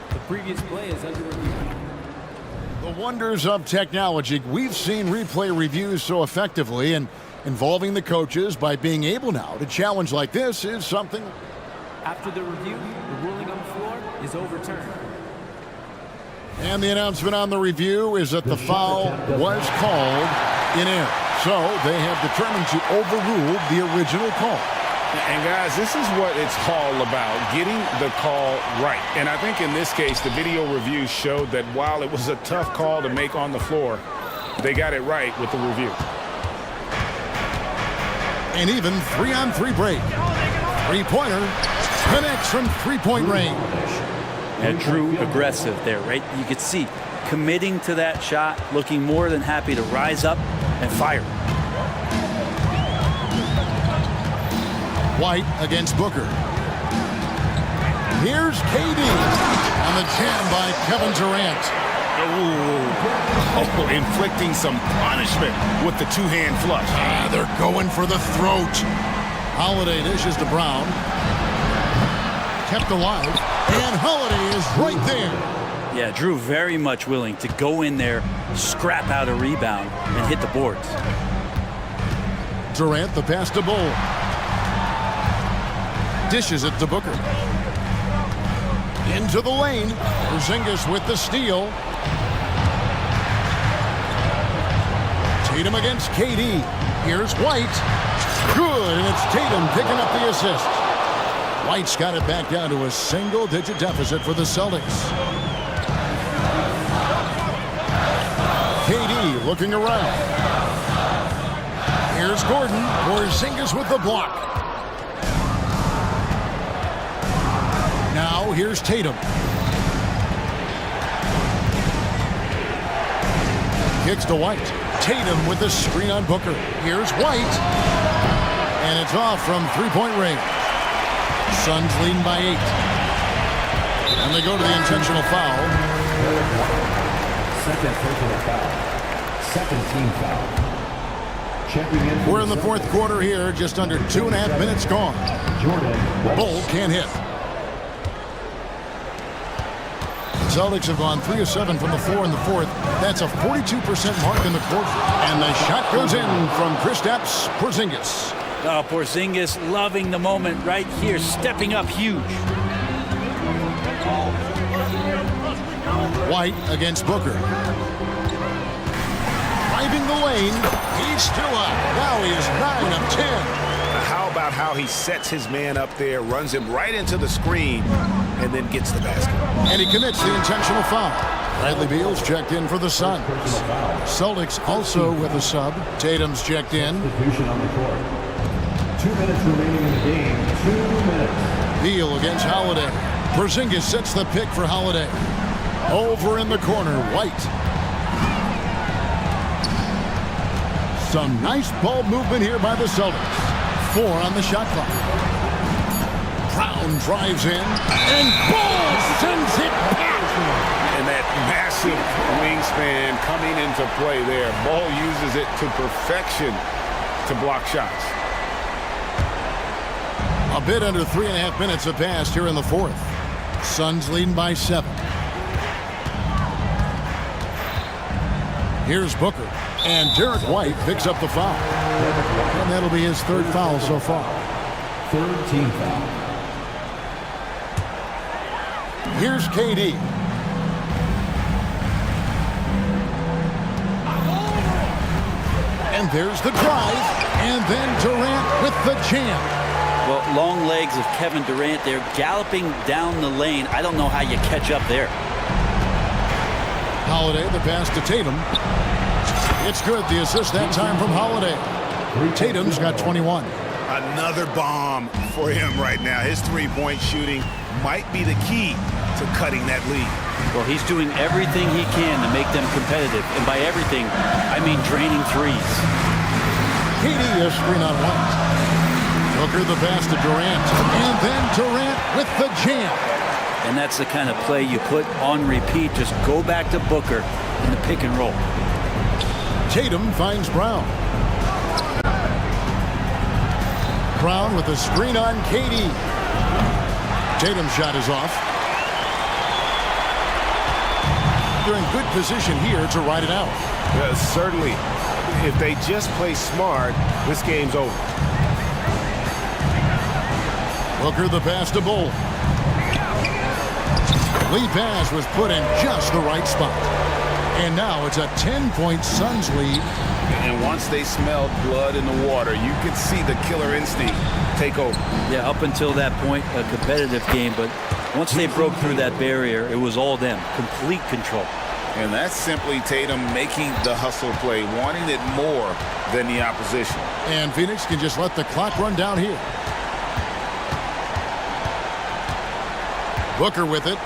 The previous play is under review. The wonders of technology. We've seen replay reviews so effectively, and involving the coaches by being able now to challenge like this is something. After the review, the ruling on the floor is overturned. And the announcement on the review is that the foul was called in error. So they have determined to overrule the original call. And guys, this is what it's all about, getting the call right. And I think in this case, the video review showed that while it was a tough call to make on the floor, they got it right with the review. And even 3-on-3 break. 3-pointer connects from 3-point range. And true aggressive there, right? You could see committing to that shot, looking more than happy to rise up and fire. White against Booker. Here's KD on the jam by Kevin Durant. Oh, inflicting some punishment with the two-hand flush. They're going for the throat. Holiday dishes to Brown. Kept alive. And Holiday is right there. Yeah, Drew very much willing to go in there, scrap out a rebound, and hit the boards. Durant the pass to Bull. Dishes it to Booker. Into the lane. Porzingis with the steal. Tatum against KD. Here's White. Good, and it's Tatum picking up the assist. White's got it back down to a single-digit deficit for the Celtics. KD looking around. Here's Gordon. Porzingis with the block. Now here's Tatum. Kicks to White. Tatum with the screen on Booker. Here's White. And it's off from three-point range. Suns leading by 8. And they go to the intentional foul. Second personal foul. Second team foul. We're in the fourth quarter here, just under 2.5 minutes gone. Bull can't hit. Celtics have gone 3 of 7 from the floor in the fourth. That's a 42% mark in the quarter. And the shot goes in from Kristaps Porzingis. Oh, Porzingis loving the moment right here, stepping up huge. White against Booker. Driving the lane. He's still up. Now he is 9 of 10. How about how he sets his man up there, runs him right into the screen, and then gets the basket. And he commits the intentional foul. Bradley Beal's checked in for the Suns. Celtics also with a sub. Tatum's checked in. Substitution on the court. 2 minutes remaining in the game. 2 minutes. Beal against Holiday. Porzingis sets the pick for Holiday. Over in the corner, White. Some nice ball movement here by the Celtics. 4 on the shot clock. Brown drives in, and Ball sends it back. And that massive wingspan coming into play there. Ball uses it to perfection to block shots. A bit under 3.5 minutes have passed here in the fourth. Suns leading by 7. Here's Booker. And Derek White picks up the foul. And that'll be his third foul so far. Third team foul. Here's KD. And there's the drive. And then Durant with the jam. Well, long legs of Kevin Durant. They're galloping down the lane. I don't know how you catch up there. Holiday, the pass to Tatum. It's good. The assist that time from Holiday. Tatum's got 21. Another bomb for him right now. His three-point shooting might be the key to cutting that lead. Well, he's doing everything he can to make them competitive. And by everything, I mean draining threes. KD a screen on White. Booker the pass to Durant. And then Durant with the jam. And that's the kind of play you put on repeat. Just go back to Booker in the pick and roll. Tatum finds Brown. Brown with a screen on KD. Tatum's shot is off. They're in good position here to ride it out. Certainly. If they just play smart, this game's over. Booker the pass to Bull. Lee pass was put in just the right spot. And now it's a 10-point Suns lead. And once they smelled blood in the water, you could see the killer instinct take over. Yeah, up until that point, a competitive game. But once they broke through that barrier, it was all them. Complete control. And that's simply Tatum making the hustle play, wanting it more than the opposition. And Phoenix can just let the clock run down here. Booker with it.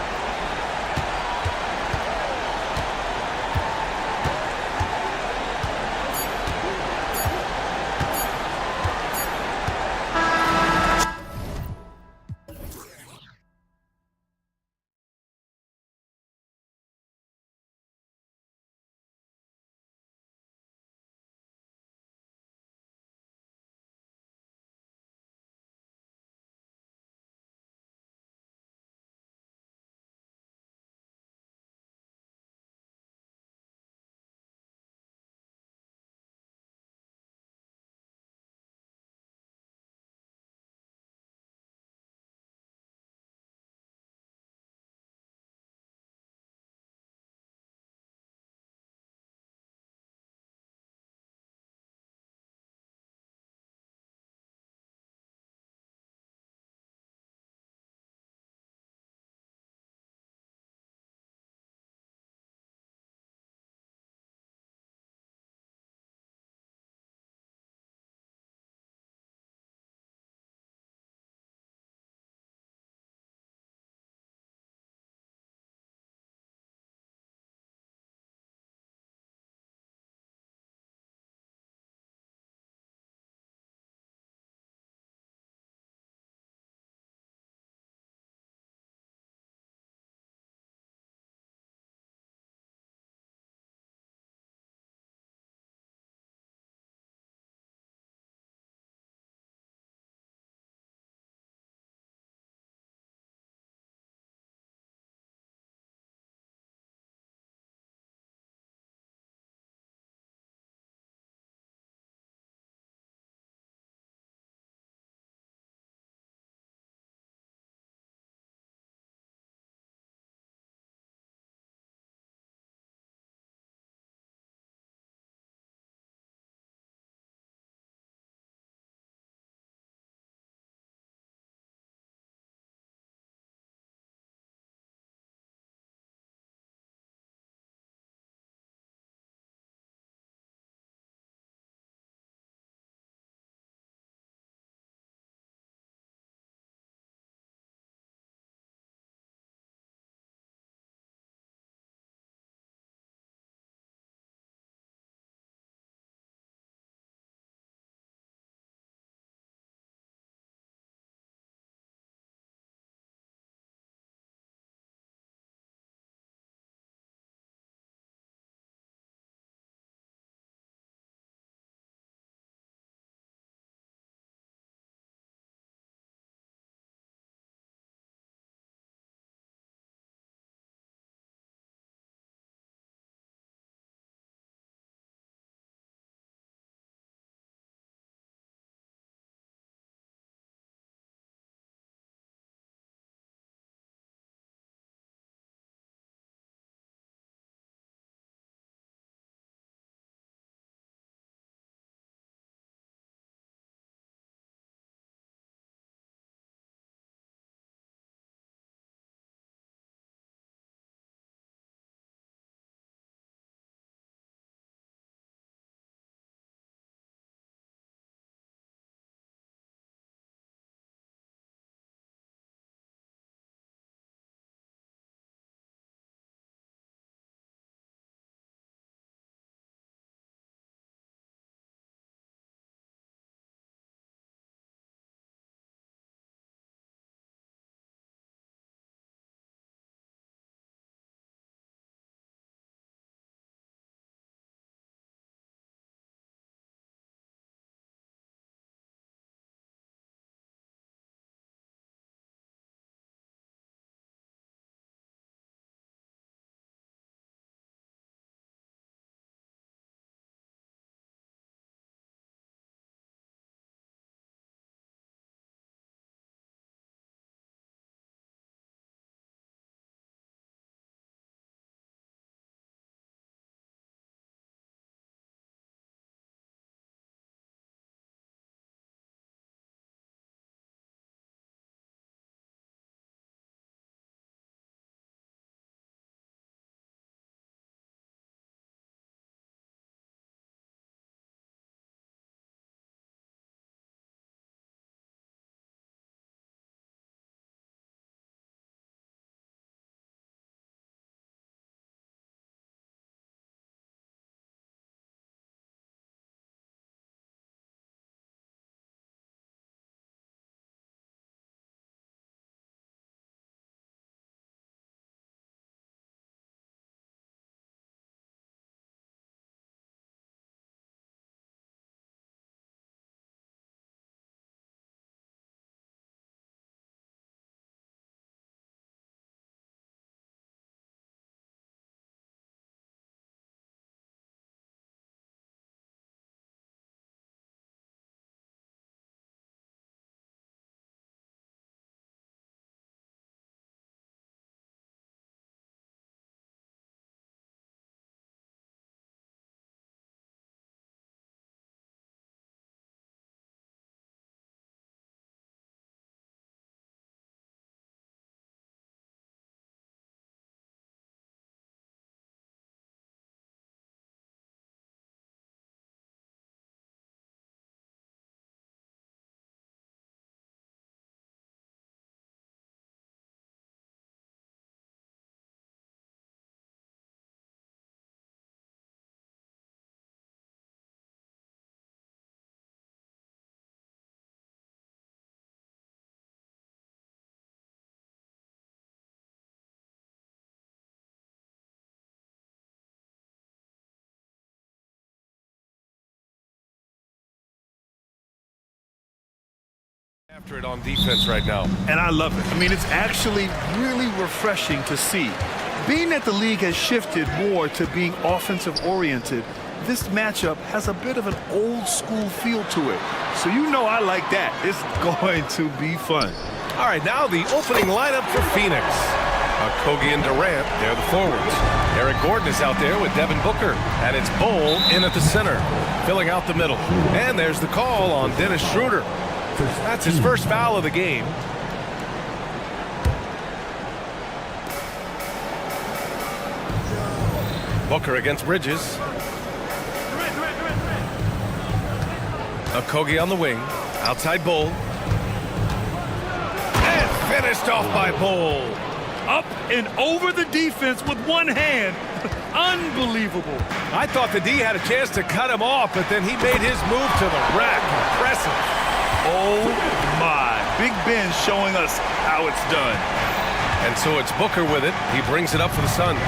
After it on defense right now. And I love it. I mean, it's actually really refreshing to see. Being that the league has shifted more to being offensive-oriented, this matchup has a bit of an old-school feel to it. So you know I like that. It's going to be fun. All right, now the opening lineup for Phoenix. Kogi and Durant, they're the forwards. Eric Gordon is out there with Devin Booker. And it's Bowl in at the center, filling out the middle. And there's the call on Dennis Schroeder. That's his first foul of the game. Booker against Bridges. Kogi on the wing. Outside Bowl. And finished off by Bowl. Up and over the defense with one hand. Unbelievable. I thought the D had a chance to cut him off, but then he made his move to the rack. Impressive. Oh my. Big Ben showing us how it's done. And so it's Booker with it. He brings it up for the Suns.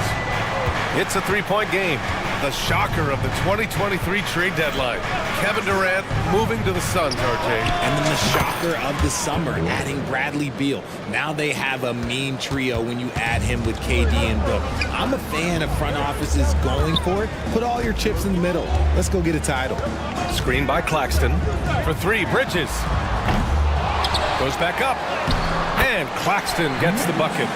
It's a three-point game. The shocker of the 2023 trade deadline. Kevin Durant moving to the Suns, RJ. And then the shocker of the summer, adding Bradley Beal. Now they have a mean trio when you add him with KD and Book. I'm a fan of front offices going for it. Put all your chips in the middle. Let's go get a title. Screen by Claxton. For three, Bridges. Goes back up. And Claxton gets the bucket.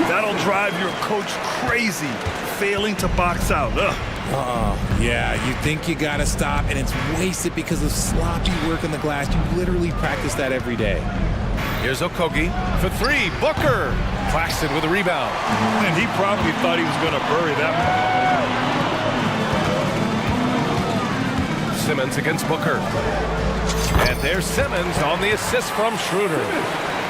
That'll drive your coach crazy, failing to box out. Yeah, you think you gotta stop, and it's wasted because of sloppy work on the glass. You literally practice that every day. Here's Okogie for three. Booker. Claxton with a rebound. And he probably thought he was going to bury that one. Simmons against Booker. And there's Simmons on the assist from Schroeder.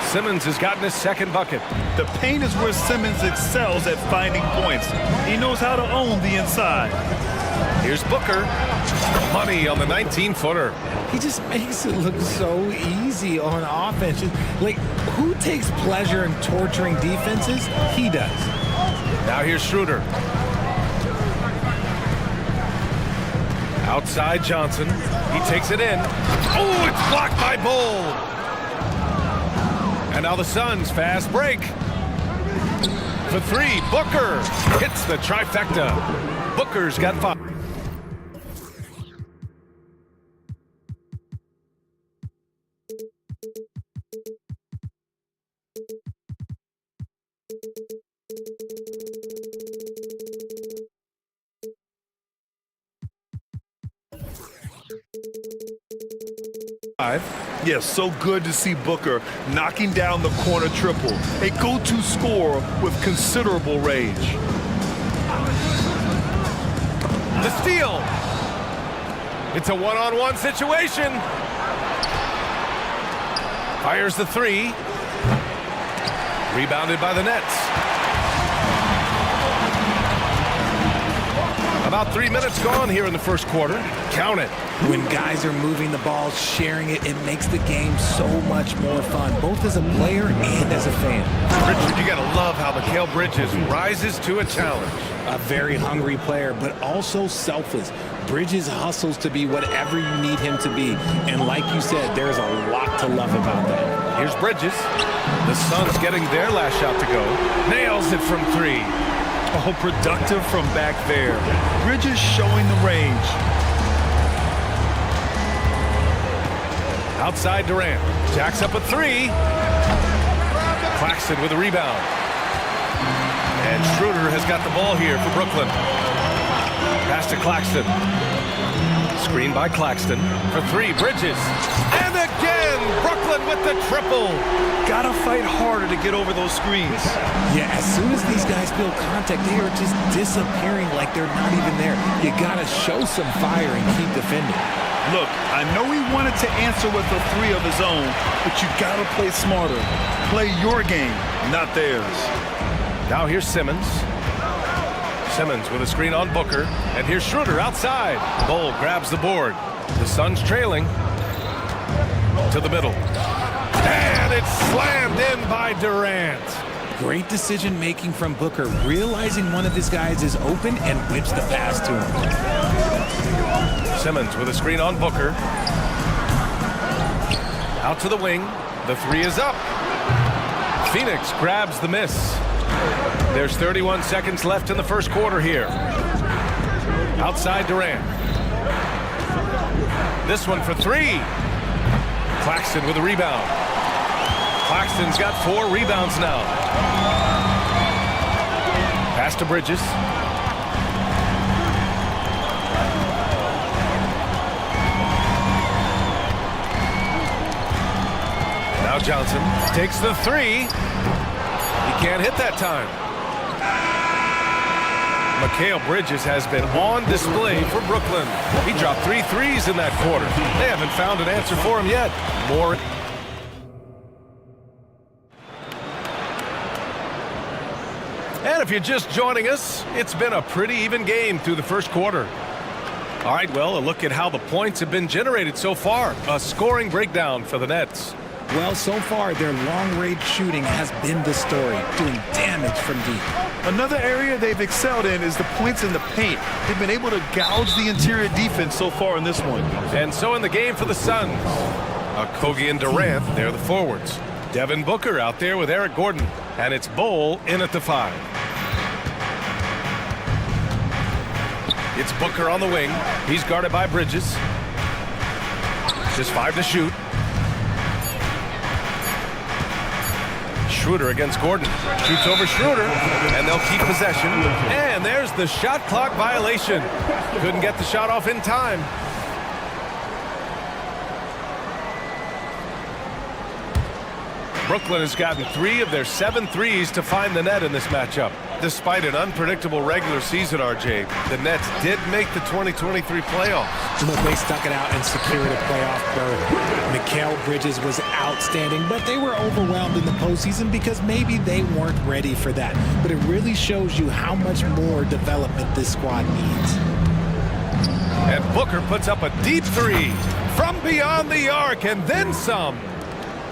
Simmons has gotten his second bucket. The paint is where Simmons excels at finding points. He knows how to own the inside. Here's Booker. Money on the 19-footer. He just makes it look so easy on offense. Like, who takes pleasure in torturing defenses? He does. Now here's Schroeder. Outside Johnson. He takes it in. Oh, it's blocked by Bowl. And now the Suns fast break. For three, Booker hits the trifecta. Booker's got 5. Yes, so good to see Booker knocking down the corner triple. A go-to scorer with considerable range. The steal. It's a one-on-one situation. Fires the three. Rebounded by the Nets. About 3 minutes gone here in the first quarter. Count it. When guys are moving the ball, sharing it, it makes the game so much more fun, both as a player and as a fan. Richard, you gotta love how Mikal Bridges rises to a challenge. A very hungry player, but also selfless. Bridges hustles to be whatever you need him to be. And like you said, there's a lot to love about that. Here's Bridges. The Suns getting their last shot to go. Nails it from three. Oh, productive from back there. Bridges showing the range. Outside Durant. Jacks up a three. Claxton with a rebound. And Schroeder has got the ball here for Brooklyn. Pass to Claxton. Screen by Claxton. For three, Bridges. And again, Brooklyn with the triple. Gotta fight harder to get over those screens. Yeah, as soon as these guys feel contact, they are just disappearing like they're not even there. You gotta show some fire and keep defending. Look, I know he wanted to answer with a three of his own, but you gotta play smarter. Play your game, not theirs. Now here's Simmons. Simmons with a screen on Booker. And here's Schroeder outside. Bowl grabs the board. The Suns trailing. To the middle. And it's slammed in by Durant. Great decision making from Booker, realizing one of his guys is open and whips the pass to him. Simmons with a screen on Booker. Out to the wing. The three is up. Phoenix grabs the miss. There's 31 seconds left in the first quarter here. Outside Durant. This one for three. Claxton with a rebound. Claxton's got 4 rebounds now. Pass to Bridges. Now Johnson takes the three. He can't hit that time. Mikal Bridges has been on display for Brooklyn. He dropped 3 threes in that quarter. They haven't found an answer for him yet. More. And if you're just joining us, it's been a pretty even game through the first quarter. All right, well, a look at how the points have been generated so far. A scoring breakdown for the Nets. Well, so far, their long-range shooting has been the story, doing damage from deep. Another area they've excelled in is the points in the paint. They've been able to gouge the interior defense so far in this one. And so in the game for the Suns, Kogi and Durant, they're the forwards. Devin Booker out there with Eric Gordon. And it's Bol in at the 5. It's Booker on the wing. He's guarded by Bridges. Just 5 to shoot. Schroeder against Gordon. Shoots over Schroeder, and they'll keep possession. And there's the shot clock violation. Couldn't get the shot off in time. Brooklyn has gotten 3 of their 7 threes to find the net in this matchup. Despite an unpredictable regular season, RJ, the Nets did make the 2023 playoffs. Look, they stuck it out and secured a playoff berth. Mikal Bridges was outstanding, but they were overwhelmed in the postseason because maybe they weren't ready for that. But it really shows you how much more development this squad needs. And Booker puts up a deep 3 from beyond the arc and then some.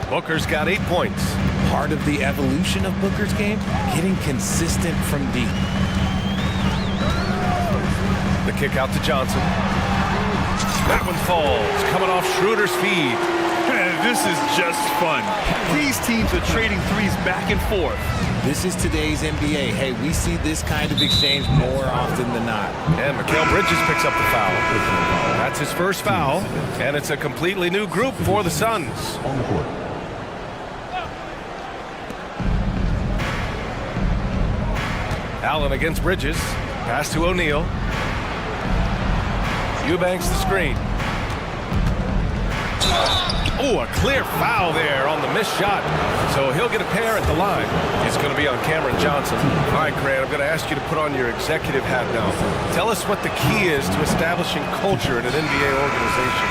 Booker's got 8 points. Part of the evolution of Booker's game, getting consistent from deep. The kick out to Johnson. That one falls, coming off Schroeder's feed. This is just fun. These teams are trading threes back and forth. This is today's NBA. Hey, we see this kind of exchange more often than not. And Mikal Bridges picks up the foul. That's his first foul, and it's a completely new group for the Suns. On the court. Allen against Bridges. Pass to O'Neal. Eubanks the screen. Oh, a clear foul there on the missed shot. So he'll get a pair at the line. It's going to be on Cameron Johnson. All right, Grant, I'm going to ask you to put on your executive hat now. Tell us what the key is to establishing culture in an NBA organization.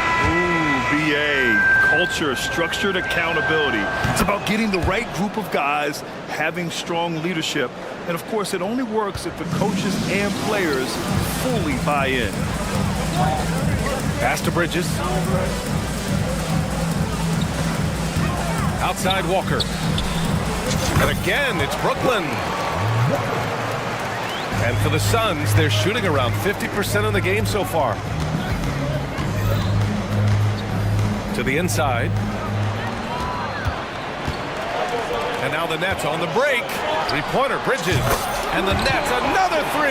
BA. Culture, structured accountability. It's about getting the right group of guys, having strong leadership, and of course it only works if the coaches and players fully buy in. Pass to Bridges. Outside Walker. And again, it's Brooklyn. And for the Suns, they're shooting around 50% of the game so far. To the inside. And now the Nets on the break. 3-pointer, Bridges. And the Nets, another 3.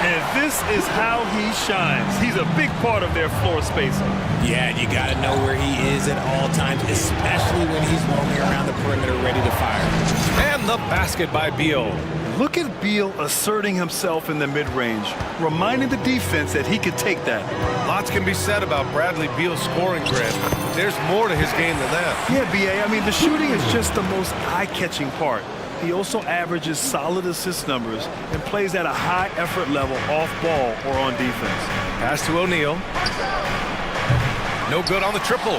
And this is how he shines. He's a big part of their floor spacing. Yeah, you got to know where he is at all times, especially when he's roaming around the perimeter ready to fire. And the basket by Beal. Look at Beal asserting himself in the mid-range, reminding the defense that he could take that. Lots can be said about Bradley Beal's scoring, Grant. There's more to his game than that. Yeah, B.A., I mean, the shooting is just the most eye-catching part. He also averages solid assist numbers and plays at a high effort level off ball or on defense. Pass to O'Neal. No good on the triple.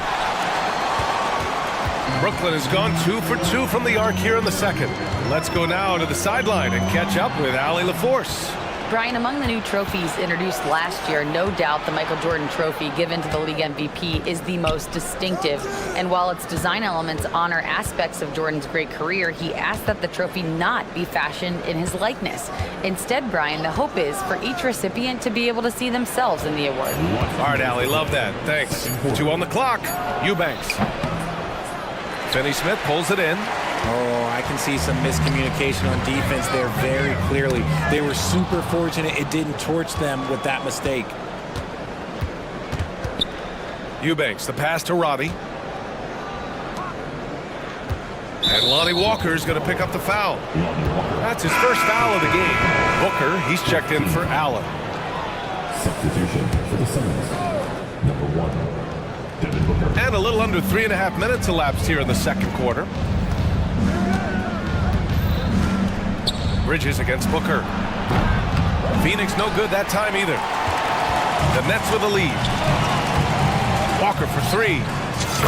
Brooklyn has gone 2 for 2 from the arc here in the second. Let's go now to the sideline and catch up with Allie LaForce. Brian, among the new trophies introduced last year, no doubt the Michael Jordan Trophy given to the league MVP is the most distinctive. And while its design elements honor aspects of Jordan's great career, he asked that the trophy not be fashioned in his likeness. Instead, Brian, the hope is for each recipient to be able to see themselves in the award. All right, Allie, love that. Thanks. 2 on the clock. Eubanks. Finney-Smith pulls it in. Oh, I can see some miscommunication on defense there very clearly. They were super fortunate it didn't torch them with that mistake. Eubanks, the pass to Roddy. And Lonnie Walker's going to pick up the foul. That's his first foul of the game. Booker, he's checked in for Allen. Substitution for the Suns. Number 1, Devin Booker. And a little under 3.5 minutes elapsed here in the second quarter. Bridges against Booker. Phoenix no good that time either. The Nets with a lead. Walker for 3.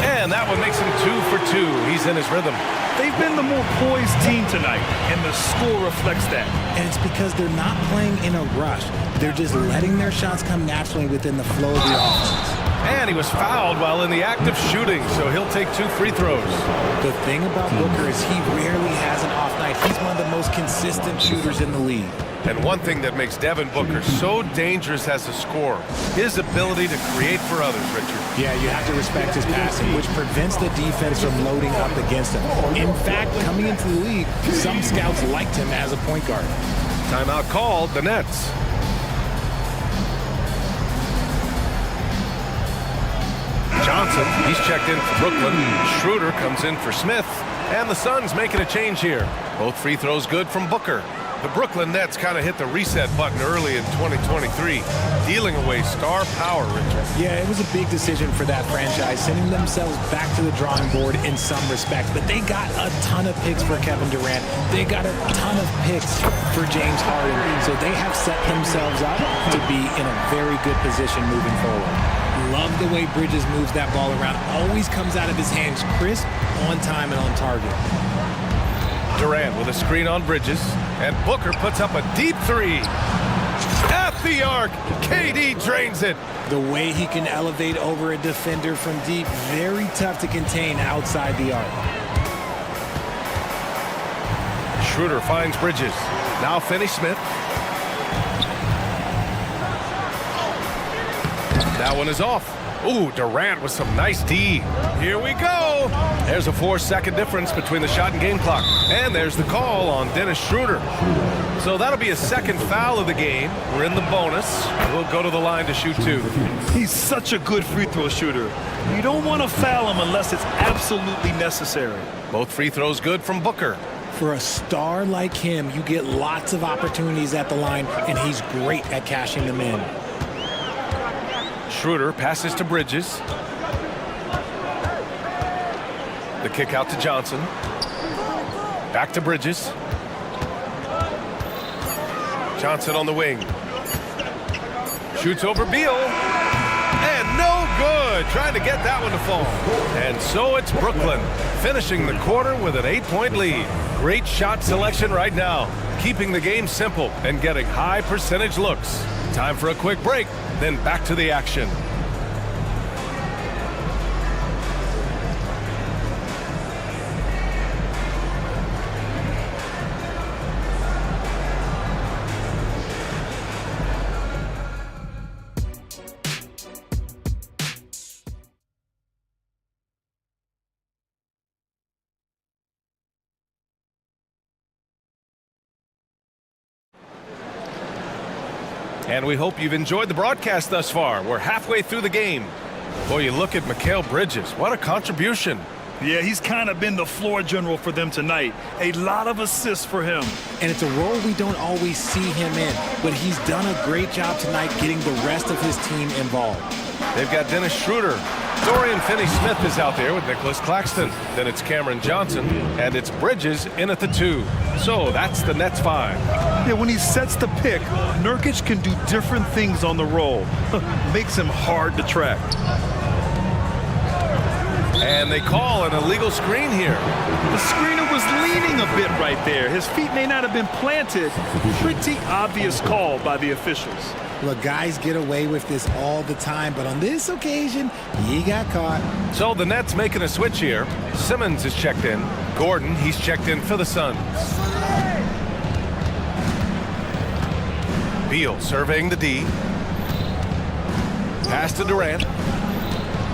And that one makes him 2 for 2. He's in his rhythm. They've been the more poised team tonight, and the score reflects that. And it's because they're not playing in a rush. They're just letting their shots come naturally within the flow of the offense. And he was fouled while in the act of shooting, so he'll take 2 free throws. The thing about Booker is he rarely has an off night. He's one of the most consistent shooters in the league. And one thing that makes Devin Booker so dangerous as a scorer, his ability to create for others, Richard. Yeah, you have to respect his passing, which prevents the defense from loading up against him. In fact, coming into the league, some scouts liked him as a point guard. Timeout called, the Nets. Johnson, he's checked in for Brooklyn. Schroeder comes in for Smith. And the Suns making a change here. Both free throws good from Booker. The Brooklyn Nets kind of hit the reset button early in 2023, dealing away star power, Richard. Yeah, it was a big decision for that franchise, sending themselves back to the drawing board in some respects. But they got a ton of picks for Kevin Durant. They got a ton of picks for James Harden. So they have set themselves up to be in a very good position moving forward. Love the way Bridges moves that ball around. Always comes out of his hands crisp, on time, and on target. Durant with a screen on Bridges, and Booker puts up a deep 3. At the arc, KD drains it. The way he can elevate over a defender from deep, very tough to contain outside the arc. Schroeder finds Bridges. Now Finney-Smith. That one is off. Ooh, Durant with some nice D. Here we go. There's a 4-second difference between the shot and game clock. And there's the call on Dennis Schroeder. So that'll be a second foul of the game. We're in the bonus. We'll go to the line to shoot 2. He's such a good free throw shooter. You don't want to foul him unless it's absolutely necessary. Both free throws good from Booker. For a star like him, you get lots of opportunities at the line, and he's great at cashing them in. Schroeder passes to Bridges. The kick out to Johnson. Back to Bridges. Johnson on the wing. Shoots over Beal. And no good. Trying to get that one to fall. And so it's Brooklyn finishing the quarter with an 8-point lead. Great shot selection right now. Keeping the game simple and getting high percentage looks. Time for a quick break, then back to the action. And we hope you've enjoyed the broadcast thus far. We're halfway through the game. Boy, you look at Mikal Bridges. What a contribution. Yeah, he's kind of been the floor general for them tonight. A lot of assists for him. And it's a role we don't always see him in, but he's done a great job tonight getting the rest of his team involved. They've got Dennis Schroeder. Dorian Finney-Smith is out there with Nicholas Claxton. Then it's Cameron Johnson, and it's Bridges in at the 2. So that's the Nets 5. Yeah, when he sets the pick, Nurkic can do different things on the roll. Makes him hard to track. And they call an illegal screen here. The screener was leaning a bit right there. His feet may not have been planted. Pretty obvious call by the officials. Look, guys get away with this all the time, but on this occasion, he got caught. So the Nets making a switch here. Simmons is checked in. Gordon, he's checked in for the Suns. Beal surveying the D. Pass to Durant.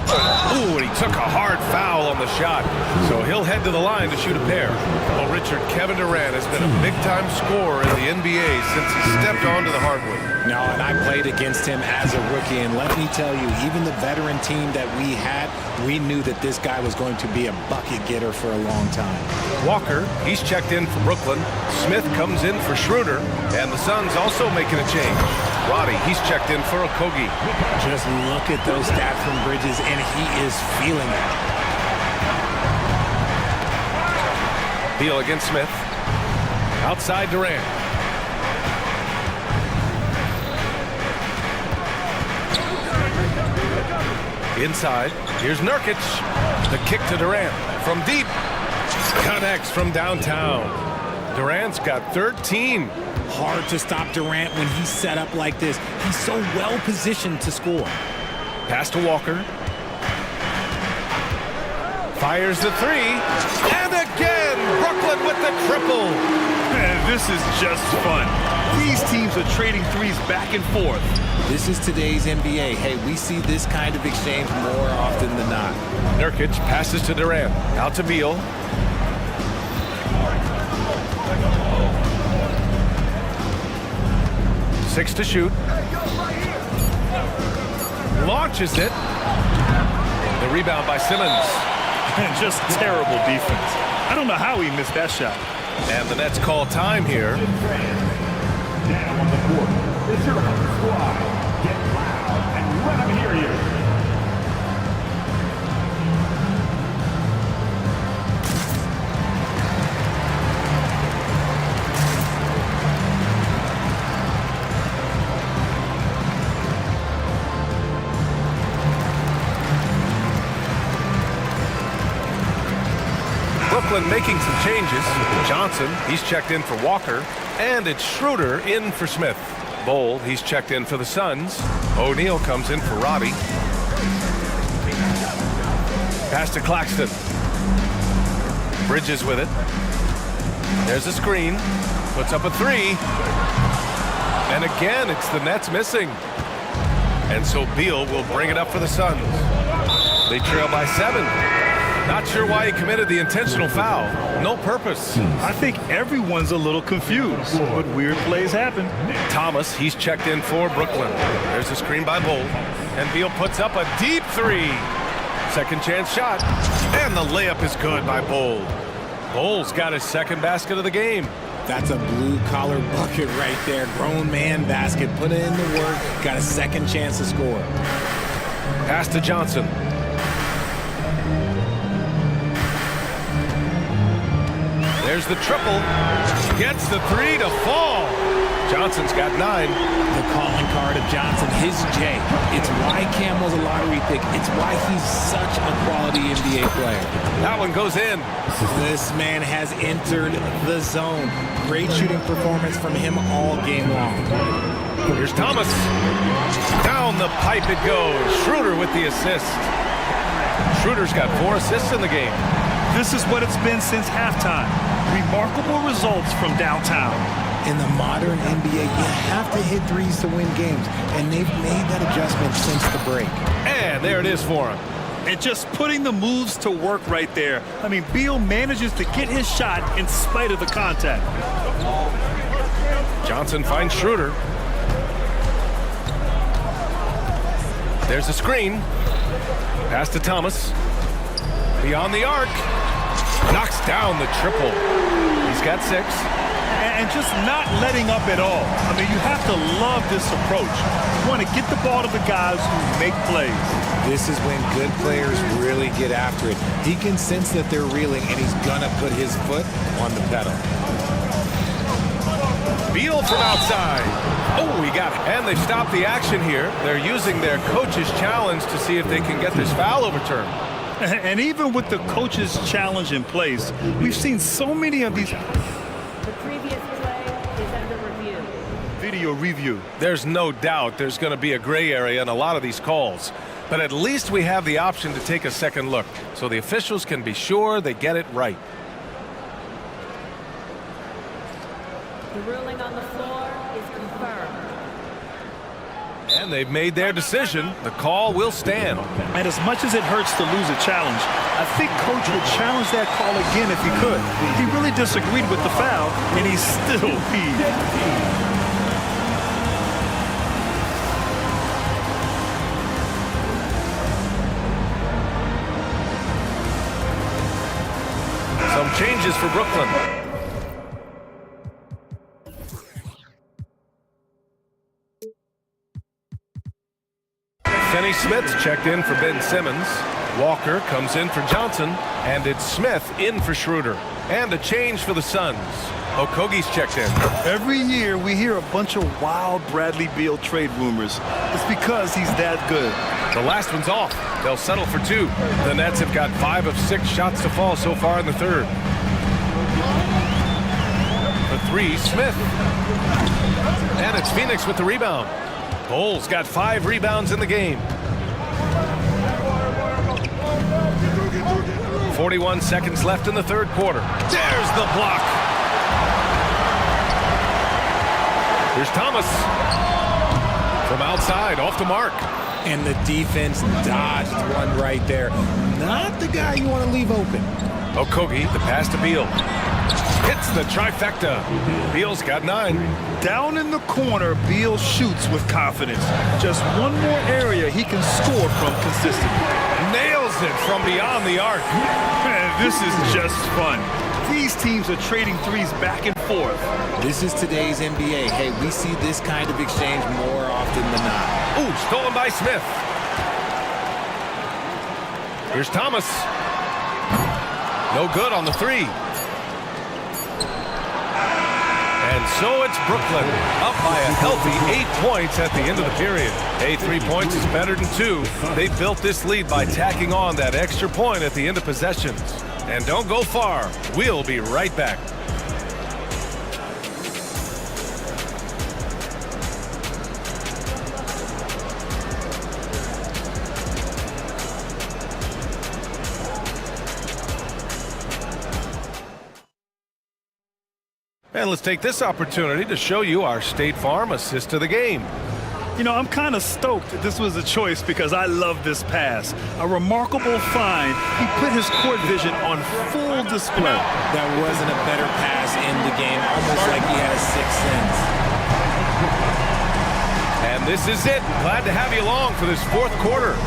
Ooh, and he took a hard foul on the shot. So he'll head to the line to shoot a pair. Well, Richard, Kevin Durant has been a big-time scorer in the NBA since he stepped onto the hardwood. No, and I played against him as a rookie, and let me tell you, even the veteran team that we had, we knew that this guy was going to be a bucket getter for a long time. Walker, he's checked in for Brooklyn. Smith comes in for Schroeder, and the Suns also making a change. Roddy, he's checked in for Okogie. Just look at those stats from Bridges, and he is feeling it. Beal against Smith. Outside Durant. Inside, here's Nurkic. The kick to Durant from deep. Connects from downtown. Durant's got 13. Hard to stop Durant when he's set up like this. He's so well positioned to score. Pass to Walker. Fires the three. And again, Brooklyn with the triple. Man, this is just fun. These teams are trading threes back and forth. This is today's NBA. Hey, we see this kind of exchange more often than not. Nurkic passes to Durant. Out to Beal. Six to shoot. Launches it. The rebound by Simmons. And just terrible defense. I don't know how he missed that shot. And the Nets call time here. Now on the court, it's your squad. Get loud and let them hear you. Brooklyn making some changes. Johnson, he's checked in for Walker. And it's Schroeder in for Smith. Bold, he's checked in for the Suns. O'Neal comes in for Roddy. Pass to Claxton. Bridges with it. There's a screen. Puts up a three. And again, it's the Nets missing. And so Beal will bring it up for the Suns. They trail by 7. Not sure why he committed the intentional foul. No purpose. I think everyone's a little confused, but weird plays happen. Thomas, he's checked in for Brooklyn. There's a screen by Bold. And Beal puts up a deep three. Second chance shot. And the layup is good by Bold. Bold's got his second basket of the game. That's a blue-collar bucket right there. Grown man basket. Put in the work. Got a second chance to score. Pass to Johnson. There's the triple. Gets the three to fall. Johnson's got 9. The calling card of Johnson, his J. It's why Cam was a lottery pick. It's why he's such a quality NBA player. That one goes in. This man has entered the zone. Great shooting performance from him all game long. Here's Thomas. Down the pipe it goes. Schroeder with the assist. Schroeder's got 4 assists in the game. This is what it's been since halftime. Remarkable results from downtown. In the modern NBA, you have to hit threes to win games, and they've made that adjustment since the break. And there it is for him. And just putting the moves to work right there. I mean, Beal manages to get his shot in spite of the contact. Johnson finds Schroeder. There's a screen. Pass to Thomas. Beyond the arc. Knocks down the triple. He's got 6. And just not letting up at all. I mean, you have to love this approach. You want to get the ball to the guys who make plays. This is when good players really get after it. He can sense that they're reeling, and he's going to put his foot on the pedal. Beal from outside. Oh, he got it. And they've stopped the action here. They're using their coach's challenge to see if they can get this foul overturned. And even with the coach's challenge in place, we've seen so many of these. The previous play is under review. Video review. There's no doubt there's going to be a gray area in a lot of these calls. But at least we have the option to take a second look, so the officials can be sure they get it right. The ruling on the floor is confirmed. And they've made their decision. The call will stand. And as much as it hurts to lose a challenge, I think Coach would challenge that call again if he could. He really disagreed with the foul, and he still peed. Some changes for Brooklyn. Finney Smith's checked in for Ben Simmons. Walker comes in for Johnson, and it's Smith in for Schroeder. And a change for the Suns. Okogie's checked in. Every year we hear a bunch of wild Bradley Beal trade rumors. It's because he's that good. The last one's off. They'll settle for 2. The Nets have got 5 of 6 shots to fall so far in the third. For 3, Smith. And it's Phoenix with the rebound. Bulls got 5 rebounds in the game. 41 seconds left in the third quarter. There's the block. Here's Thomas. From outside, off the mark. And the defense dodged one right there. Not the guy you want to leave open. Okogie, the pass to Beal. Hits the trifecta. Beal's got 9. Down in the corner, Beal shoots with confidence. Just one more area he can score from consistently. Nails it from beyond the arc. Man, this is just fun. These teams are trading threes back and forth. This is today's NBA. Hey, we see this kind of exchange more often than not. Ooh, stolen by Smith. Here's Thomas. No good on the 3. And so it's Brooklyn, up by a healthy 8 points at the end of the period. 3 points is better than 2. They built this lead by tacking on that extra point at the end of possessions. And don't go far. We'll be right back. And let's take this opportunity to show you our State Farm assist to the game. You know, I'm kind of stoked that this was a choice because I love this pass. A remarkable find. He put his court vision on full display. That wasn't a better pass in the game, almost like he had a 6th sense. And this is it. Glad to have you along for this 4th quarter.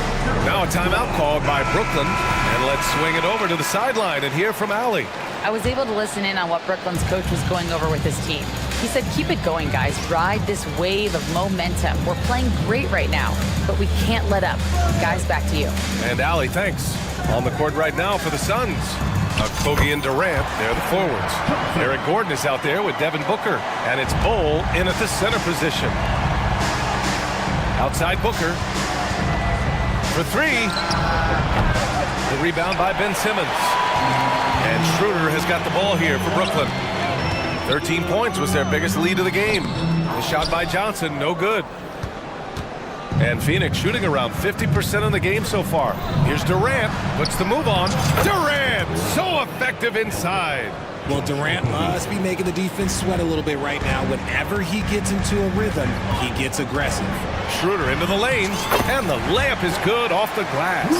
Now a timeout called by Brooklyn. And let's swing it over to the sideline and hear from Allie. I was able to listen in on what Brooklyn's coach was going over with his team. He said, keep it going, guys. Ride this wave of momentum. We're playing great right now, but we can't let up. Guys, back to you. And Allie, thanks. On the court right now for the Suns. Okogie and Durant, they're the forwards. Eric Gordon is out there with Devin Booker. And it's Bull in at the center position. Outside Booker. For 3. The rebound by Ben Simmons. And Schroeder has got the ball here for Brooklyn. 13 points was their biggest lead of the game. The shot by Johnson, no good. And Phoenix shooting around 50% in the game so far. Here's Durant, puts the move on. Durant, so effective inside. Well, Durant must be making the defense sweat a little bit right now. Whenever he gets into a rhythm, he gets aggressive. Schroeder into the lane, and the layup is good off the glass.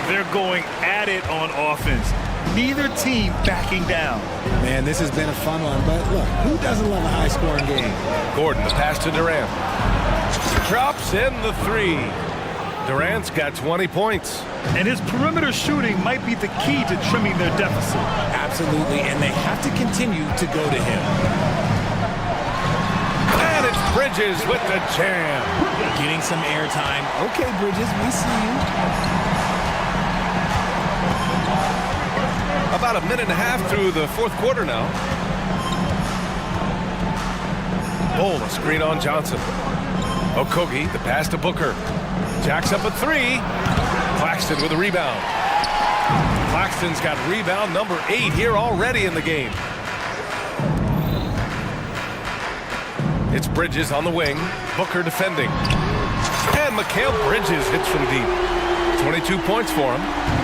They're going at it on offense. Neither team backing down. Man, this has been a fun one, but look, who doesn't love a high-scoring game? Gordon, the pass to Durant. Drops in the 3. Durant's got 20 points. And his perimeter shooting might be the key to trimming their deficit. Absolutely, and they have to continue to go to him. And it's Bridges with the jam. Getting some airtime. Okay, Bridges, we see you. About a minute and a half through the 4th quarter now. Bull, a screen on Johnson. Okogie, the pass to Booker. Jacks up a 3. Claxton with a rebound. Claxton's got rebound number 8 here already in the game. It's Bridges on the wing. Booker defending. And Mikal Bridges hits from deep. 22 points for him.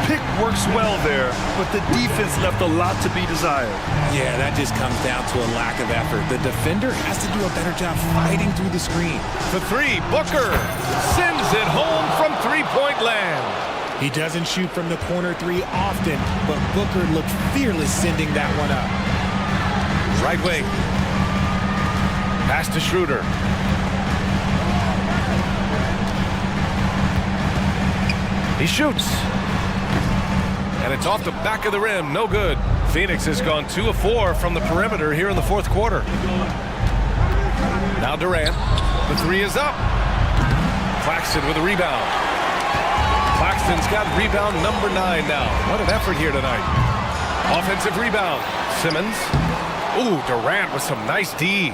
Pick works well there, but the defense left a lot to be desired. Yeah, that just comes down to a lack of effort. The defender has to do a better job fighting through the screen. The three, Booker sends it home from three-point land. He doesn't shoot from the corner three often, but Booker looked fearless sending that one up. Right wing. Pass to Schroeder. He shoots. And it's off the back of the rim. No good. Phoenix has gone 2 of 4 from the perimeter here in the fourth quarter. Now Durant. The three is up. Claxton with a rebound. Claxton's got rebound number 9 now. What an effort here tonight. Offensive rebound. Simmons. Ooh, Durant with some nice D.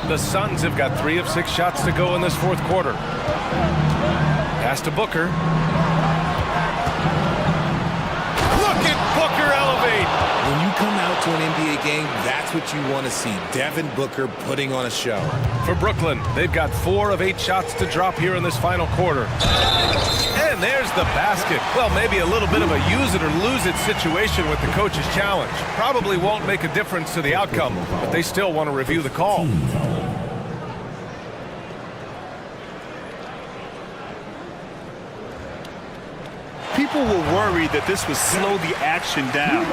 The Suns have got 3 of 6 shots to go in this fourth quarter. Pass to Booker. Look at Booker elevate. When you come out to an NBA game, that's what you want to see. Devin Booker putting on a show. For Brooklyn, they've got 4 of 8 shots to drop here in this final quarter. And there's the basket. Well, maybe a little bit of a use it or lose it situation with the coach's challenge. Probably won't make a difference to the outcome, but they still want to review the call. People were worried that this would slow the action down.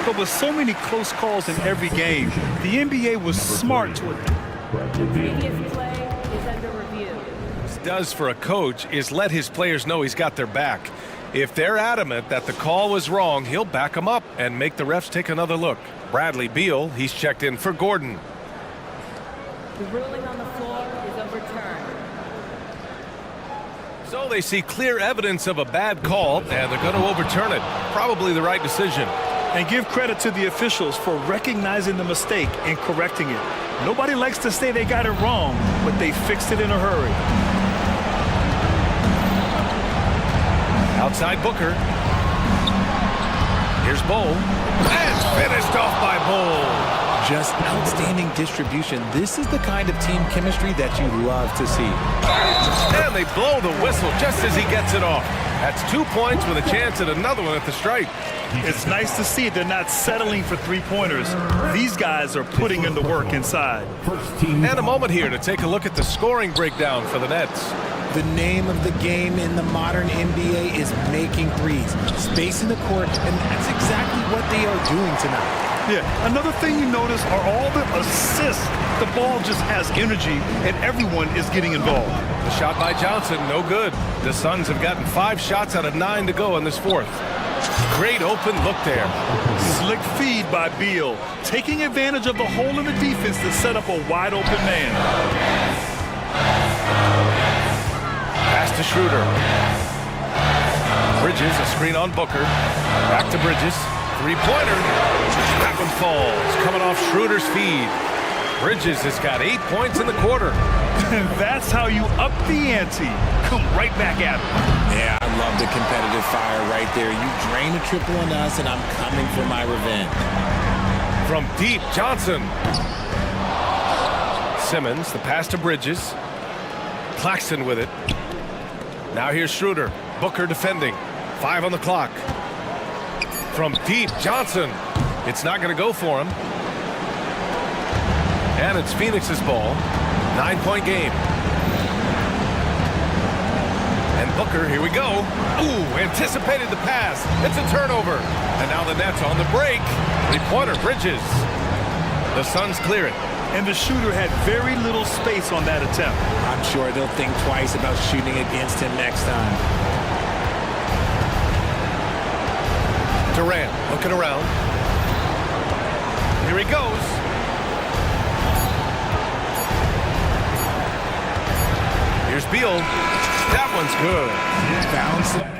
But with so many close calls in every game, the NBA was smart to it. The previous play is under review. What this does for a coach is let his players know he's got their back. If they're adamant that the call was wrong, he'll back them up and make the refs take another look. Bradley Beal, he's checked in for Gordon. The ruling on the floor is overturned. So they see clear evidence of a bad call, and they're going to overturn it. Probably the right decision. And give credit to the officials for recognizing the mistake and correcting it. Nobody likes to say they got it wrong, but they fixed it in a hurry. Outside Booker. Here's Bowl. And finished off by Bowl. Just outstanding distribution. This is the kind of team chemistry that you love to see. And they blow the whistle just as he gets it off. That's 2 points with a chance at another one at the stripe. It's nice to see they're not settling for three-pointers. These guys are putting in the work inside. And a moment here to take a look at the scoring breakdown for the Nets. The name of the game in the modern NBA is making threes, spacing the court, and that's exactly what they are doing tonight. Yeah, another thing you notice are all the assists. The ball just has energy, and everyone is getting involved. The shot by Johnson, no good. The Suns have gotten 5 shots out of 9 to go in this fourth. Great open look there. Slick feed by Beal, taking advantage of the hole in the defense to set up a wide-open man. Pass to Schroeder. Bridges, a screen on Booker. Back to Bridges. Three-pointer. That one falls. Coming off Schroeder's feed. Bridges has got 8 points in the quarter. And that's how you up the ante. Come right back at it. Yeah, I love the competitive fire right there. You drain a triple on us, and I'm coming for my revenge. From deep, Johnson. Simmons, the pass to Bridges. Claxton with it. Now here's Schroeder. Booker defending. 5 on the clock. From deep, Johnson. It's not going to go for him. And it's Phoenix's ball. 9-point game. And Booker, here we go. Ooh, anticipated the pass. It's a turnover. And now the Nets on the break. Three-pointer, Bridges. The Suns clear it. And the shooter had very little space on that attempt. I'm sure they'll think twice about shooting against him next time. Durant looking around. Here he goes. Here's Beal. That one's good. Bounce.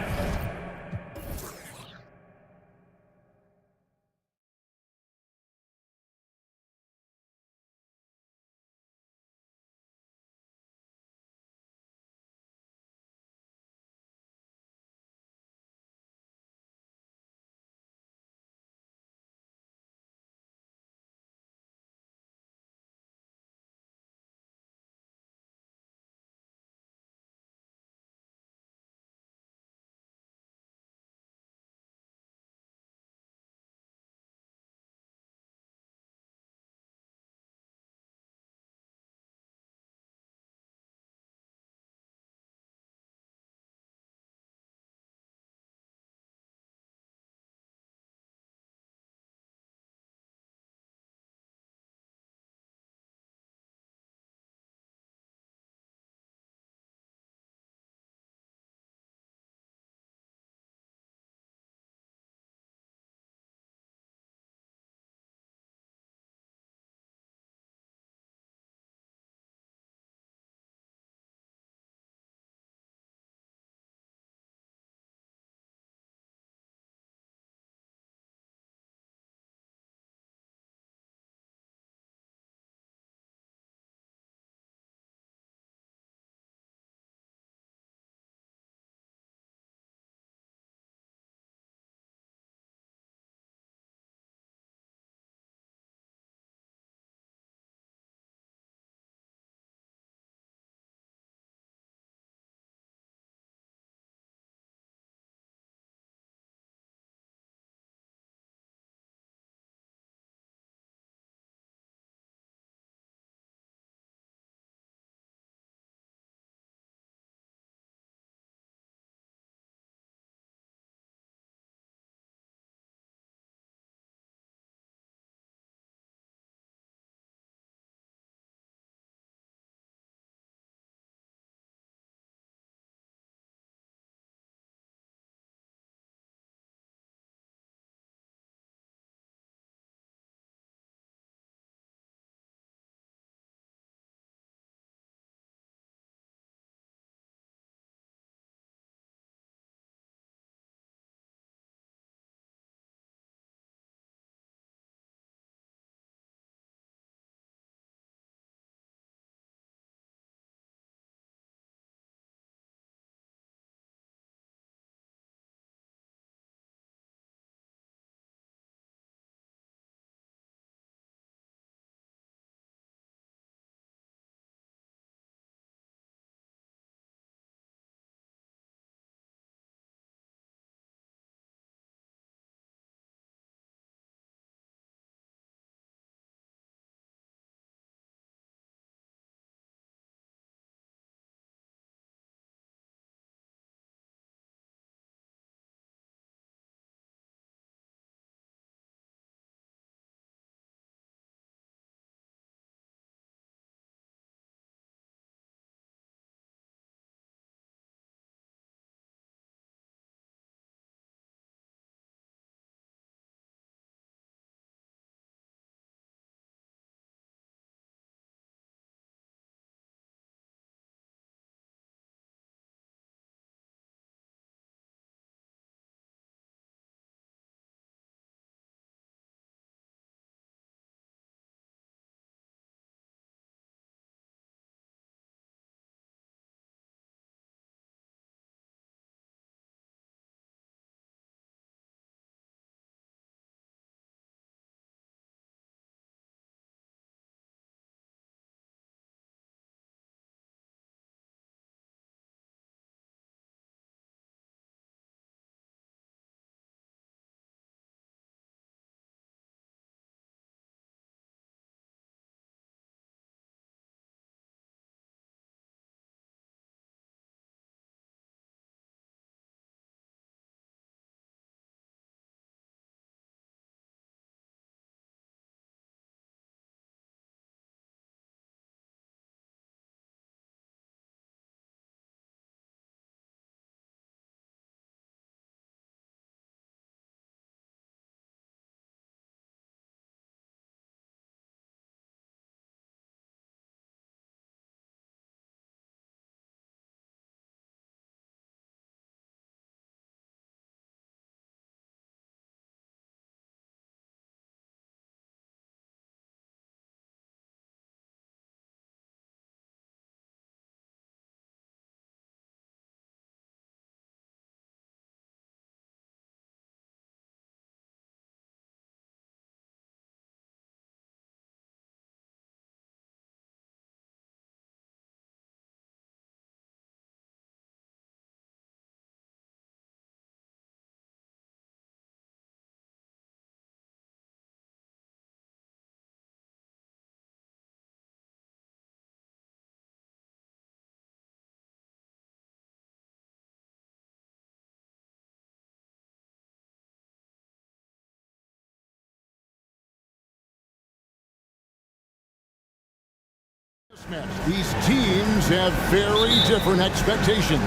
These teams have very different expectations.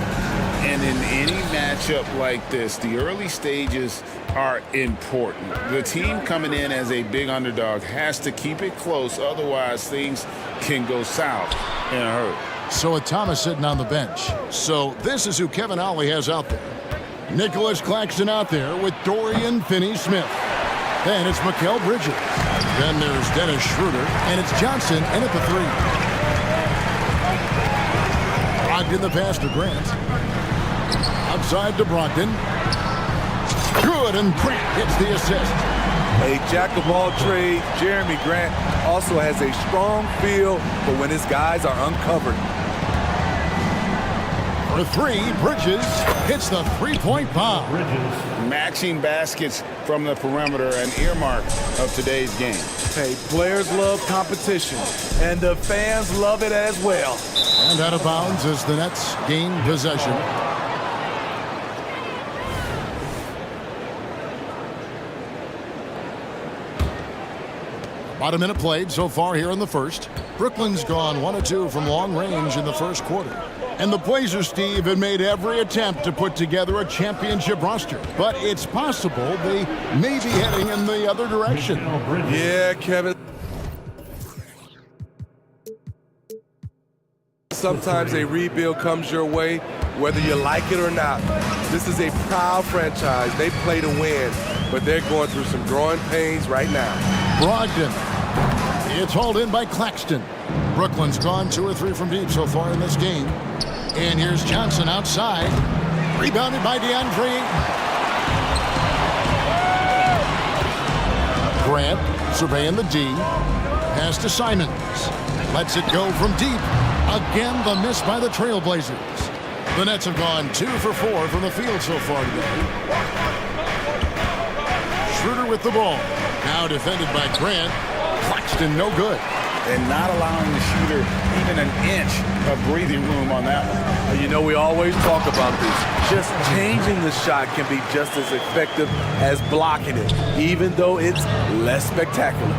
And in any matchup like this, the early stages are important. The team coming in as a big underdog has to keep it close, otherwise things can go south in a hurry. So with Thomas sitting on the bench. So this is who Kevin Ollie has out there. Nicholas Claxton out there with Dorian Finney-Smith. Then it's Mikal Bridges. Then there's Dennis Schroeder. And it's Johnson in at the 3. Brogdon the pass to Grant. Outside to Brogdon. Good, and Grant gets the assist. A jack-of-all trades, Jeremy Grant also has a strong feel for when his guys are uncovered. For 3, Bridges hits the three-point bomb. Matching baskets from the perimeter, an earmark of today's game. Hey, players love competition, and the fans love it as well. And out of bounds as the Nets gain possession. About a minute played so far here in the first. Brooklyn's gone 1 of 2 from long range in the first quarter. And the Blazers, Steve, have made every attempt to put together a championship roster. But it's possible they may be heading in the other direction. Yeah, Kevin. Sometimes a rebuild comes your way, whether you like it or not. This is a proud franchise. They play to win, but they're going through some growing pains right now. Brogdon. It's hauled in by Claxton. Brooklyn's gone 2 or 3 from deep so far in this game. And here's Johnson outside. Rebounded by DeAndre. Grant surveying the D. Pass to Simons. Lets it go from deep. Again, the miss by the Trailblazers. The Nets have gone 2 for 4 from the field so far today. Schroeder with the ball. Now defended by Grant. Claxton no good. And not allowing the shooter even an inch of breathing room on that one. You know, we always talk about this. Just changing the shot can be just as effective as blocking it, even though it's less spectacular.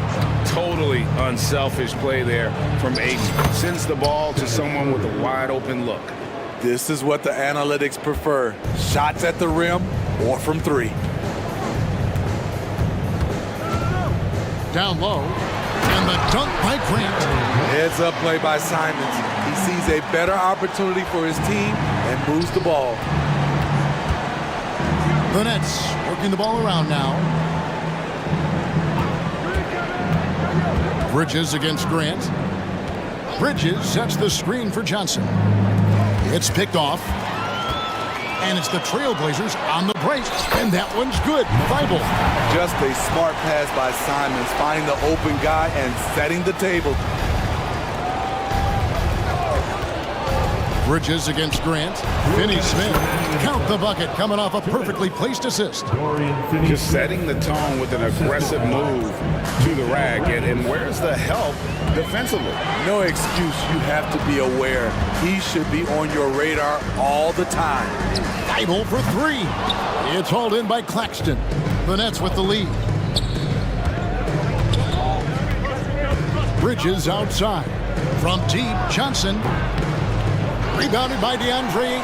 Totally unselfish play there from Ayton. Sends the ball to someone with a wide open look. This is what the analytics prefer. Shots at the rim or from 3. Down low. And the dunk by Grant. Heads up play by Simons. He sees a better opportunity for his team and moves the ball. The Nets working the ball around now. Bridges against Grant. Bridges sets the screen for Johnson. It's picked off. And it's the Trailblazers on the break. And that one's good. Bible. Just a smart pass by Simons, finding the open guy and setting the table. Bridges against Grant. Finney-Smith. Count the bucket coming off a perfectly placed assist. Just setting the tone with an aggressive move to the rack. And where's the help defensively? No excuse. You have to be aware. He should be on your radar all the time. Bible for 3. It's hauled in by Claxton. The Nets with the lead. Bridges outside. From deep, Johnson. Rebounded by DeAndre.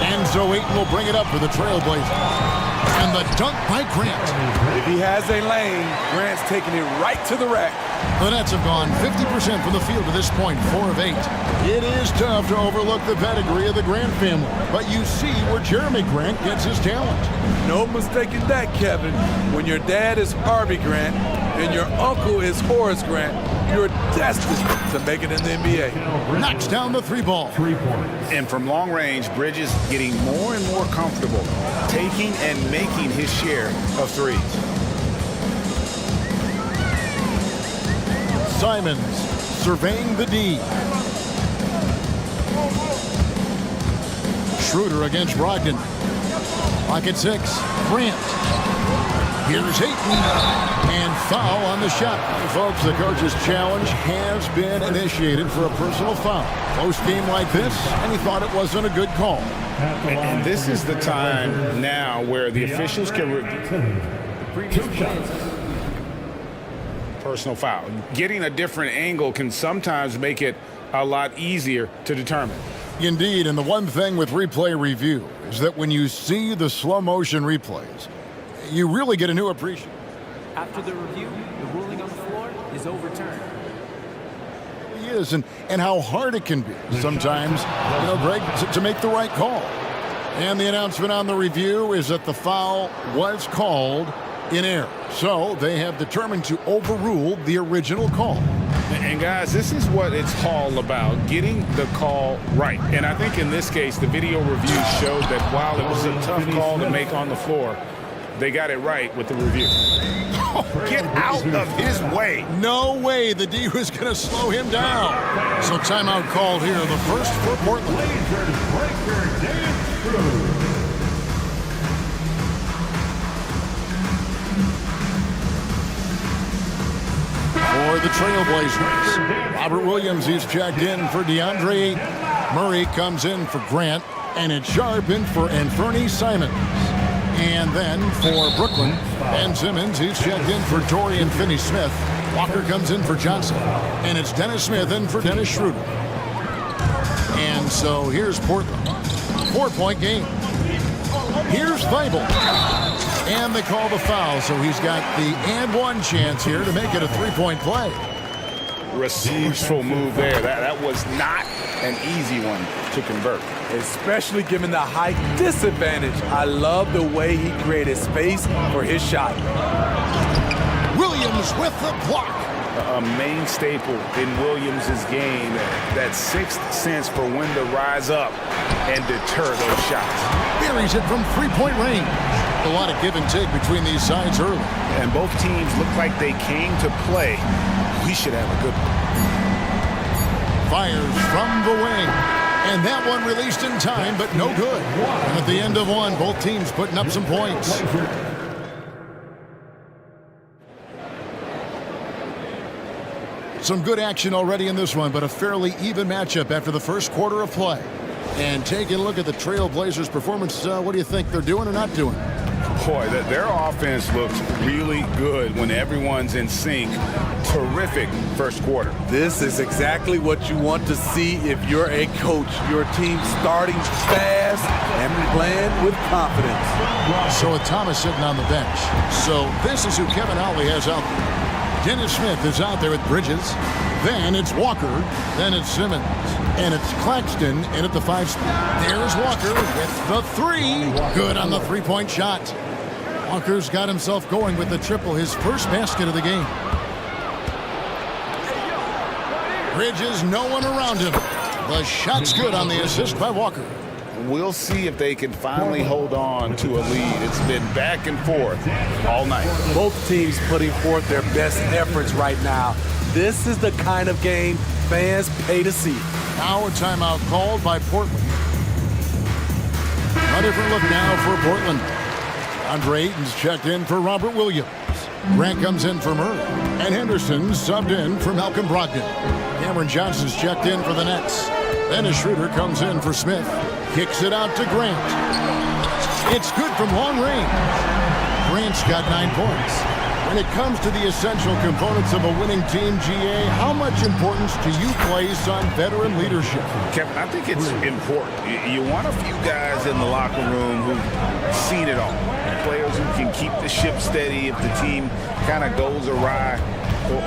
And so Ayton will bring it up for the Trailblazers. And the dunk by Grant. If he has a lane, Grant's taking it right to the rack. The Nets have gone 50% from the field to this point, 4 of 8. It is tough to overlook the pedigree of the Grant family, but you see where Jeremy Grant gets his talent. No mistaking that, Kevin. When your dad is Harvey Grant and your uncle is Horace Grant, you're destined to make it in the NBA. Knocks down the 3 ball. And from long range, Bridges getting more and more comfortable, taking and making his share of 3s. Simons surveying the D. Schroeder against Brogdon. Pocket 6. Grant. Here's Ayton. And foul on the shot. Folks, the coach's challenge has been initiated for a personal foul. Close game like this, and he thought it wasn't a good call. And this is the time now where the officials can review. personal foul. Getting a different angle can sometimes make it a lot easier to determine. Indeed, and the one thing with replay review is that when you see the slow motion replays, you really get a new appreciation. After the review, the ruling on the floor is overturned. It is, and how hard it can be sometimes, Greg, to make the right call. And the announcement on the review is that the foul was called in error. So they have determined to overrule the original call. And guys, this is what it's all about, getting the call right. And I think in this case, the video review showed that while it was a tough call to make on the floor, they got it right with the review. Get out of his way. No way the D was going to slow him down. So timeout called here, the first for Portland. For the Trailblazers, Robert Williams, he's checked in for DeAndre. Murray comes in for Grant, and it's Sharp in for Anthony Simons. And then for Brooklyn, Ben Simmons, he's checked in for Dorian Finney-Smith. Walker comes in for Johnson, and it's Dennis Smith in for Dennis Schroeder. And so here's Portland, 4-point game. Here's Thibault. And they call the foul, so he's got the and one chance here to make it a three-point play. Resourceful move there. That was not an easy one to convert. Especially given the height disadvantage. I love the way he created space for his shot. Williams with the block. A main staple in Williams' game, that sixth sense for when to rise up and deter those shots. Buries it from three-point range. A lot of give and take between these sides early. And both teams look like they came to play. We should have a good one. Fires from the wing. And that one released in time, but no good. And at the end of one, both teams putting up some points. Some good action already in this one, but a fairly even matchup after the first quarter of play. And taking a look at the Trailblazers' performance, what do you think they're doing or not doing? Boy, their offense looks really good when everyone's in sync. Terrific first quarter. This is exactly what you want to see if you're a coach. Your team starting fast and playing with confidence. So with Thomas sitting on the bench. So this is who Kevin Ollie has out there. Dennis Smith is out there with Bridges. Then it's Walker. Then it's Simmons. And it's Claxton in at the 5 spot. There's Walker with the three. Good on the three-point shot. Walker's got himself going with the triple, his first basket of the game. Bridges, no one around him. The shot's good on the assist by Walker. We'll see if they can finally hold on to a lead. It's been back and forth all night. Both teams putting forth their best efforts right now. This is the kind of game fans pay to see. Now a timeout called by Portland. A different look now for Portland. Andre Ayton's checked in for Robert Williams. Grant comes in for Murray. And Henderson subbed in for Malcolm Brogdon. Cameron Johnson's checked in for the Nets. Dennis Schroeder comes in for Smith. Kicks it out to Grant. It's good from long range. Grant's got 9 points. When it comes to the essential components of a winning team, GA, how much importance do you place on veteran leadership? Kevin, I think it's important. You want a few guys in the locker room who've seen it all. Players who can keep the ship steady if the team kind of goes awry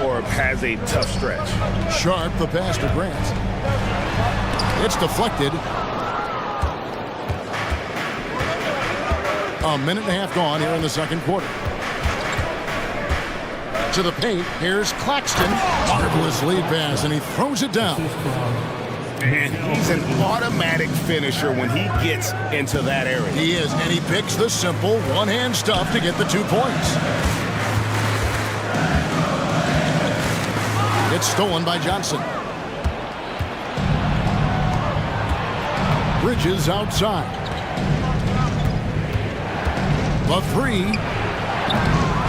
or has a tough stretch. Sharp, the pass to Grant. It's deflected. A minute and a half gone here in the second quarter. To the paint, here's Claxton. Marvelous lead pass, and he throws it down. And he's an automatic finisher when he gets into that area. He is, and he picks the simple one-hand stuff to get the 2 points. It's stolen by Johnson. Bridges outside. The three.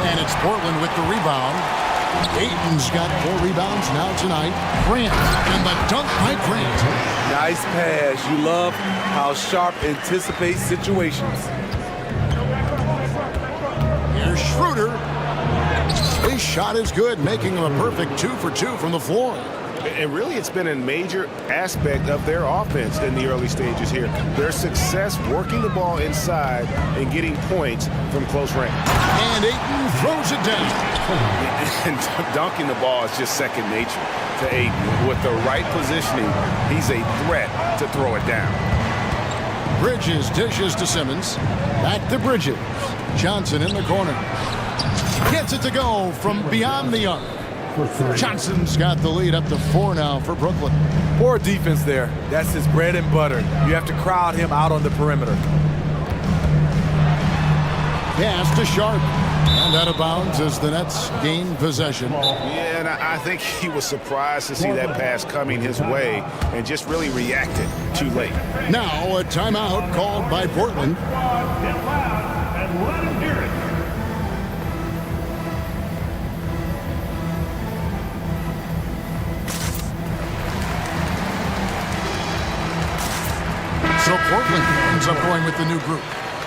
And it's Portland with the rebound. Ayton's got 4 rebounds now tonight. Grant, and the dunk by Grant. Nice pass. You love how Sharp anticipates situations. Here's Schroeder. His shot is good, making him a perfect 2 for 2 from the floor. And really, it's been a major aspect of their offense in the early stages here. Their success working the ball inside and getting points from close range. And Ayton throws it down. And dunking the ball is just second nature to Ayton. With the right positioning, he's a threat to throw it down. Bridges dishes to Simmons. Back to Bridges. Johnson in the corner. Gets it to go from beyond the arc. Johnson's got the lead up to 4 now for Brooklyn. Poor defense there. That's his bread and butter. You have to crowd him out on the perimeter. Pass to Sharp. And out of bounds as the Nets gain possession. Yeah, and I think he was surprised to see that pass coming his way and just really reacted too late. Now a timeout called by Portland. Get loud and let him hear it. So Portland ends up going with the new group.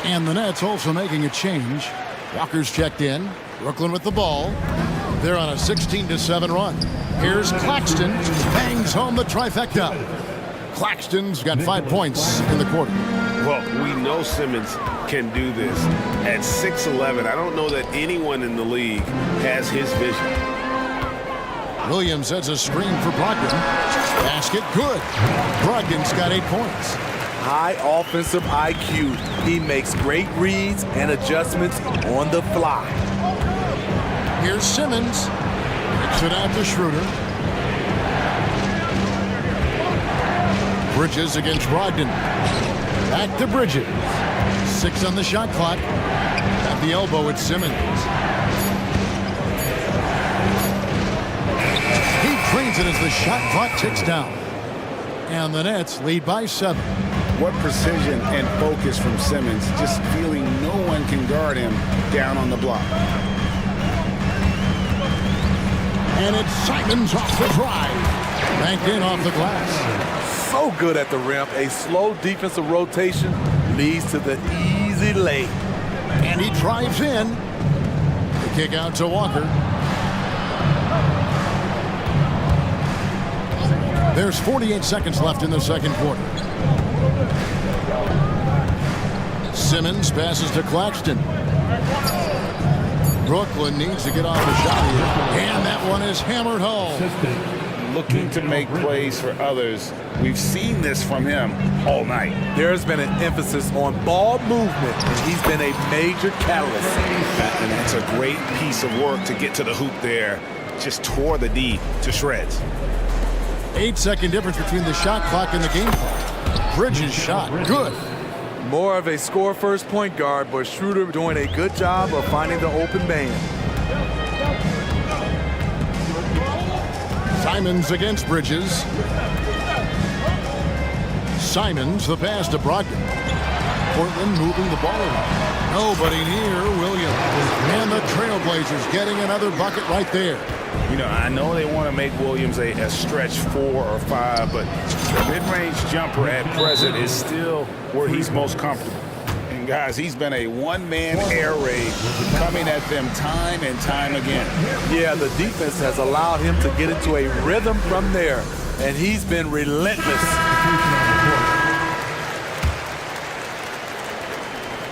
And the Nets also making a change. Walker's checked in. Brooklyn with the ball. They're on a 16-7 run. Here's Claxton. Bangs home the trifecta. Claxton's got 5 points in the quarter. Well, we know Simmons can do this. At 6'11", I don't know that anyone in the league has his vision. Williams sets a screen for Brogdon. Basket good. Brogdon's got 8 points. High offensive IQ. He makes great reads and adjustments on the fly. Here's Simmons. Kicks it out to Schroeder. Bridges against Brogdon. Back to Bridges. 6 on the shot clock. At the elbow, it's Simmons. He cleans it as the shot clock ticks down. And the Nets lead by 7. What precision and focus from Simmons, just feeling no one can guard him down on the block. And it's Simons off the drive. Banked in off the glass. So good at the rim. A slow defensive rotation leads to the easy lay. And he drives in. The kick out to Walker. There's 48 seconds left in the second quarter. Simmons passes to Claxton. Brooklyn needs to get off the shot here. And that one is hammered home. Looking to make plays for others. We've seen this from him all night. There's been an emphasis on ball movement, and he's been a major catalyst. And that's a great piece of work to get to the hoop there. Just tore the D to shreds. 8-second difference between the shot clock and the game clock. Bridges shot good. More of a score-first point guard, but Schroeder doing a good job of finding the open man. Simons against Bridges. Simons, the pass to Brogdon. Portland moving the ball around. Nobody near Williams. And the Trailblazers getting another bucket right there. You know, I know they want to make Williams a stretch 4 or 5, but the mid-range jumper at present is still where he's most comfortable. And guys, he's been a one-man air raid coming at them time and time again. Yeah, the defense has allowed him to get into a rhythm from there, and he's been relentless.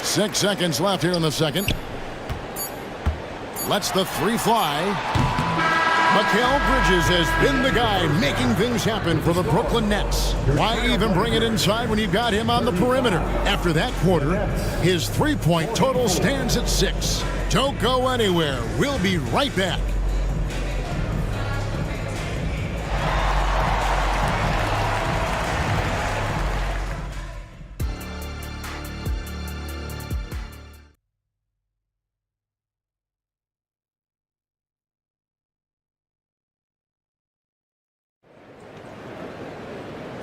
6 seconds left here in the second. Lets the 3 fly. Mikal Bridges has been the guy making things happen for the Brooklyn Nets. Why even bring it inside when you've got him on the perimeter? After that quarter, his 3-point total stands at 6. Don't go anywhere. We'll be right back.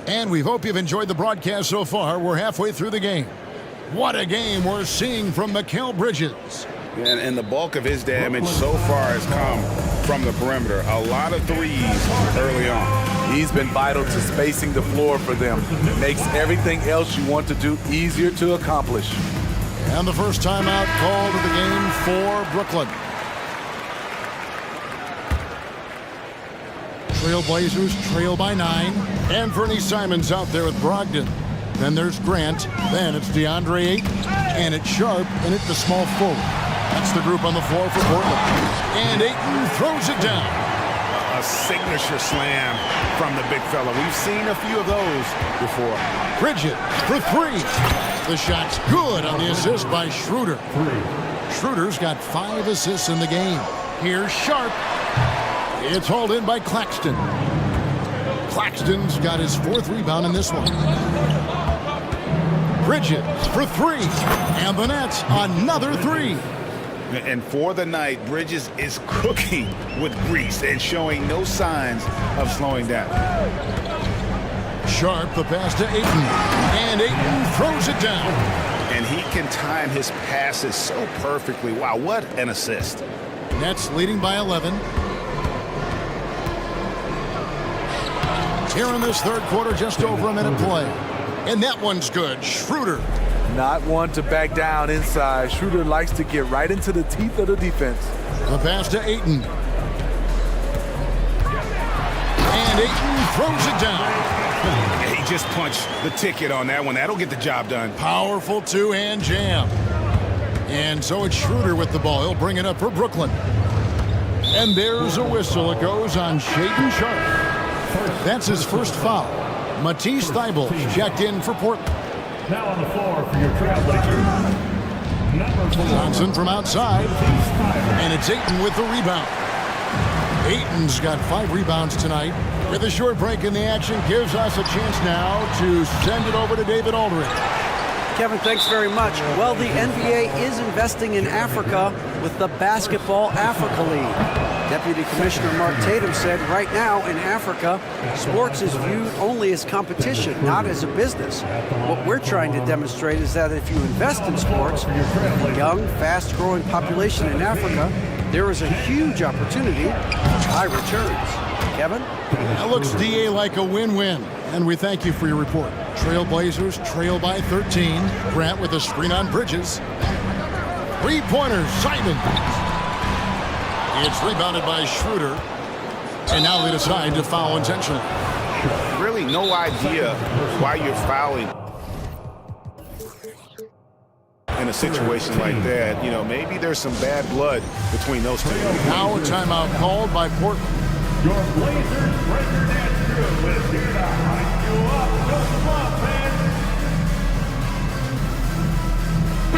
And we hope you've enjoyed the broadcast so far. We're halfway through the game. What a game we're seeing from Mikal Bridges. And the bulk of his damage so far has come from the perimeter. A lot of threes early on. He's been vital to spacing the floor for them. It makes everything else you want to do easier to accomplish. And the first timeout called of the game for Brooklyn. Trailblazers trail by 9. Anthony Simons out there with Brogdon. Then there's Grant. Then it's DeAndre Ayton. And it's Sharp. And it's the small forward. That's the group on the floor for Portland. And Ayton throws it down. A signature slam from the big fella. We've seen a few of those before. Bridges for 3. The shot's good on the assist by Schroeder. Schroeder's got 5 assists in the game. Here's Sharp. It's hauled in by Claxton. Claxton's got his 4th rebound in this one. Bridges for 3. And the Nets another 3. And for the night, Bridges is cooking with grease and showing no signs of slowing down. Sharp, the pass to Ayton. And Ayton throws it down. And he can time his passes so perfectly. Wow, what an assist. Nets leading by 11. Here in this third quarter, just over a minute play. And that one's good. Schroeder. Not one to back down inside. Schroeder likes to get right into the teeth of the defense. The pass to Ayton. And Ayton throws it down. He just punched the ticket on that one. That'll get the job done. Powerful two-hand jam. And so it's Schroeder with the ball. He'll bring it up for Brooklyn. And there's a whistle. It goes on Shaedon Sharp. That's his first foul. Matisse Thybulle checked in for Portland. Now on the floor for your Trailblazers. Johnson from outside. And it's Ayton with the rebound. Ayton's got 5 rebounds tonight. With a short break in the action, gives us a chance now to send it over to David Aldridge. Kevin, thanks very much. Well, the NBA is investing in Africa with the Basketball Africa League. Deputy Commissioner Mark Tatum said right now in Africa, sports is viewed only as competition, not as a business. What we're trying to demonstrate is that if you invest in sports, a young, fast-growing population in Africa, there is a huge opportunity for high returns. Kevin? That looks, DA, like a win-win. And we thank you for your report. Trailblazers trail by 13. Grant with a screen on Bridges. 3-pointers, Simon. It's rebounded by Schroeder. And now they decide to foul intentionally. Really no idea why you're fouling in a situation like that. You know, maybe there's some bad blood between those two. Now a timeout called by Portland. Your Blazers breaker dance crew is here to hype you up. Come on, fans.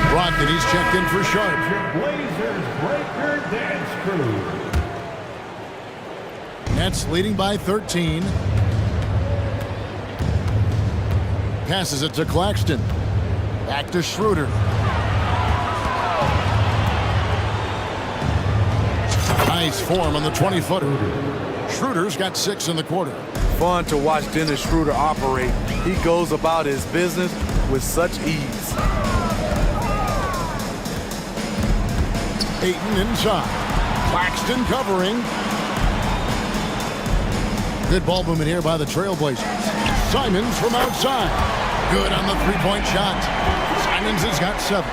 Brogdon, he's checked in for Sharp. Your Blazers breaker dance crew. Nets leading by 13. Passes it to Claxton. Back to Schroeder. Nice form on the 20-footer. Schroeder's got 6 in the quarter. Fun to watch Dennis Schroeder operate. He goes about his business with such ease. Ayton inside. Claxton covering. Good ball movement here by the Trailblazers. Simons from outside. Good on the 3-point shot. Simons has got 7.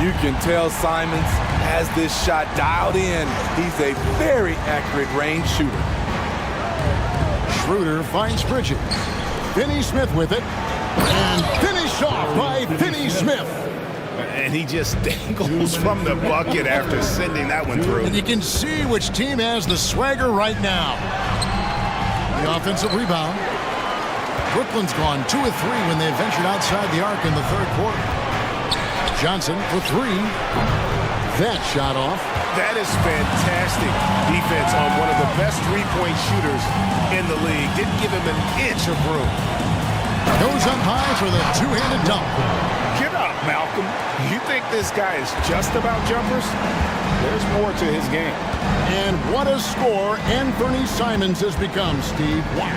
You can tell Simons has this shot dialed in. He's a very accurate range shooter. Schroeder finds Bridges. Finney Smith with it. And finished off by Finney Smith. And he just dangles from the bucket after sending that one through. And you can see which team has the swagger right now. The offensive rebound. Brooklyn's gone 2 of 3 when they ventured outside the arc in the third quarter. Johnson for 3. That shot off. That is fantastic defense on one of the best 3-point shooters in the league. Didn't give him an inch of room. Goes up high for the two-handed dunk. Get up, Malcolm. You think this guy is just about jumpers? There's more to his game. And what a score Anthony Simons has become, Steve. Wow.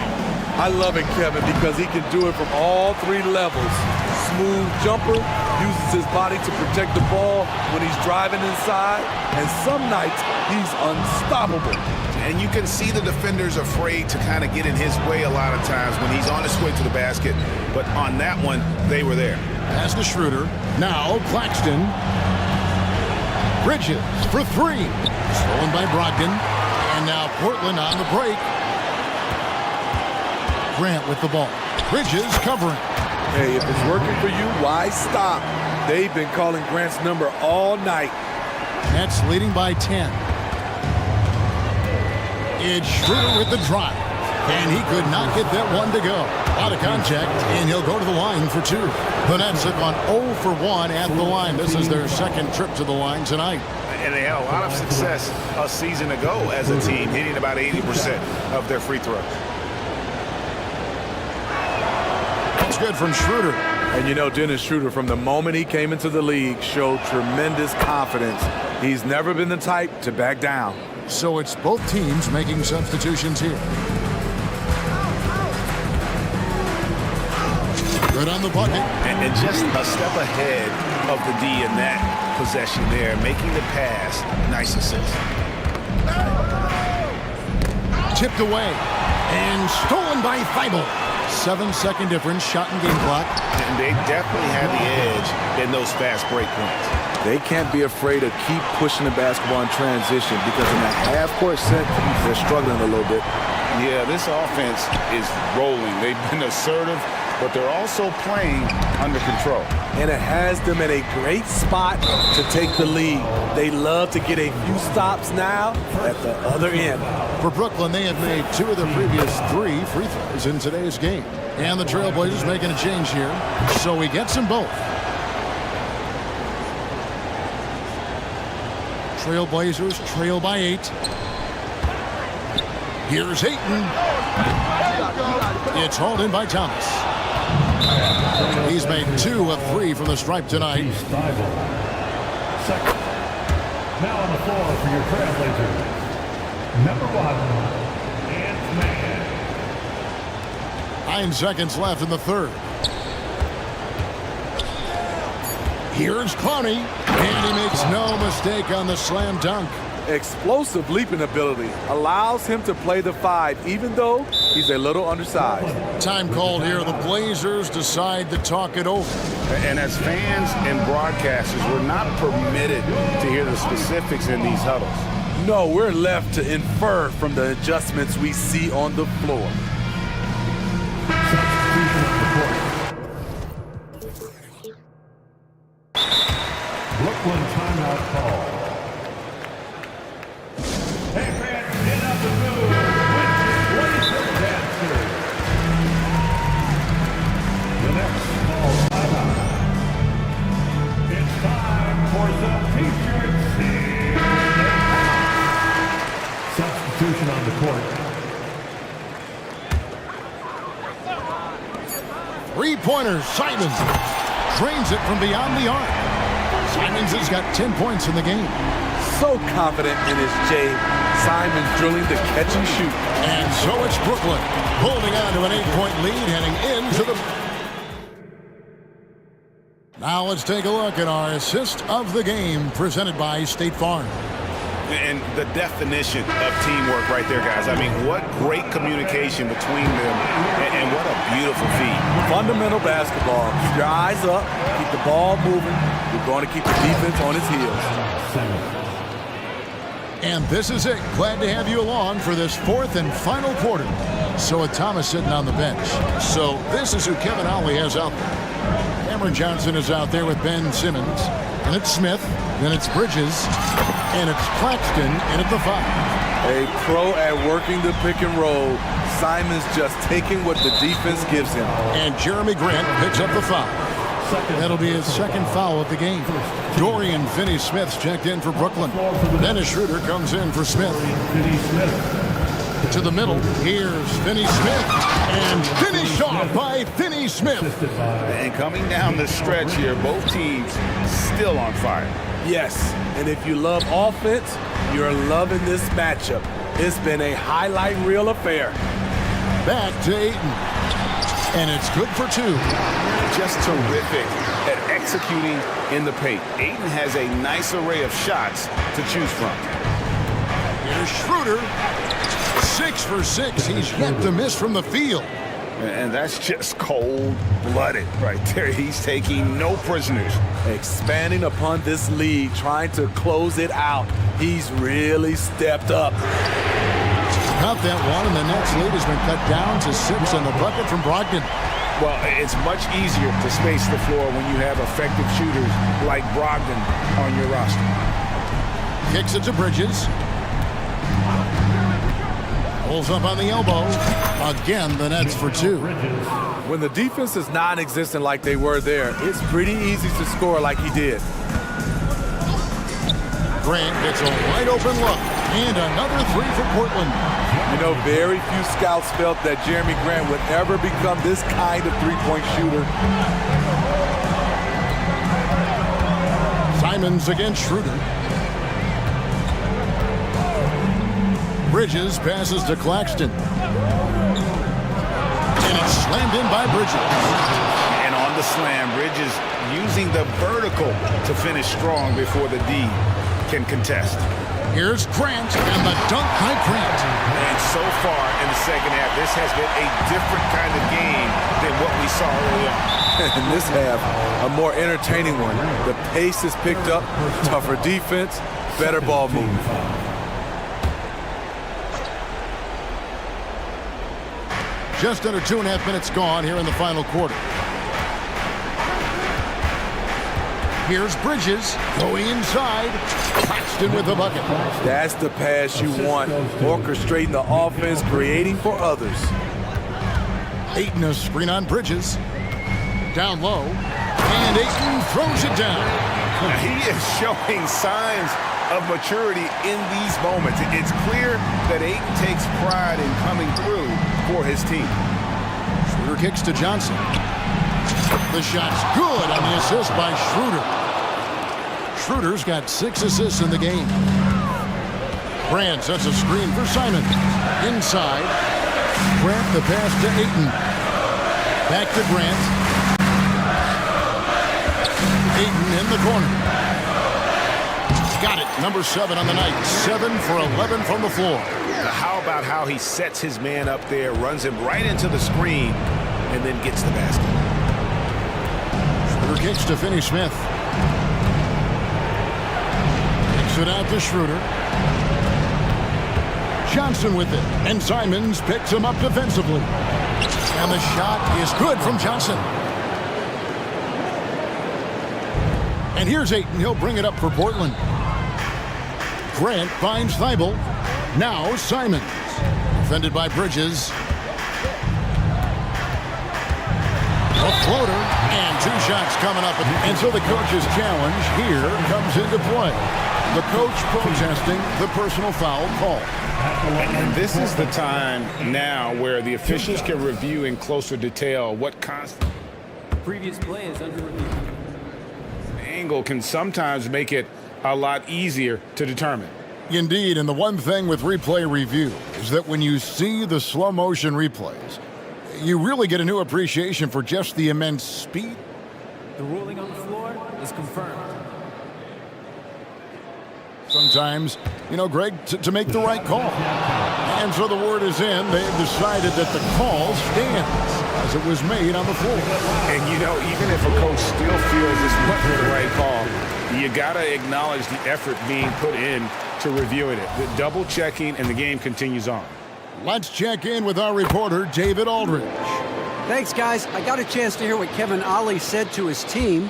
I love it, Kevin, because he can do it from all 3 levels. Smooth jumper, uses his body to protect the ball when he's driving inside, and some nights he's unstoppable. And you can see the defenders afraid to kind of get in his way a lot of times when he's on his way to the basket. But on that one, they were there. Pass to Schroeder. Now Claxton. Bridges for 3. Stolen by Brogdon. And now Portland on the break. Grant with the ball. Bridges covering. Hey, if it's working for you, why stop? They've been calling Grant's number all night. Nets leading by 10. It's Schroeder with the drive. And he could not get that one to go. Out of contact, and he'll go to the line for two. The Nets have gone 0 for 1 at the line. This is their second trip to the line tonight. And they had a lot of success a season ago as a team, hitting about 80% of their free throws. That's good from Schroeder. And you know, Dennis Schroeder, from the moment he came into the league, showed tremendous confidence. He's never been the type to back down. So it's both teams making substitutions here. Good on the bucket. And just a step ahead of the D in that possession there, making the pass. Nice assist. Tipped away and stolen by Thibault. 7-second difference, shot and game clock. And they definitely have the edge in those fast break points. They can't be afraid to keep pushing the basketball in transition, because in that half-court set, they're struggling a little bit. Yeah, this offense is rolling. They've been assertive, but they're also playing under control. And it has them in a great spot to take the lead. They love to get a few stops now at the other end. For Brooklyn, they have made 2 of their previous 3 free throws in today's game. And the Trailblazers making a change here, so he gets them both. Trailblazers trail by 8. Here's Ayton. It's hauled in by Thomas. He's made 2 of 3 from the stripe tonight. Second. Now on the floor for your Trailblazers. Number 1, Ant-Man. 9 seconds left in the third. Here's Clowney, and he makes no mistake on the slam dunk. Explosive leaping ability allows him to play the 5, even though he's a little undersized. Time called here. The Blazers decide to talk it over. And as fans and broadcasters, we're not permitted to hear the specifics in these huddles. No, we're left to infer from the adjustments we see on the floor. Brooklyn timeout call. Hey, fans, get up and move. Blazer Dancer. The next ball timeout. It's time for some t-shirts. Substitution on the court. 3-pointer, Simons drains it from beyond the arc. Simons has got 10 points in the game. So confident in his J. Simons drilling the catch and shoot. And so it's Brooklyn holding on to an 8-point lead heading into the... Now let's take a look at our assist of the game presented by State Farm. And the definition of teamwork right there, guys. I mean, what great communication between them, and what a beautiful feed. Fundamental basketball. Keep your eyes up, keep the ball moving. You're going to keep the defense on its heels. And this is it. Glad to have you along for this 4th and final quarter. So with Thomas sitting on the bench. So this is who Kevin Ollie has out there. Cameron Johnson is out there with Ben Simmons. And it's Smith. Then it's Bridges. And it's Claxton in at the 5. A pro at working the pick and roll. Simons just taking what the defense gives him. And Jeremy Grant picks up the foul. That'll be his second foul of the game. Dorian Finney-Smith's checked in for Brooklyn. Dennis Schroeder comes in for Smith. To the middle, here's Finney-Smith. And finished off by Finney-Smith. And coming down the stretch here, both teams still on fire. Yes, and if you love offense, you're loving this matchup. It's been a highlight reel affair. Back to Ayton. And it's good for 2. Just terrific at executing in the paint. Ayton has a nice array of shots to choose from. Here's Schroeder. 6 for 6. He's yet to miss from the field. And that's just cold-blooded right there. He's taking no prisoners. Expanding upon this lead, trying to close it out. He's really stepped up. cut that one, and the Nets' lead has been cut down to 6 in the bucket from Brogdon. Well, it's much easier to space the floor when you have effective shooters like Brogdon on your roster. Kicks it to Bridges. Pulls up on the elbow. Again, the Nets for 2. When the defense is non-existent like they were there, it's pretty easy to score like he did. Grant gets a wide open look. And another 3 for Portland. You know, very few scouts felt that Jeremy Grant would ever become this kind of three-point shooter. Simons against Schroeder. Bridges passes to Claxton. And it's slammed in by Bridges. And on the slam, Bridges using the vertical to finish strong before the D can contest. Here's Grant, and the dunk by Grant. And so far in the second half, this has been a different kind of game than what we saw early on. And this half, a more entertaining one. The pace is picked up, tougher defense, better ball move. Just under 2.5 minutes gone here in the final quarter. Here's Bridges going inside. Claxton with the bucket. That's the pass you want. Orchestrating the offense, creating for others. Ayton a screen on Bridges. Down low. And Ayton throws it down. He is showing signs of maturity in these moments. It's clear that Ayton takes pride in coming through for his team. Schroeder kicks to Johnson. The shot's good on the assist by Schroeder. Schroeder's got 6 assists in the game. Grant sets a screen for Simon. Inside. Grant the pass to Ayton. Back to Grant. Ayton in the corner. Got it. Number 7 on the night. 7 for 11 from the floor. How about how he sets his man up there, runs him right into the screen, and then gets the basket. Schroeder kicks to Finney-Smith. Kicks it out to Schroeder. Johnson with it. And Simons picks him up defensively. And the shot is good from Johnson. And here's Ayton. He'll bring it up for Portland. Grant finds Thibault. Now Simons. Defended by Bridges. A floater. And 2 shots coming up. And so the coach's challenge here comes into play. The coach protesting the personal foul call. And this is the time now where the officials can review in closer detail what Previous play is under review. Angle can sometimes make it a lot easier to determine. Indeed, and the one thing with replay review is that when you see the slow motion replays, you really get a new appreciation for just the immense speed. The ruling on the floor is confirmed. Sometimes, you know, Greg, to make the right call. And so the word is in. They've decided that the call stands as it was made on the floor. And, you know, even if a coach still feels this wasn't the right call, you got to acknowledge the effort being put in to reviewing it. The double checking, and the game continues on. Let's check in with our reporter, David Aldridge. Thanks, guys. I got a chance to hear what Kevin Ollie said to his team.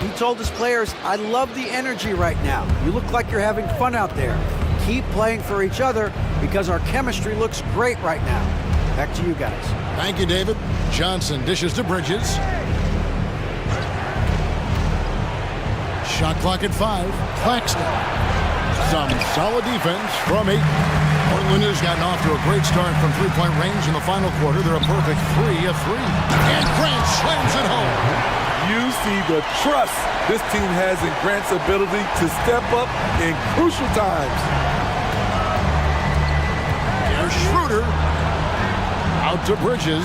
He told his players, I love the energy right now. You look like you're having fun out there. Keep playing for each other because our chemistry looks great right now. Back to you guys. Thank you, David. Johnson dishes to Bridges. Shot clock at 5. Claxton. Some solid defense from 8. Portland has gotten off to a great start from three-point range in the final quarter. They're a perfect 3 of 3. And Grant slams it home. You see the trust this team has in Grant's ability to step up in crucial times. Here's Schroeder. Out to Bridges.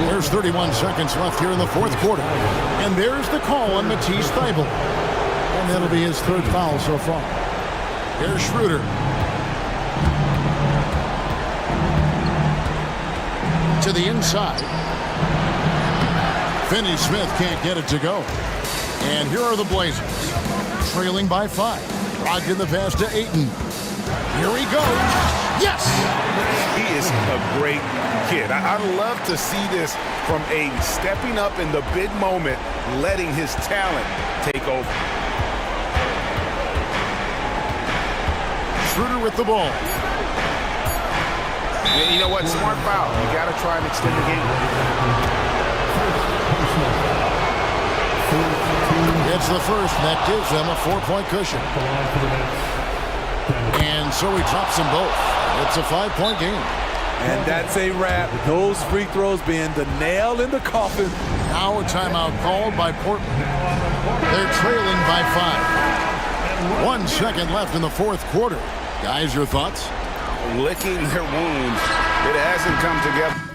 There's 31 seconds left here in the fourth quarter. And there's the call on Matisse Thybulle. And that'll be his 3rd foul so far. Here's Schroeder. To the inside. Finney-Smith can't get it to go. And here are the Blazers, trailing by 5. Locked in the pass to Ayton. Here he goes. Yes! He is a great kid. I love to see this from a stepping up in the big moment, letting his talent take over. Schroeder with the ball. And you know what? Smart foul. You got to try and extend the game. It's the first, and that gives them a 4-point cushion. And so he drops them both. It's a 5-point game. And that's a wrap. Those free throws being the nail in the coffin. Now a timeout called by Portland. They're trailing by 5. 1 second left in the fourth quarter. Guys, your thoughts? Licking their wounds. It hasn't come together.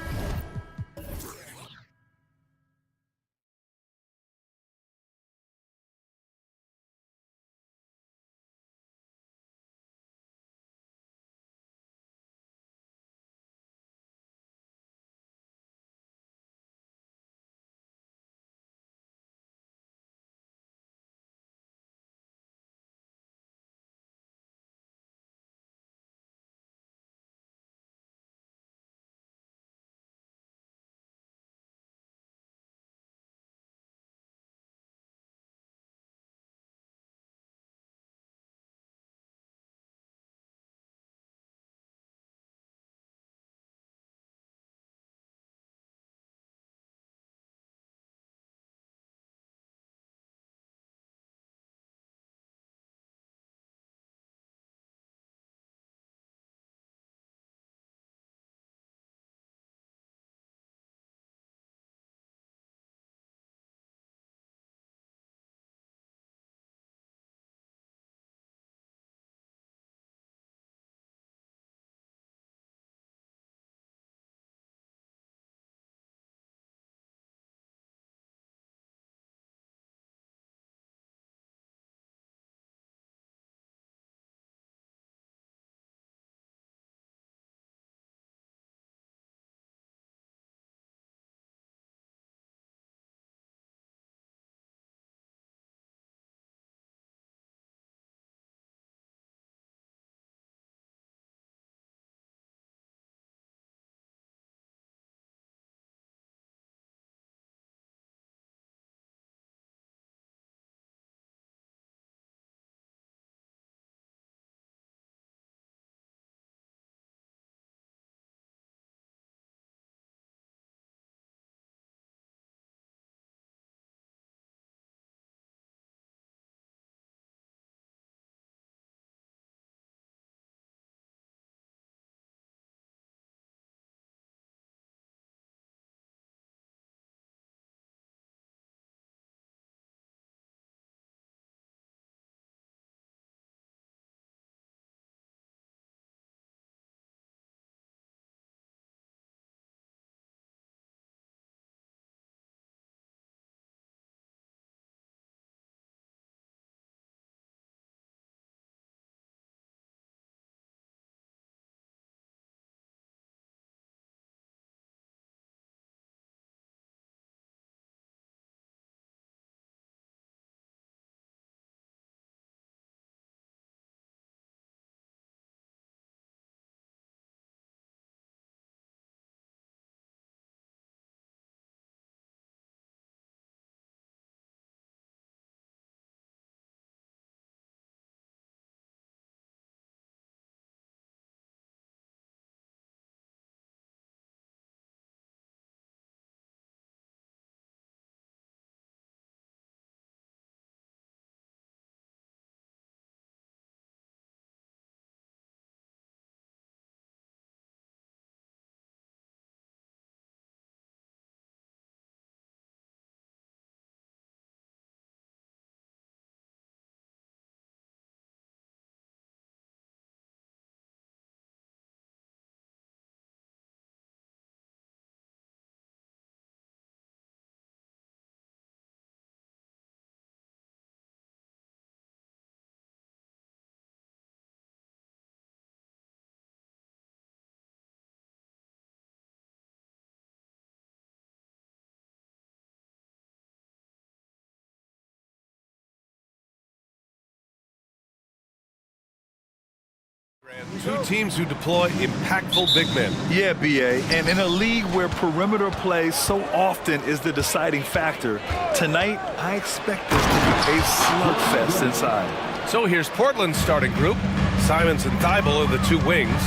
Two teams who deploy impactful big men. Yeah, BA, and in a league where perimeter play so often is the deciding factor, tonight I expect this to be a slugfest inside. So here's Portland's starting group. Simons and Thibault are the two wings.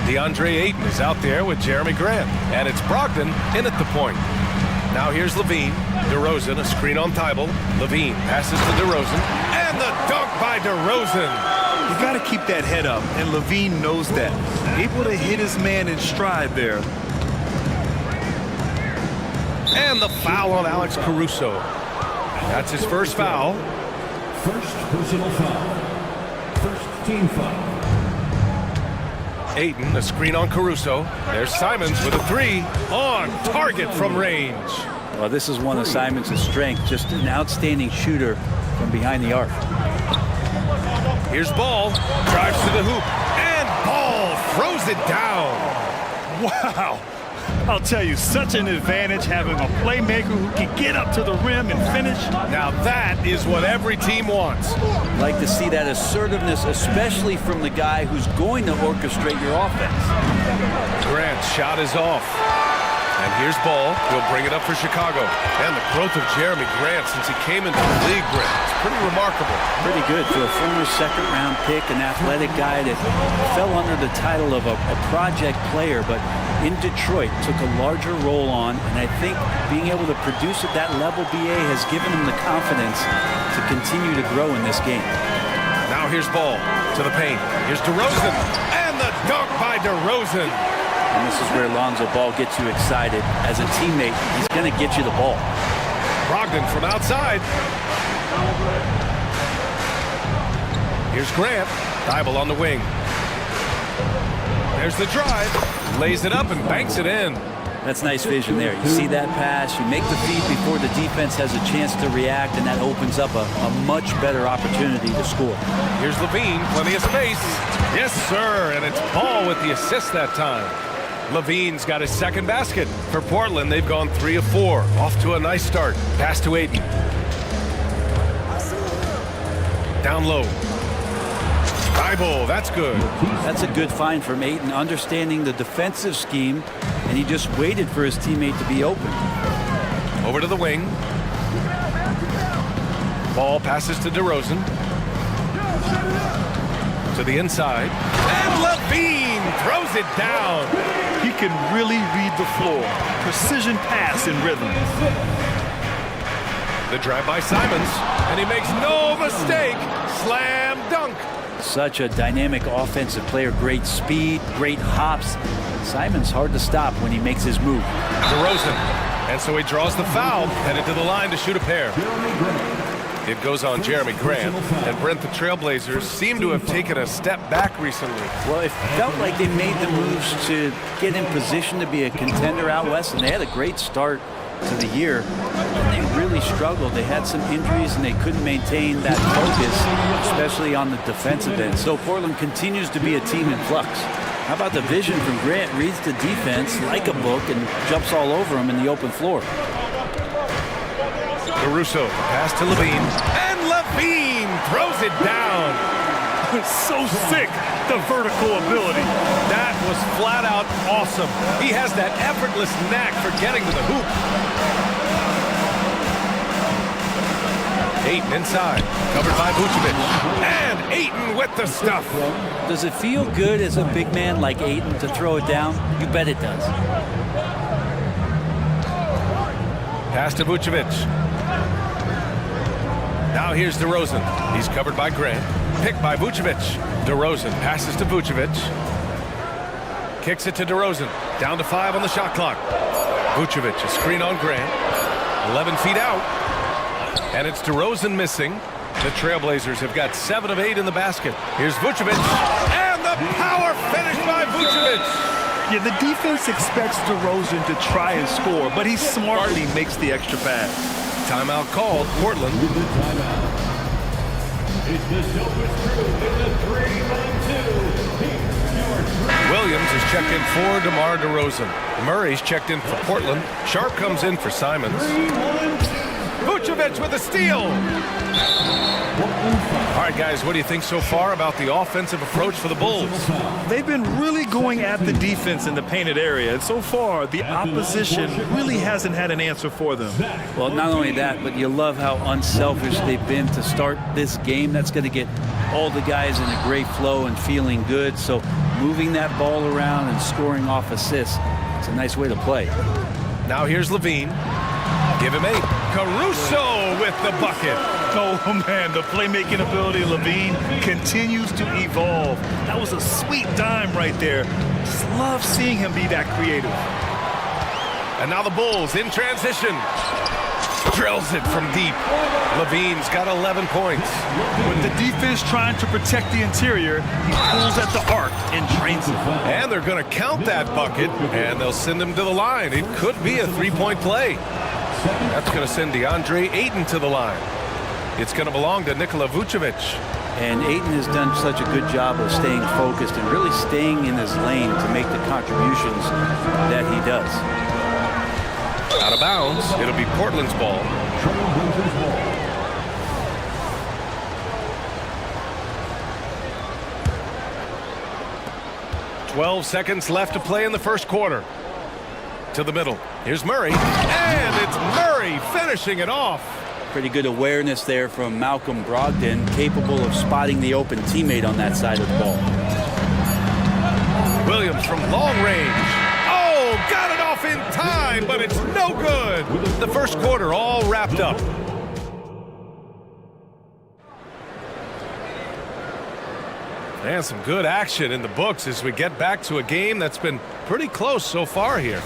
DeAndre Ayton is out there with Jeremy Grant. And it's Brogdon in at the point. Now here's Levine. DeRozan, a screen on Thibault. Levine passes to DeRozan. And the dunk by DeRozan. You got to keep that head up, and Levine knows that. Able to hit his man in stride there. And the foul on Alex Caruso. That's his first foul. First personal foul. First team foul. Ayton, a screen on Caruso. There's Simons with a three on target from range. Well, this is one of Simons' strengths, just an outstanding shooter from behind the arc. Here's Ball, drives to the hoop, and Ball throws it down. Wow. I'll tell you, such an advantage having a playmaker who can get up to the rim and finish. Now that is what every team wants. Like to see that assertiveness, especially from the guy who's going to orchestrate your offense. Grant's shot is off. And here's Ball. He'll bring it up for Chicago. And the growth of Jeremy Grant since he came into the league, Brent, it's pretty remarkable. Pretty good for a former second-round pick, an athletic guy that fell under the title of a project player, but in Detroit took a larger role on, and I think being able to produce at that level, BA, has given him the confidence to continue to grow in this game. Now here's Ball to the paint. Here's DeRozan, and the dunk by DeRozan. And this is where Lonzo Ball gets you excited. As a teammate, he's going to get you the ball. Brogdon from outside. Here's Grant. Thibault on the wing. There's the drive. Lays it up and banks it in. That's nice vision there. You see that pass, you make the feed before the defense has a chance to react, and that opens up a much better opportunity to score. Here's Levine, plenty of space. Yes, sir, and it's Ball with the assist that time. Levine's got his second basket. For Portland, they've gone 3 of 4. Off to a nice start. Pass to Ayton. Down low. Thibault, that's good. That's a good find from Ayton, understanding the defensive scheme, and he just waited for his teammate to be open. Over to the wing. Ball passes to DeRozan. To the inside. And Levine throws it down. He can really read the floor. Precision pass in rhythm. The drive by Simons, and he makes no mistake. Slam dunk. Such a dynamic offensive player, great speed, great hops. Simon's hard to stop when he makes his move. DeRozan, and so he draws the foul, headed to the line to shoot a pair. It goes on Jeremy Grant, and Brent, the Trailblazers seem to have taken a step back recently. Well, it felt like they made the moves to get in position to be a contender out west, and they had a great start to the year, and they really struggled. They had some injuries, and they couldn't maintain that focus, especially on the defensive end. So Portland continues to be a team in flux. How about the vision from Grant? Reads the defense like a book and jumps all over him in the open floor. Caruso, pass to Levine, and Levine throws it down. So sick, the vertical ability. That was flat out awesome. He has that effortless knack for getting to the hoop. Ayton inside, covered by Vucevic, and Ayton with the stuff. Does it feel good as a big man like Ayton to throw it down? You bet it does. Pass to Vucevic. Now here's DeRozan. He's covered by Grant. Picked by Vucevic. DeRozan passes to Vucevic. Kicks it to DeRozan. Down to 5 on the shot clock. Vucevic, a screen on Grant. 11 feet out. And it's DeRozan missing. The Trailblazers have got 7 of 8 in the basket. Here's Vucevic. And the power finish by Vucevic. Yeah, the defense expects DeRozan to try and score, but he smartly makes the extra pass. Timeout called, Portland. With the timeout. It's the dopest crew in the 3-1-2. Williams is checked in for DeMar DeRozan. Murray's checked in for Portland. Sharp comes in for Simons. Vucevic with a steal. All right, guys, what do you think so far about the offensive approach for the Bulls? They've been really going at the defense in the painted area, and so far the opposition really hasn't had an answer for them. Well, not only that, but you love how unselfish they've been to start this game. That's going to get all the guys in a great flow and feeling good. So moving that ball around and scoring off assists, it's a nice way to play. Now here's Levine. Give him 8. Caruso with the bucket. Oh, man, the playmaking ability of Levine continues to evolve. That was a sweet dime right there. Just love seeing him be that creative. And now the Bulls in transition. Drills it from deep. Levine's got 11 points. With the defense trying to protect the interior, he pulls at the arc and drains it. And they're going to count that bucket, and they'll send him to the line. It could be a three-point play. That's going to send DeAndre Ayton to the line. It's going to belong to Nikola Vucevic. And Ayton has done such a good job of staying focused and really staying in his lane to make the contributions that he does. Out of bounds, it'll be Portland's ball. "12 seconds left to play in the first quarter." To the middle. Here's Murray. And it's Murray finishing it off. Pretty good awareness there from Malcolm Brogdon, capable of spotting the open teammate on that side of the ball. Williams from long range. Oh, got it off in time, but it's no good. The first quarter all wrapped up. And some good action in the books as we get back to a game that's been pretty close so far here.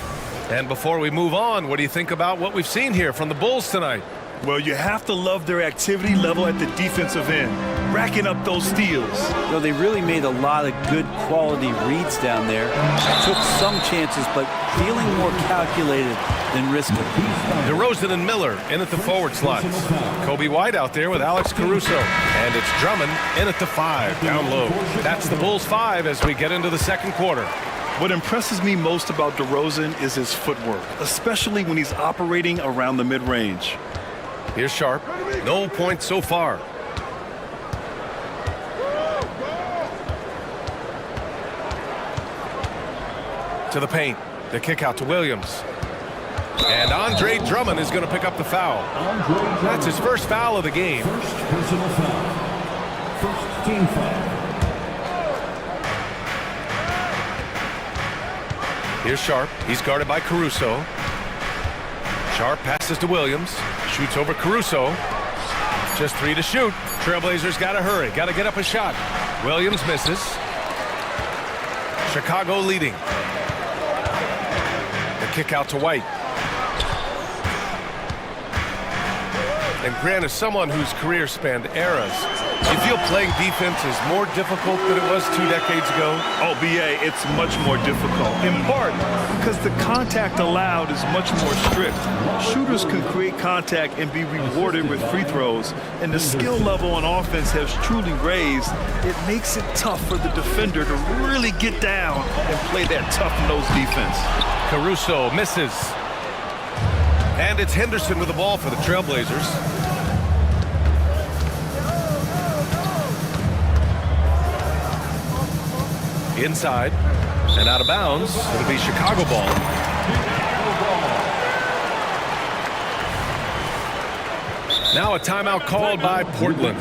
And before we move on, what do you think about what we've seen here from the Bulls tonight? Well, you have to love their activity level at the defensive end, racking up those steals. Well, they really made a lot of good quality reads down there. Took some chances, but feeling more calculated than risky. DeRozan and Miller in at the forward slots. Kobe White out there with Alex Caruso. And it's Drummond in at the 5, down low. That's the Bulls 5 as we get into the second quarter. What impresses me most about DeRozan is his footwork, especially when he's operating around the mid-range. Here's Sharp. No points so far. To the paint. The kick out to Williams. And Andre Drummond is going to pick up the foul. That's his first foul of the game. First personal foul. First team foul. Here's Sharp. He's guarded by Caruso. Sharp passes to Williams. Shoots over Caruso. Just 3 to shoot. Trailblazers got to hurry. Got to get up a shot. Williams misses. Chicago leading. The kick out to White. And Grant is someone whose career spanned eras. You feel playing defense is more difficult than it was 2 decades ago? Oh, BA, it's much more difficult, in part because the contact allowed is much more strict. Shooters can create contact and be rewarded with free throws, and the skill level on offense has truly raised. It makes it tough for the defender to really get down and play that tough-nosed defense. Caruso misses. And it's Henderson with the ball for the Trailblazers. Inside and out of bounds. It'll be Chicago ball. Now a timeout called by Portland.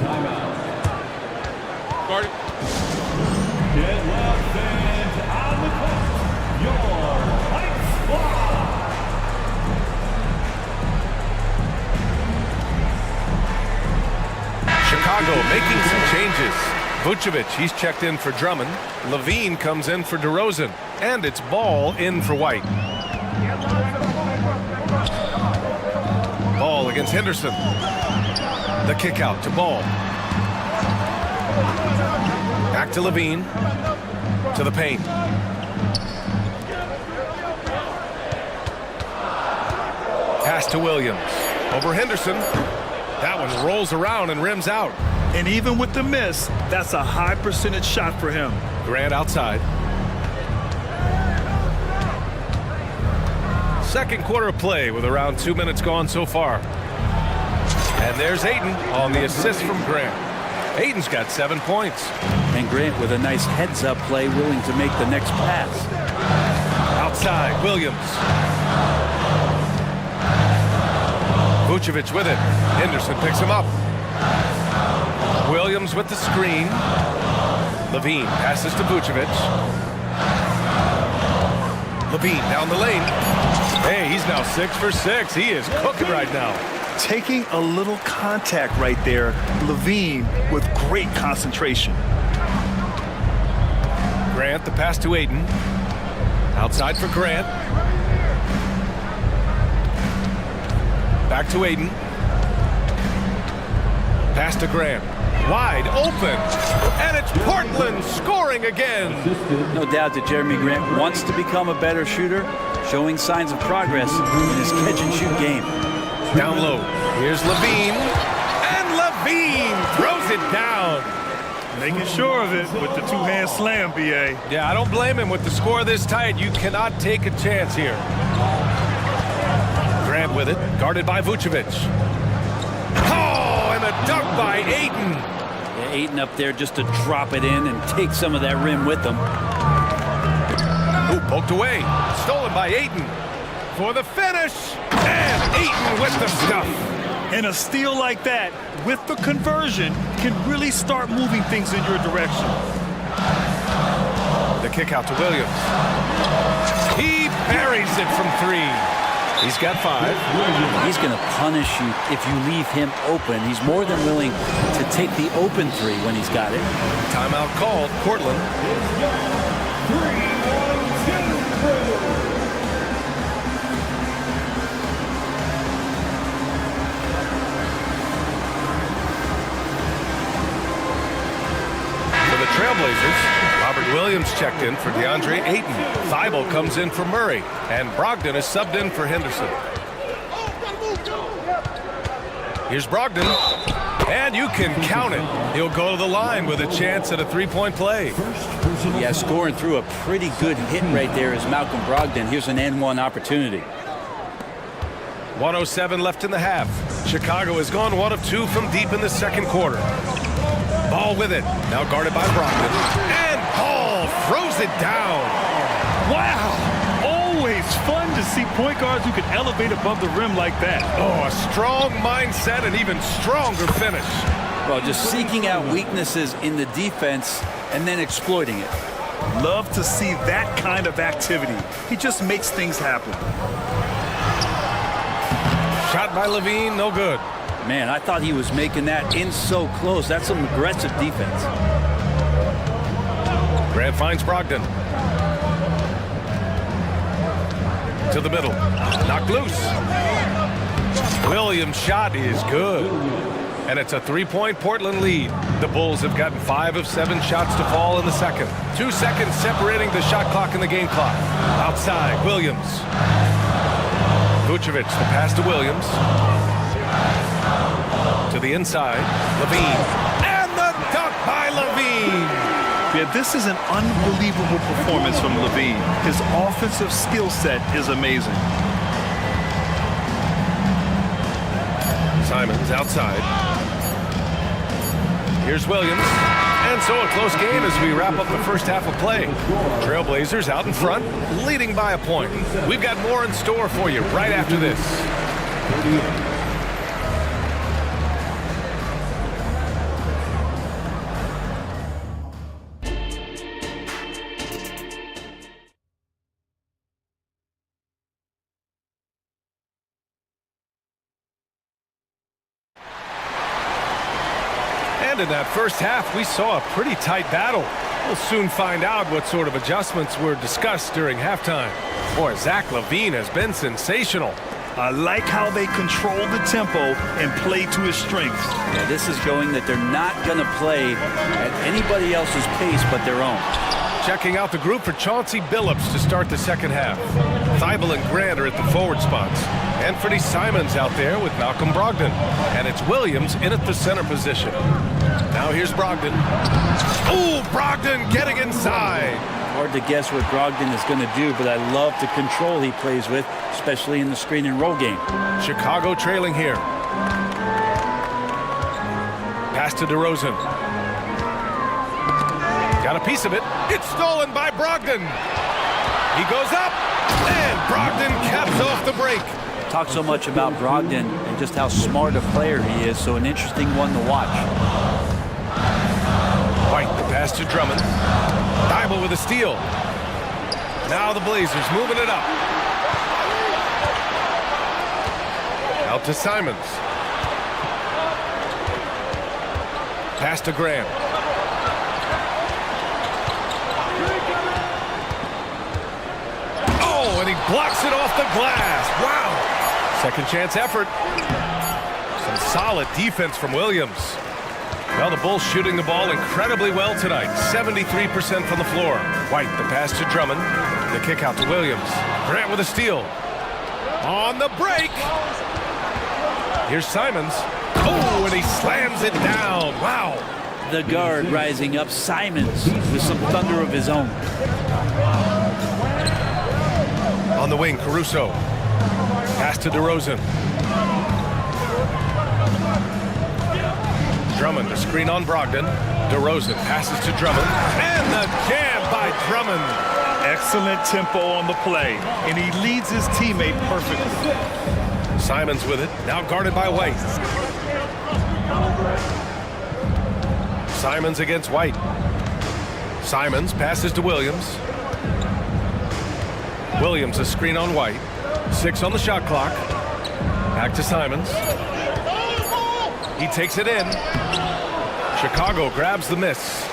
Get left and on the court, your White Squad. Chicago making some changes. Vucevic, he's checked in for Drummond. Levine comes in for DeRozan. And it's Ball in for White. Ball against Henderson. The kick out to Ball. Back to Levine. To the paint. Pass to Williams. Over Henderson. That one rolls around and rims out. And even with the miss, that's a high percentage shot for him. Grant outside. Second quarter of play with around 2 minutes gone so far. And there's Ayton on the assist from Grant. Ayton's got 7 points. And Grant with a nice heads-up play, willing to make the next pass. Outside, Williams. Vucevic with it. Henderson picks him up. Williams with the screen. Levine passes to Vucevic. Levine down the lane. Hey, he's now 6 for 6. He is cooking right now. Taking a little contact right there. Levine with great concentration. Grant, the pass to Ayton. Outside for Grant. Back to Ayton. Pass to Grant. Wide open. And it's Portland scoring again. No doubt that Jeremy Grant wants to become a better shooter, showing signs of progress in his catch-and-shoot game. Down low. Here's Levine. And Levine throws it down. Making sure of it with the two-hand slam, B.A. Yeah, I don't blame him with the score this tight. You cannot take a chance here. Grant with it, guarded by Vucevic. Oh, and a dunk by Ayton. Yeah, Ayton up there just to drop it in and take some of that rim with him. Ooh, poked away. Stolen by Ayton. For the finish. And Ayton with the stuff. And a steal like that, with the conversion, can really start moving things in your direction. The kick out to Williams. He buries it from 3. He's got 5. He's going to punish you if you leave him open. He's more than willing to take the open 3 when he's got it. Timeout called, Portland. 3-1-2. Trailblazers. Robert Williams checked in for DeAndre Ayton. Thibault comes in for Murray. And Brogdon is subbed in for Henderson. Here's Brogdon. And you can count it. He'll go to the line with a chance at a 3-point play. Yeah, scoring through a pretty good hit right there is Malcolm Brogdon. Here's an N1 opportunity. 1:07 left in the half. Chicago has gone 1 of 2 from deep in the second quarter. Ball with it. Now guarded by Brogdon. And Paul throws it down. Wow. Always fun to see point guards who can elevate above the rim like that. Oh, a strong mindset and even stronger finish. Well, just seeking out weaknesses in the defense and then exploiting it. Love to see that kind of activity. He just makes things happen. Shot by Levine, no good. Man, I thought he was making that in so close. That's some aggressive defense. Grant finds Brogdon. To the middle. Knocked loose. Williams' shot is good. And it's a 3-point Portland lead. The Bulls have gotten 5 of 7 shots to fall in the second. 2 seconds separating the shot clock and the game clock. Outside, Williams. Vucevic, the pass to Williams. To the inside, Levine. And the dunk by Levine. Yeah, this is an unbelievable performance from Levine. His offensive skill set is amazing. Simons outside. Here's Williams. And so a close game as we wrap up the first half of play. Trailblazers out in front, leading by a point. We've got more in store for you right after this. In that first half, we saw a pretty tight battle. We'll soon find out what sort of adjustments were discussed during halftime. Boy, Zach LaVine has been sensational. I like how they control the tempo and play to his strengths. Yeah, this is showing that they're not going to play at anybody else's pace but their own. Checking out the group for Chauncey Billups to start the second half. Thibault and Grant are at the forward spots. Anthony Simons out there with Malcolm Brogdon. And it's Williams in at the center position. Now here's Brogdon. Ooh, Brogdon getting inside. Hard to guess what Brogdon is going to do, but I love the control he plays with, especially in the screen and roll game. Chicago trailing here. Pass to DeRozan. Got a piece of it. It's stolen by Brogdon. He goes up, and Brogdon caps off the break. Talk so much about Brogdon and just how smart a player he is, so an interesting one to watch. White, the pass to Drummond. Thibault with a steal. Now the Blazers moving it up. Out to Simons. Pass to Graham. Oh, and he blocks it off the glass. Wow. Second chance effort. Some solid defense from Williams. Well, the Bulls shooting the ball incredibly well tonight. 73% from the floor. White, the pass to Drummond. The kick out to Williams. Grant with a steal. On the break. Here's Simons. Oh, and he slams it down. Wow. The guard rising up, Simons, with some thunder of his own. On the wing, Caruso. Pass to DeRozan. Drummond, a screen on Brogdon. DeRozan passes to Drummond. And the jam by Drummond. Excellent tempo on the play, and he leads his teammate perfectly. Simons with it, now guarded by White. Simons against White. Simons passes to Williams. Williams, a screen on White. 6 on the shot clock. Back to Simons. He takes it in. Chicago grabs the miss.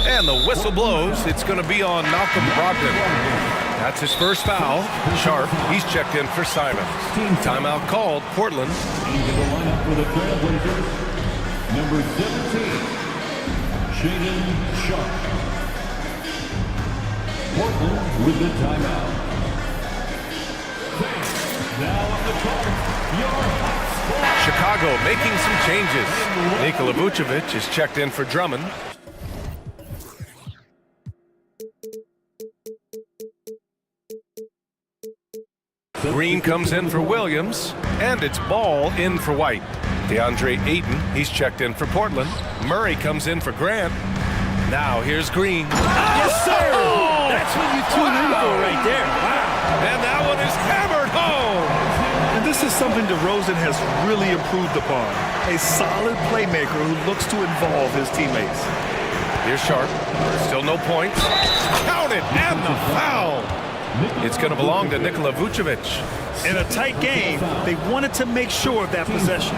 And the whistle blows. It's going to be on Malcolm Brogdon. That's his first foul. Sharp, he's checked in for Simons. Timeout called, Portland. Into the lineup for the Trailblazers, number 17, Shaden Sharp. Portland with the timeout. Now on the court, your hot squad. Chicago making some changes. Nikola Vucevic is checked in for Drummond. Green comes in for Williams, and it's Ball in for White. DeAndre Ayton, he's checked in for Portland. Murray comes in for Grant. Now here's Green. Yes, sir! That's what you tune in for right there. Wow. And that one is hammered home. And this is something DeRozan has really improved upon. A solid playmaker who looks to involve his teammates. Here's Sharp. Still no points. Count it, and the foul. It's going to belong to Nikola Vucevic. In a tight game, they wanted to make sure of that possession.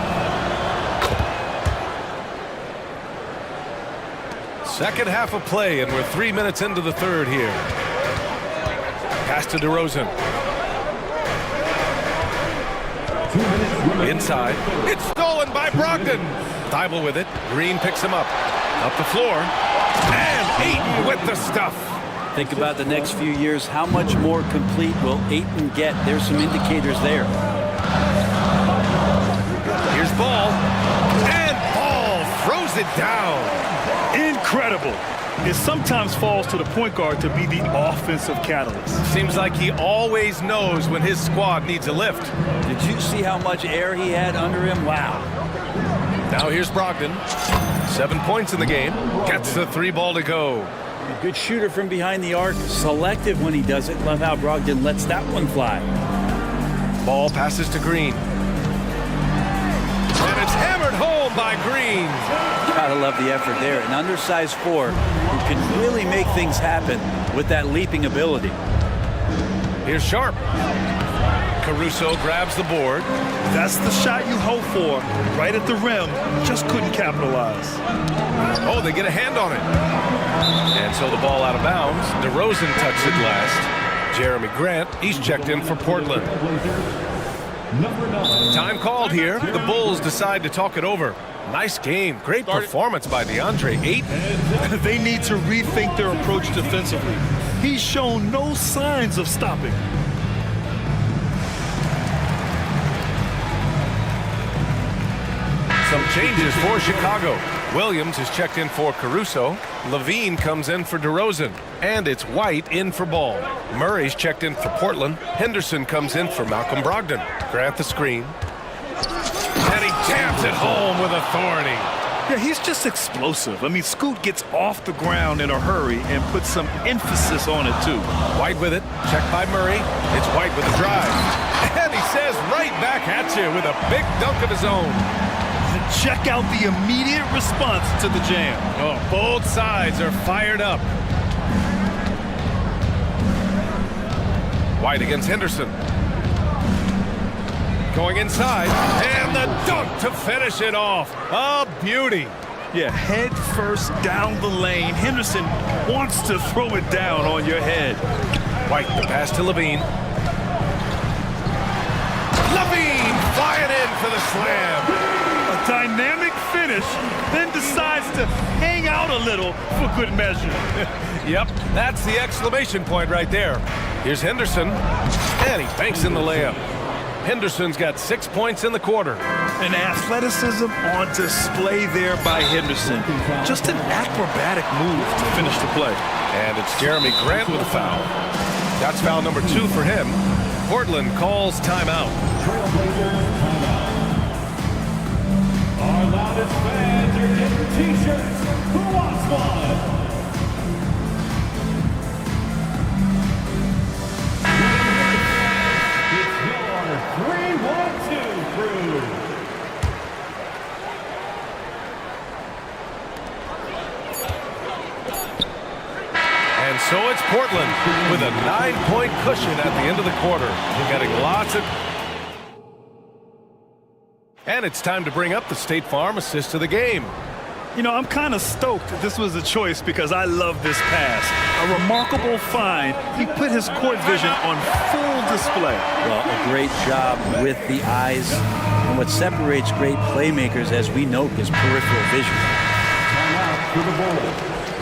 Second half of play, and we're 3 minutes into the third here. Pass to DeRozan. Inside. It's stolen by Brogdon. Thibault with it. Green picks him up. Up the floor. And Ayton with the stuff. Think about the next few years. How much more complete will Ayton get? There's some indicators there. Here's Ball. And Ball throws it down. Incredible. It sometimes falls to the point guard to be the offensive catalyst. Seems like he always knows when his squad needs a lift. Did you see how much air he had under him? Wow. Now here's Brogdon. 7 points in the game. Gets the 3 ball to go. A good shooter from behind the arc. Selective when he does it. Love how Brogdon lets that one fly. Ball passes to Green. And it's hammered home by Green. Gotta love the effort there. An undersized 4 who can really make things happen with that leaping ability. Here's Sharp. Caruso grabs the board. That's the shot you hope for. Right at the rim. Just couldn't capitalize. Oh, they get a hand on it. And so the ball out of bounds. DeRozan touched it last. Jeremy Grant, he's checked in for Portland. Time called here. The Bulls decide to talk it over. Nice game. Great performance by DeAndre Ayton. They need to rethink their approach defensively. He's shown no signs of stopping. Some changes for Chicago. Williams is checked in for Caruso. Levine comes in for DeRozan, and it's White in for Ball. Murray's checked in for Portland. Henderson comes in for Malcolm Brogdon. Grant the screen. And he jams it home with authority. Yeah, he's just explosive. I mean, Scoot gets off the ground in a hurry and puts some emphasis on it, too. White with it. Checked by Murray. It's White with the drive. And he says right back at you with a big dunk of his own. Check out the immediate response to the jam. Oh, both sides are fired up. White against Henderson. Going inside, and the dunk to finish it off. A beauty. Yeah, head first down the lane. Henderson wants to throw it down on your head. White, the pass to Levine. Levine flying in for the slam. A dynamic finish, then decides to hang out a little for good measure. Yep, that's the exclamation point right there. Here's Henderson, and he banks in the layup. Henderson's got 6 points in the quarter. An athleticism on display there by Henderson. Just an acrobatic move to finish the play. And it's Jeremy Grant with a foul. That's foul number 2 for him. Portland calls timeout. Our loudest fans are getting t-shirts. Who wants one? It's your 3-1-2 crew. And so it's Portland with a 9-point cushion at the end of the quarter. Getting lots of... And it's time to bring up the State Farm assist of the game. You know, I'm kind of stoked that this was a choice because I love this pass. A remarkable find. He put his court vision on full display. Well, a great job with the eyes. And what separates great playmakers, as we note, is peripheral vision.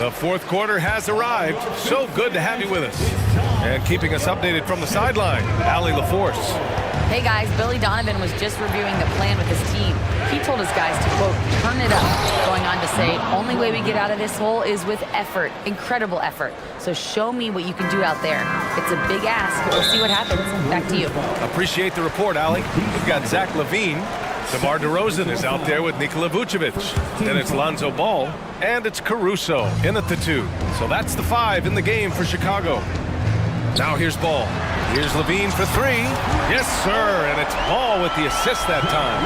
The fourth quarter has arrived. So good to have you with us. And keeping us updated from the sideline, Allie LaForce. Hey guys, Billy Donovan was just reviewing the plan with his team. He told his guys to, quote, turn it up, going on to say, only way we get out of this hole is with effort, incredible effort. So show me what you can do out there. It's a big ask, but we'll see what happens. Back to you. Appreciate the report, Allie. We've got Zach Levine. DeMar DeRozan is out there with Nikola Vucevic. Then it's Lonzo Ball, and it's Caruso in at the 2. So that's the 5 in the game for Chicago. Now here's Ball. Here's Levine for 3. Yes, sir, and it's Ball with the assist that time.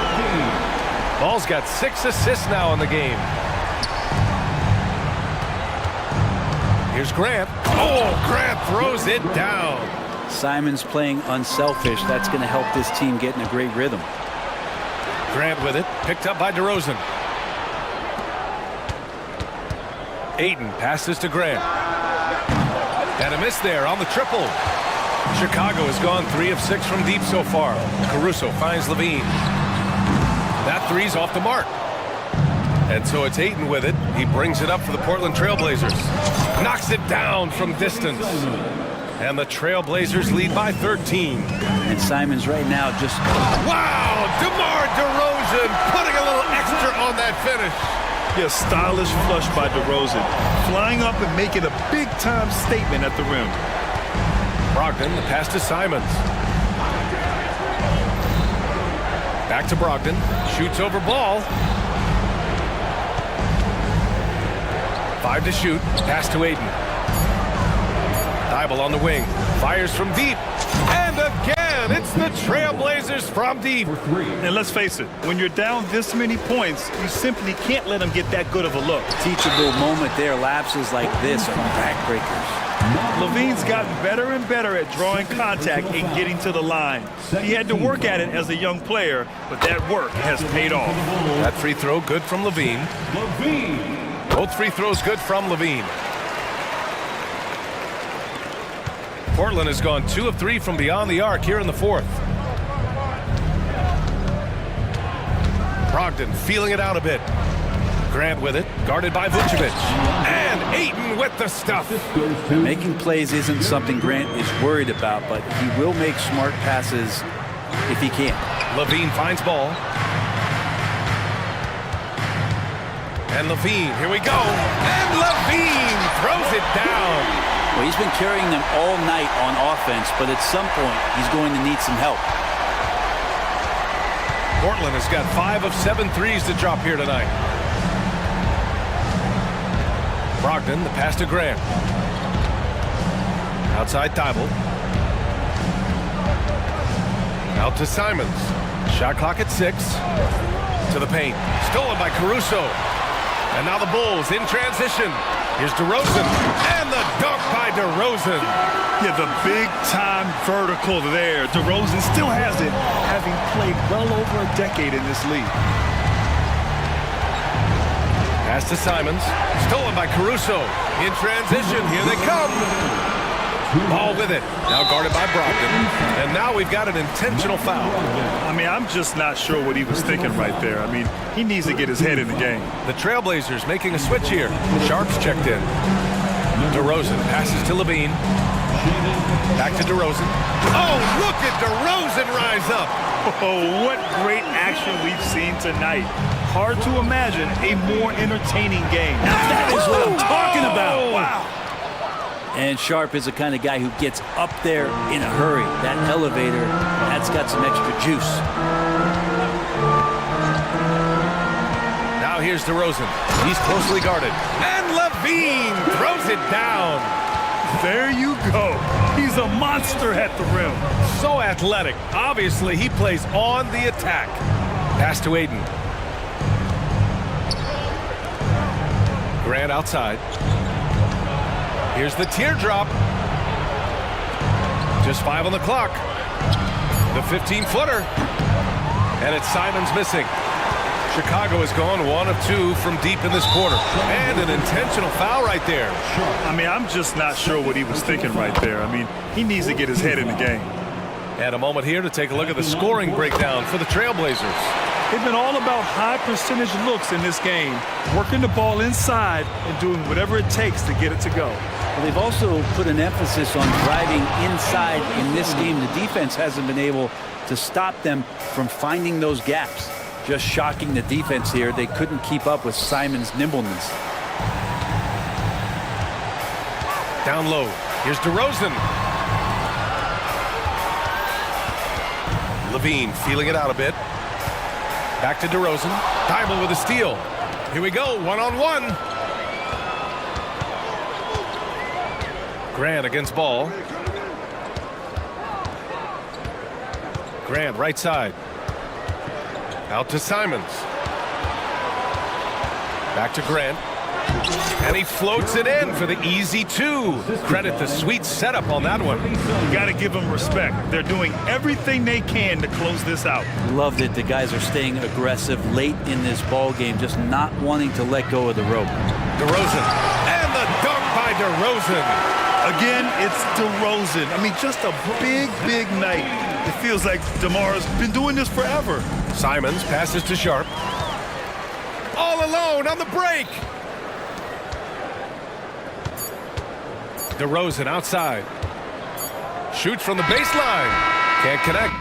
Ball's got 6 assists now in the game. Here's Grant. Oh, Grant throws it down. Simon's playing unselfish. That's going to help this team get in a great rhythm. Grant with it, picked up by DeRozan. Ayton passes to Grant. And a miss there on the triple. Chicago has gone 3 of 6 from deep so far. Caruso finds Levine. That 3's off the mark. And so it's Ayton with it. He brings it up for the Portland Trailblazers. Knocks it down from distance. And the Trailblazers lead by 13. And Simon's right now just... Wow! DeMar DeRozan putting a little extra on that finish. Yeah, stylish flush by DeRozan. Flying up and making a big-time statement at the rim. Brogdon, the pass to Simons. Back to Brogdon. Shoots over Ball. 5 to shoot. Pass to Ayton. Thibault on the wing. Fires from deep. And again, it's the Trailblazers from deep. And let's face it, when you're down this many points, you simply can't let them get that good of a look. Teachable moment there. Lapses like this are backbreakers. Levine's gotten better and better at drawing contact and getting to the line. He had to work at it as a young player, but that work has paid off. That free throw good from Levine. Both free throws good from Levine. Portland has gone 2 of 3 from beyond the arc here in the fourth. Brogdon feeling it out a bit. Grant with it, guarded by Vucevic. And Ayton with the stuff. Making plays isn't something Grant is worried about, but he will make smart passes if he can. Levine finds Ball. And Levine, here we go. And Levine throws it down. Well, he's been carrying them all night on offense, but at some point, he's going to need some help. Portland has got 5 of 7 threes to drop here tonight. Brogdon, the pass to Grant. Outside Thibault. Out to Simons. Shot clock at 6. To the paint. Stolen by Caruso. And now the Bulls in transition. Here's DeRozan. And the dunk by DeRozan. Yeah, the big-time vertical there. DeRozan still has it, having played well over a decade in this league. Pass to Simons. Stolen by Caruso. In transition. Here they come. Ball with it. Now guarded by Brogdon. And now we've got an intentional foul. I mean, I'm just not sure what he was thinking right there. I mean, he needs to get his head in the game. The Trailblazers making a switch here. Sharps checked in. DeRozan passes to Levine. Back to DeRozan. Oh, look at DeRozan rise up. Oh, what great action we've seen tonight. Hard to imagine a more entertaining game. Now that is what I'm talking about. Wow. And Sharp is the kind of guy who gets up there in a hurry. That elevator, that's got some extra juice. Now here's DeRozan. He's closely guarded. And Levine throws it down. There you go. He's a monster at the rim. So athletic. Obviously, he plays on the attack. Pass to Aiden. Grant outside. Here's the teardrop. Just 5 on the clock. The 15-footer. And it's Simons missing. Chicago has gone 1 of 2 from deep in this quarter. And an intentional foul right there. I mean, I'm just not sure what he was thinking right there. I mean, he needs to get his head in the game. And a moment here to take a look at the scoring breakdown for the Trailblazers. They've been all about high percentage looks in this game, working the ball inside and doing whatever it takes to get it to go. Well, they've also put an emphasis on driving inside in this game. The defense hasn't been able to stop them from finding those gaps. Just shocking the defense here. They couldn't keep up with Simon's nimbleness. Down low. Here's DeRozan. Levine feeling it out a bit. Back to DeRozan. Thibault with a steal. Here we go, one-on-one. Grant against Ball. Grant right side. Out to Simons. Back to Grant. And he floats it in for the easy 2. Credit the sweet setup on that one. You got to give them respect. They're doing everything they can to close this out. Loved it. The guys are staying aggressive late in this ball game, just not wanting to let go of the rope. DeRozan. And the dunk by DeRozan. Again, it's DeRozan. I mean, just a big, big night. It feels like DeMar's been doing this forever. Simons passes to Sharp. All alone on the break. DeRozan outside. Shoots from the baseline. Can't connect.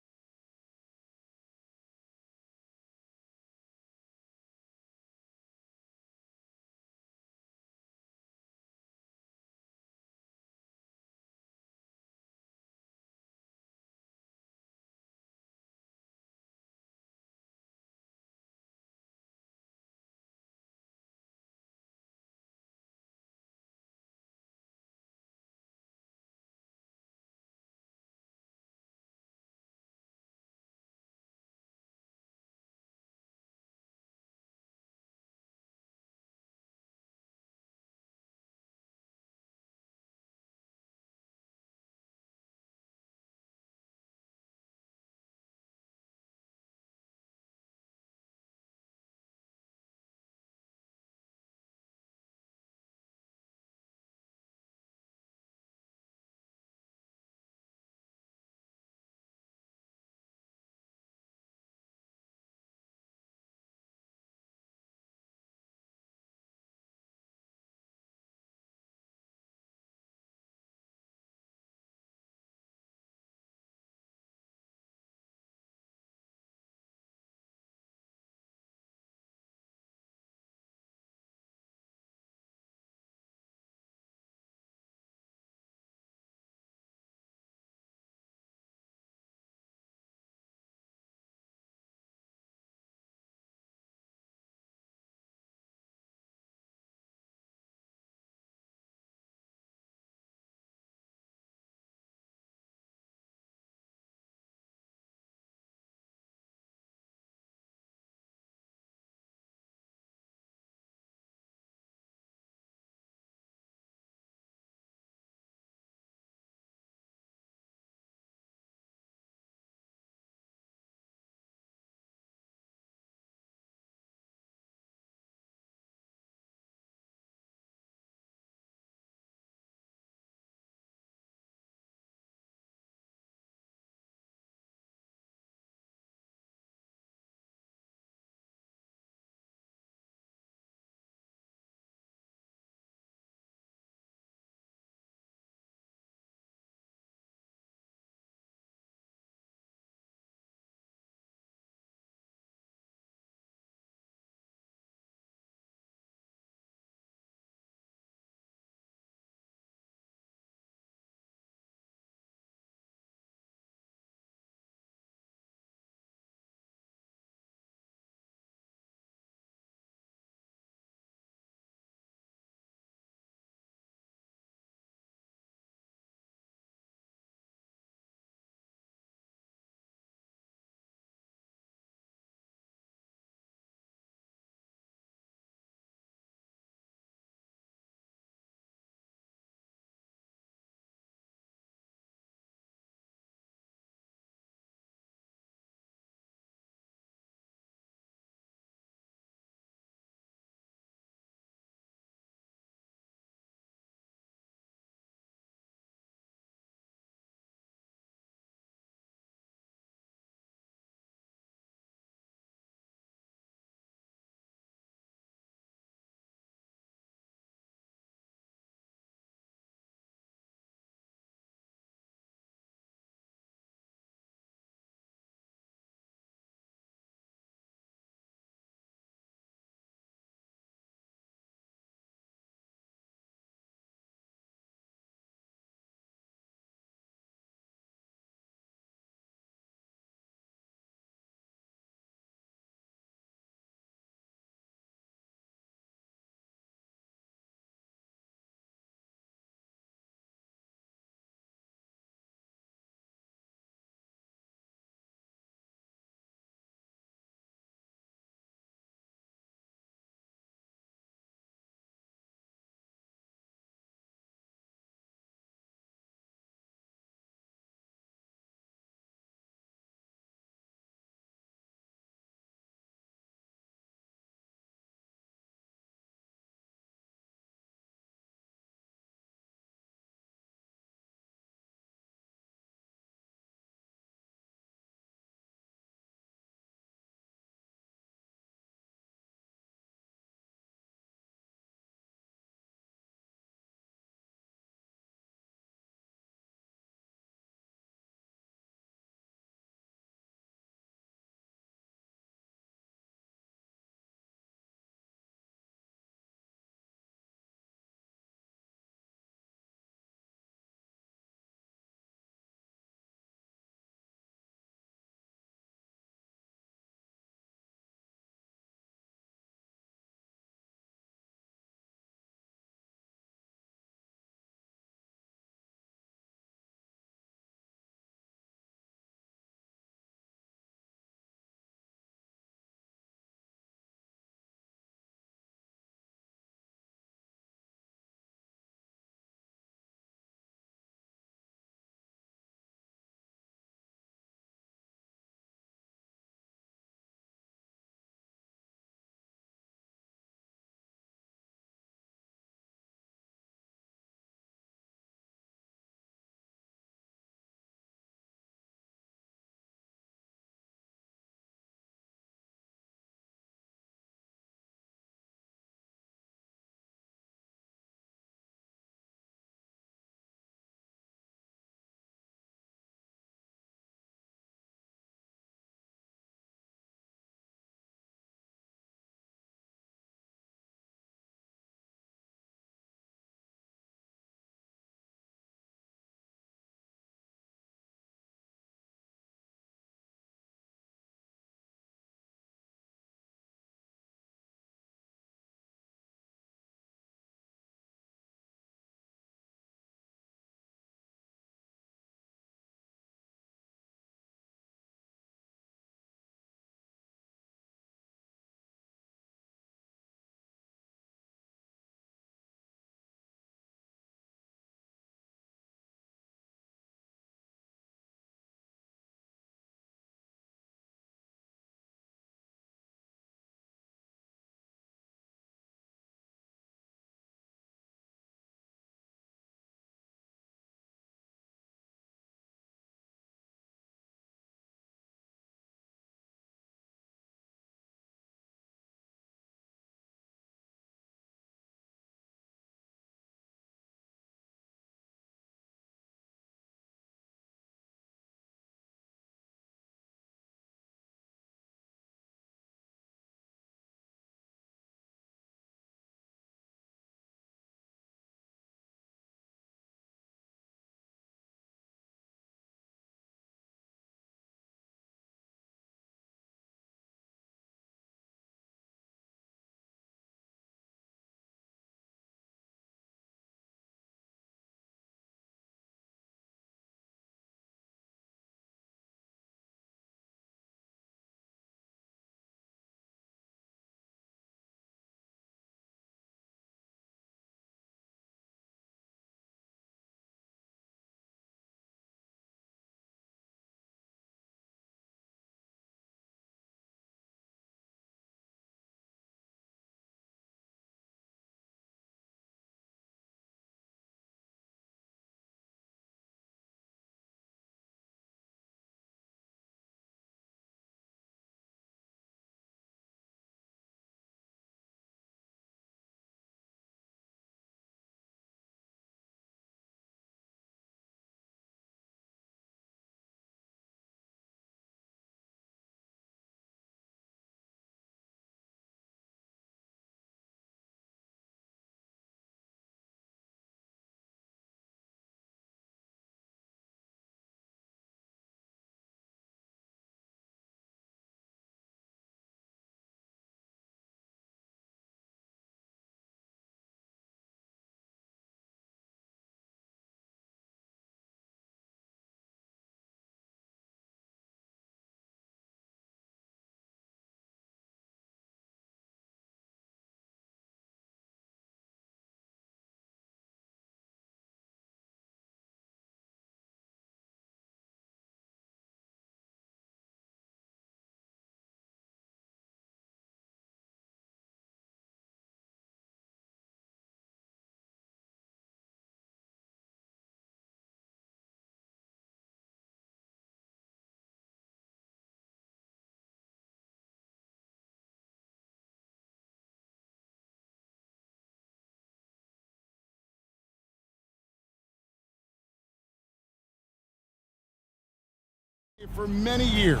For many years.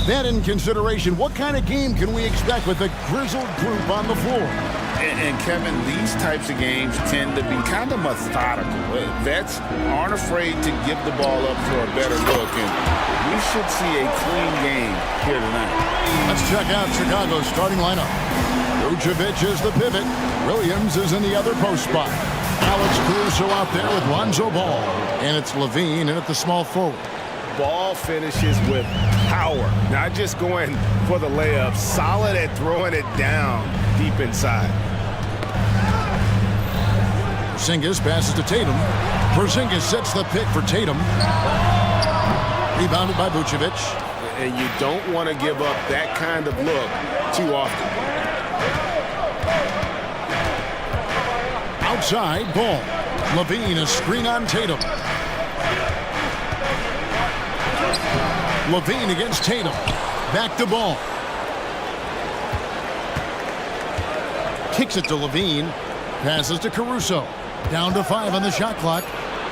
That in consideration, what kind of game can we expect with a grizzled group on the floor? And Kevin, these types of games tend to be kind of methodical. Vets aren't afraid to give the ball up for a better look, and we should see a clean game here tonight. Let's check out Chicago's starting lineup. Vucevic is the pivot. Williams is in the other post spot. Alex Caruso out there with Lonzo Ball. And it's Levine in at the small forward. Ball finishes with power, not just going for the layup, solid at throwing it down deep inside. Porzingis passes to Tatum. Porzingis sets the pick for Tatum. Rebounded by Vucevic. And you don't want to give up that kind of look too often. Outside, Ball. Levine, a screen on Tatum. Levine against Tatum. Back to Ball. Kicks it to Levine. Passes to Caruso. Down to 5 on the shot clock.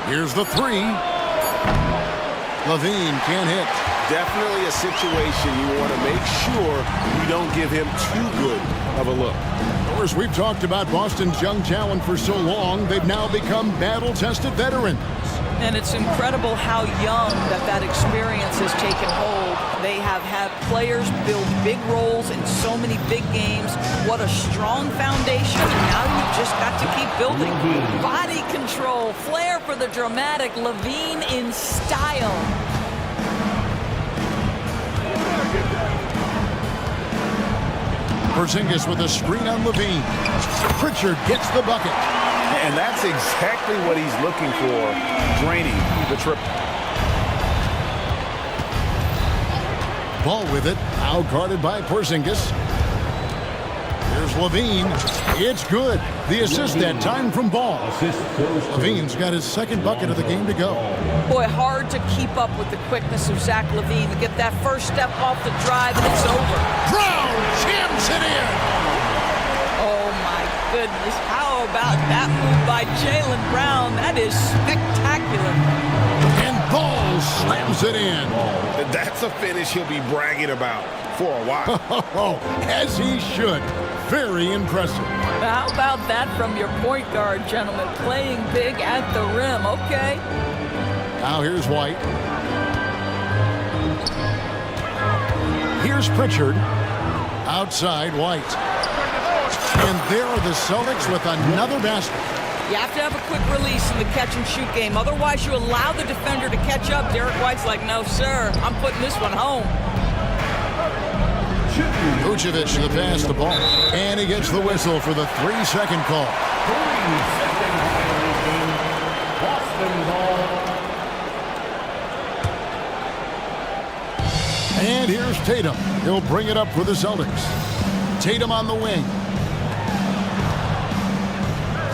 Here's the 3. Levine can't hit. Definitely a situation you want to make sure you don't give him too good of a look. Of course, we've talked about Boston's young talent for so long. They've now become battle-tested veterans. And it's incredible how young that experience has taken hold. They have had players build big roles in so many big games. What a strong foundation, and now you've just got to keep building. Body control, flair for the dramatic, Levine in style. Porzingis with a screen on Levine. Pritchard gets the bucket. And that's exactly what he's looking for, draining the triple. Ball with it, now guarded by Porzingis. Here's Levine. It's good. The assist that time from Ball. Levine's got his second bucket of the game to go. Boy, hard to keep up with the quickness of Zach Levine to get that first step off the drive, and it's over. Brown jams it in. Oh, my goodness. How about that move by Jaylen Brown? That is spectacular. And Ball slams it in. That's a finish he'll be bragging about for a while. As he should. Very impressive. How about that from your point guard, gentlemen? Playing big at the rim. Okay. Now here's White. Here's Pritchard. Outside, White. And there are the Celtics with another basket. You have to have a quick release in the catch-and-shoot game. Otherwise, you allow the defender to catch up. Derek White's like, no, sir. I'm putting this one home. Vucevic to the pass, the ball. And he gets the whistle for the 3-second call. And here's Tatum. He'll bring it up for the Celtics. Tatum on the wing.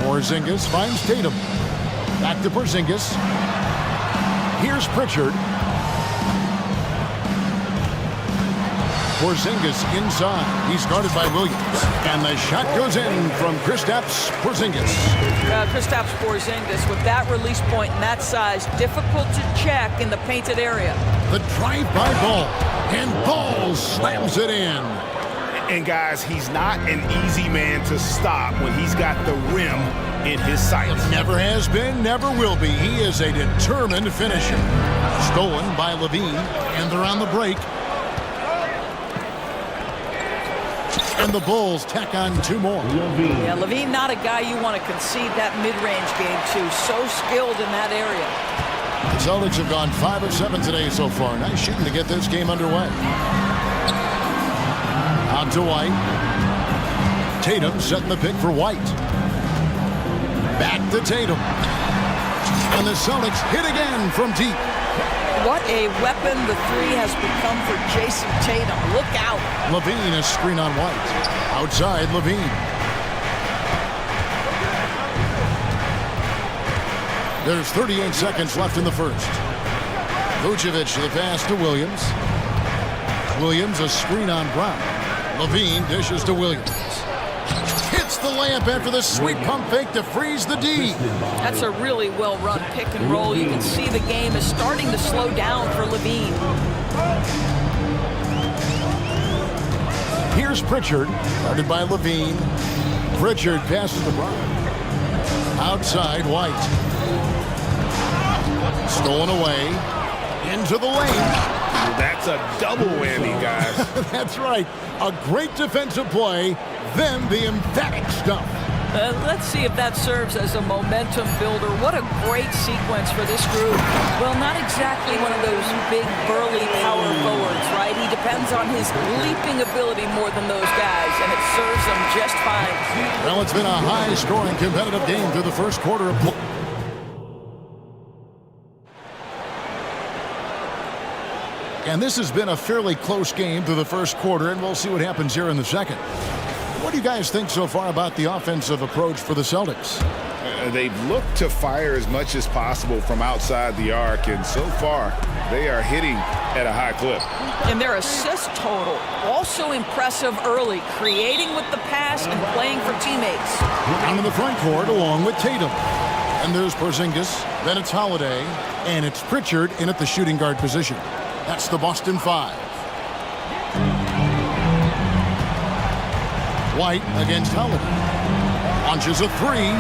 Porzingis finds Tatum. Back to Porzingis. Here's Pritchard. Porzingis inside. He's guarded by Williams. And the shot goes in from Kristaps Porzingis. Kristaps Porzingis with that release point and that size, difficult to check in the painted area. The drive-by Ball. And Ball slams it in. And guys, he's not an easy man to stop when he's got the rim in his sights. Never has been, never will be. He is a determined finisher. Stolen by Levine, and they're on the break. And the Bulls tack on 2 more. Yeah, Levine, not a guy you want to concede that mid-range game to. So skilled in that area. The Celtics have gone 5 of 7 today so far. Nice shooting to get this game underway. Out to White. Tatum setting the pick for White. Back to Tatum. And the Celtics hit again from deep. What a weapon the 3 has become for Jason Tatum. Look out. Levine, a screen on White. Outside, Levine. There's 38 seconds left in the first. Vucevic to the pass to Williams. Williams, a screen on Brown. Levine dishes to Williams. Hits the layup after the sweet pump fake to freeze the D. That's a really well-run pick and roll. You can see the game is starting to slow down for Levine. Here's Pritchard, guarded by Levine. Pritchard passes to Brown. Outside, White. Stolen away. Into the lane. That's a double whammy, guys. That's right. A great defensive play, then the emphatic stuff. Let's see if that serves as a momentum builder. What a great sequence for this group. Well, not exactly one of those big, burly power forwards, right? He depends on his leaping ability more than those guys, and it serves him just fine. Well, it's been a high-scoring competitive game through the first quarter of play. And this has been a fairly close game through the first quarter, and we'll see what happens here in the second. What do you guys think so far about the offensive approach for the Celtics? They've looked to fire as much as possible from outside the arc, and so far they are hitting at a high clip. And their assist total, also impressive early, creating with the pass and playing for teammates. Down in the front court along with Tatum. And there's Porzingis, then it's Holiday, and it's Pritchard in at the shooting guard position. That's the Boston Five. White against Holiday. Launches a three.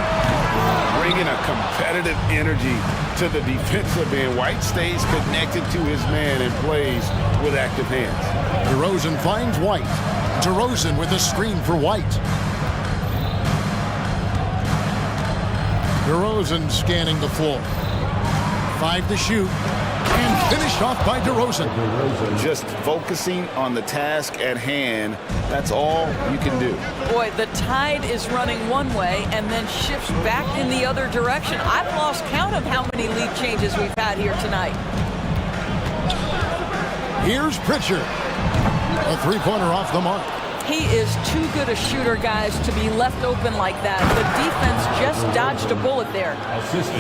Bringing a competitive energy to the defensive end. White stays connected to his man and plays with active hands. DeRozan finds White. DeRozan with a screen for White. DeRozan scanning the floor. 5 to shoot. And finished off by DeRozan. Just focusing on the task at hand. That's all you can do. Boy, the tide is running one way and then shifts back in the other direction. I've lost count of how many lead changes we've had here tonight. Here's Pritchard. A three-pointer off the mark. He is too good a shooter, guys, to be left open like that. The defense just dodged a bullet there.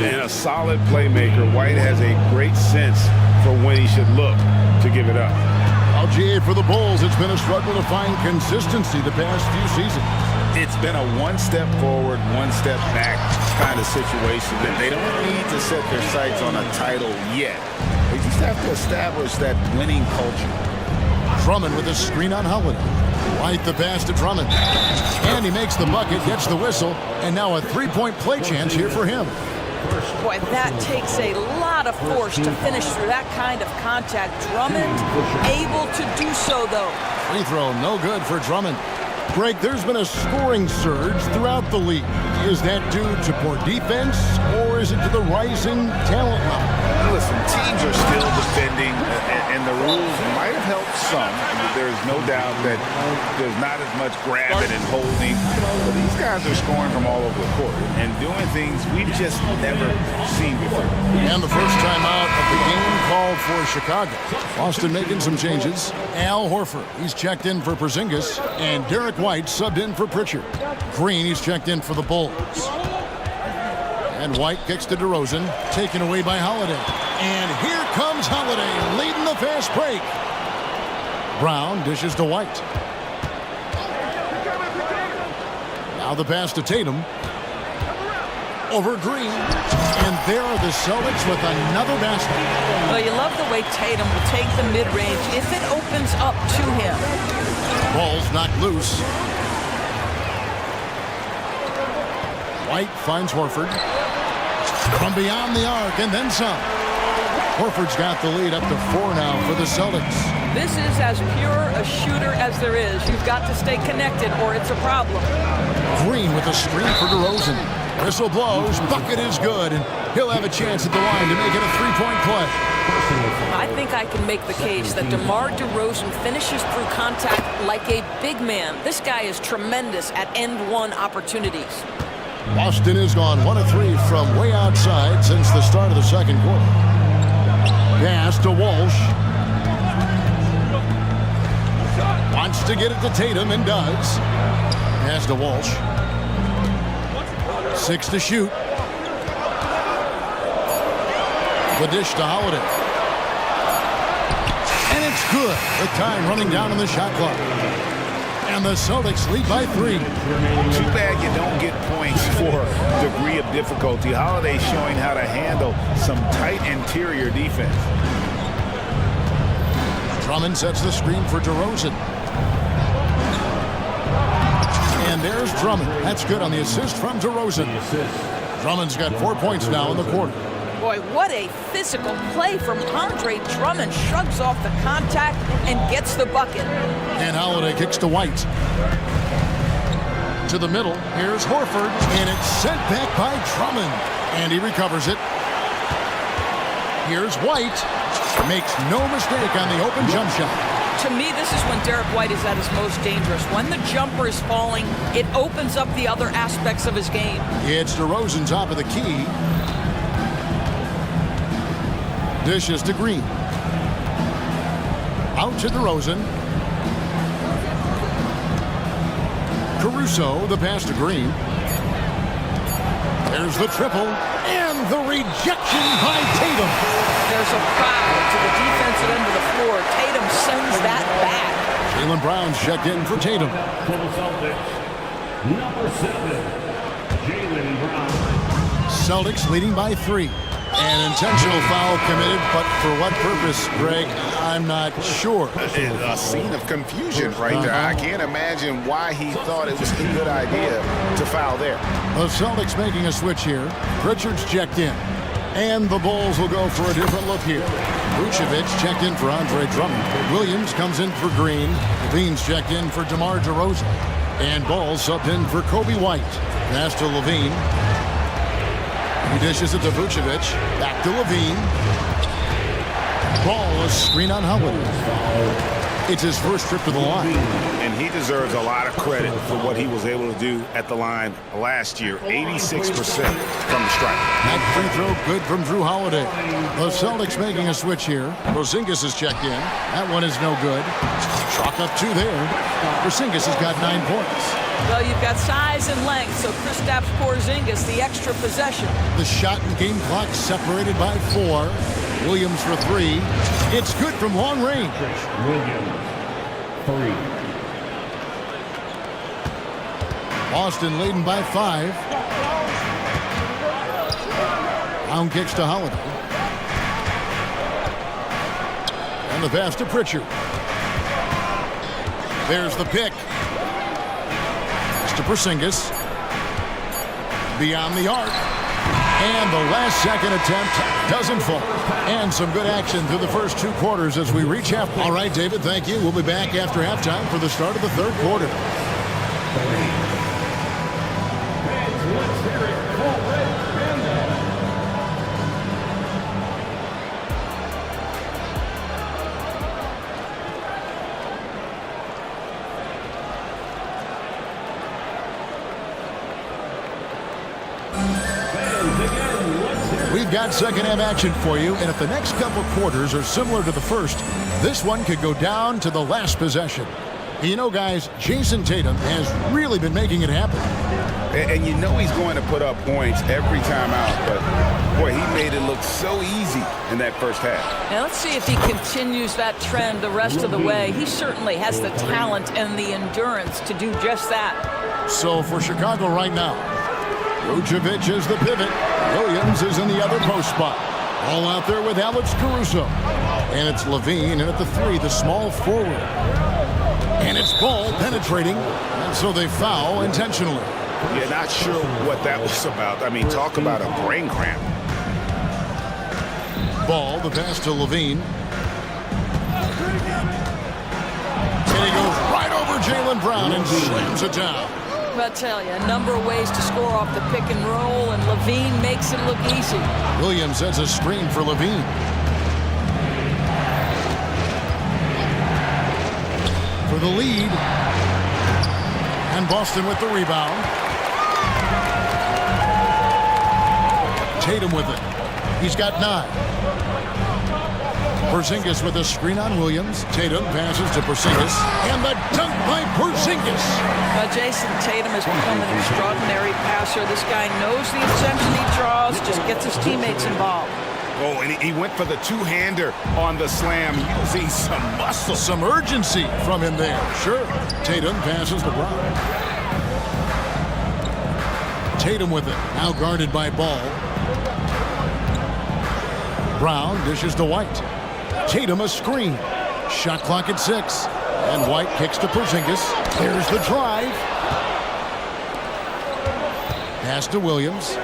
And a solid playmaker. White has a great sense for when he should look to give it up. LGA for the Bulls. It's been a struggle to find consistency the past few seasons. It's been a one step forward, one step back kind of situation. And they don't need to set their sights on a title yet. They just have to establish that winning culture. Drummond with a screen on Holiday. White the pass to Drummond. And he makes the bucket, gets the whistle, and now a three-point play chance here for him. Boy, that takes a lot of force to finish through that kind of contact. Drummond able to do so, though. Free throw, no good for Drummond. Greg, there's been a scoring surge throughout the league. Is that due to poor defense, or is it to the rising talent level? Listen, teams are still defending, and the rules might have helped some. There's no doubt that there's not as much grabbing and holding. But these guys are scoring from all over the court and doing things we've just never seen before. And the first time out of the game called for Chicago. Boston making some changes. Al Horford, he's checked in for Porzingis, and Derek White subbed in for Pritchard. Green, he's checked in for the Bulls. And White kicks to DeRozan, taken away by Holiday. And here comes Holiday, leading the fast break. Brown dishes to White. Now the pass to Tatum. Over Green. And there are the Celtics with another basket. Well, you love the way Tatum will take the mid-range if it opens up to him. Ball's knocked loose. White finds Horford. From beyond the arc and then some. Horford's got the lead up to 4 now for the Celtics. This is as pure a shooter as there is. You've got to stay connected or it's a problem. Green with a screen for DeRozan. Whistle blows, bucket is good, and he'll have a chance at the line to make it a three-point play. I think I can make the case that DeMar DeRozan finishes through contact like a big man. This guy is tremendous at end-one opportunities. Boston has gone 1 of 3 from way outside since the start of the second quarter. Pass to Walsh. Wants to get it to Tatum and does. Pass to Walsh. 6 to shoot. The dish to Holiday. And it's good. The time running down on the shot clock. And the Celtics lead by 3. Too bad you don't get points for degree of difficulty. Holiday showing how to handle some tight interior defense. Drummond sets the screen for DeRozan. And there's Drummond. That's good on the assist from DeRozan. Drummond's got 4 points now in the quarter. Boy, what a physical play from Andre Drummond. Shrugs off the contact and gets the bucket. And Holiday kicks to White. To the middle. Here's Horford. And it's sent back by Drummond. And he recovers it. Here's White. Makes no mistake on the open jump shot. To me, this is when Derek White is at his most dangerous. When the jumper is falling, it opens up the other aspects of his game. It's DeRozan top of the key. Dishes to Green. Out to DeRozan. Caruso, the pass to Green. There's the triple. And the rejection by Tatum. There's a foul to the defensive end of the floor. Tatum sends that back. Jaylen Brown's checked in for Tatum. For the Celtics, number 7, Jaylen Brown. Celtics leading by 3. An intentional foul committed, but for what purpose, Greg? I'm not sure. A scene of confusion right there. I can't imagine why he thought it was a good idea to foul there. The Celtics making a switch here. Pritchard's checked in. And the Bulls will go for a different look here. Vucevic checked in for Andre Drummond. Williams comes in for Green. Levine's checked in for DeMar DeRozan. And Ball subbed in for Kobe White. Pass to Levine. He dishes it to Vucevic. Back to Levine. Ball, a screen on Holiday. It's his first trip to the line. And he deserves a lot of credit for what he was able to do at the line last year. 86% from the stripe. That free throw good from Drew Holiday. The Celtics making a switch here. Porzingis is checked in. That one is no good. Chalk up 2 there. Porzingis has got 9 points. Well, you've got size and length, so Kristaps Porzingis, the extra possession. The shot and game clock separated by 4. Williams for 3. It's good from long range. Williams, 3. Boston leading by 5. Brown kicks to Holiday. And the pass to Pritchard. There's the pick. To Porzingis. Beyond the arc. And the last second attempt doesn't fall. And some good action through the first 2 quarters as we reach half. All right, David, thank you. We'll be back after halftime for the start of the 3rd quarter. Let's hear it for Red Panda. We've got second half action for you, and if the next couple quarters are similar to the first, this one could go down to the last possession. You know, guys, Jason Tatum has really been making it happen. And you know he's going to put up points every time out, but boy, he made it look so easy in that first half. Now let's see if he continues that trend the rest of the way. He certainly has the talent and the endurance to do just that. So for Chicago right now, Vucevic is the pivot. Williams is in the other post spot. All out there with Alex Caruso. And it's Levine, and at the 3, the small forward. And it's Ball penetrating, and so they foul intentionally. Yeah, not sure what that was about. I mean, talk about a brain cramp. Ball, the pass to Levine. And he goes right over Jaylen Brown and slams it down. I tell you, a number of ways to score off the pick and roll, and Levine makes it look easy. Williams sets a screen for Levine. For the lead. And Boston with the rebound. Tatum with it. He's got 9. Porzingis with a screen on Williams. Tatum passes to Porzingis. And the dunk by Porzingis. Jason Tatum has become an extraordinary passer. This guy knows the attention he draws, just gets his teammates involved. Oh, and he went for the 2-hander on the slam, using some muscle. Some urgency from him there. Sure. Tatum passes to Brown. Tatum with it. Now guarded by Ball. Brown dishes to White. Tatum a screen. Shot clock at 6. And White kicks to Porzingis. Here's the drive. Pass to Williams.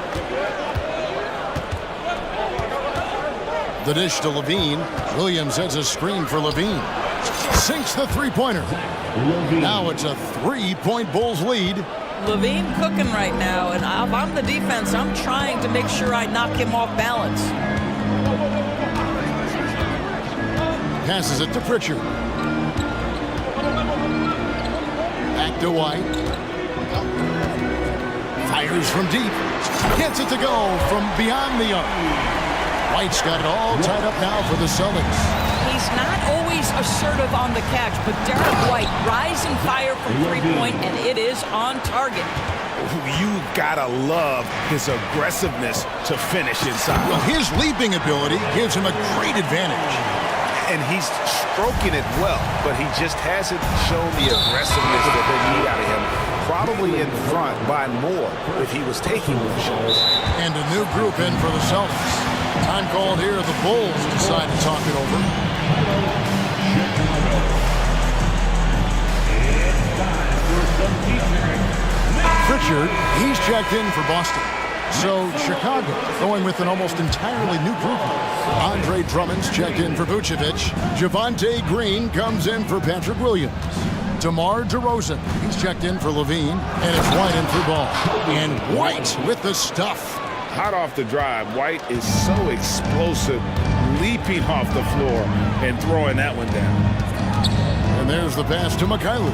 The dish to Levine. Williams heads a screen for Levine. Sinks the three-pointer. Now it's a 3-point Bulls lead. Levine cooking right now, and if I'm the defense, I'm trying to make sure I knock him off balance. Passes it to Pritchard. Back to White. Fires from deep. Gets it to go from beyond the arc. White's got it all tied up now for the Celtics. He's not always assertive on the catch, but Derek White, rising fire from three-point, and it is on target. You gotta love his aggressiveness to finish inside. Well, his leaping ability gives him a great advantage. And he's stroking it well, but he just hasn't shown the aggressiveness that they need out of him. Probably in front by more if he was taking more shots. And a new group in for the Celtics. Time called here. The Bulls decide to talk it over. Pritchard, he's checked in for Boston. So Chicago going with an almost entirely new group. Andre Drummond's checked in for Vucevic. Javonte Green comes in for Patrick Williams. DeMar DeRozan, he's checked in for Levine. And it's White in for Ball. And White with the stuff. Hot off the drive, White is so explosive, leaping off the floor and throwing that one down. And there's the pass to Mikhailuk.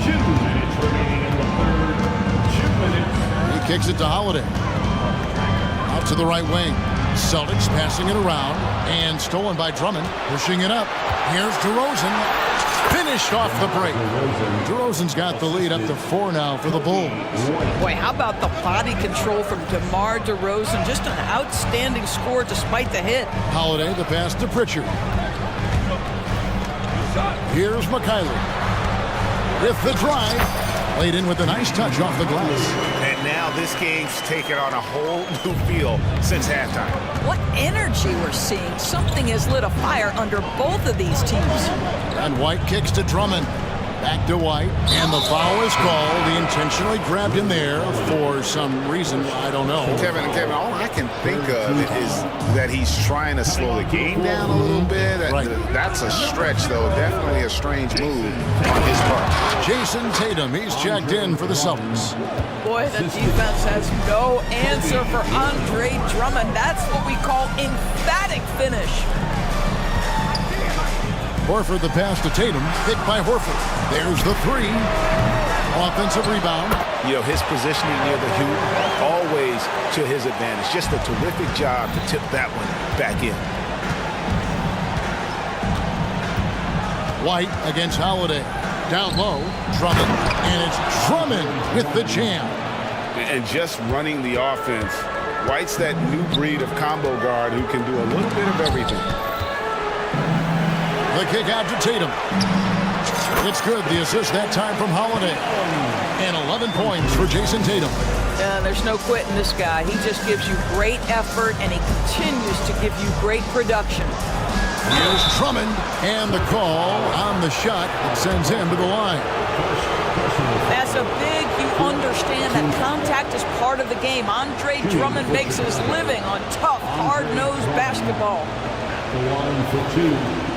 2 minutes remaining in the third. 2 minutes. He kicks it to Holiday. Out to the right wing. Celtics passing it around. And stolen by Drummond. Pushing it up. Here's DeRozan. Finished off the break. DeRozan's got the lead up to 4 now for the Bulls. Boy, how about the body control from DeMar DeRozan? Just an outstanding score despite the hit. Holiday, the pass to Pritchard. Here's Mikhailuk. With the drive. Laid in with a nice touch off the glass. And now this game's taken on a whole new feel since halftime. What energy we're seeing. Something has lit a fire under both of these teams. And White kicks to Drummond. Back to White. And the foul is called. He intentionally grabbed him there for some reason. I don't know. Kevin, all I can think of is that he's trying to slow the game down a little bit. That's a stretch, though. Definitely a strange move on his part. Jason Tatum, he's checked in for the Celtics. Boy, the defense has no answer for Andre Drummond. That's what we call emphatic finish. Horford the pass to Tatum, picked by Horford. There's the three. Offensive rebound. You know, his positioning near the hoop, always to his advantage. Just a terrific job to tip that one back in. White against Holiday. Down low, Drummond. And it's Drummond with the jam. And just running the offense. White's that new breed of combo guard who can do a little bit of everything. The kick out to Tatum. It's good. The assist that time from Holiday. And 11 points for Jason Tatum. There's no quitting this guy. He just gives you great effort, and he continues to give you great production. Here's Drummond. And the call on the shot that sends him to the line. That's a big, you understand that contact is part of the game. Andre Drummond makes his living on tough, hard-nosed basketball. The line for 2.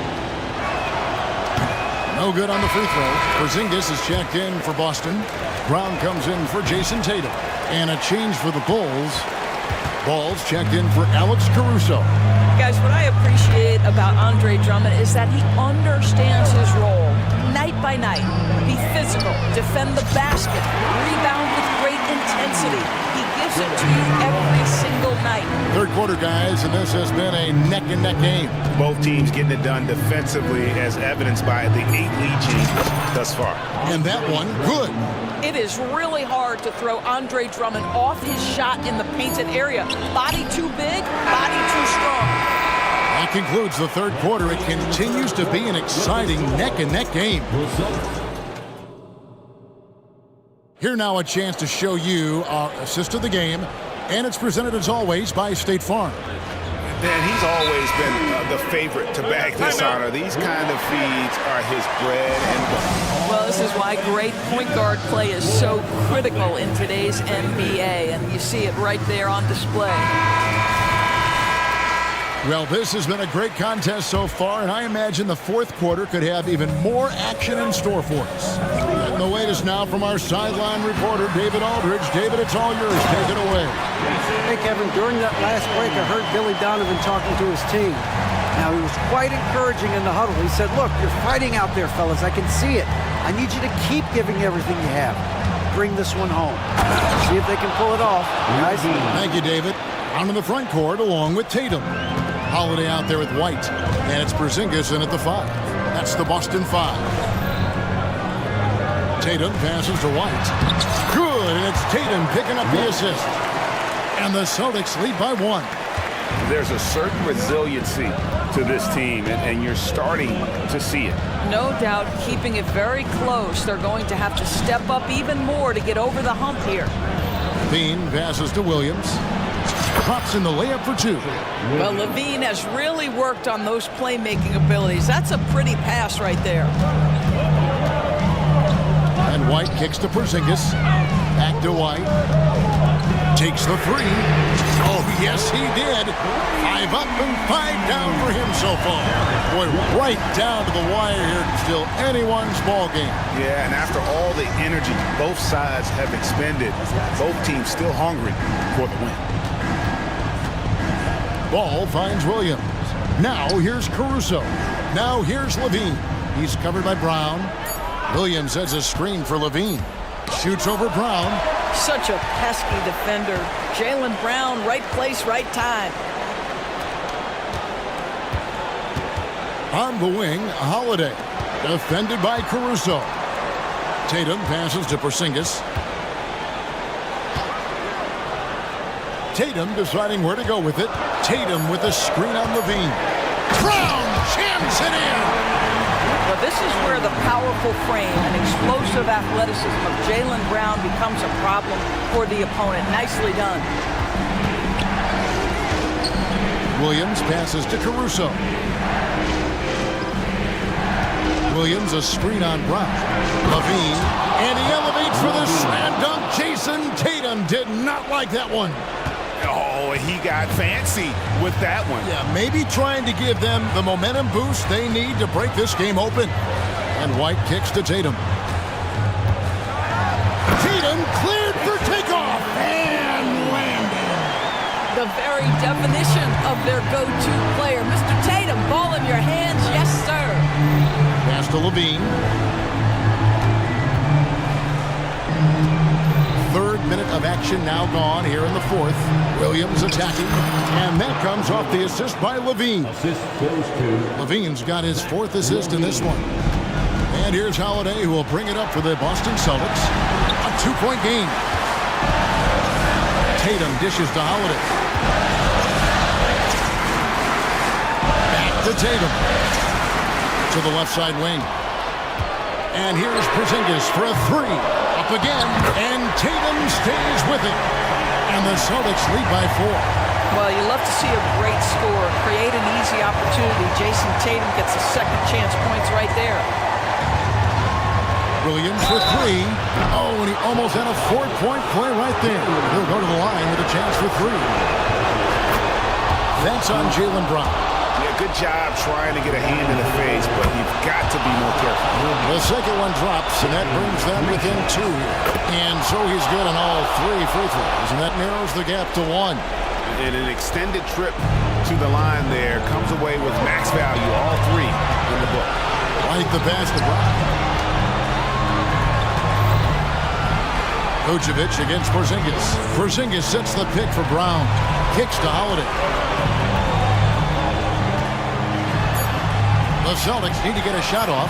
No good on the free throw. Porzingis is checked in for Boston. Brown comes in for Jason Tatum. And a change for the Bulls. Ball's checked in for Alex Caruso. Guys, what I appreciate about Andre Drummond is that he understands his role night by night. Be physical, defend the basket, rebound with great intensity. He gives it to you every single night. Third quarter, guys, and this has been a neck-and-neck game. Both teams getting it done defensively, as evidenced by the 8 lead changes thus far. And that one, good. It is really hard to throw Andre Drummond off his shot in the painted area. Body too big, body too strong. That concludes the third quarter. It continues to be an exciting neck-and-neck game. Here now a chance to show you our assist of the game, and it's presented as always by State Farm. And he's always been the favorite to bag this honor. These kind of feeds are his bread and butter. Well, this is why great point guard play is so critical in today's NBA, and you see it right there on display. Well, this has been a great contest so far, and I imagine the fourth quarter could have even more action in store for us. And the latest now from our sideline reporter, David Aldridge. David, it's all yours. Take it away. Hey, Kevin, during that last break, I heard Billy Donovan talking to his team. Now, he was quite encouraging in the huddle. He said, look, you're fighting out there, fellas. I can see it. I need you to keep giving everything you have. Bring this one home. See if they can pull it off. Guys. Thank you, David. On to the front court along with Tatum. Holiday out there with White, and it's Porzingis in at the 5. That's the Boston 5. Tatum passes to White. Good, and it's Tatum picking up the assist. And the Celtics lead by 1. There's a certain resiliency to this team, and you're starting to see it. No doubt, keeping it very close. They're going to have to step up even more to get over the hump here. Bean passes to Williams. Drops in the layup for 2. Well, Levine has really worked on those playmaking abilities. That's a pretty pass right there. And White kicks to Porzingis. Back to White. Takes the 3. Oh, yes, he did. 5 up and 5 down for him so far. Boy, right down to the wire here. Still anyone's ball game. Yeah, and after all the energy both sides have expended, both teams still hungry for the win. Ball finds Williams. Now here's Caruso. Now here's Levine. He's covered by Brown. Williams has a screen for Levine. Shoots over Brown. Such a pesky defender. Jaylen Brown, right place, right time. On the wing, Holiday. Defended by Caruso. Tatum passes to Porzingis. Tatum deciding where to go with it. Tatum with a screen on Levine. Brown jams it in. Well, this is where the powerful frame and explosive athleticism of Jaylen Brown becomes a problem for the opponent. Nicely done. Williams passes to Caruso. Williams a screen on Brown. Levine, and he elevates for the slam dunk. Jason Tatum did not like that one. Oh, he got fancy with that one. Yeah, maybe trying to give them the momentum boost they need to break this game open. And White kicks to Tatum. Tatum cleared for takeoff and landed. The very definition of their go-to player. Mr. Tatum, ball in your hands, yes, sir. Pass to Levine. 3rd minute of action now gone here in the 4th. Williams attacking, and that comes off the assist by Levine. Levine's got his 4th assist in this one. And here's Holiday, who will bring it up for the Boston Celtics. A 2-point game. Tatum dishes to Holiday. Back to Tatum. To the left side wing. And here's Porzingis for a 3. Up again, and Tatum stays with it. And the Celtics lead by 4. Well, you love to see a great score, create an easy opportunity. Jason Tatum gets a second chance points right there. Williams for 3. Oh, and he almost had a 4-point play right there. He'll go to the line with a chance for 3. That's on Jaylen Brown. Yeah, good job trying to get a hand in the face, but you've got to be more careful. The second one drops, and that brings them within 2. And so he's good on all 3 free throws, and that narrows the gap to 1. And an extended trip to the line there comes away with max value, all 3 in the book. Right the pass to Brown. Vucevic against Porzingis. Porzingis sets the pick for Brown. Kicks to Holiday. The Celtics need to get a shot off.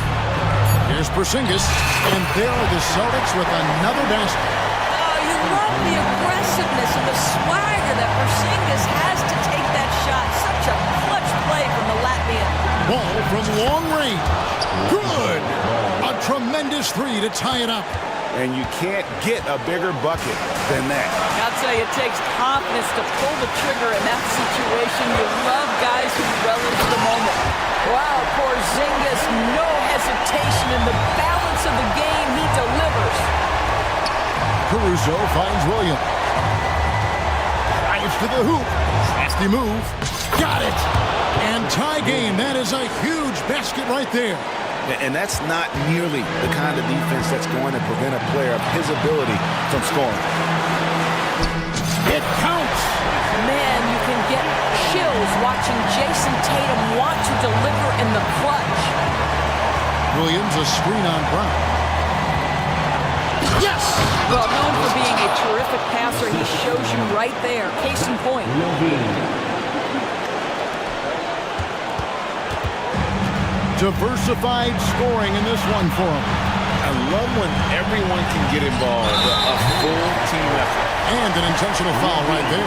Here's Porzingis, and there are the Celtics with another basket. Oh, you love the aggressiveness and the swagger that Porzingis has to take that shot. Such a clutch play from the Latvian. Ball from long range. Good. A tremendous 3 to tie it up. And you can't get a bigger bucket than that. That's say it takes confidence to pull the trigger in that situation. You love guys who relish the moment. Wow, Porzingis, no hesitation in the balance of the game. He delivers. Caruso finds Williams. Drives to the hoop. Nasty move. Got it. And tie game. That is a huge basket right there. And that's not nearly the kind of defense that's going to prevent a player of his ability from scoring. It counts. Man, you can get chills watching Jason Tatum want to deliver in the clutch. Williams, a screen on Brown. Yes! Well, known for being a terrific passer, he shows you right there. Case in point. Diversified scoring in this one for him. I love when everyone can get involved, a full team effort. And an intentional foul right there.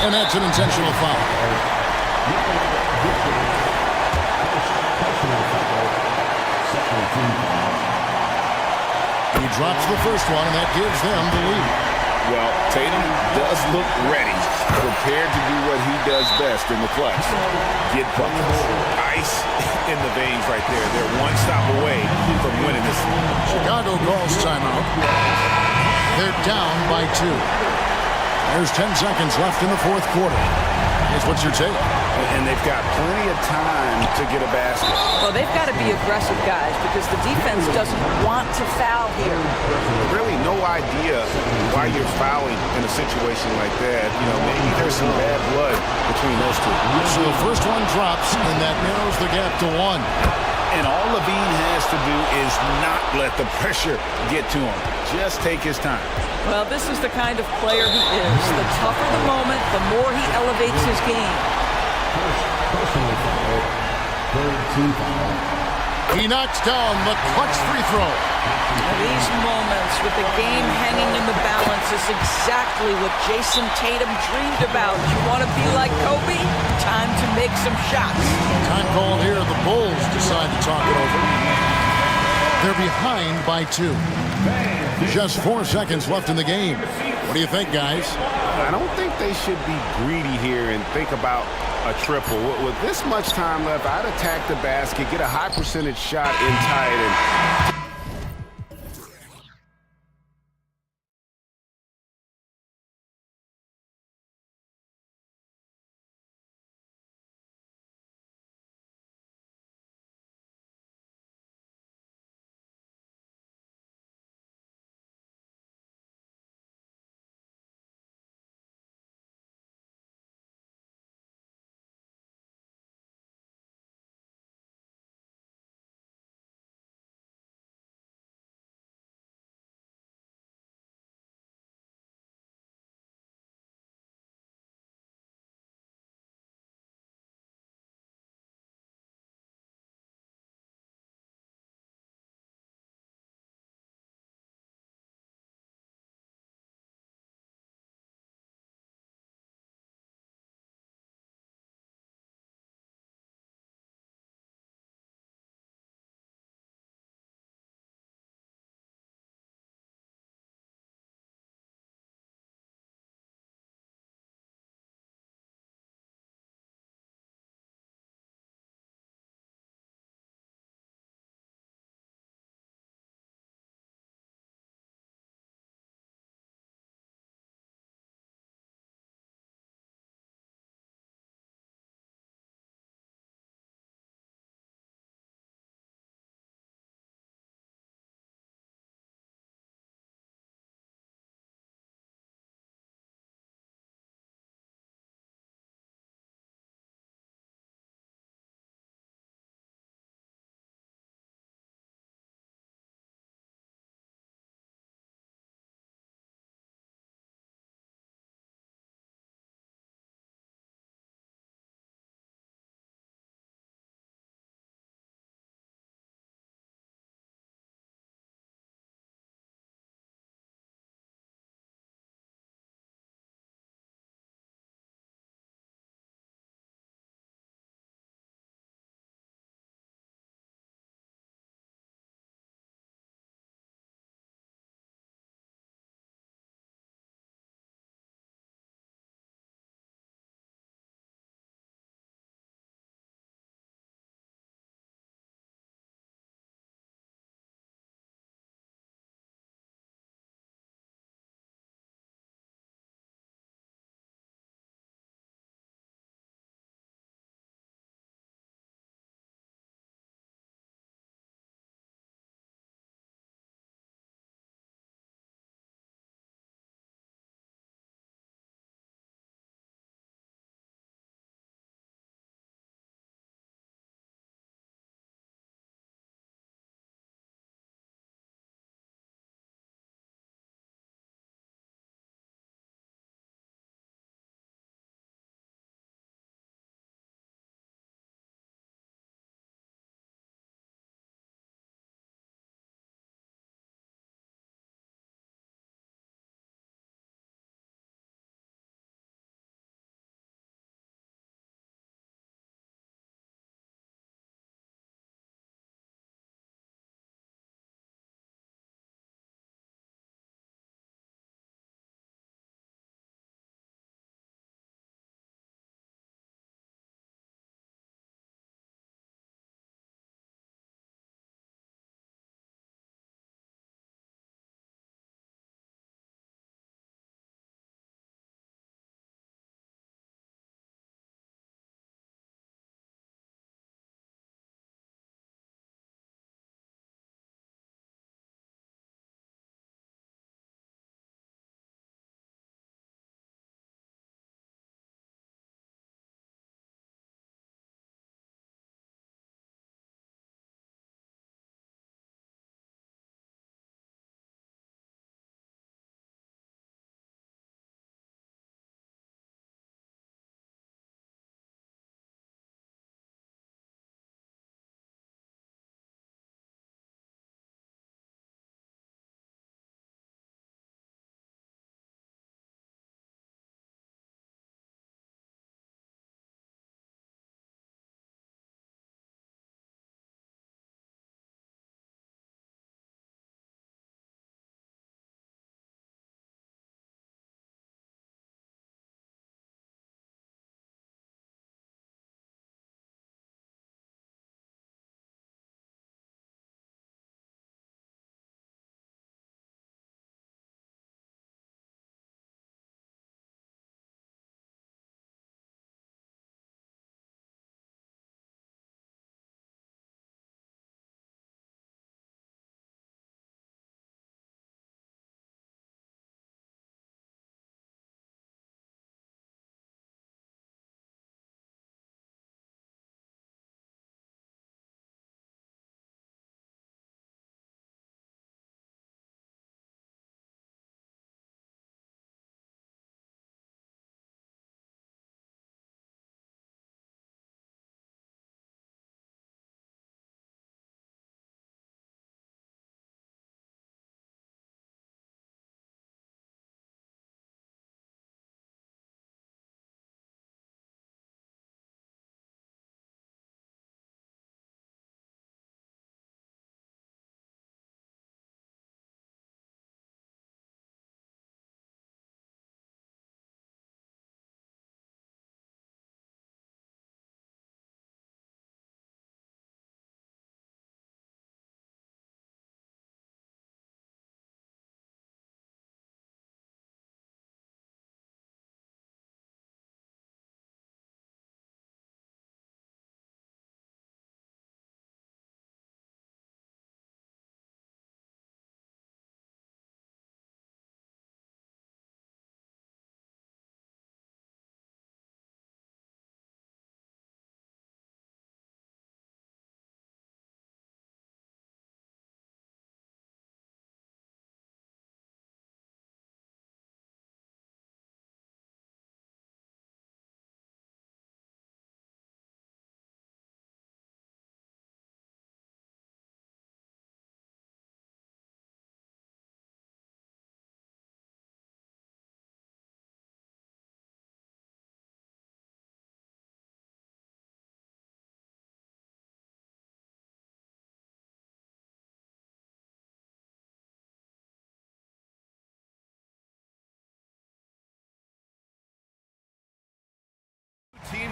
And that's an intentional foul. He drops the first one, and that gives them the lead. Well, Tatum does look ready, prepared to do what he does best in the clutch. Get buckets. Ice in the veins right there. They're one stop away from winning this. Chicago calls timeout. They're down by 2. There's 10 seconds left in the fourth quarter. Here's what's your take? And they've got plenty of time to get a basket. Well, they've got to be aggressive, guys, because the defense doesn't want to foul here. Really no idea why you're fouling in a situation like that. You know, maybe there's some bad blood between those two. So the first one drops, and that narrows the gap to 1. And all Levine has to do is not let the pressure get to him. Just take his time. Well, this is the kind of player he is. The tougher the moment, the more he elevates his game. He knocks down the clutch free throw. These moments with the game hanging in the balance is exactly what Jason Tatum dreamed about. You want to be like Kobe? Time to make some shots. Time called here. The Bulls decide to talk it over. They're behind by 2. Just 4 seconds left in the game. What do you think, guys? I don't think they should be greedy here and think about a triple. With this much time left, I'd attack the basket, get a high percentage shot in tight, and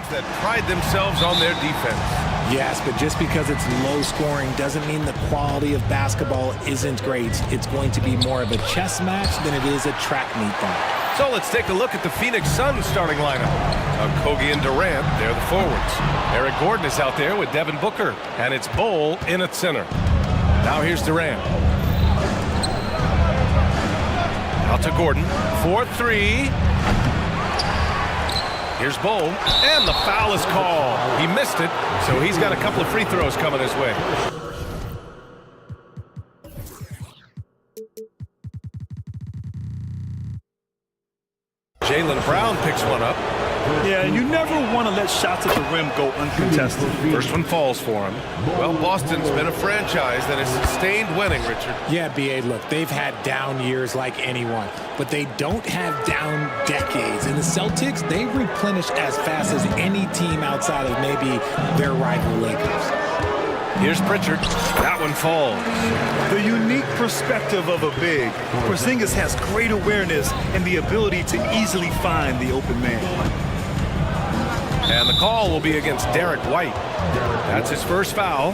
teams that pride themselves on their defense. Yes, but just because it's low scoring doesn't mean the quality of basketball isn't great. It's going to be more of a chess match than it is a track meet though. So let's take a look at the Phoenix Suns starting lineup. Kogi and Durant, they're the forwards. Eric Gordon is out there with Devin Booker, and it's Bol in at center. Now here's Durant. Out to Gordon, 4-3. Here's Bol, and the foul is called. He missed it, so he's got a couple of free throws coming his way. Jaylen Brown picks one up. Yeah, you never want to let shots at the rim go uncontested. First one falls for him. Well, Boston's been a franchise that has sustained winning, Richard. Yeah, B.A., look, they've had down years like anyone, but they don't have down decades. And the Celtics, they replenish as fast as any team outside of maybe their rival Lakers. Here's Pritchard. That one falls. The unique perspective of a big. Porzingis has great awareness and the ability to easily find the open man. And the call will be against Derek White. That's his first foul.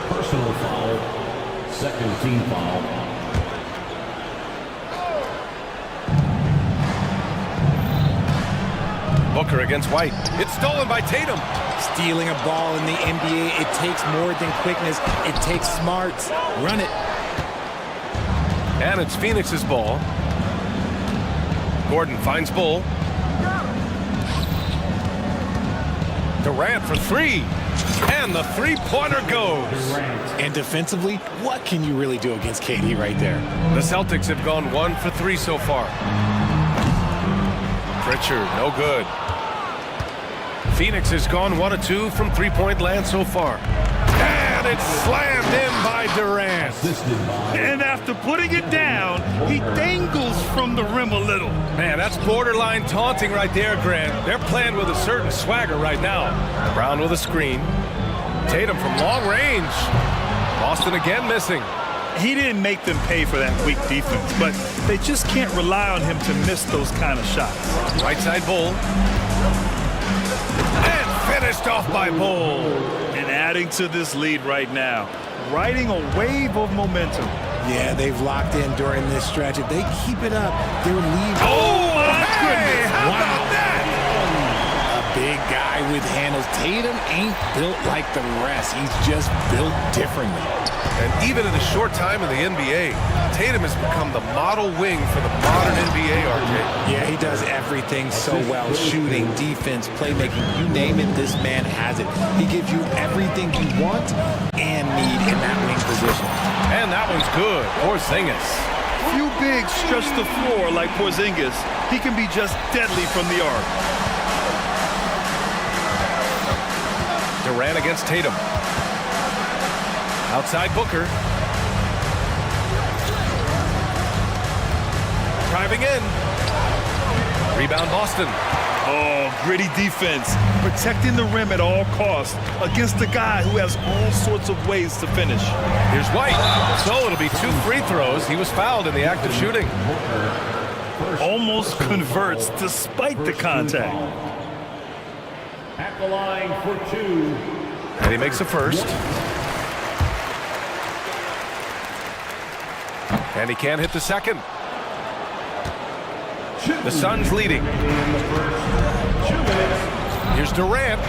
Personal foul. Second team foul. Booker against White. It's stolen by Tatum. Stealing a ball in the NBA, it takes more than quickness. It takes smarts. Run it. And it's Phoenix's ball. Gordon finds Bol. Durant for three. And the three-pointer goes. And defensively, what can you really do against KD right there? The Celtics have gone 1 for 3 so far. Pritchard, no good. Phoenix has gone 1 of 2 from three-point land so far. And it's slammed in by Durant. And after putting it down, he dangles from the rim a little. Man, that's borderline taunting right there, Grant. They're playing with a certain swagger right now. Brown with a screen. Tatum from long range. Boston again missing. He didn't make them pay for that weak defense, but they just can't rely on him to miss those kind of shots. Right side Bol. And finished off by Bol. And adding to this lead right now, riding a wave of momentum. Yeah, they've locked in during this stretch. If they keep it up, their lead. Oh, my goodness! How about that? A big guy with handles. Tatum ain't built like the rest. He's just built differently. And even in a short time in the NBA, Tatum has become the model wing for the modern NBA, RJ. Yeah, he does everything so well. Shooting, defense, playmaking, you name it, this man has it. He gives you everything you want and need in that wing position. And that one's good. Porzingis. Few bigs stretch the floor like Porzingis. He can be just deadly from the arc. Durant against Tatum. Outside Booker. Driving in. Rebound Boston. Oh, gritty defense. Protecting the rim at all costs against a guy who has all sorts of ways to finish. Here's White. So it'll be 2 free throws. He was fouled in the act of shooting. Almost converts despite the contact. At the line for 2. And he makes a first. And he can't hit the second. The Suns leading. Here's Durant.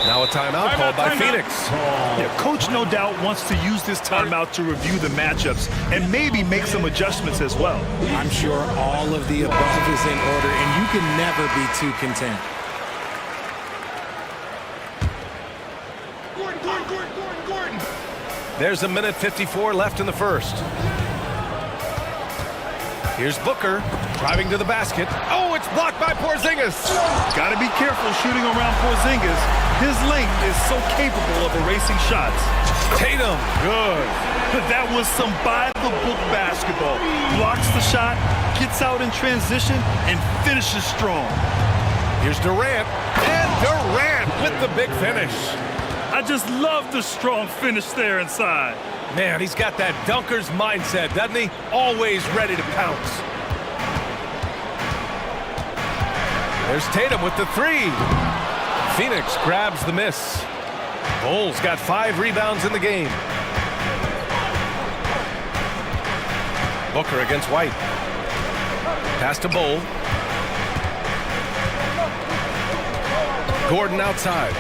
Now a timeout called by Phoenix. Yeah, coach no doubt wants to use this timeout to review the matchups and maybe make some adjustments as well. I'm sure all of the above is in order, and you can never be too content. Gordon. There's a minute 54 left in the first. Here's Booker driving to the basket. Oh, it's blocked by Porzingis. Got to be careful shooting around Porzingis. His length is so capable of erasing shots. Tatum, good. That was some by-the-book basketball. Blocks the shot, gets out in transition, and finishes strong. Here's Durant, and Durant with the big finish. I just love the strong finish there inside. Man, he's got that dunker's mindset, doesn't he? Always ready to pounce. There's Tatum with the three. Phoenix grabs the miss. Bulls got 5 rebounds in the game. Booker against White. Pass to Bull. Gordon outside.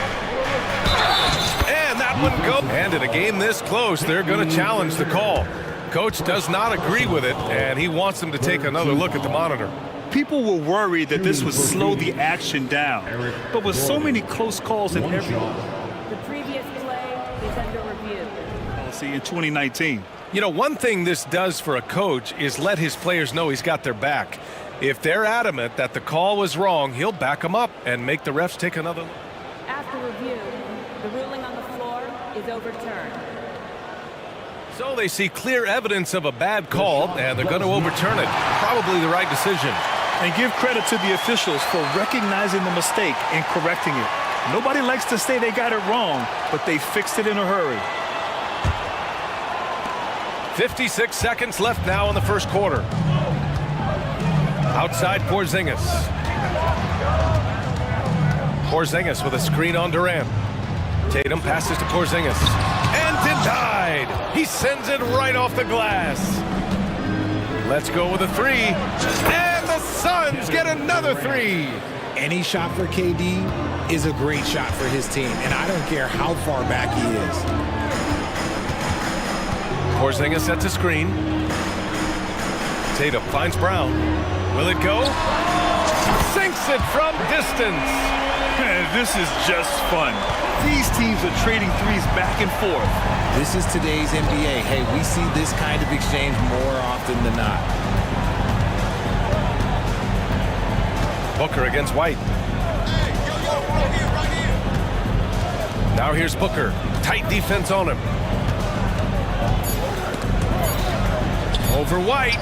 And that one goes. And in a game this close, they're going to challenge the call. Coach does not agree with it, and he wants them to take another look at the monitor. People were worried that this would slow the action down. But with so many close calls in every The previous play is under review. policy in 2019. You know, one thing this does for a coach is let his players know he's got their back. If they're adamant that the call was wrong, he'll back them up and make the refs take another look. After review, the ruling on the floor is overturned. So they see clear evidence of a bad call, and they're going to overturn it. Probably the right decision. And give credit to the officials for recognizing the mistake and correcting it. Nobody likes to say they got it wrong, but they fixed it in a hurry. 56 seconds left now in the first quarter. Outside Porzingis. Porzingis with a screen on Durant. Tatum passes to Porzingis. And denied! He sends it right off the glass. Let's go with a three. And the Suns get another three. Any shot for KD is a great shot for his team, and I don't care how far back he is. Porzingis sets a screen. Tatum finds Brown. Will it go? Sinks it from distance. This is just fun. These teams are trading threes back and forth. This is today's NBA. Hey, we see this kind of exchange more often than not. Booker against White. Now here's Booker. Tight defense on him. Over White.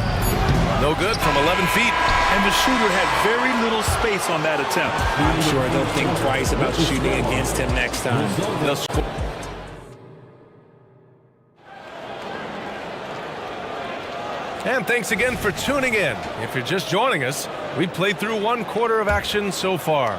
No good from 11 feet. And the shooter had very little space on that attempt. I'm sure they'll think twice about shooting against him next time. They'll score. And thanks again for tuning in. If you're just joining us, we played through 1 quarter of action so far.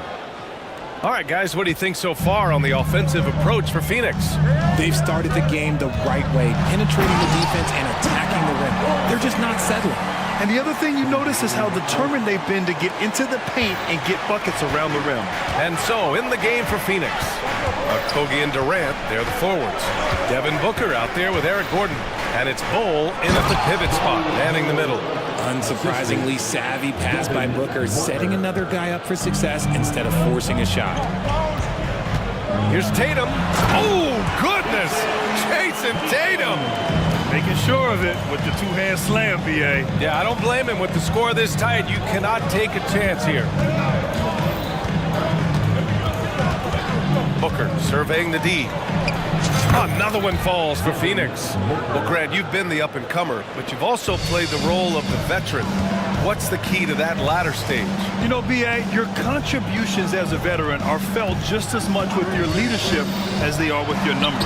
All right, guys, what do you think so far on the offensive approach for Phoenix? They've started the game the right way, penetrating the defense and attacking the rim. They're just not settling. And the other thing you notice is how determined they've been to get into the paint and get buckets around the rim. And so, in the game for Phoenix, Kogi and Durant, they're the forwards. Devin Booker out there with Eric Gordon. And it's Bull in at the pivot spot, manning the middle. Unsurprisingly savvy pass by Booker, setting another guy up for success instead of forcing a shot. Here's Tatum. Oh, goodness! Jason Tatum! Making sure of it with the two-hand slam, BA. Yeah, I don't blame him. With the score this tight, you cannot take a chance here. Booker surveying the D. Another one falls for Phoenix. Well, Grant, you've been the up-and-comer, but you've also played the role of the veteran. What's the key to that latter stage? You know, BA, your contributions as a veteran are felt just as much with your leadership as they are with your numbers.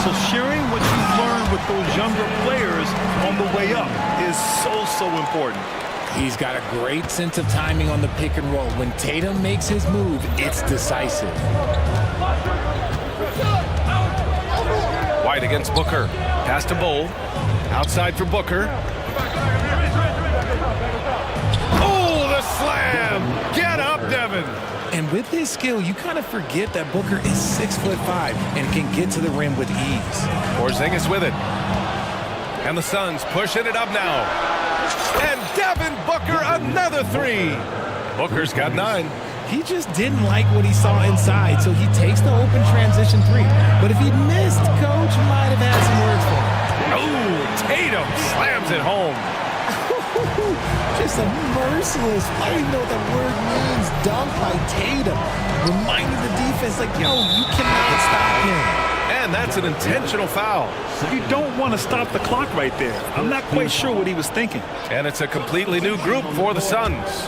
So sharing what you've learned with those younger players on the way up is so important. He's got a great sense of timing on the pick and roll. When Tatum makes his move, it's decisive. White against Booker. Pass to Bull. Outside for Booker. Oh, the slam! Get up, Devin! And with his skill, you kind of forget that Booker is 6'5" and can get to the rim with ease. Porzingis with it. And the Suns pushing it up now. And Devin Booker, another three. Booker's got 9. He just didn't like what he saw inside, so he takes the open transition 3. But if he'd missed, Coach might have had some words for him. Oh, Tatum slams it home. Just a merciless, I don't even know what that word means, dunk by Tatum. Reminding the defense, like, yo, you cannot stop him. And that's an intentional foul. You don't want to stop the clock right there. I'm not quite sure what he was thinking. And it's a completely new group for the Suns.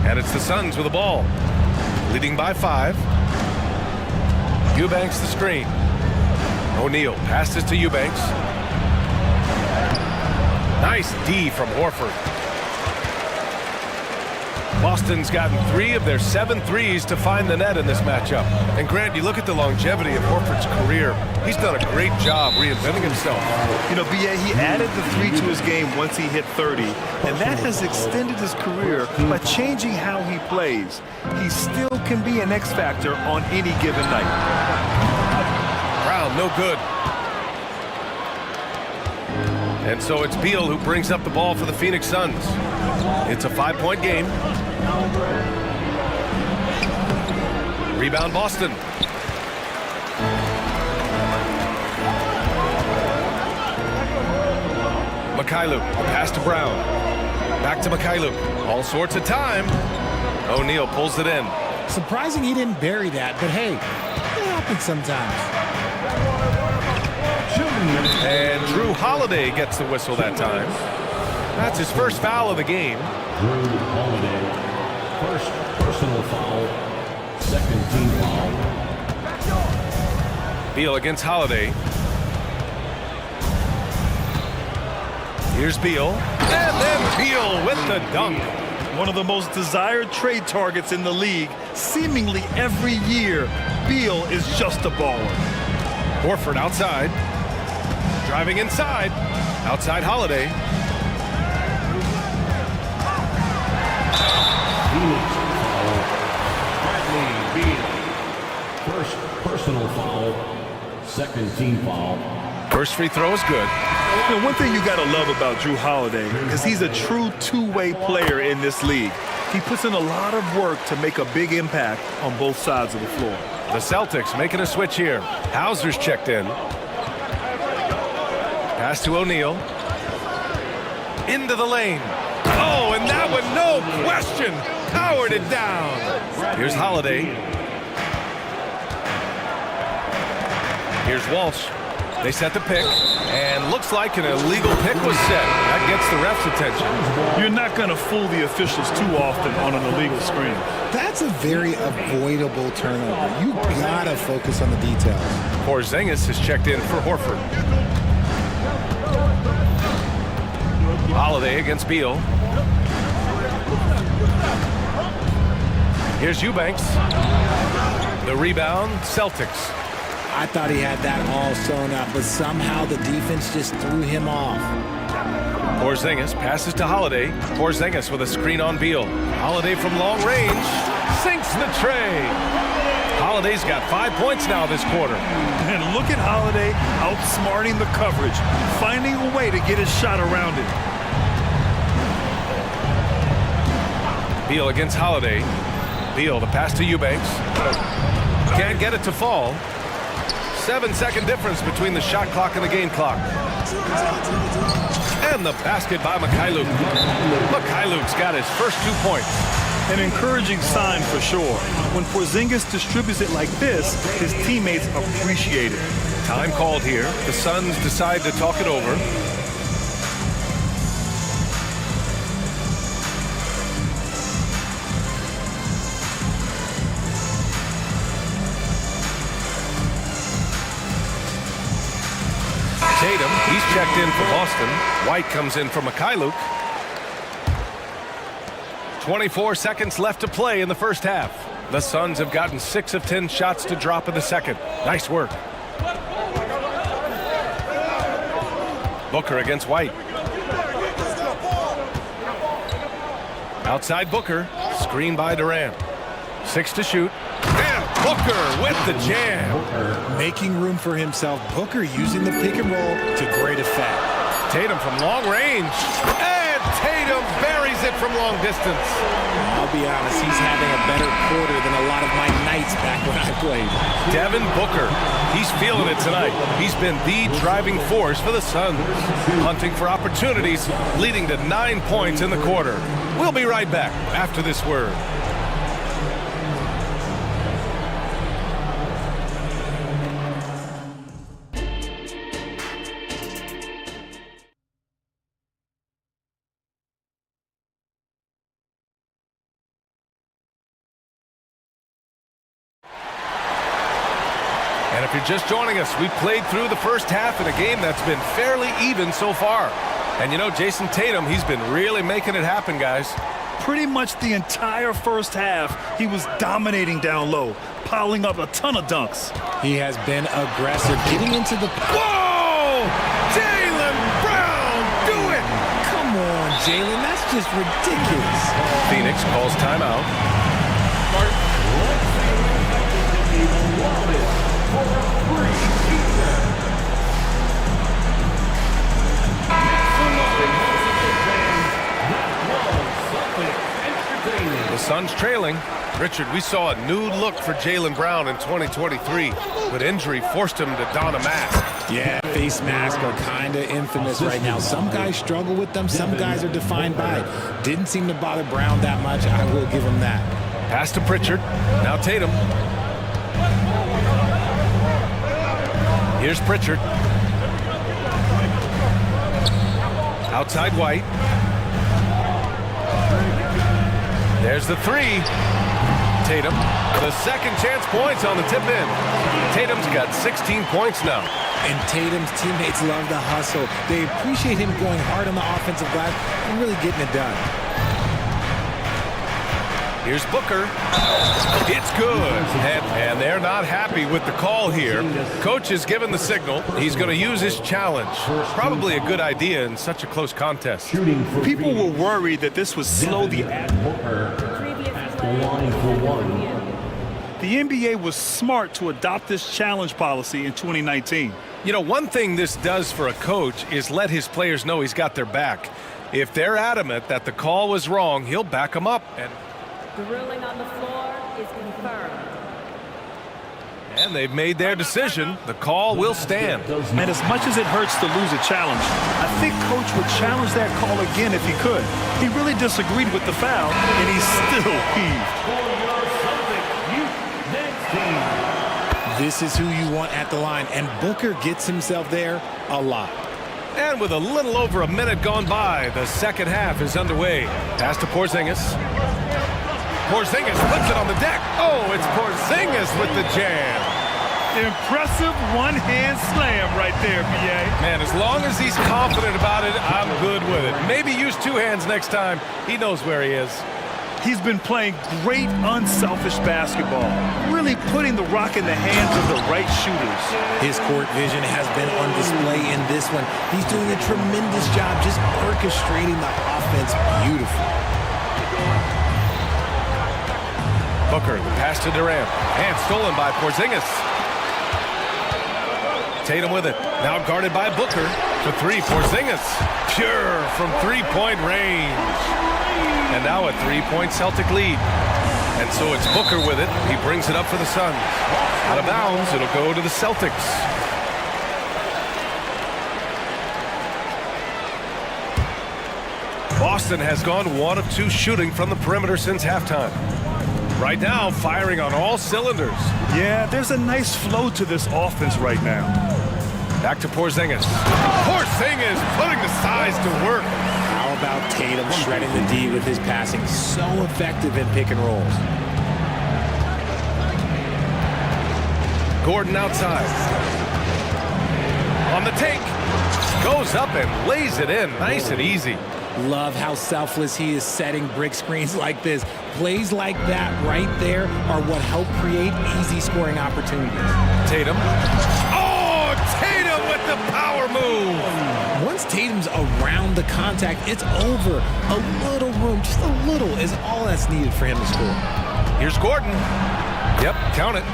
And it's the Suns with the ball. Leading by 5. Eubanks the screen. O'Neal passes to Eubanks. Nice D from Horford. Boston's gotten 3 of their 7 threes to find the net in this matchup. And Grant, you look at the longevity of Horford's career. He's done a great job reinventing himself. You know, B.A., he added the 3 to his game once he hit 30, and that has extended his career by changing how he plays. He still can be an X factor on any given night. Brown, no good. And so it's Beal who brings up the ball for the Phoenix Suns. It's a 5-point game. Rebound Boston. Mikhailuk, pass to Brown. Back to Mikhailuk. All sorts of time. O'Neal pulls it in. Surprising he didn't bury that, but hey, it happens sometimes. And Drew Holiday gets the whistle that time. That's his first foul of the game. Drew Holiday, first personal foul, second team foul. Beal against Holiday. Here's Beal. And then Beal with the dunk. One of the most desired trade targets in the league. Seemingly every year, Beal is just a baller. Horford outside. Driving inside. Outside Holiday. Phoenix foul. Bradley Beal. First personal foul, second team foul. First free throw is good. You know, one thing you got to love about Drew Holiday is he's a true two-way player in this league. He puts in a lot of work to make a big impact on both sides of the floor. The Celtics making a switch here. Hauser's checked in. Pass to O'Neal. Into the lane. Oh, and that one, no question, powered it down. Here's Holiday. Here's Walsh. They set the pick, and looks like an illegal pick was set. That gets the ref's attention. You're not going to fool the officials too often on an illegal screen. That's a very avoidable turnover. You gotta focus on the details. Porzingis is checked in for Horford. Holiday against Beal. Here's Eubanks. The rebound, Celtics. I thought he had that all sewn up, but somehow the defense just threw him off. Porzingis passes to Holiday. Porzingis with a screen on Beal. Holiday from long range sinks the tray. Holiday's got 5 points now this quarter. And look at Holiday outsmarting the coverage, finding a way to get his shot around it. Beal against Holiday. Beal, the pass to Eubanks. Can't get it to fall. 7-second difference between the shot clock and the game clock. And the basket by Mikhailuk. Mikhailuk's got his first 2 points. An encouraging sign for sure. When Porzingis distributes it like this, his teammates appreciate it. Time called here. The Suns decide to talk it over. Tatum, he's checked in for Boston. White comes in for Mikhailuk. 24 seconds left to play in the first half. The Suns have gotten 6 of 10 shots to drop in the second. Nice work. Booker against White. Outside Booker. Screen by Durant. 6 to shoot. And Booker with the jam. Making room for himself. Booker using the pick and roll to great effect. Tatum from long range. And Tatum buries it from long distance. I'll be honest, he's having a better quarter than a lot of my nights back when I played. Devin Booker, he's feeling it tonight. He's been the driving force for the Suns. Hunting for opportunities, leading to 9 points in the quarter. We'll be right back after this word. And if you're just joining us, we played through the first half in a game that's been fairly even so far. And you know, Jason Tatum, he's been really making it happen, guys. Pretty much the entire first half, he was dominating down low, piling up a ton of dunks. He has been aggressive, getting into the... Whoa! Jaylen Brown, do it! Come on, Jaylen, that's just ridiculous. Phoenix calls timeout. The Suns trailing. Richard, we saw a new look for Jaylen Brown in 2023, but injury forced him to don a mask. Yeah, face masks are kind of infamous right now. Some guys struggle with them. Some guys are defined by it. Didn't seem to bother Brown that much. I will give him that. Pass to Pritchard. Now Tatum. Here's Pritchard. Outside White. There's the three. Tatum. The second chance points on the tip in. Tatum's got 16 points now. And Tatum's teammates love the hustle. They appreciate him going hard on the offensive glass and really getting it done. Here's Booker. It's good. And they're not happy with the call here. Coach has given the signal. He's going to use his challenge. Probably a good idea in such a close contest. People were worried that this would slow the... The NBA was smart to adopt this challenge policy in 2019. You know, one thing this does for a coach is let his players know he's got their back. If they're adamant that the call was wrong, he'll back them up. The ruling on the floor is confirmed. And they've made their decision. The call will stand. And as much as it hurts to lose a challenge, I think Coach would challenge that call again if he could. He really disagreed with the foul, and he's still peeved. This is who you want at the line, and Booker gets himself there a lot. And with a little over a minute gone by, the second half is underway. Pass to Porzingis. Porzingis puts it on the deck. Oh, it's Porzingis with the jam. Impressive one-hand slam right there, B.A. Man, as long as he's confident about it, I'm good with it. Maybe use two hands next time. He knows where he is. He's been playing great, unselfish basketball, really putting the rock in the hands of the right shooters. His court vision has been on display in this one. He's doing a tremendous job just orchestrating the offense beautifully. Booker, the pass to Durant, and stolen by Porzingis. Tatum with it, now guarded by Booker. For three, Porzingis, pure from three-point range. And now a three-point Celtic lead. And so it's Booker with it. He brings it up for the Suns. Out of bounds, it'll go to the Celtics. Boston has gone 1 of 2 shooting from the perimeter since halftime. Right now, firing on all cylinders. Yeah, there's a nice flow to this offense right now. Back to Porzingis. Porzingis putting the size to work. How about Tatum shredding the D with his passing? So effective in pick and rolls. Gordon outside. On the take. Goes up and lays it in. Nice and easy. Love how selfless he is setting brick screens like this. Plays like that right there are what help create easy scoring opportunities. Tatum. Oh, Tatum with the power move. Once Tatum's around the contact, it's over. A little room, just a little, is all that's needed for him to score. Here's Gordon. Yep, count it.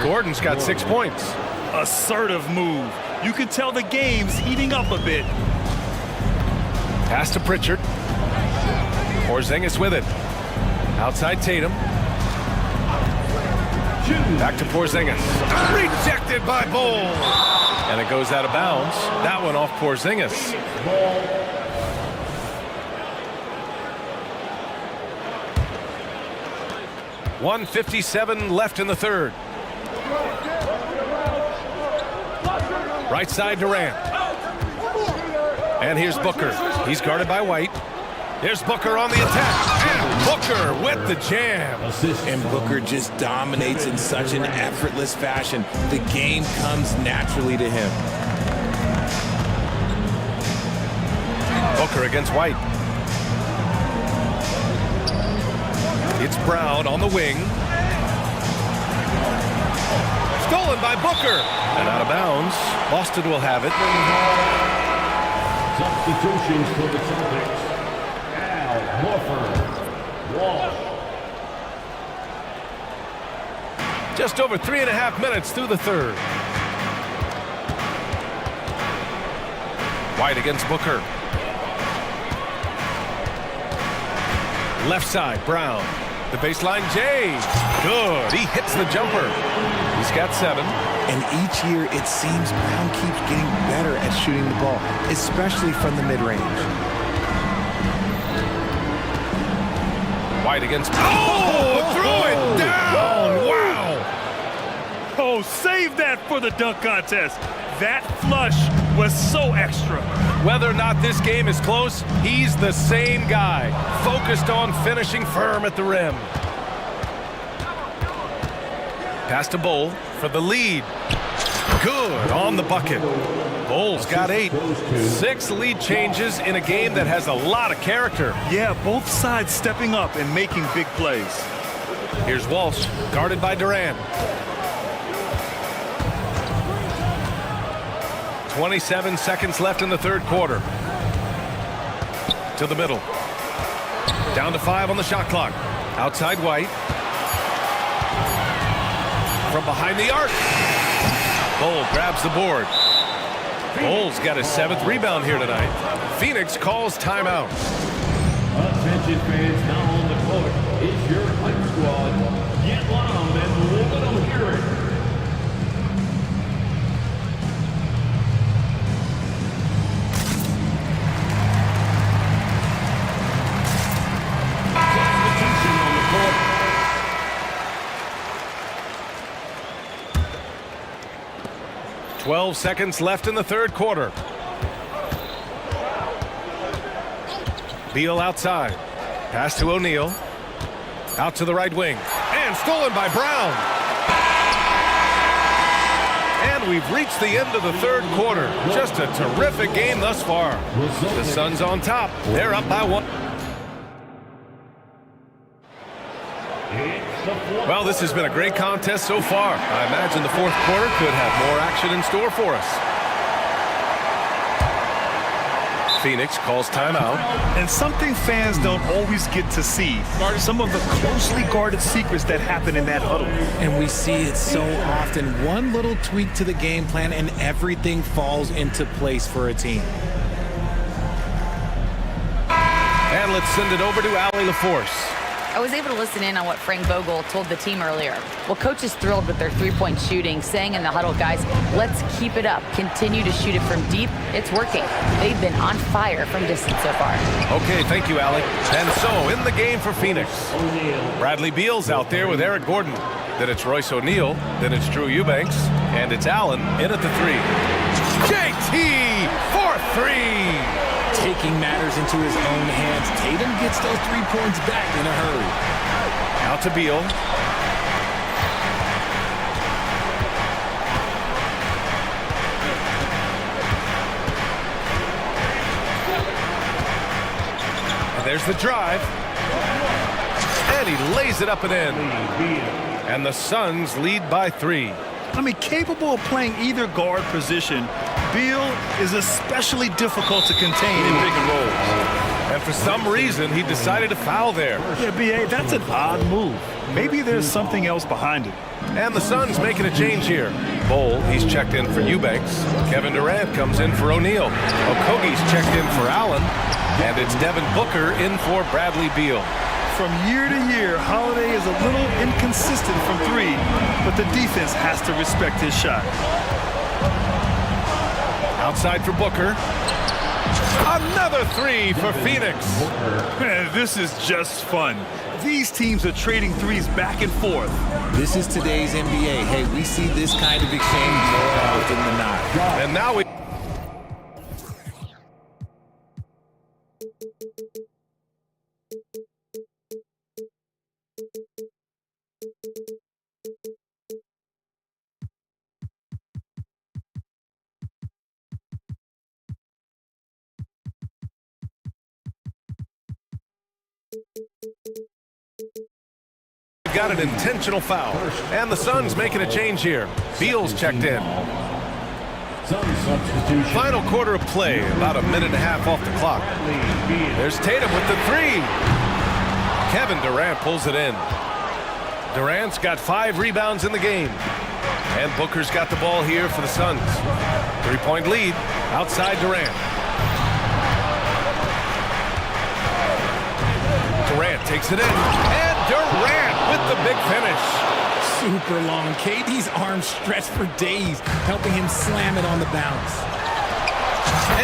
Gordon's got 6 points. Assertive move. You can tell the game's heating up a bit. Pass to Pritchard. Porzingis with it. Outside Tatum. Back to Porzingis. Rejected by Bull. And it goes out of bounds. That one off Porzingis. .157 left in the third. Right side Durant. And here's Booker. He's guarded by White. There's Booker on the attack. And Booker with the jam. And Booker just dominates in such an effortless fashion. The game comes naturally to him. Booker against White. It's Brown on the wing. Stolen by Booker. And out of bounds. Boston will have it. Substitutions for the Celtics. Al Horford. Walsh. Just over 3.5 minutes through the third. White against Booker. Left side, Brown. The baseline, Jay. Good. He hits the jumper. He's got 7. And each year, it seems Brown keeps getting better at shooting the ball, especially from the mid-range. White against... Oh! Threw it down! Wow! Oh, save that for the dunk contest. That flush was so extra. Whether or not this game is close, he's the same guy, focused on finishing firm at the rim. Pass to Bowl for the lead. Good on the bucket. Bowl's got 8. 6 lead changes in a game that has a lot of character. Yeah, both sides stepping up and making big plays. Here's Walsh, guarded by Durant. 27 seconds left in the third quarter. To the middle. Down to 5 on the shot clock. Outside White. From behind the arc. Bowl grabs the board. Bowl's got his 7th rebound here tonight. Phoenix calls timeout. Attention fans, now on the court is your hype squad. Get loud and let them hear it. Substitution on the court. 12 seconds left in the third quarter. Beal outside. Pass to O'Neal. Out to the right wing. And stolen by Brown. And we've reached the end of the third quarter. Just a terrific game thus far. The Suns on top. They're up by 1. Well, this has been a great contest so far. I imagine the fourth quarter could have more action in store for us. Phoenix calls timeout. And something fans don't always get to see. Some of the closely guarded secrets that happen in that huddle. And we see it so often. One little tweak to the game plan and everything falls into place for a team. And let's send it over to Allie LaForce. I was able to listen in on what Frank Vogel told the team earlier. Well, coach is thrilled with their three-point shooting, saying in the huddle, guys, let's keep it up. Continue to shoot it from deep. It's working. They've been on fire from distance so far. Okay, thank you, Allie. And so, in the game for Phoenix, Bradley Beal's out there with Eric Gordon. Then it's Royce O'Neal. Then it's Drew Eubanks. And it's Allen in at the 3. JT for 3. Taking matters into his own hands. Tatum gets those 3 points back in a hurry. Out to Beal. And there's the drive. And he lays it up and in. And the Suns lead by 3. I mean, capable of playing either guard position, Beal is especially difficult to contain in pick and rolls. And for some reason, he decided to foul there. Yeah, B.A., that's an odd move. Maybe there's something else behind it. And the Suns making a change here. Bowl, he's checked in for Eubanks. Kevin Durant comes in for O'Neal. Okogie's checked in for Allen. And it's Devin Booker in for Bradley Beal. From year to year, Holiday is a little inconsistent from 3, but the defense has to respect his shot. Outside for Booker. Another 3 for Phoenix. Man, this is just fun. These teams are trading threes back and forth. This is today's NBA. Hey, we see this kind of exchange more often than not. And now we... got an intentional foul. And the Suns making a change here. Beal's checked in. Final quarter of play, about a minute and a half off the clock. There's Tatum with the three. Kevin Durant pulls it in. Durant's got 5 rebounds in the game. And Booker's got the ball here for the Suns. 3-point lead outside Durant. Durant takes it in. And Durant with the big finish. Super long. KD's arms stretched for days, helping him slam it on the bounce.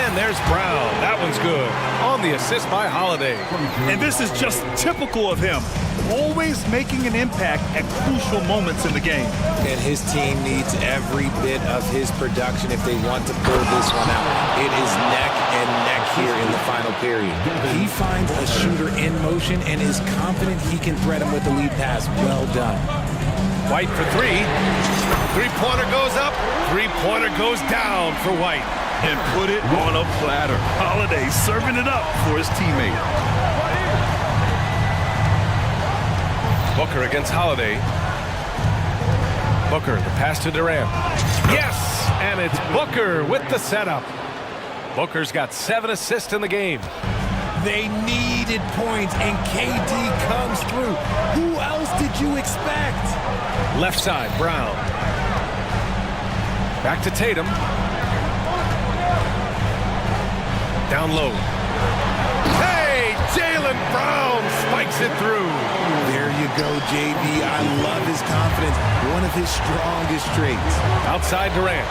And there's Brown. That one's good. On the assist by Holiday. And this is just typical of him. Always making an impact at crucial moments in the game. And his team needs every bit of his production if they want to pull this one out. It is neck and neck here in the final period. He finds a shooter in motion and is confident he can thread him with the lead pass. Well done. White for three. Three-pointer goes up. Three-pointer goes down for White. And put it on a platter. Holiday serving it up for his teammate. Booker against Holiday. Booker, the pass to Durant. Yes! And it's Booker with the setup. Booker's got 7 assists in the game. They needed points, and KD comes through. Who else did you expect? Left side, Brown. Back to Tatum. Down low. Hey, Jaylen Brown spikes it through. There you go, JB. I love his confidence. One of his strongest traits. Outside Durant.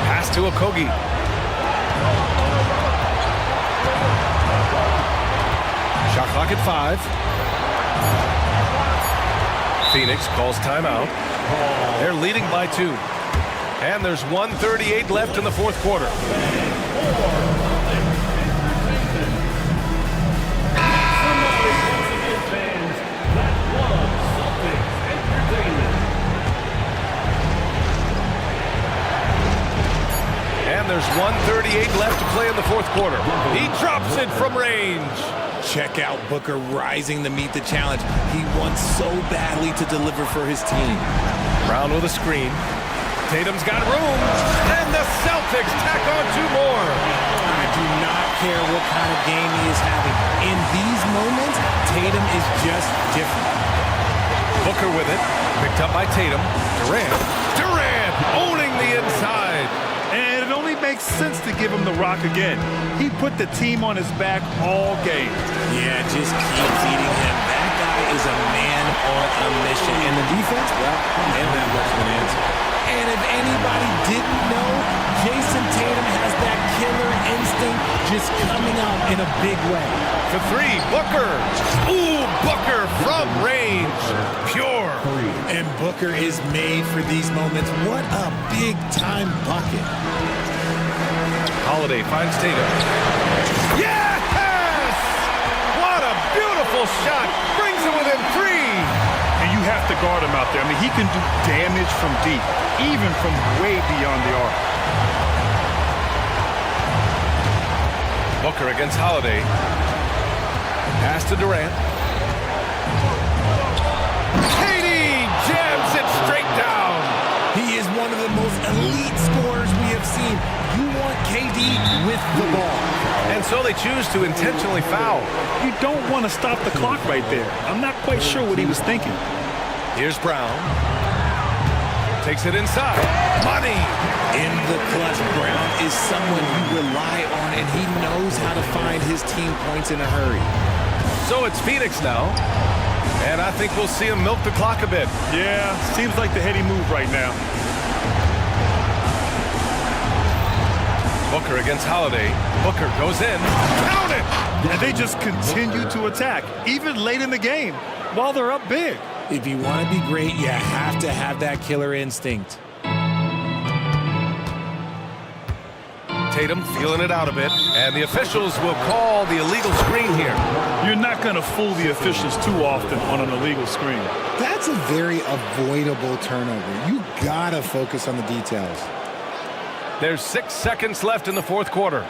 Pass to Okogie. Shot clock at 5. Phoenix calls timeout. They're leading by 2. And there's 1:38 left in the fourth quarter. And there's 1:38 left to play in the fourth quarter. He drops it from range. Check out Booker rising to meet the challenge. He wants so badly to deliver for his team. Brown with a screen. Tatum's got room. And the Celtics tack on 2 more. I do not care what kind of game he is having. In these moments, Tatum is just different. Booker with it. Picked up by Tatum. Durant owning the inside. And it only makes sense to give him the rock again. He put the team on his back all game. Yeah, just keep feeding him. That guy is a man on a mission. And the defense, well, they don't have much of an answer. And if anybody didn't know, Jason Tatum has that killer instinct just coming out in a big way. For 3, Booker. Ooh, Booker from range. Pure. And Booker is made for these moments. What a big-time bucket. Holiday finds Tatum. Yes! What a beautiful shot. Brings it within 3. And you have to guard him out there. I mean, he can do damage from deep, even from way beyond the arc. Booker against Holiday. Pass to Durant. KD jams it straight down. He is one of the most elite scorers we have seen. You want KD with the ball. And so they choose to intentionally foul. You don't want to stop the clock right there. I'm not quite sure what he was thinking. Here's Brown. Takes it inside. Money. In the clutch, Brown is someone you rely on, and he knows how to find his team points in a hurry. So it's Phoenix now. And I think we'll see him milk the clock a bit. Yeah, seems like the heady move right now. Booker against Holiday. Booker goes in. Count it! And they just continue to attack, even late in the game, while they're up big. If you want to be great, you have to have that killer instinct. Tatum feeling it out a bit, and the officials will call the illegal screen here. You're not going to fool the officials too often on an illegal screen. That's a very avoidable turnover. You gotta focus on the details. There's 6 seconds left in the fourth quarter.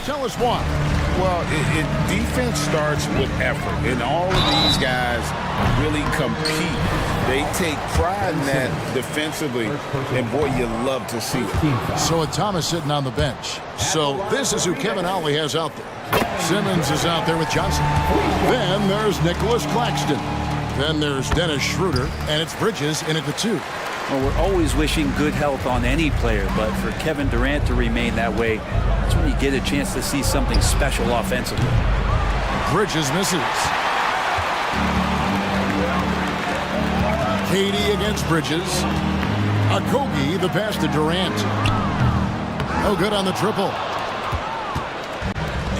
Tell us why. Well, defense starts with effort, and all of these guys really compete. They take pride in that defensively, and boy, you love to see it. So with Thomas sitting on the bench. So this is who Kevin Ollie has out there. Simmons is out there with Johnson. Then there's Nicholas Claxton. Then there's Dennis Schroeder, and it's Bridges in at the 2. Well, we're always wishing good health on any player, but for Kevin Durant to remain that way, that's when you get a chance to see something special offensively. Bridges misses. KD against Bridges. Okogie, the pass to Durant. No good on the triple.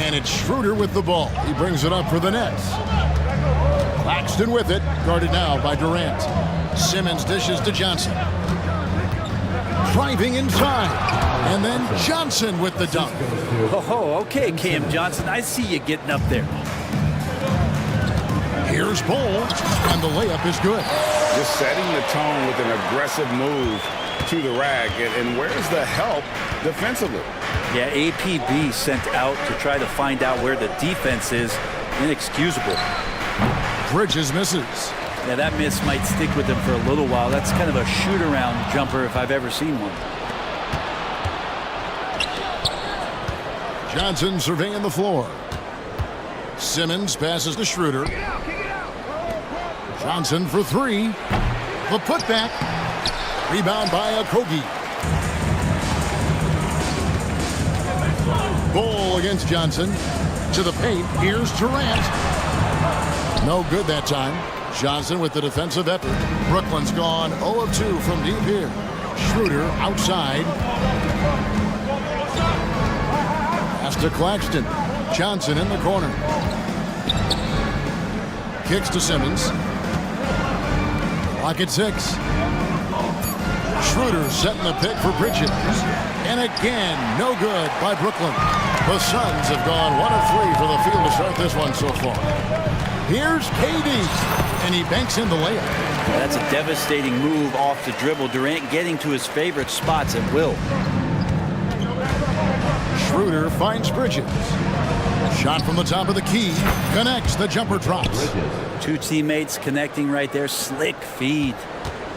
And it's Schroeder with the ball. He brings it up for the Nets. Claxton with it, guarded now by Durant. Simmons dishes to Johnson. Driving inside. And then Johnson with the dunk. Oh, okay, Cam Johnson. I see you getting up there. Here's Bull, and the layup is good. Just setting the tone with an aggressive move to the rack. And where's the help defensively? Yeah, APB sent out to try to find out where the defense is. Inexcusable. Bridges misses. Yeah, that miss might stick with him for a little while. That's kind of a shoot-around jumper if I've ever seen one. Johnson surveying the floor. Simmons passes to Schroeder. Johnson for 3. The putback. Rebound by Okogie. Bull against Johnson. To the paint. Here's Durant. No good that time. Johnson with the defensive effort. Brooklyn's gone 0 of 2 from deep here. Schroeder outside. Pass to Claxton. Johnson in the corner. Kicks to Simmons. Clock at 6. Schroeder setting the pick for Bridges. And again, no good by Brooklyn. The Suns have gone 1 of 3 for the field to start this one so far. Here's KD, and he banks in the layup. That's a devastating move off the dribble. Durant getting to his favorite spots at will. Schroeder finds Bridges. Shot from the top of the key. Connects. The jumper drops. 2 teammates connecting right there. Slick feed.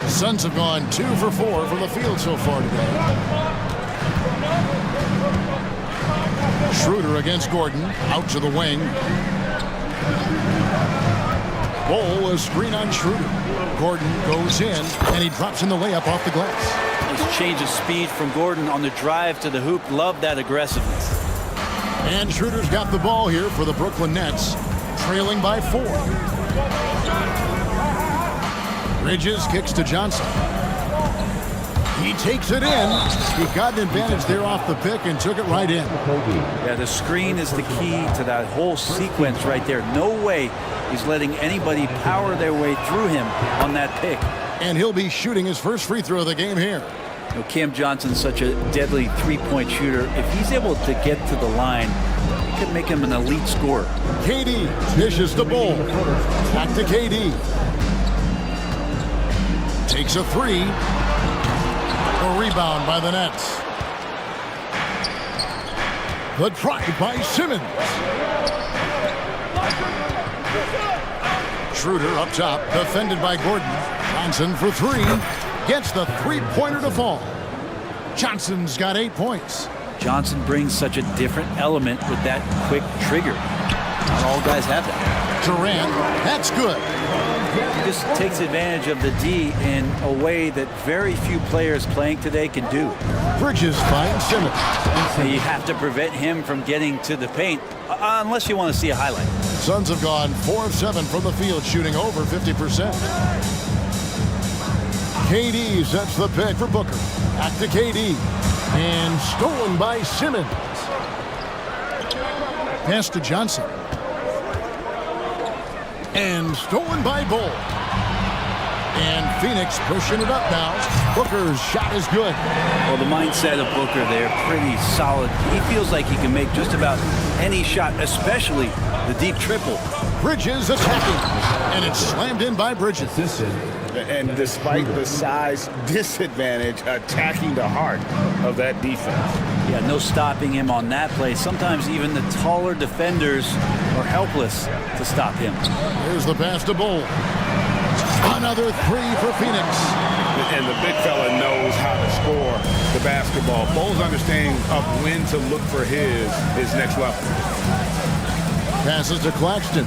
The Suns have gone 2 for 4 from the field so far today. Schroeder against Gordon. Out to the wing. Bull, a screen on Schroeder. Gordon goes in, and he drops in the layup off the glass. Nice change of speed from Gordon on the drive to the hoop. Love that aggressiveness. And Schroeder's got the ball here for the Brooklyn Nets, trailing by 4. Bridges kicks to Johnson. He takes it in. He got an advantage there off the pick and took it right in. Yeah, the screen is the key to that whole sequence right there. No way he's letting anybody power their way through him on that pick. And he'll be shooting his first free throw of the game here. You know, Cam Johnson's such a deadly three-point shooter. If he's able to get to the line, it could make him an elite scorer. KD dishes the Bull. Back to KD. Takes a 3. A rebound by the Nets. The drive by Simmons. Schroeder up top, defended by Gordon. Johnson for 3. Gets the three-pointer to fall. Johnson's got 8 points. Johnson brings such a different element with that quick trigger. Not all guys have that. Durant, that's good. He just takes advantage of the D in a way that very few players playing today can do. Bridges finds Simmons. So you have to prevent him from getting to the paint, unless you want to see a highlight. Suns have gone 4 of 7 from the field, shooting over 50%. KD sets the pick for Booker. Back to KD. And stolen by Simmons. Pass to Johnson. And stolen by Bull. And Phoenix pushing it up now. Booker's shot is good. Well, the mindset of Booker there, pretty solid. He feels like he can make just about any shot, especially the deep triple. Bridges attacking. And it's slammed in by Bridges. And despite the size disadvantage, attacking the heart of that defense. Yeah, no stopping him on that play. Sometimes even the taller defenders are helpless to stop him. Here's the pass to Bull. Another three for Phoenix. And the big fella knows how to score the basketball. Bull's understanding of when to look for his next level. Passes to Claxton.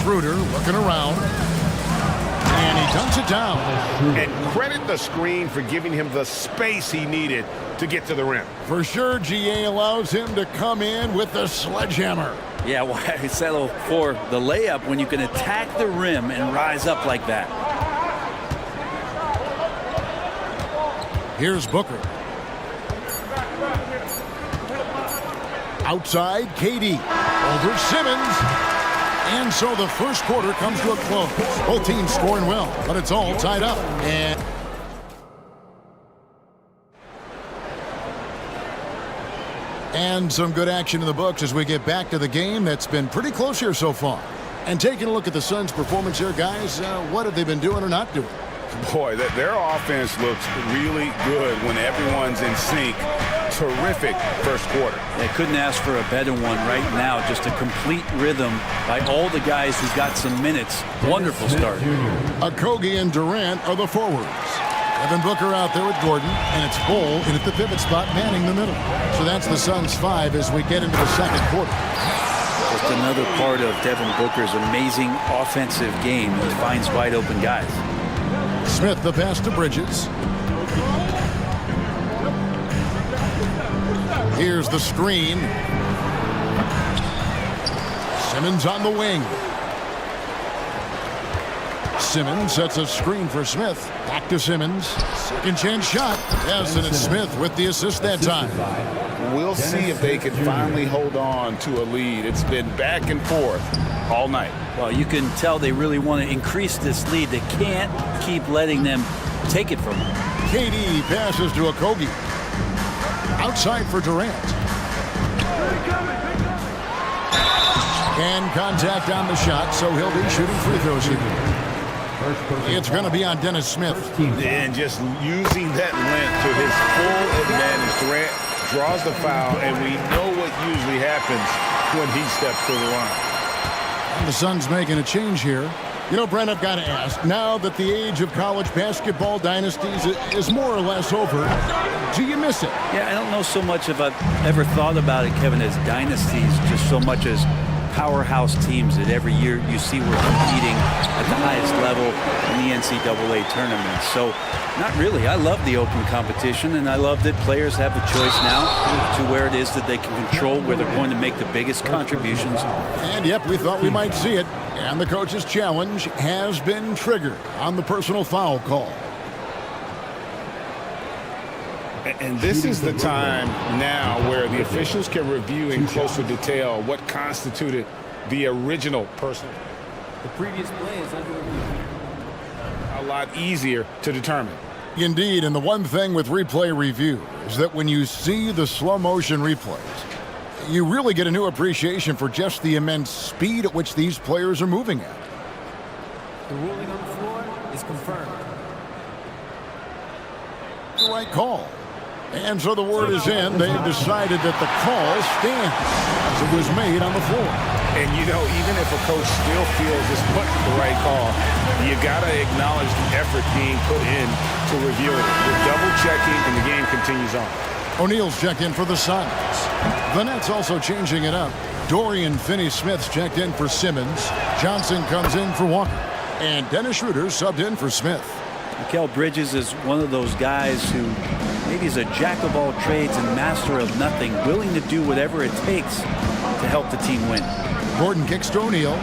Schroeder looking around. And he dunks it down. And credit the screen for giving him the space he needed to get to the rim. For sure, GA allows him to come in with the sledgehammer. Yeah, why settle for the layup when you can attack the rim and rise up like that? Here's Booker. Outside, KD. Over Simmons. And so the first quarter comes to a close. Both teams scoring well, but it's all tied up. And some good action in the books as we get back to the game that's been pretty close here so far. And taking a look at the Suns' performance here, guys, what have they been doing or not doing? Boy, their offense looks really good when everyone's in sync. Terrific first quarter. They couldn't ask for a better one right now. Just a complete rhythm by all the guys who got some minutes. Wonderful start. Okogie and Durant are the forwards. Devin Booker out there with Gordon, and it's Bull in at the pivot spot, manning the middle. So that's the Suns' 5 as we get into the second quarter. Just another part of Devin Booker's amazing offensive game. He finds wide open guys. Smith, the pass to Bridges. Here's the screen. Simmons on the wing. Simmons sets a screen for Smith. Back to Simmons. Second chance shot. Yes, and it's Smith with the assist that time. We'll see if they can finally hold on to a lead. It's been back and forth all night. Well, you can tell they really want to increase this lead. They can't keep letting them take it from them. KD passes to Okogie. Outside for Durant. And contact on the shot, so he'll be shooting free throws here. It's going to be on Dennis Smith. And just using that length to his full advantage. Durant draws the foul, and we know what usually happens when he steps to the line. And the Suns making a change here. You know, Brent, I've got to ask, now that the age of college basketball dynasties is more or less over, do you miss it? Yeah, I don't know so much if I've ever thought about it, Kevin, as dynasties, just so much as powerhouse teams that every year you see we're competing at the highest level in the NCAA tournament. So, not really. I love the open competition, and I love that players have the choice now to where it is that they can control where they're going to make the biggest contributions. And, yep, we thought we might see it. And the coach's challenge has been triggered on the personal foul call. And this is the time now where the officials can review in closer detail what constituted the original personal. The previous play is under review. A lot easier to determine. Indeed, and the one thing with replay review is that when you see the slow motion replays, you really get a new appreciation for just the immense speed at which these players are moving at. The ruling on the floor is confirmed. The right call. And so the word is in. They've decided that the call stands as it was made on the floor. And, you know, even if a coach still feels this wasn't the right call, you got to acknowledge the effort being put in to review it. We're double-checking, and the game continues on. O'Neal's checked in for the Suns. The Nets also changing it up. Dorian Finney-Smith's checked in for Simmons. Johnson comes in for Walker. And Dennis Schroeder subbed in for Smith. Mikal Bridges is one of those guys who maybe is a jack of all trades and master of nothing, willing to do whatever it takes to help the team win. Gordon kicks to O'Neal.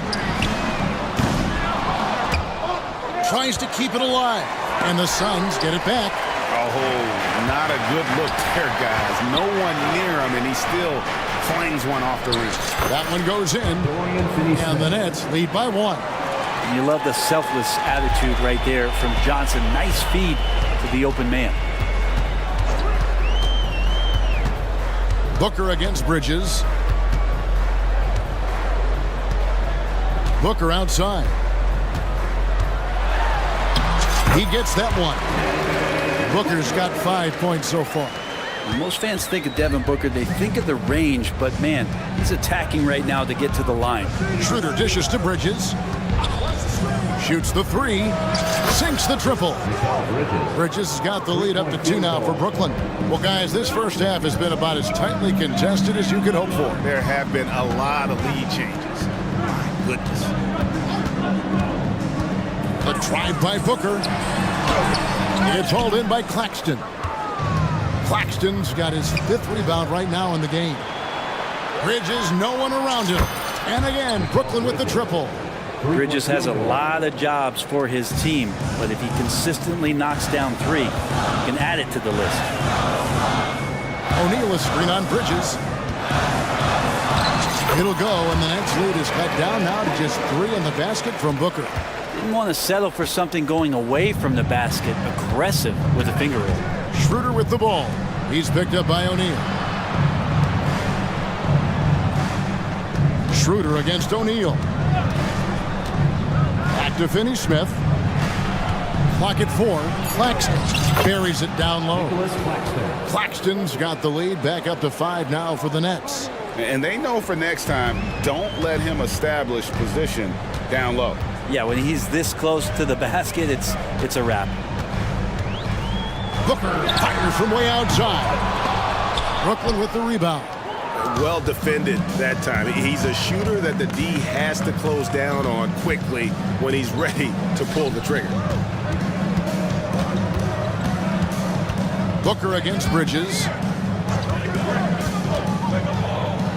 Tries to keep it alive. And the Suns get it back. Oh, not a good look there, guys. No one near him, and he still flings one off the rim. That one goes in. And the Nets lead by 1. And you love the selfless attitude right there from Johnson. Nice feed to the open man. Booker against Bridges. Booker outside. He gets that one. Booker's got 5 points so far. When most fans think of Devin Booker, they think of the range, but man, he's attacking right now to get to the line. Schroeder dishes to Bridges. Shoots the three. Sinks the triple. Bridges has got the lead up to 2 now for Brooklyn. Well, guys, this first half has been about as tightly contested as you could hope for. There have been a lot of lead changes. My goodness. The drive by Booker. It's hauled in by Claxton. Claxton's got his 5th rebound right now in the game. Bridges, no one around him. And again, Brooklyn with the triple. Bridges has a lot of jobs for his team, but if he consistently knocks down 3, he can add it to the list. O'Neal is screen on Bridges. It'll go, and the Nets lead is cut down now to just 3 in the basket from Booker. Didn't want to settle for something going away from the basket. Aggressive with a finger roll. Schroeder with the ball. He's picked up by O'Neal. Schroeder against O'Neal. Back to Finney-Smith. Clock at 4. Claxton buries it down low. Claxton's got the lead back up to 5 now for the Nets. And they know for next time, don't let him establish position down low. Yeah, when he's this close to the basket, it's a wrap. Booker fires from way outside. Brooklyn with the rebound. Well defended that time. He's a shooter that the D has to close down on quickly when he's ready to pull the trigger. Booker against Bridges.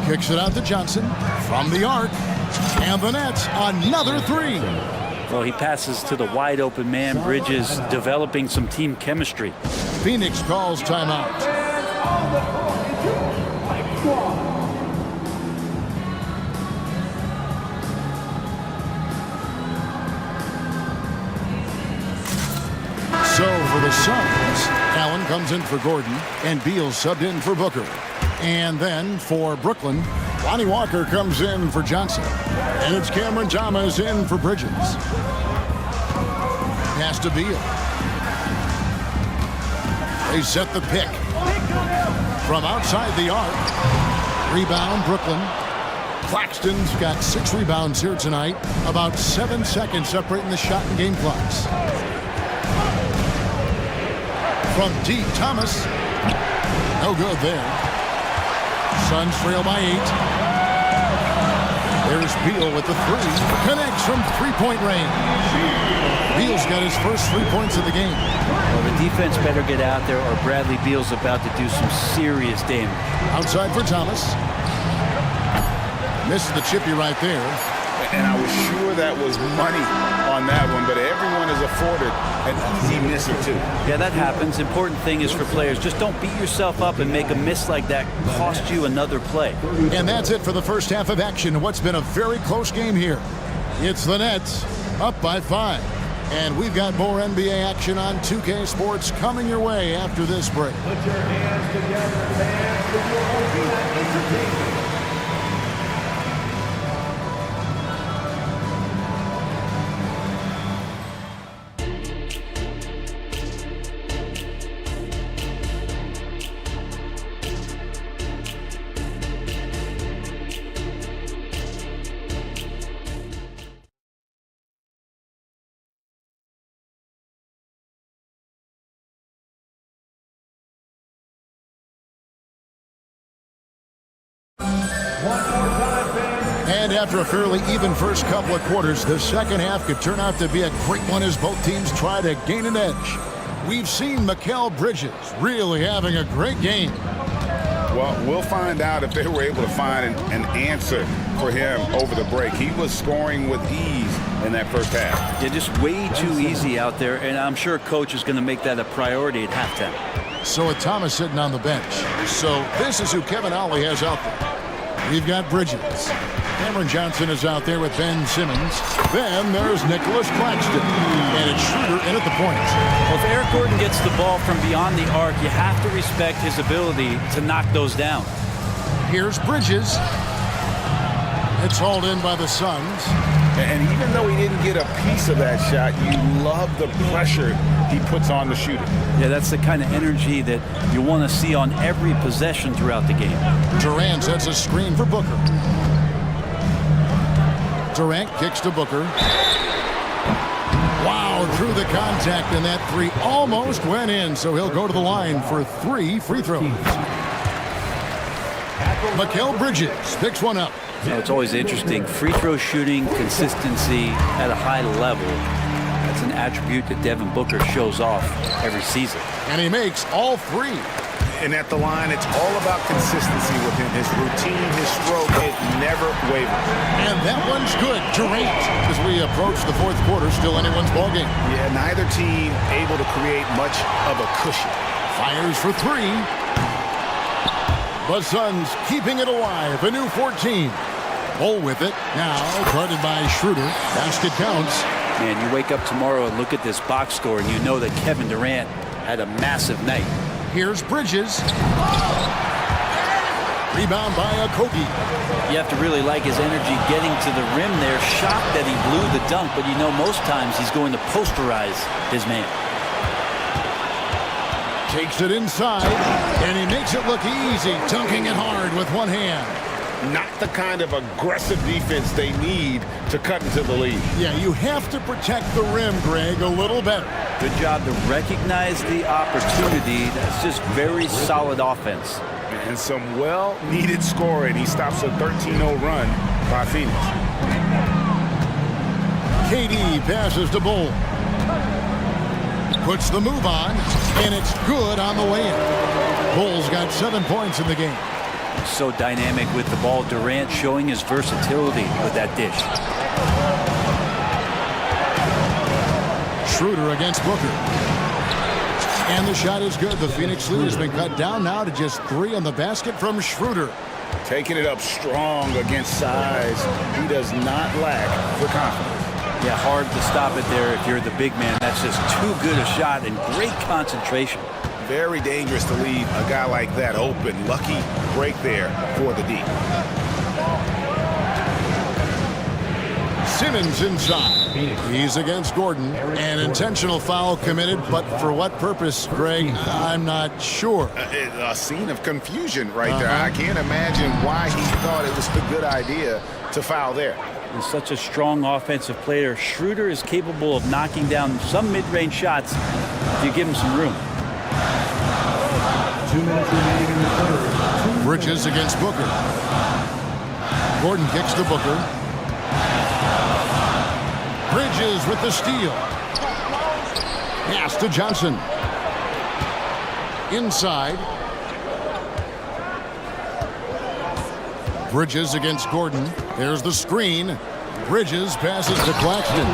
Kicks it out to Johnson from the arc. And the Nets, another 3. Well, he passes to the wide open man. Bridges developing some team chemistry. Phoenix calls timeout. So for the Suns, Allen comes in for Gordon, and Beal subbed in for Booker. And then for Brooklyn, Lonnie Walker comes in for Johnson. And it's Cameron Thomas in for Bridges. Pass to Beal. They set the pick. From outside the arc. Rebound, Brooklyn. Claxton's got 6 rebounds here tonight. About 7 seconds separating the shot and game clocks. From deep, Thomas. No good there. Suns trail by 8. There's Beal with the 3. Connects from 3-point range. Beal's got his first 3 points of the game. Well, the defense better get out there or Bradley Beal's about to do some serious damage. Outside for Thomas. Misses the chippy right there. And I was sure that was money on that one, but everyone is afforded an easy misser too. Yeah, that happens. Important thing is for players, just don't beat yourself up and make a miss like that cost you another play. And that's it for the first half of action. What's been a very close game here. It's the Nets up by 5. And we've got more NBA action on 2K Sports coming your way after this break. Put your hands together, fans, for your ultimate entertainment. And after a fairly even first couple of quarters, the second half could turn out to be a great one as both teams try to gain an edge. We've seen Mikal Bridges really having a great game. Well, we'll find out if they were able to find an answer for him over the break. He was scoring with ease in that first half. Yeah, just way too easy out there, and I'm sure coach is going to make that a priority at halftime. So with Thomas sitting on the bench. So this is who Kevin Ollie has out there. We've got Bridges. Cameron Johnson is out there with Ben Simmons. Then there's Nicholas Claxton. And it's Schroeder in at the point. Well, if Eric Gordon gets the ball from beyond the arc, you have to respect his ability to knock those down. Here's Bridges. It's hauled in by the Suns. And even though he didn't get a piece of that shot, you love the pressure he puts on the shooter. Yeah, that's the kind of energy that you want to see on every possession throughout the game. Durant sets a screen for Booker. Durant kicks to Booker. Wow, through the contact, and that three almost went in, so he'll go to the line for 3 free throws. Mikal Bridges picks one up. So it's always interesting. Free throw shooting, consistency at a high level. That's an attribute that Devin Booker shows off every season. And he makes all 3. And at the line, it's all about consistency with him. His routine, his stroke, it never wavers. And that one's good. Durant, as we approach the fourth quarter, still anyone's ballgame. Yeah, neither team able to create much of a cushion. Fires for 3. The Suns keeping it alive. A new 14. Bull with it. Now guarded by Schroeder. Basket counts. Man, you wake up tomorrow and look at this box score and you know that Kevin Durant had a massive night. Here's Bridges. Rebound by Okogie. You have to really like his energy getting to the rim there. Shocked that he blew the dunk, but you know most times he's going to posterize his man. Takes it inside, and he makes it look easy, dunking it hard with one hand. Not the kind of aggressive defense they need to cut into the lead. Yeah, you have to protect the rim, Greg, a little better. Good job to recognize the opportunity. That's just very solid offense. And some well-needed scoring. He stops a 13-0 run by Phoenix. KD passes to Bull. Puts the move on, and it's good on the way in. Bull's got 7 points in the game. So dynamic with the ball. Durant showing his versatility with that dish. Schroeder against Booker. And the shot is good. The Phoenix lead has been cut down now to just 3 on the basket from Schroeder. Taking it up strong against size. He does not lack the confidence. Yeah, hard to stop it there if you're the big man. That's just too good a shot and great concentration. Very dangerous to leave a guy like that open. Lucky break there for the D. Simmons inside. He's against Gordon. An intentional foul committed, but for what purpose, Greg? I'm not sure. A scene of confusion right there. I can't imagine why he thought it was a good idea to foul there. He's such a strong offensive player. Schroeder is capable of knocking down some mid-range shots if you give him some room. 2 minutes remaining in the third. Bridges against Booker. Gordon kicks to Booker. Bridges with the steal. Pass to Johnson. Inside. Bridges against Gordon. There's the screen. Bridges passes to Claxton.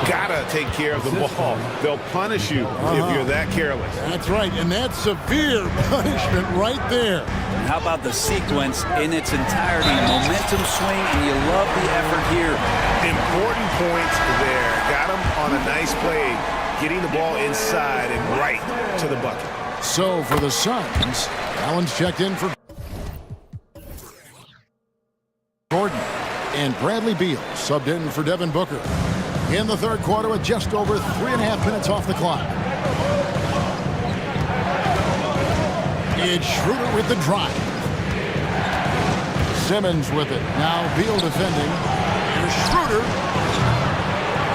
Gotta take care of the ball. They'll punish you if you're that careless. That's right, and that's severe punishment right there. And how about the sequence in its entirety? Momentum swing, and you love the effort here. Important points there. Got him on a nice play, getting the ball inside and right to the bucket. So for the Suns, Allen's checked in for Gordon. And Bradley Beal subbed in for Devin Booker. In the third quarter with just over 3.5 minutes off the clock. It's Schroeder with the drive. Simmons with it. Now Beal defending. Here's Schroeder.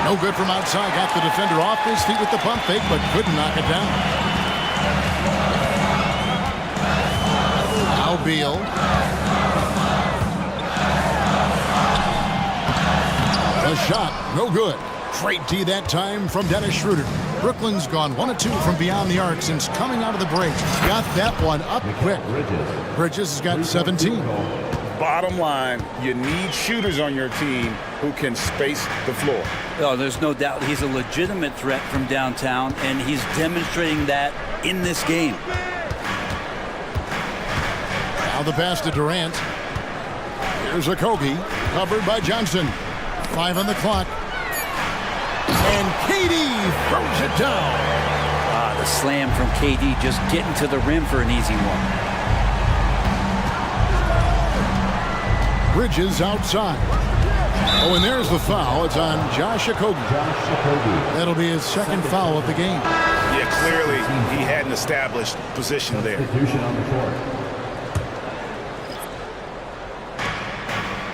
No good from outside. Got the defender off his feet with the pump fake, but couldn't knock it down. Now Beal. A shot, no good. Great D that time from Dennis Schroeder. Brooklyn's gone 1 of 2 from beyond the arc since coming out of the break. Got that one up quick. Bridges has got 17. Bottom line, you need shooters on your team who can space the floor. Oh, there's no doubt he's a legitimate threat from downtown, and he's demonstrating that in this game. Now the pass to Durant. Here's Okogie, covered by Johnson. 5 on the clock. And KD throws it down. The slam from KD, just getting to the rim for an easy one. Bridges outside. Oh, and there's the foul. It's on Josh Okogie. That'll be his second foul of the game. Yeah, clearly he hadn't established position there.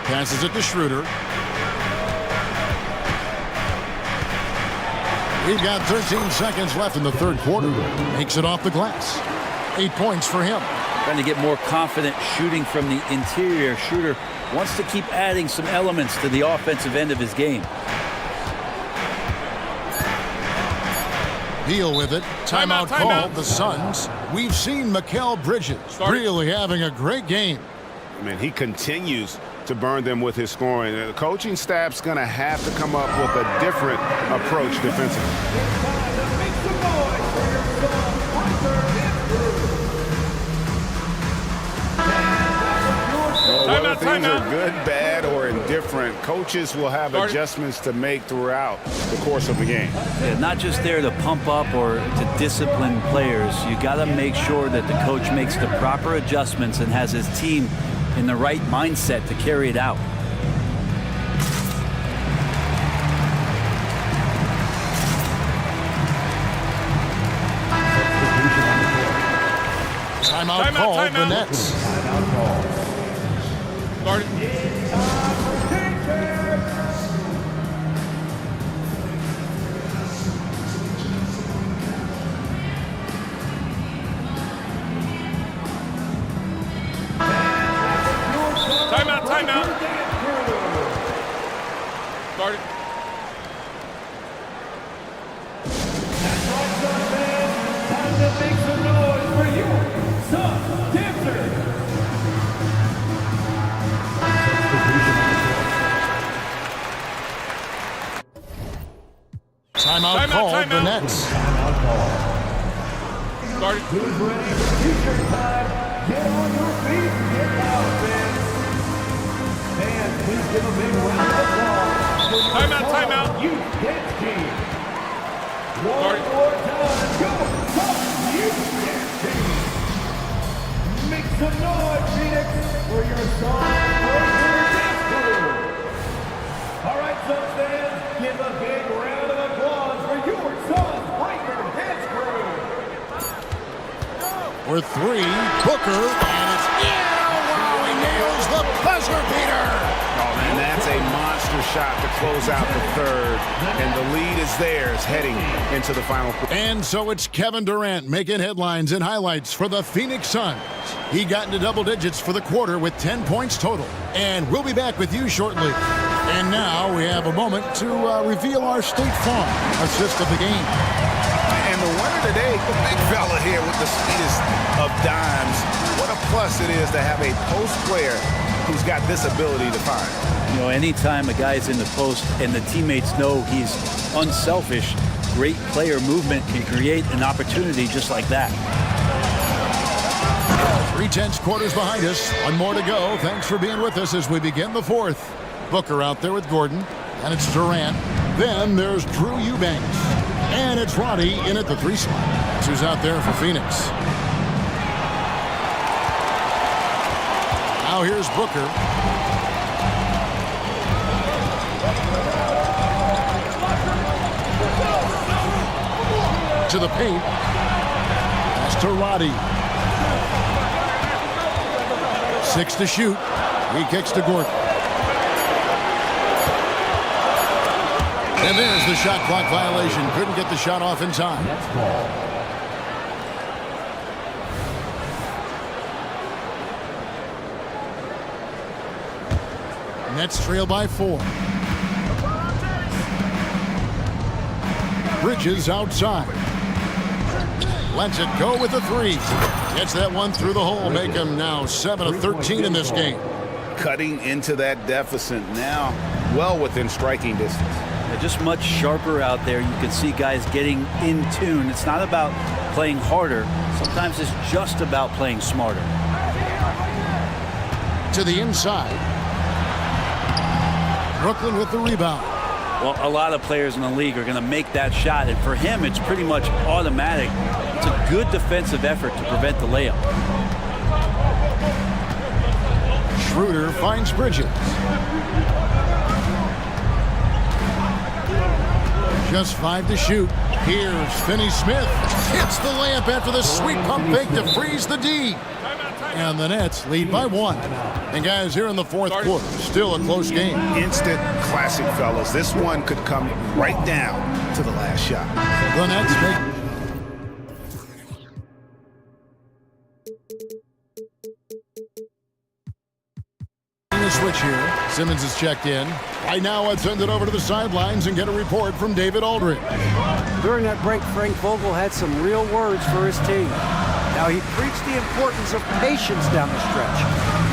Passes it to Schroeder. We've got 13 seconds left in the third quarter. Makes it off the glass. 8 points for him. Trying to get more confident shooting from the interior. Schroeder wants to keep adding some elements to the offensive end of his game. Deal with it. Timeout called. The Suns. We've seen Mikal Bridges really having a great game. I mean, he continues to burn them with his scoring. The coaching staff's going to have to come up with a different approach defensively. Whether things are good, bad, or indifferent, coaches will have adjustments to make throughout the course of the game. Yeah, not just there to pump up or to discipline players. You got to make sure that the coach makes the proper adjustments and has his team in the right mindset to carry it out. Timeout called. The Nets. Timeout. Started. Time to make some noise for your son, dancer. Timeout called. The Nets. Started. Who's ready for t-shirt time? Get on your feet and get out, fans. Fans, please give a big round of applause for your Timeout. youth dance team. One more time, go! Top youth dance team. Make some noise, Phoenix, for your song dance crew. All right, Suns fans, give a big round of applause for your Suns Breaker dance crew. For three, Booker, and it's wow, he nails the buzzer beater. Oh, man, that's a monster shot to close out the third, and the lead is theirs heading into the final quarter. And so it's Kevin Durant making headlines and highlights for the Phoenix Suns. He got into double digits for the quarter with 10 points total. And we'll be back with you shortly. And now we have a moment to reveal our State Farm assist of the game. And the winner today, the big fella here with the sweetest of dimes. What a plus it is to have a post player who's got this ability to find. You know, anytime a guy's in the post and the teammates know he's unselfish, great player movement can create an opportunity just like that. 3/10 quarters behind us. One more to go. Thanks for being with us as we begin the fourth. Booker out there with Gordon, and it's Durant. Then there's Drew Eubanks, and it's Roddy in at the 3 slot. That's who's out there for Phoenix. Now here's Booker. To the paint. That's to Roddy. 6 to shoot. He kicks to Gordon. And there's the shot clock violation. Couldn't get the shot off in time. Nets trail by 4. Bridges outside. Lets it go with the 3. Gets that one through the hole. Make him now 7 of 13 in this game. Cutting into that deficit now, well within striking distance. They're just much sharper out there. You can see guys getting in tune. It's not about playing harder. Sometimes it's just about playing smarter. To the inside. Brooklyn with the rebound. Well, a lot of players in the league are going to make that shot, and for him, it's pretty much automatic. It's a good defensive effort to prevent the layup. Schroeder finds Bridges. Just 5 to shoot. Here's Finney Smith. Hits the layup after the sweet pump fake to freeze the D. And the Nets lead by 1. And guys, here in the fourth quarter, still a close game. Instant classic, fellas. This one could come right down to the last shot. The Nets make... The switch here. Simmons is checked in. Right now, let's send it over to the sidelines and get a report from David Aldridge. During that break, Frank Vogel had some real words for his team. Now, he preached the importance of patience down the stretch.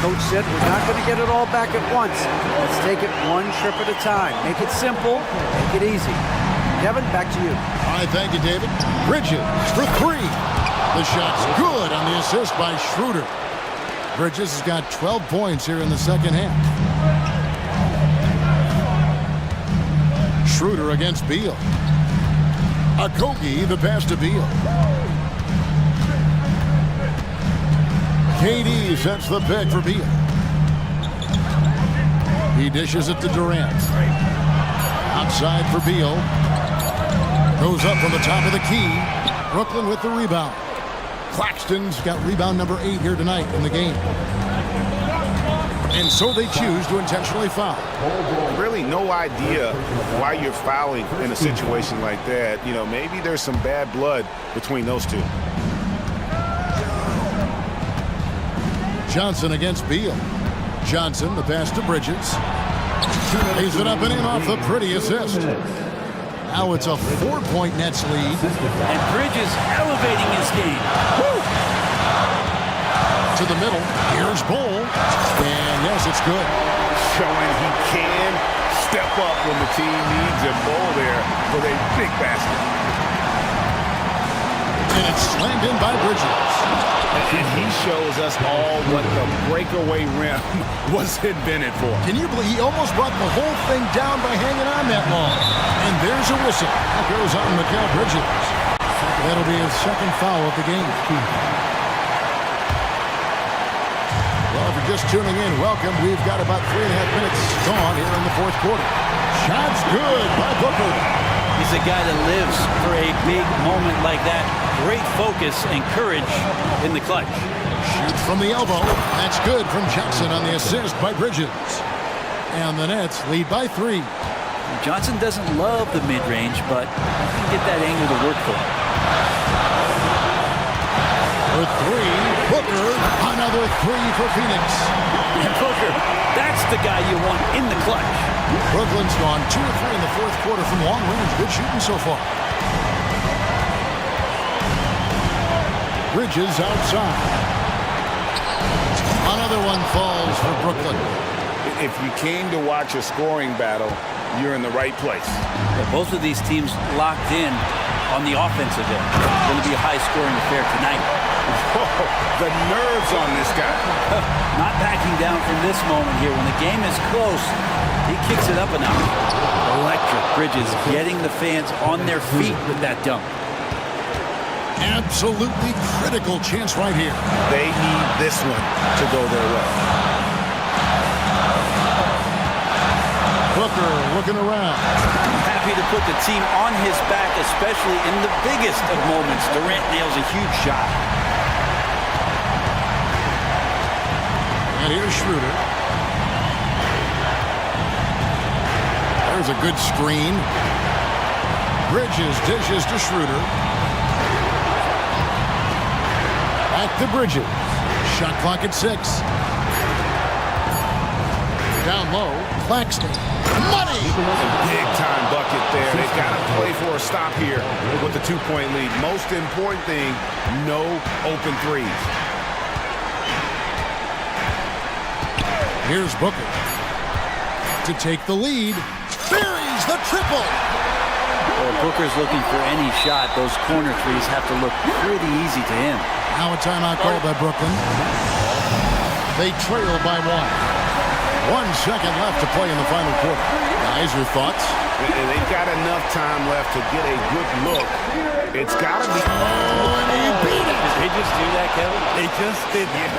Coach said, we're not going to get it all back at once. Let's take it one trip at a time. Make it simple, make it easy. Kevin, back to you. All right, thank you, David. Bridges for 3. The shot's good on the assist by Schroeder. Bridges has got 12 points here in the second half. Schroeder against Beal. Okogie, the pass to Beal. KD sets the pick for Beal. He dishes it to Durant. Outside for Beal. Goes up from the top of the key. Brooklyn with the rebound. Claxton's got rebound number 8 here tonight in the game. And so they choose to intentionally foul. Really no idea why you're fouling in a situation like that. You know, maybe there's some bad blood between those two. Johnson against Beal. Johnson, the pass to Bridges. Lays it up and in off the pretty assist. Now it's a 4-point Nets lead. And Bridges elevating his game. Woo! To the middle. Here's Bol. And yes, it's good. Showing he can step up when the team needs him. Bol there with a big basket. And it's slammed in by Bridges. And he shows us all what the breakaway rim was invented for. Can you believe he almost brought the whole thing down by hanging on that long? And there's a whistle. That goes on Mikal Bridges. That'll be his second foul of the game. Well, if you're just tuning in, welcome. We've got about 3.5 minutes gone here in the fourth quarter. Shot's good by Booker. He's a guy that lives for a big moment like that. Great focus and courage in the clutch. Shoots from the elbow. That's good from Johnson on the assist by Bridges. And the Nets lead by 3. Johnson doesn't love the mid-range, but he can get that angle to work for him. For 3, Booker. Another 3 for Phoenix. And Booker, that's the guy you want in the clutch. Brooklyn's gone 2 of 3 in the fourth quarter from long range. Good shooting so far. Bridges outside. Another one falls for Brooklyn. If you came to watch a scoring battle, you're in the right place. Yeah, both of these teams locked in on the offensive end. It's going to be a high-scoring affair tonight. Whoa, the nerves on this guy. Not backing down from this moment here. When the game is close, he kicks it up a notch. Electric. Bridges getting the fans on their feet with that dunk. Absolutely critical chance right here. They need this one to go their way. Booker looking around. Happy to put the team on his back, especially in the biggest of moments. Durant nails a huge shot. And here's Schroeder. There's a good screen. Bridges dishes to Schroeder. Back to Bridges. Shot clock at 6. Down low, Claxton. Money! Big time bucket there. They've got to play for a stop here with the 2-point lead. Most important thing, no open threes. Here's Booker to take the lead. Buries the triple. Well, Booker's looking for any shot. Those corner threes have to look pretty easy to him. Now a timeout called by Brooklyn. They trail by 1. 1 second left to play in the final quarter. Guys, your thoughts? They've got enough time left to get a good look. It's got to be. Oh, and he beat it. Did they just do that, Kevin? They just did. Yeah.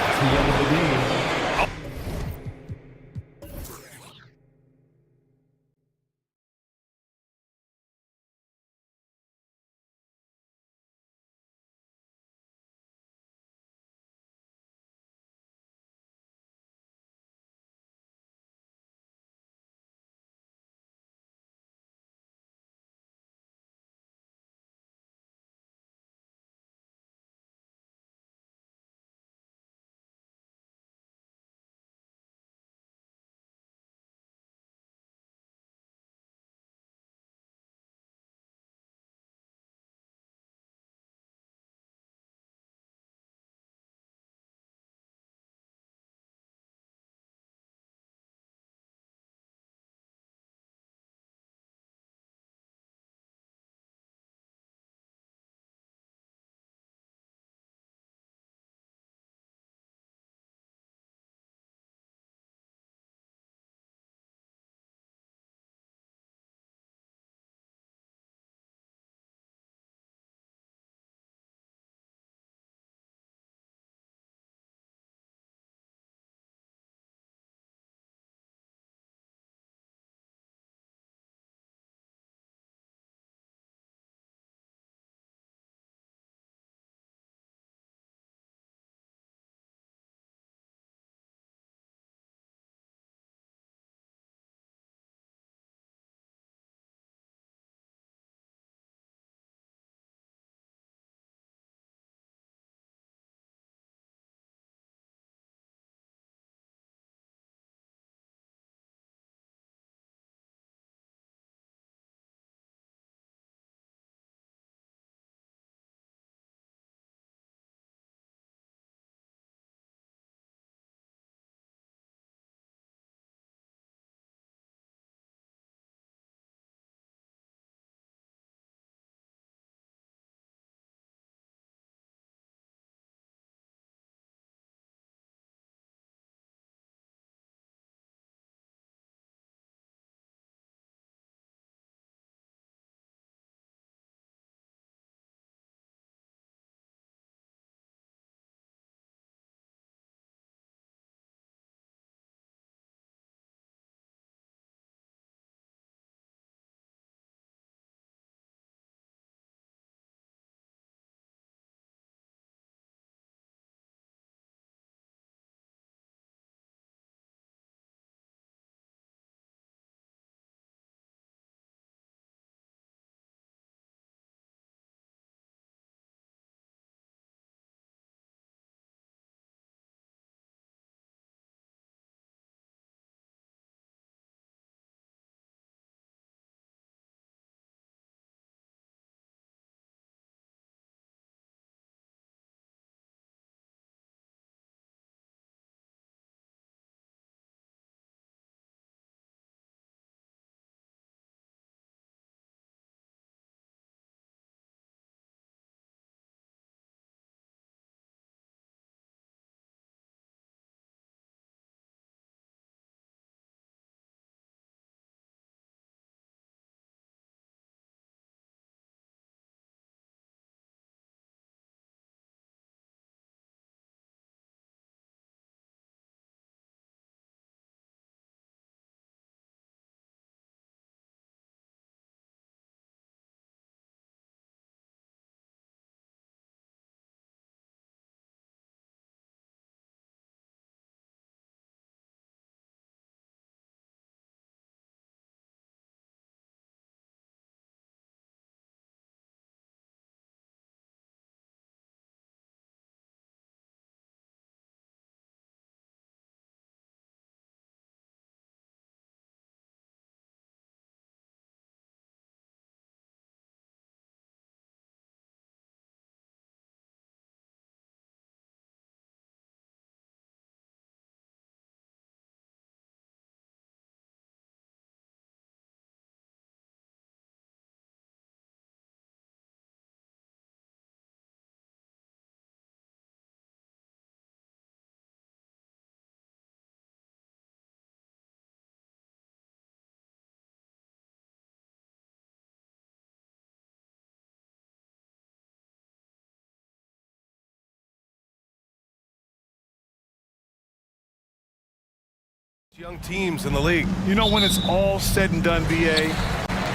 Young teams in the league. You know, when it's all said and done, BA,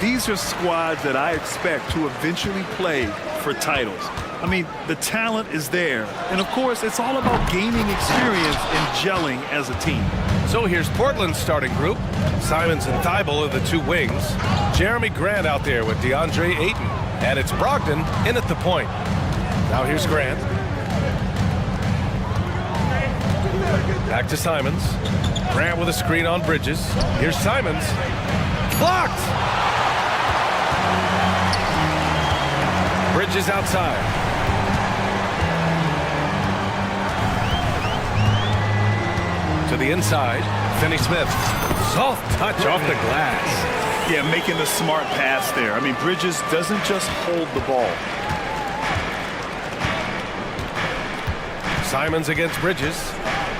these are squads that I expect to eventually play for titles. I mean, the talent is there. And of course, it's all about gaining experience and gelling as a team. So here's Portland's starting group. Simons and Thibault are the two wings. Jeremy Grant out there with DeAndre Ayton. And it's Brogdon in at the point. Now here's Grant. Back to Simons. Grant with a screen on Bridges. Here's Simons. Blocked! Bridges outside. To the inside. Finney Smith. Soft touch off the glass. Yeah, making the smart pass there. I mean, Bridges doesn't just hold the ball. Simons against Bridges.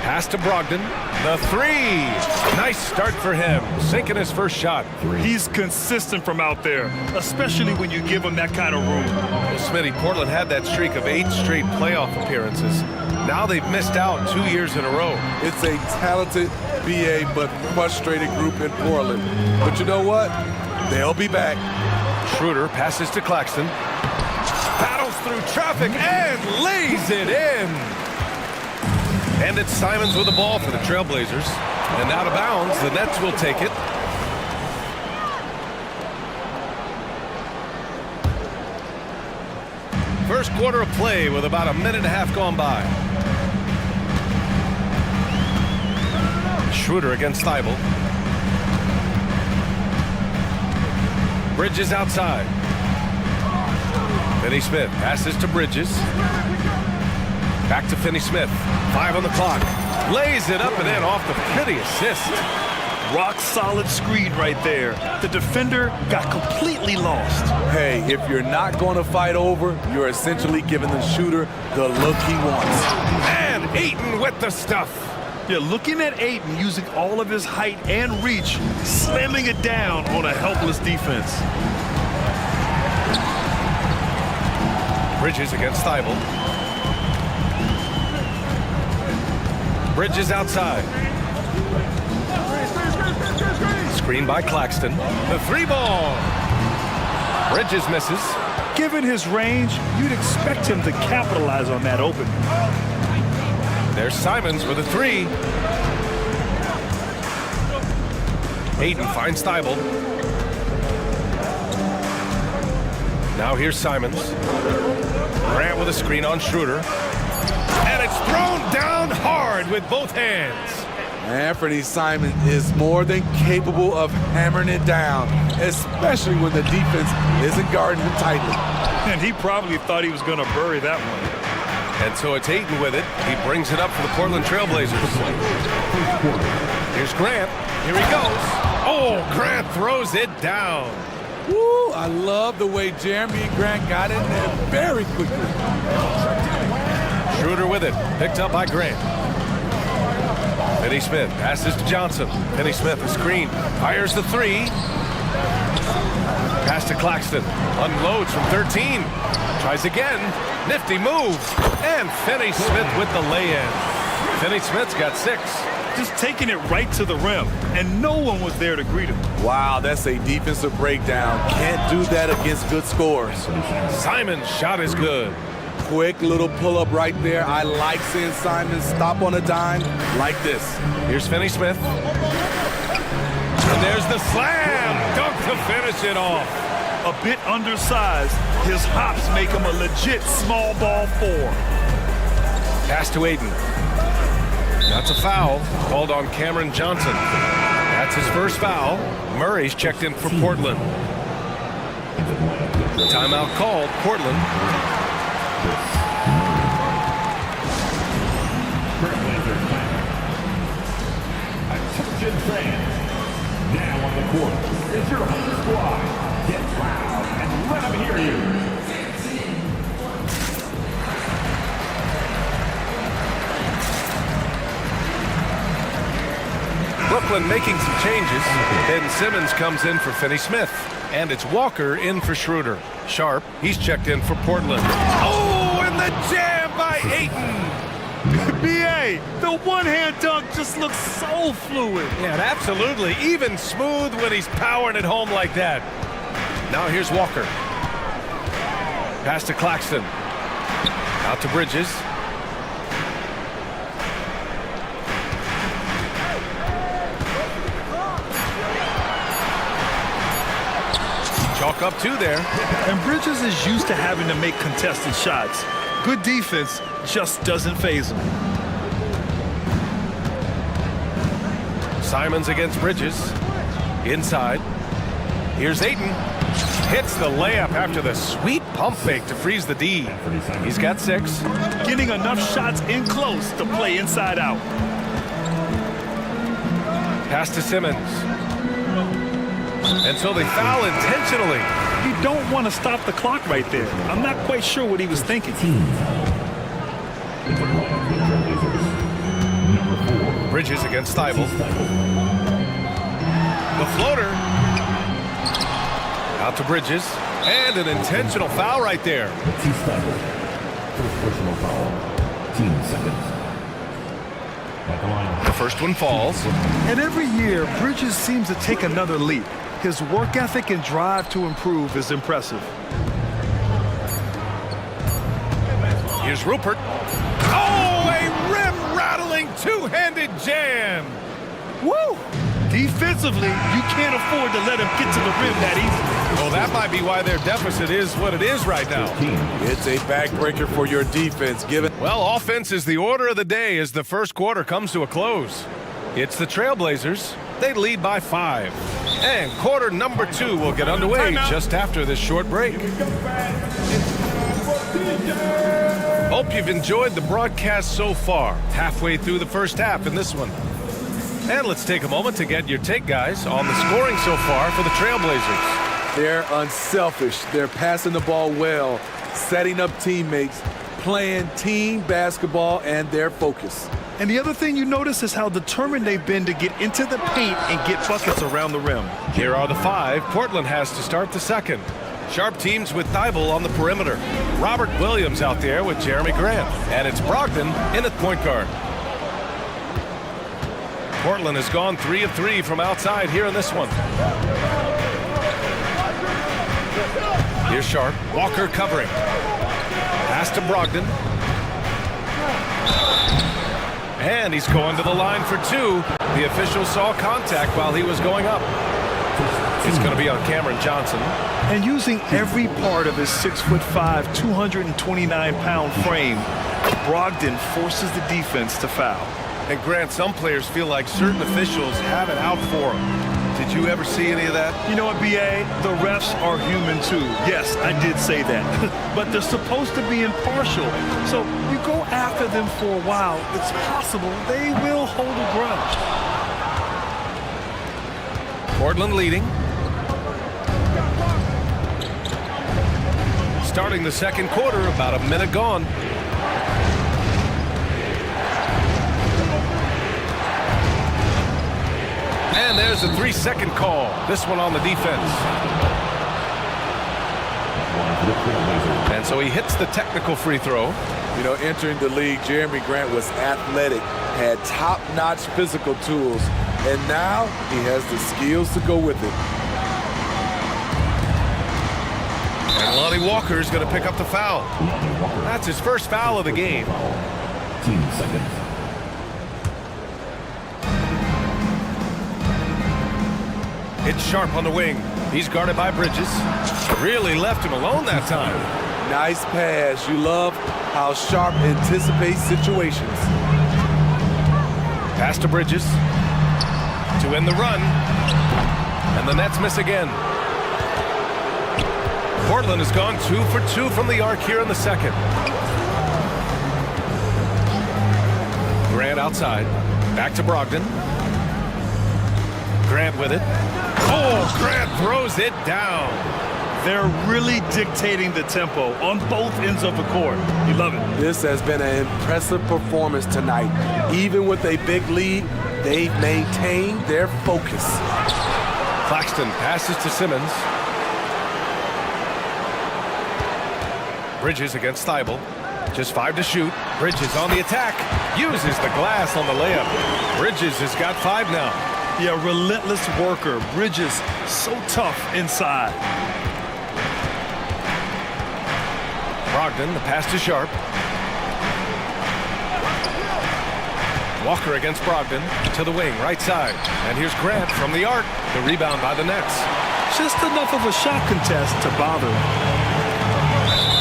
Pass to Brogdon. The three. Nice start for him. Sinking his first shot. He's consistent from out there, especially when you give him that kind of room. Well, Smitty, Portland had that streak of 8 straight playoff appearances. Now they've missed out 2 years in a row. It's a talented BA but frustrated group in Portland. But you know what? They'll be back. Schroeder passes to Claxton. Battles through traffic and lays it in. And it's Simons with the ball for the Trailblazers. And out of bounds, the Nets will take it. First quarter of play with about a minute and a half gone by. Schroeder against Thibault. Bridges outside. Finney Smith passes to Bridges. Back to Finney Smith. 5 on the clock. Lays it up and in off the pretty assist. Rock solid screen right there. The defender got completely lost. Hey, if you're not going to fight over, you're essentially giving the shooter the look he wants. And Ayton with the stuff. Yeah, looking at Ayton using all of his height and reach, slamming it down on a helpless defense. Bridges against Thibault. Bridges outside. Screen by Claxton. The 3-ball. Bridges misses. Given his range, you'd expect him to capitalize on that open. There's Simons with a 3. Ayton finds Thibault. Now here's Simons. Grant with a screen on Schroeder. And it's thrown down hard with both hands. Anthony Simons is more than capable of hammering it down, especially when the defense isn't guarding him tightly. And he probably thought he was going to bury that one. And so it's Ayton with it. He brings it up for the Portland Trailblazers. Here's Grant. Here he goes. Oh, Grant throws it down. Woo, I love the way Jeremy Grant got in there very quickly. Schroeder with it. Picked up by Grant. Finney Smith passes to Johnson. Finney Smith, a screen. Fires the 3. Pass to Claxton. Unloads from 13. Tries again. Nifty move. And Finney Smith with the lay-in. Finney Smith's got 6. Just taking it right to the rim, and no one was there to greet him. Wow, that's a defensive breakdown. Can't do that against good scores. Simon's shot is good. Quick little pull-up right there. I like seeing Simon stop on a dime like this. Here's Finney Smith. And there's the slam. Dunk to finish it off. A bit undersized, his hops make him a legit small ball 4. Pass to Ayton. That's a foul called on Cameron Johnson. That's his first foul. Murray's checked in for Portland. Timeout called, Portland. Attention fans, now on the court is your home squad. Get loud and let them hear you. Brooklyn making some changes. Ben Simmons comes in for Finney Smith. And it's Walker in for Schroeder. Sharp, he's checked in for Portland. Oh, and the jam by Ayton. BA, the one-hand dunk just looks so fluid. Yeah, and absolutely. Even smooth when he's powering it home like that. Now here's Walker. Pass to Claxton. Out to Bridges. Chalk up two there. And Bridges is used to having to make contested shots. Good defense just doesn't faze him. Simons against Bridges. Inside. Here's Ayton. Hits the layup after the sweet pump fake to freeze the D. He's got 6. Getting enough shots in close to play inside out. Pass to Simmons. And so they foul intentionally. You don't want to stop the clock right there. I'm not quite sure what he was thinking. Bridges against Thibault. The floater. Out to Bridges. And an intentional foul right there. Personal foul. Team seconds. The first one falls. And every year, Bridges seems to take another leap. His work ethic and drive to improve is impressive. Here's Rupert. Oh, a rim-rattling two-handed jam. Woo! Defensively, you can't afford to let him get to the rim that easy. Well, that might be why their deficit is what it is right now. It's a backbreaker for your defense, given. Well, offense is the order of the day as the first quarter comes to a close. It's the Trailblazers. They lead by 5. And quarter number 2 will get underway just after this short break. Hope you've enjoyed the broadcast so far. Halfway through the first half in this one. And let's take a moment to get your take, guys, on the scoring so far for the Trailblazers. They're unselfish. They're passing the ball well, setting up teammates, playing team basketball, and their focus. And the other thing you notice is how determined they've been to get into the paint and get buckets around the rim. Here are the 5 Portland has to start the second. Sharp teams with Thibault on the perimeter. Robert Williams out there with Jeremy Grant. And it's Brogdon in at point guard. Portland has gone 3 of 3 from outside here in this one. Here's Sharp. Walker covering. Pass to Brogdon. And he's going to the line for 2. The official saw contact while he was going up. It's going to be on Cameron Johnson. And using every part of his 6'5", 229-pound frame, Brogdon forces the defense to foul. And Grant, some players feel like certain officials have it out for them. Did you ever see any of that? You know what, B.A.? The refs are human, too. Yes, I did say that. But they're supposed to be impartial. So you go after them for a while, it's possible they will hold a grudge. Portland leading. Starting the second quarter, about a minute gone. And there's a 3-second call. This one on the defense. And so he hits the technical free throw. You know, entering the league, Jeremy Grant was athletic, had top-notch physical tools, and now he has the skills to go with it. And Lonnie Walker is going to pick up the foul. That's his first foul of the game. Team seconds. It's Sharp on the wing. He's guarded by Bridges. Really left him alone that time. Nice pass. You love how Sharp anticipates situations. Pass to Bridges. To end the run. And the Nets miss again. Portland has gone 2 for 2 from the arc here in the second. Grant outside. Back to Brogdon. Grant with it. Oh, Grant throws it down. They're really dictating the tempo on both ends of the court. You love it. This has been an impressive performance tonight. Even with a big lead, they've maintained their focus. Claxton passes to Simmons. Bridges against Thibault. Just 5 to shoot. Bridges on the attack. Uses the glass on the layup. Bridges has got 5 now. Yeah, relentless worker. Bridges, so tough inside. Brogdon, the pass to Sharp. Walker against Brogdon to the wing, right side. And here's Grant from the arc. The rebound by the Nets. Just enough of a shot contest to bother him.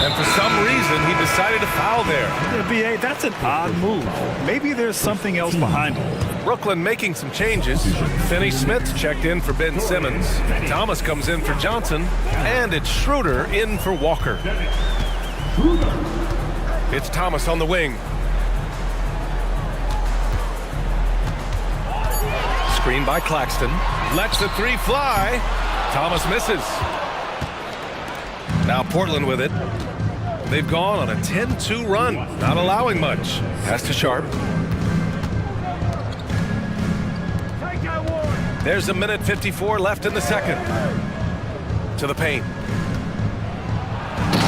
And for some reason, he decided to foul there. Yeah, B.A., that's an odd move. Maybe there's something else behind it. Brooklyn making some changes. Finney Smith checked in for Ben Simmons. Thomas comes in for Johnson. And it's Schroeder in for Walker. It's Thomas on the wing. Screen by Claxton. Lets the 3 fly. Thomas misses. Now Portland with it. They've gone on a 10-2 run, not allowing much. Pass to Sharp. There's a minute 54 left in the second. To the paint.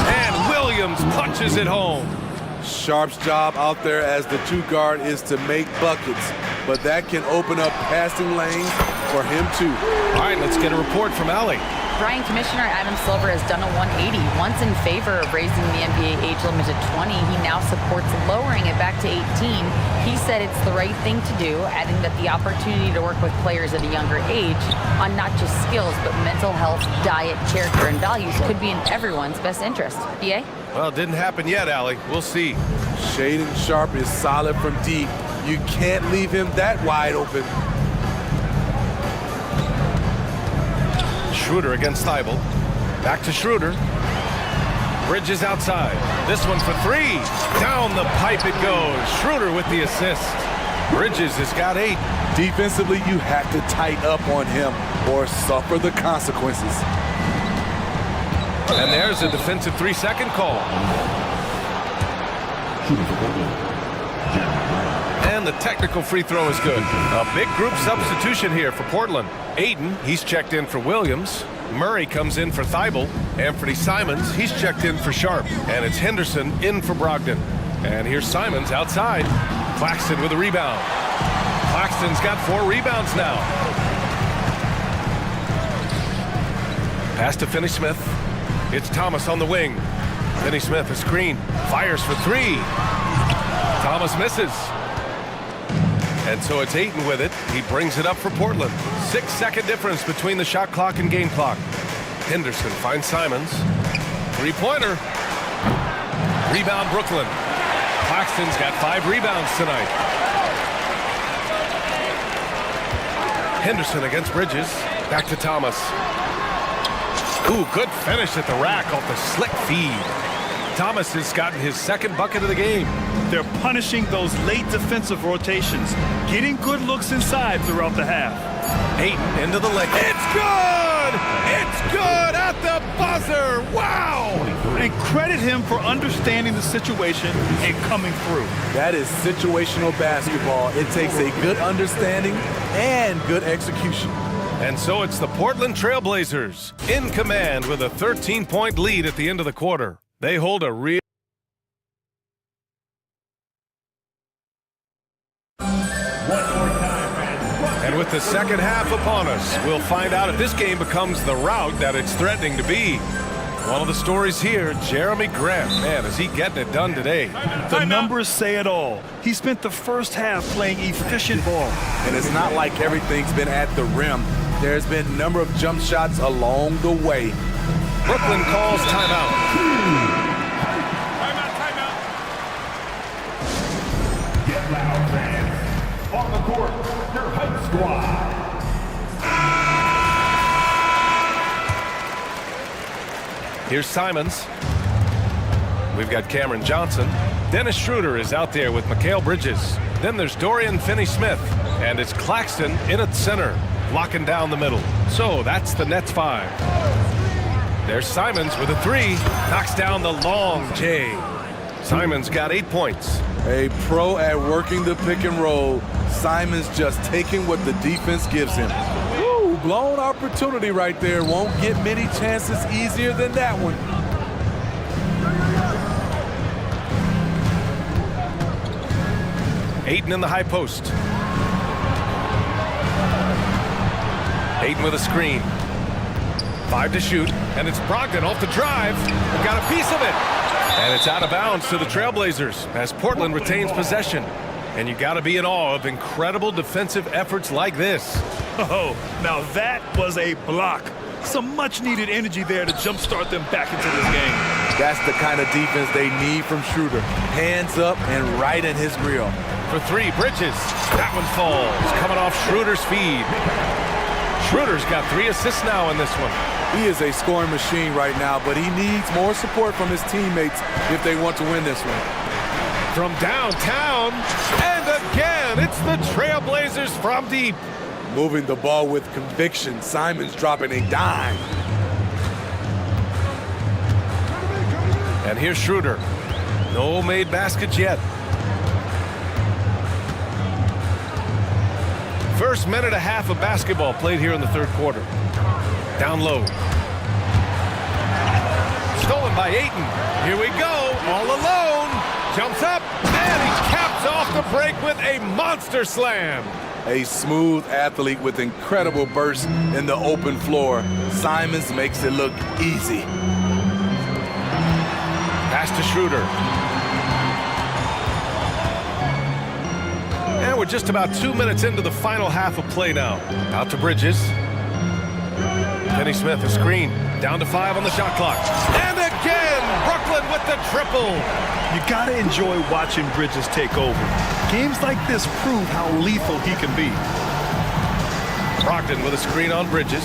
And Williams punches it home. Sharp's job out there as the 2 guard is to make buckets, but that can open up passing lanes for him too. All right, let's get a report from Allie. Brian, Commissioner Adam Silver has done a 180. Once in favor of raising the NBA age limit to 20, he now supports lowering it back to 18. He said it's the right thing to do, adding that the opportunity to work with players at a younger age on not just skills, but mental health, diet, character, and values could be in everyone's best interest. BA? Well, it didn't happen yet, Allie. We'll see. Shaden Sharp is solid from deep. You can't leave him that wide open. Schroeder against Thibault. Back to Schroeder. Bridges outside. This one for 3. Down the pipe it goes. Schroeder with the assist. Bridges has got 8. Defensively, you have to tighten up on him or suffer the consequences. And there's a defensive 3-second call. And the technical free throw is good. A big group substitution here for Portland. Aiden, he's checked in for Williams. Murray comes in for Thibault. Anthony Simons, he's checked in for Sharp. And it's Henderson in for Brogdon. And here's Simons outside. Claxton with a rebound. Claxton's got 4 rebounds now. Pass to Finney Smith. It's Thomas on the wing. Finney Smith, a screen. Fires for 3. Thomas misses. And so it's Ayton with it. He brings it up for Portland. 6-second difference between the shot clock and game clock. Henderson finds Simons. 3-pointer. Rebound Brooklyn. Claxton's got 5 rebounds tonight. Henderson against Bridges. Back to Thomas. Ooh, good finish at the rack off the slick feed. Thomas has gotten his 2nd bucket of the game. They're punishing those late defensive rotations, getting good looks inside throughout the half. Ayton into the leg. It's good! It's good at the buzzer! Wow! And credit him for understanding the situation and coming through. That is situational basketball. It takes a good understanding and good execution. And so it's the Portland Trailblazers in command with a 13-point lead at the end of the quarter. They hold a real... And with the second half upon us, we'll find out if this game becomes the rout that it's threatening to be. One of the stories here, Jeremy Grant. Man, is he getting it done today. The numbers say it all. He spent the first half playing efficient ball. And it's not like everything's been at the rim. There's been a number of jump shots along the way. Brooklyn calls timeout. Timeout. Get loud, fans. On the court, your hype squad. Here's Simons. We've got Cameron Johnson. Dennis Schroeder is out there with Mikal Bridges. Then there's Dorian Finney-Smith. And it's Claxton in at center, locking down the middle. So that's the Nets 5. There's Simons with a 3. Knocks down the long J. Simons got 8 points. A pro at working the pick and roll. Simons just taking what the defense gives him. Woo, blown opportunity right there. Won't get many chances easier than that one. Hayden in the high post. Hayden with a screen. 5 to shoot, and it's Brogdon off the drive. Got a piece of it. And it's out of bounds to the Trailblazers as Portland retains possession. And you got to be in awe of incredible defensive efforts like this. Oh, now that was a block. Some much-needed energy there to jumpstart them back into this game. That's the kind of defense they need from Schroeder. Hands up and right in his grill. For 3, Bridges. That one falls, coming off Schroeder's feed. Schroeder's got 3 assists now in this one. He is a scoring machine right now, but he needs more support from his teammates if they want to win this one. From downtown, and again, it's the Trailblazers from deep. Moving the ball with conviction. Simon's dropping a dime. And here's Schroeder. No made baskets yet. First minute and a half of basketball played here in the third quarter. Down low. Stolen by Ayton. Here we go, all alone. Jumps up, and he caps off the break with a monster slam. A smooth athlete with incredible burst in the open floor. Simons makes it look easy. Pass to Schroeder. And we're just about 2 minutes into the final half of play now. Out to Bridges. Finney Smith, a screen. Down to 5 on the shot clock. And again, Brooklyn with the triple. You gotta enjoy watching Bridges take over. Games like this prove how lethal he can be. Brogdon with a screen on Bridges.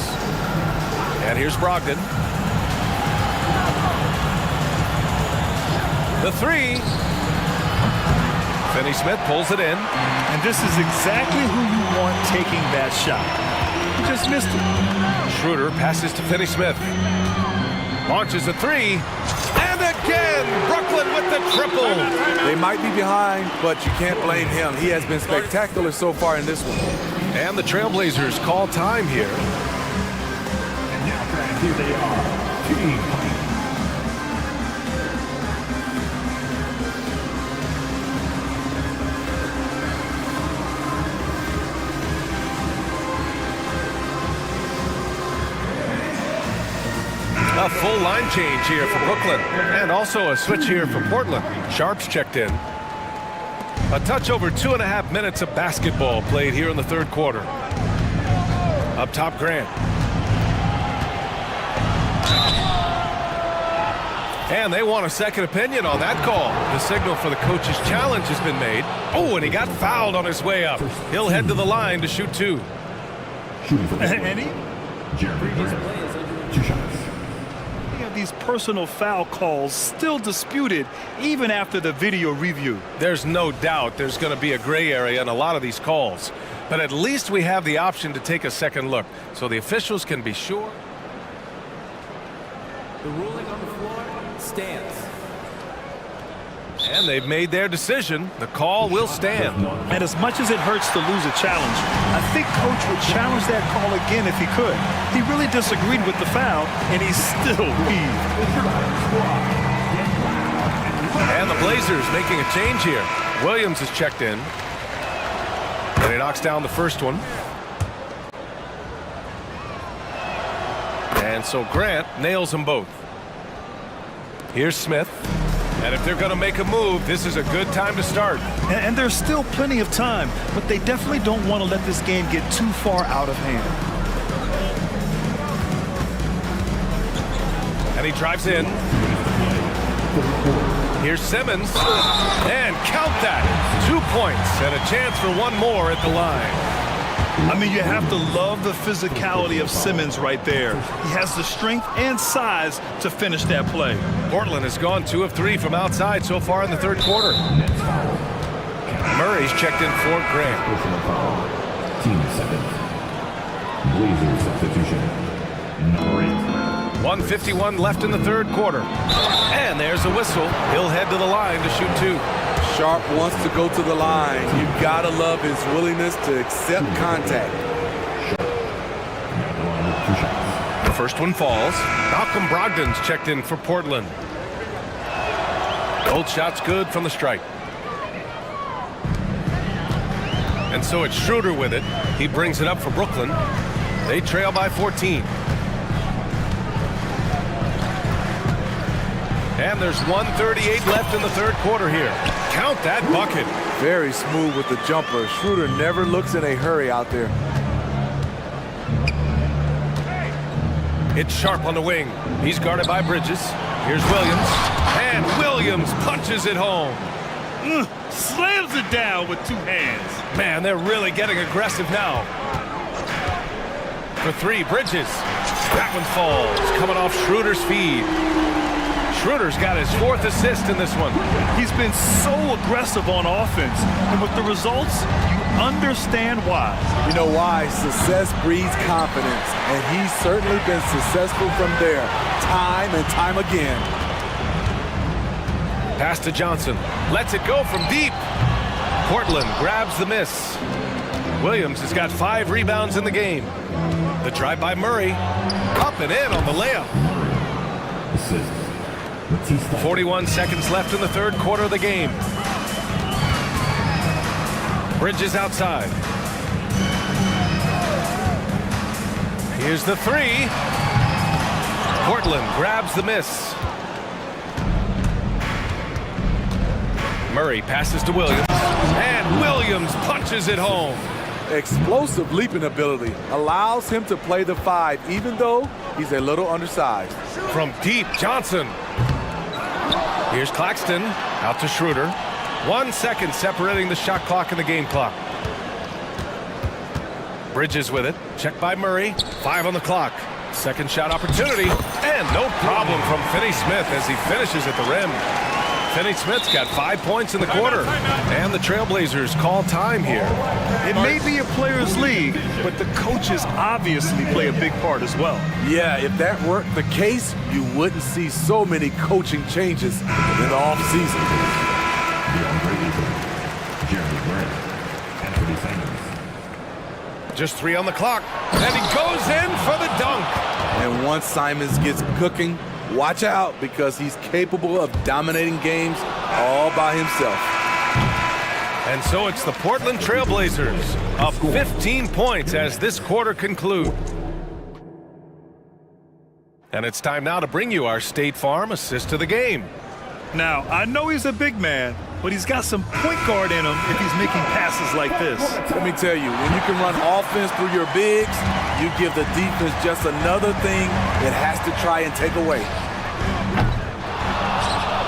And here's Brogdon. The 3. Finney Smith pulls it in. And this is exactly who you want taking that shot. He just missed it. Schroeder passes to Finney Smith. Launches a 3. And again, Brooklyn with the triple. They might be behind, but you can't blame him. He has been spectacular so far in this one. And the Trailblazers call time here. And now, fans, here they are. Team Fight. A full line change here for Brooklyn. And also a switch here for Portland. Sharps checked in. A touch over 2.5 minutes of basketball played here in the third quarter. Up top, Grant. And they want a second opinion on that call. The signal for the coach's challenge has been made. Oh, and he got fouled on his way up. He'll head to the line to shoot 2. Shooting for the Any? Jeremy Grant. 2 shots. These personal foul calls still disputed even after the video review. There's no doubt there's going to be a gray area in a lot of these calls, but at least we have the option to take a second look so the officials can be sure. The ruling on the floor stands. And they've made their decision. The call will stand. And as much as it hurts to lose a challenge, I think Coach would challenge that call again if he could. He really disagreed with the foul, and he's still peeved. And the Blazers making a change here. Williams is checked in. And he knocks down the first one. And so Grant nails them both. Here's Smith. And if they're going to make a move, this is a good time to start. And there's still plenty of time, but they definitely don't want to let this game get too far out of hand. And he drives in. Here's Simmons. And count that. 2 points and a chance for one more at the line. I mean, you have to love the physicality of Simmons right there. He has the strength and size to finish that play. Portland has gone 2 of 3 from outside so far in the third quarter. Murray's checked in for Grant. Team 7. Blazers substitution. Number 8. 1:51 left in the third quarter. And there's a whistle. He'll head to the line to shoot 2. Sharp wants to go to the line. You've got to love his willingness to accept contact. The first one falls. Malcolm Brogdon's checked in for Portland. Both shots good from the strike. And so it's Schroeder with it. He brings it up for Brooklyn. They trail by 14. And there's 1:38 left in the third quarter here. Count that bucket. Very smooth with the jumper. Schroeder never looks in a hurry out there. It's Sharp on the wing. He's guarded by Bridges. Here's Williams. And Williams punches it home. Slams it down with two hands. Man, they're really getting aggressive now. For three, Bridges. That one falls, coming off Schroeder's feed. Schroeder's got his fourth assist in this one. He's been so aggressive on offense, and with the results, you understand why. You know why? Success breeds confidence, and he's certainly been successful from there, time and time again. Pass to Johnson. Lets it go from deep. Portland grabs the miss. Williams has got 5 rebounds in the game. The drive by Murray. Up and in on the layup. 41 seconds left in the third quarter of the game. Bridges outside. Here's the three. Portland grabs the miss. Murray passes to Williams. And Williams punches it home. Explosive leaping ability allows him to play the 5, even though he's a little undersized. From deep, Johnson. Here's Claxton, out to Schroeder. 1 second separating the shot clock and the game clock. Bridges with it, checked by Murray, 5 on the clock. Second shot opportunity, and no problem from Finney Smith as he finishes at the rim. Finney Smith's got 5 points in the quarter, and the Trailblazers call time here. It may be a players' league, but the coaches obviously play a big part as well. Yeah, if that weren't the case, you wouldn't see so many coaching changes in the offseason. Just 3 on the clock, and he goes in for the dunk. And once Simons gets cooking, watch out, because he's capable of dominating games all by himself. And so it's the Portland Trailblazers up 15 points as this quarter concludes. And it's time now to bring you our State Farm assist to the game. Now, I know he's a big man, but he's got some point guard in him if he's making passes like this. Let me tell you, when you can run offense through your bigs, you give the defense just another thing it has to try and take away.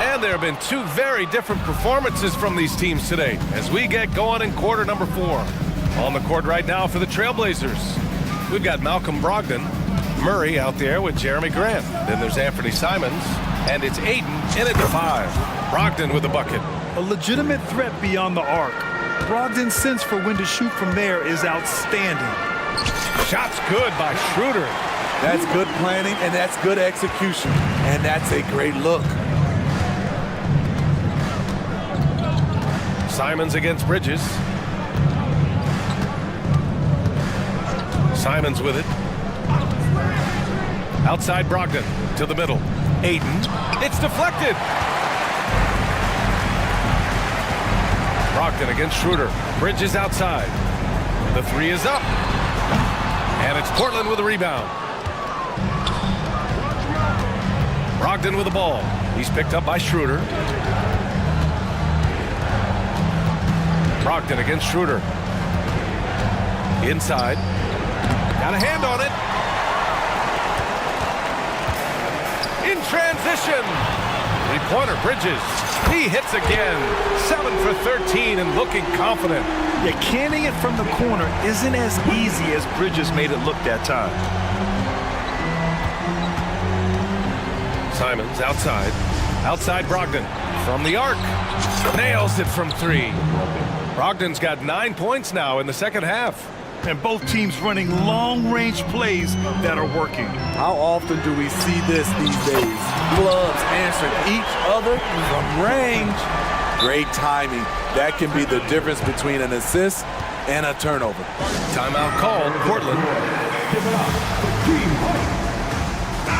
And there have been 2 very different performances from these teams today as we get going in quarter number 4. On the court right now for the Trailblazers, we've got Malcolm Brogdon, Murray out there with Jeremy Grant. Then there's Anthony Simons, and it's Aiden in at the 5. Brogdon with the bucket. A legitimate threat beyond the arc. Brogdon's sense for when to shoot from there is outstanding. Shot's good by Schroeder. That's good planning, and that's good execution. And that's a great look. Simons against Bridges. Simons with it. Outside Brogdon to the middle. Aiden. It's deflected. Brogdon against Schroeder. Bridges outside. The 3 is up. And it's Portland with a rebound. Brogdon with the ball. He's picked up by Schroeder. Brogdon against Schroeder. Inside. Got a hand on it. In transition. 3-pointer Bridges. He hits again. 7 for 13 and looking confident. Yeah, canning it from the corner isn't as easy as Bridges made it look that time. Simons outside. Outside Brogdon. From the arc. Nails it from 3. Brogdon's got 9 points now in the second half. And both teams running long-range plays that are working. How often do we see this these days? Clubs answering each other from range. Great timing. That can be the difference between an assist and a turnover. Timeout called, Portland.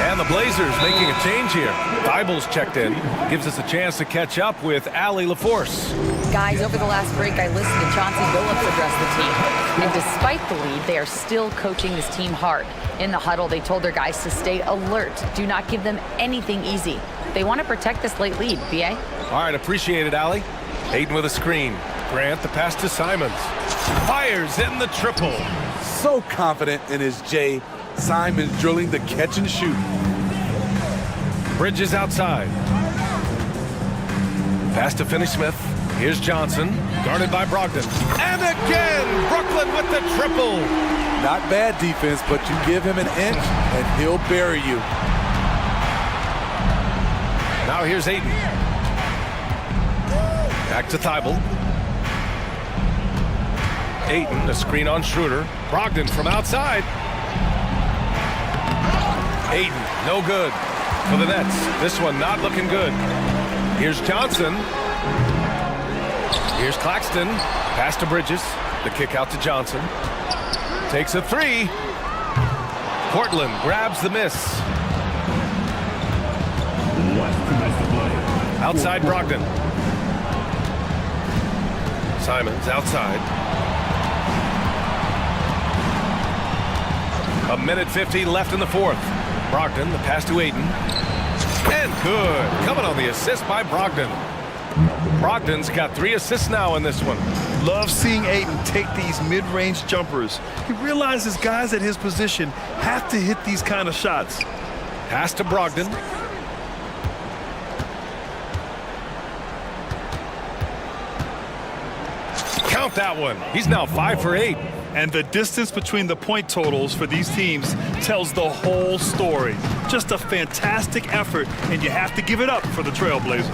And the Blazers making a change here. Thibault's checked in. Gives us a chance to catch up with Allie LaForce. Guys, over the last break, I listened to Chauncey Billups address the team. And despite the lead, they are still coaching this team hard. In the huddle, they told their guys to stay alert. Do not give them anything easy. They want to protect this late lead, B.A. All right, appreciate it, Allie. Hayden with a screen. Grant the pass to Simons. Fires in the triple. So confident in his J. Simons drilling the catch and shoot. Bridges outside. Pass to Finney-Smith. Here's Johnson, guarded by Brogdon. And again, Brooklyn with the triple. Not bad defense, but you give him an inch and he'll bury you. Now here's Ayton. Back to Thibault. Ayton, a screen on Schroeder. Brogdon from outside. Ayton, no good for the Nets. This one not looking good. Here's Johnson. Here's Claxton. Pass to Bridges. The kick out to Johnson. Takes a three. Portland grabs the miss. Outside Brogdon. Simons outside. A minute 50 left in the fourth. Brogdon, the pass to Ayton. And good. Coming on the assist by Brogdon. Brogdon's got 3 assists now in this one. Love seeing Ayton take these mid-range jumpers. He realizes guys at his position have to hit these kind of shots. Pass to Brogdon. Count that one. He's now 5 for 8. And the distance between the point totals for these teams tells the whole story. Just a fantastic effort, and you have to give it up for the Trailblazers.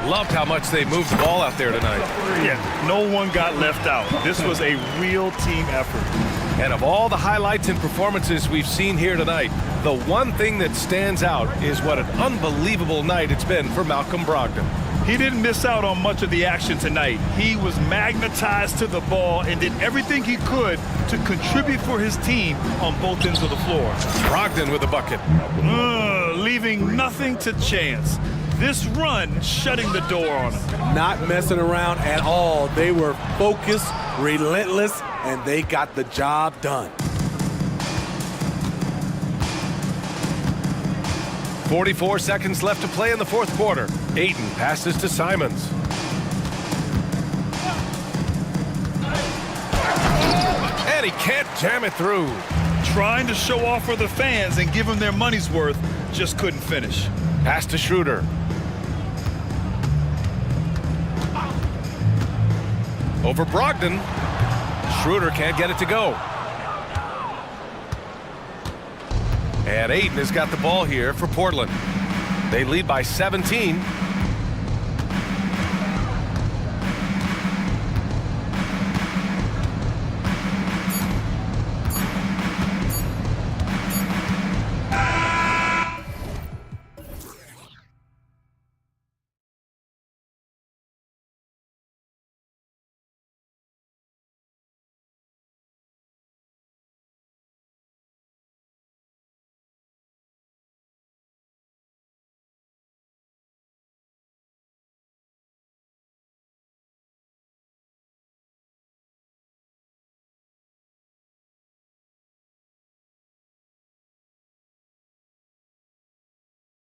Loved how much they moved the ball out there tonight. Yeah, no one got left out. This was a real team effort. And of all the highlights and performances we've seen here tonight, the one thing that stands out is what an unbelievable night it's been for Malcolm Brogdon. He didn't miss out on much of the action tonight. He was magnetized to the ball and did everything he could to contribute for his team on both ends of the floor. Brogdon with a bucket. Leaving nothing to chance. This run shutting the door on him. Not messing around at all. They were focused, relentless, and they got the job done. 44 seconds left to play in the fourth quarter. Ayton passes to Simons. And he can't jam it through. Trying to show off for the fans and give them their money's worth, just couldn't finish. Pass to Schroeder. Over Brogdon. Schroeder can't get it to go. And Ayton has got the ball here for Portland. They lead by 17.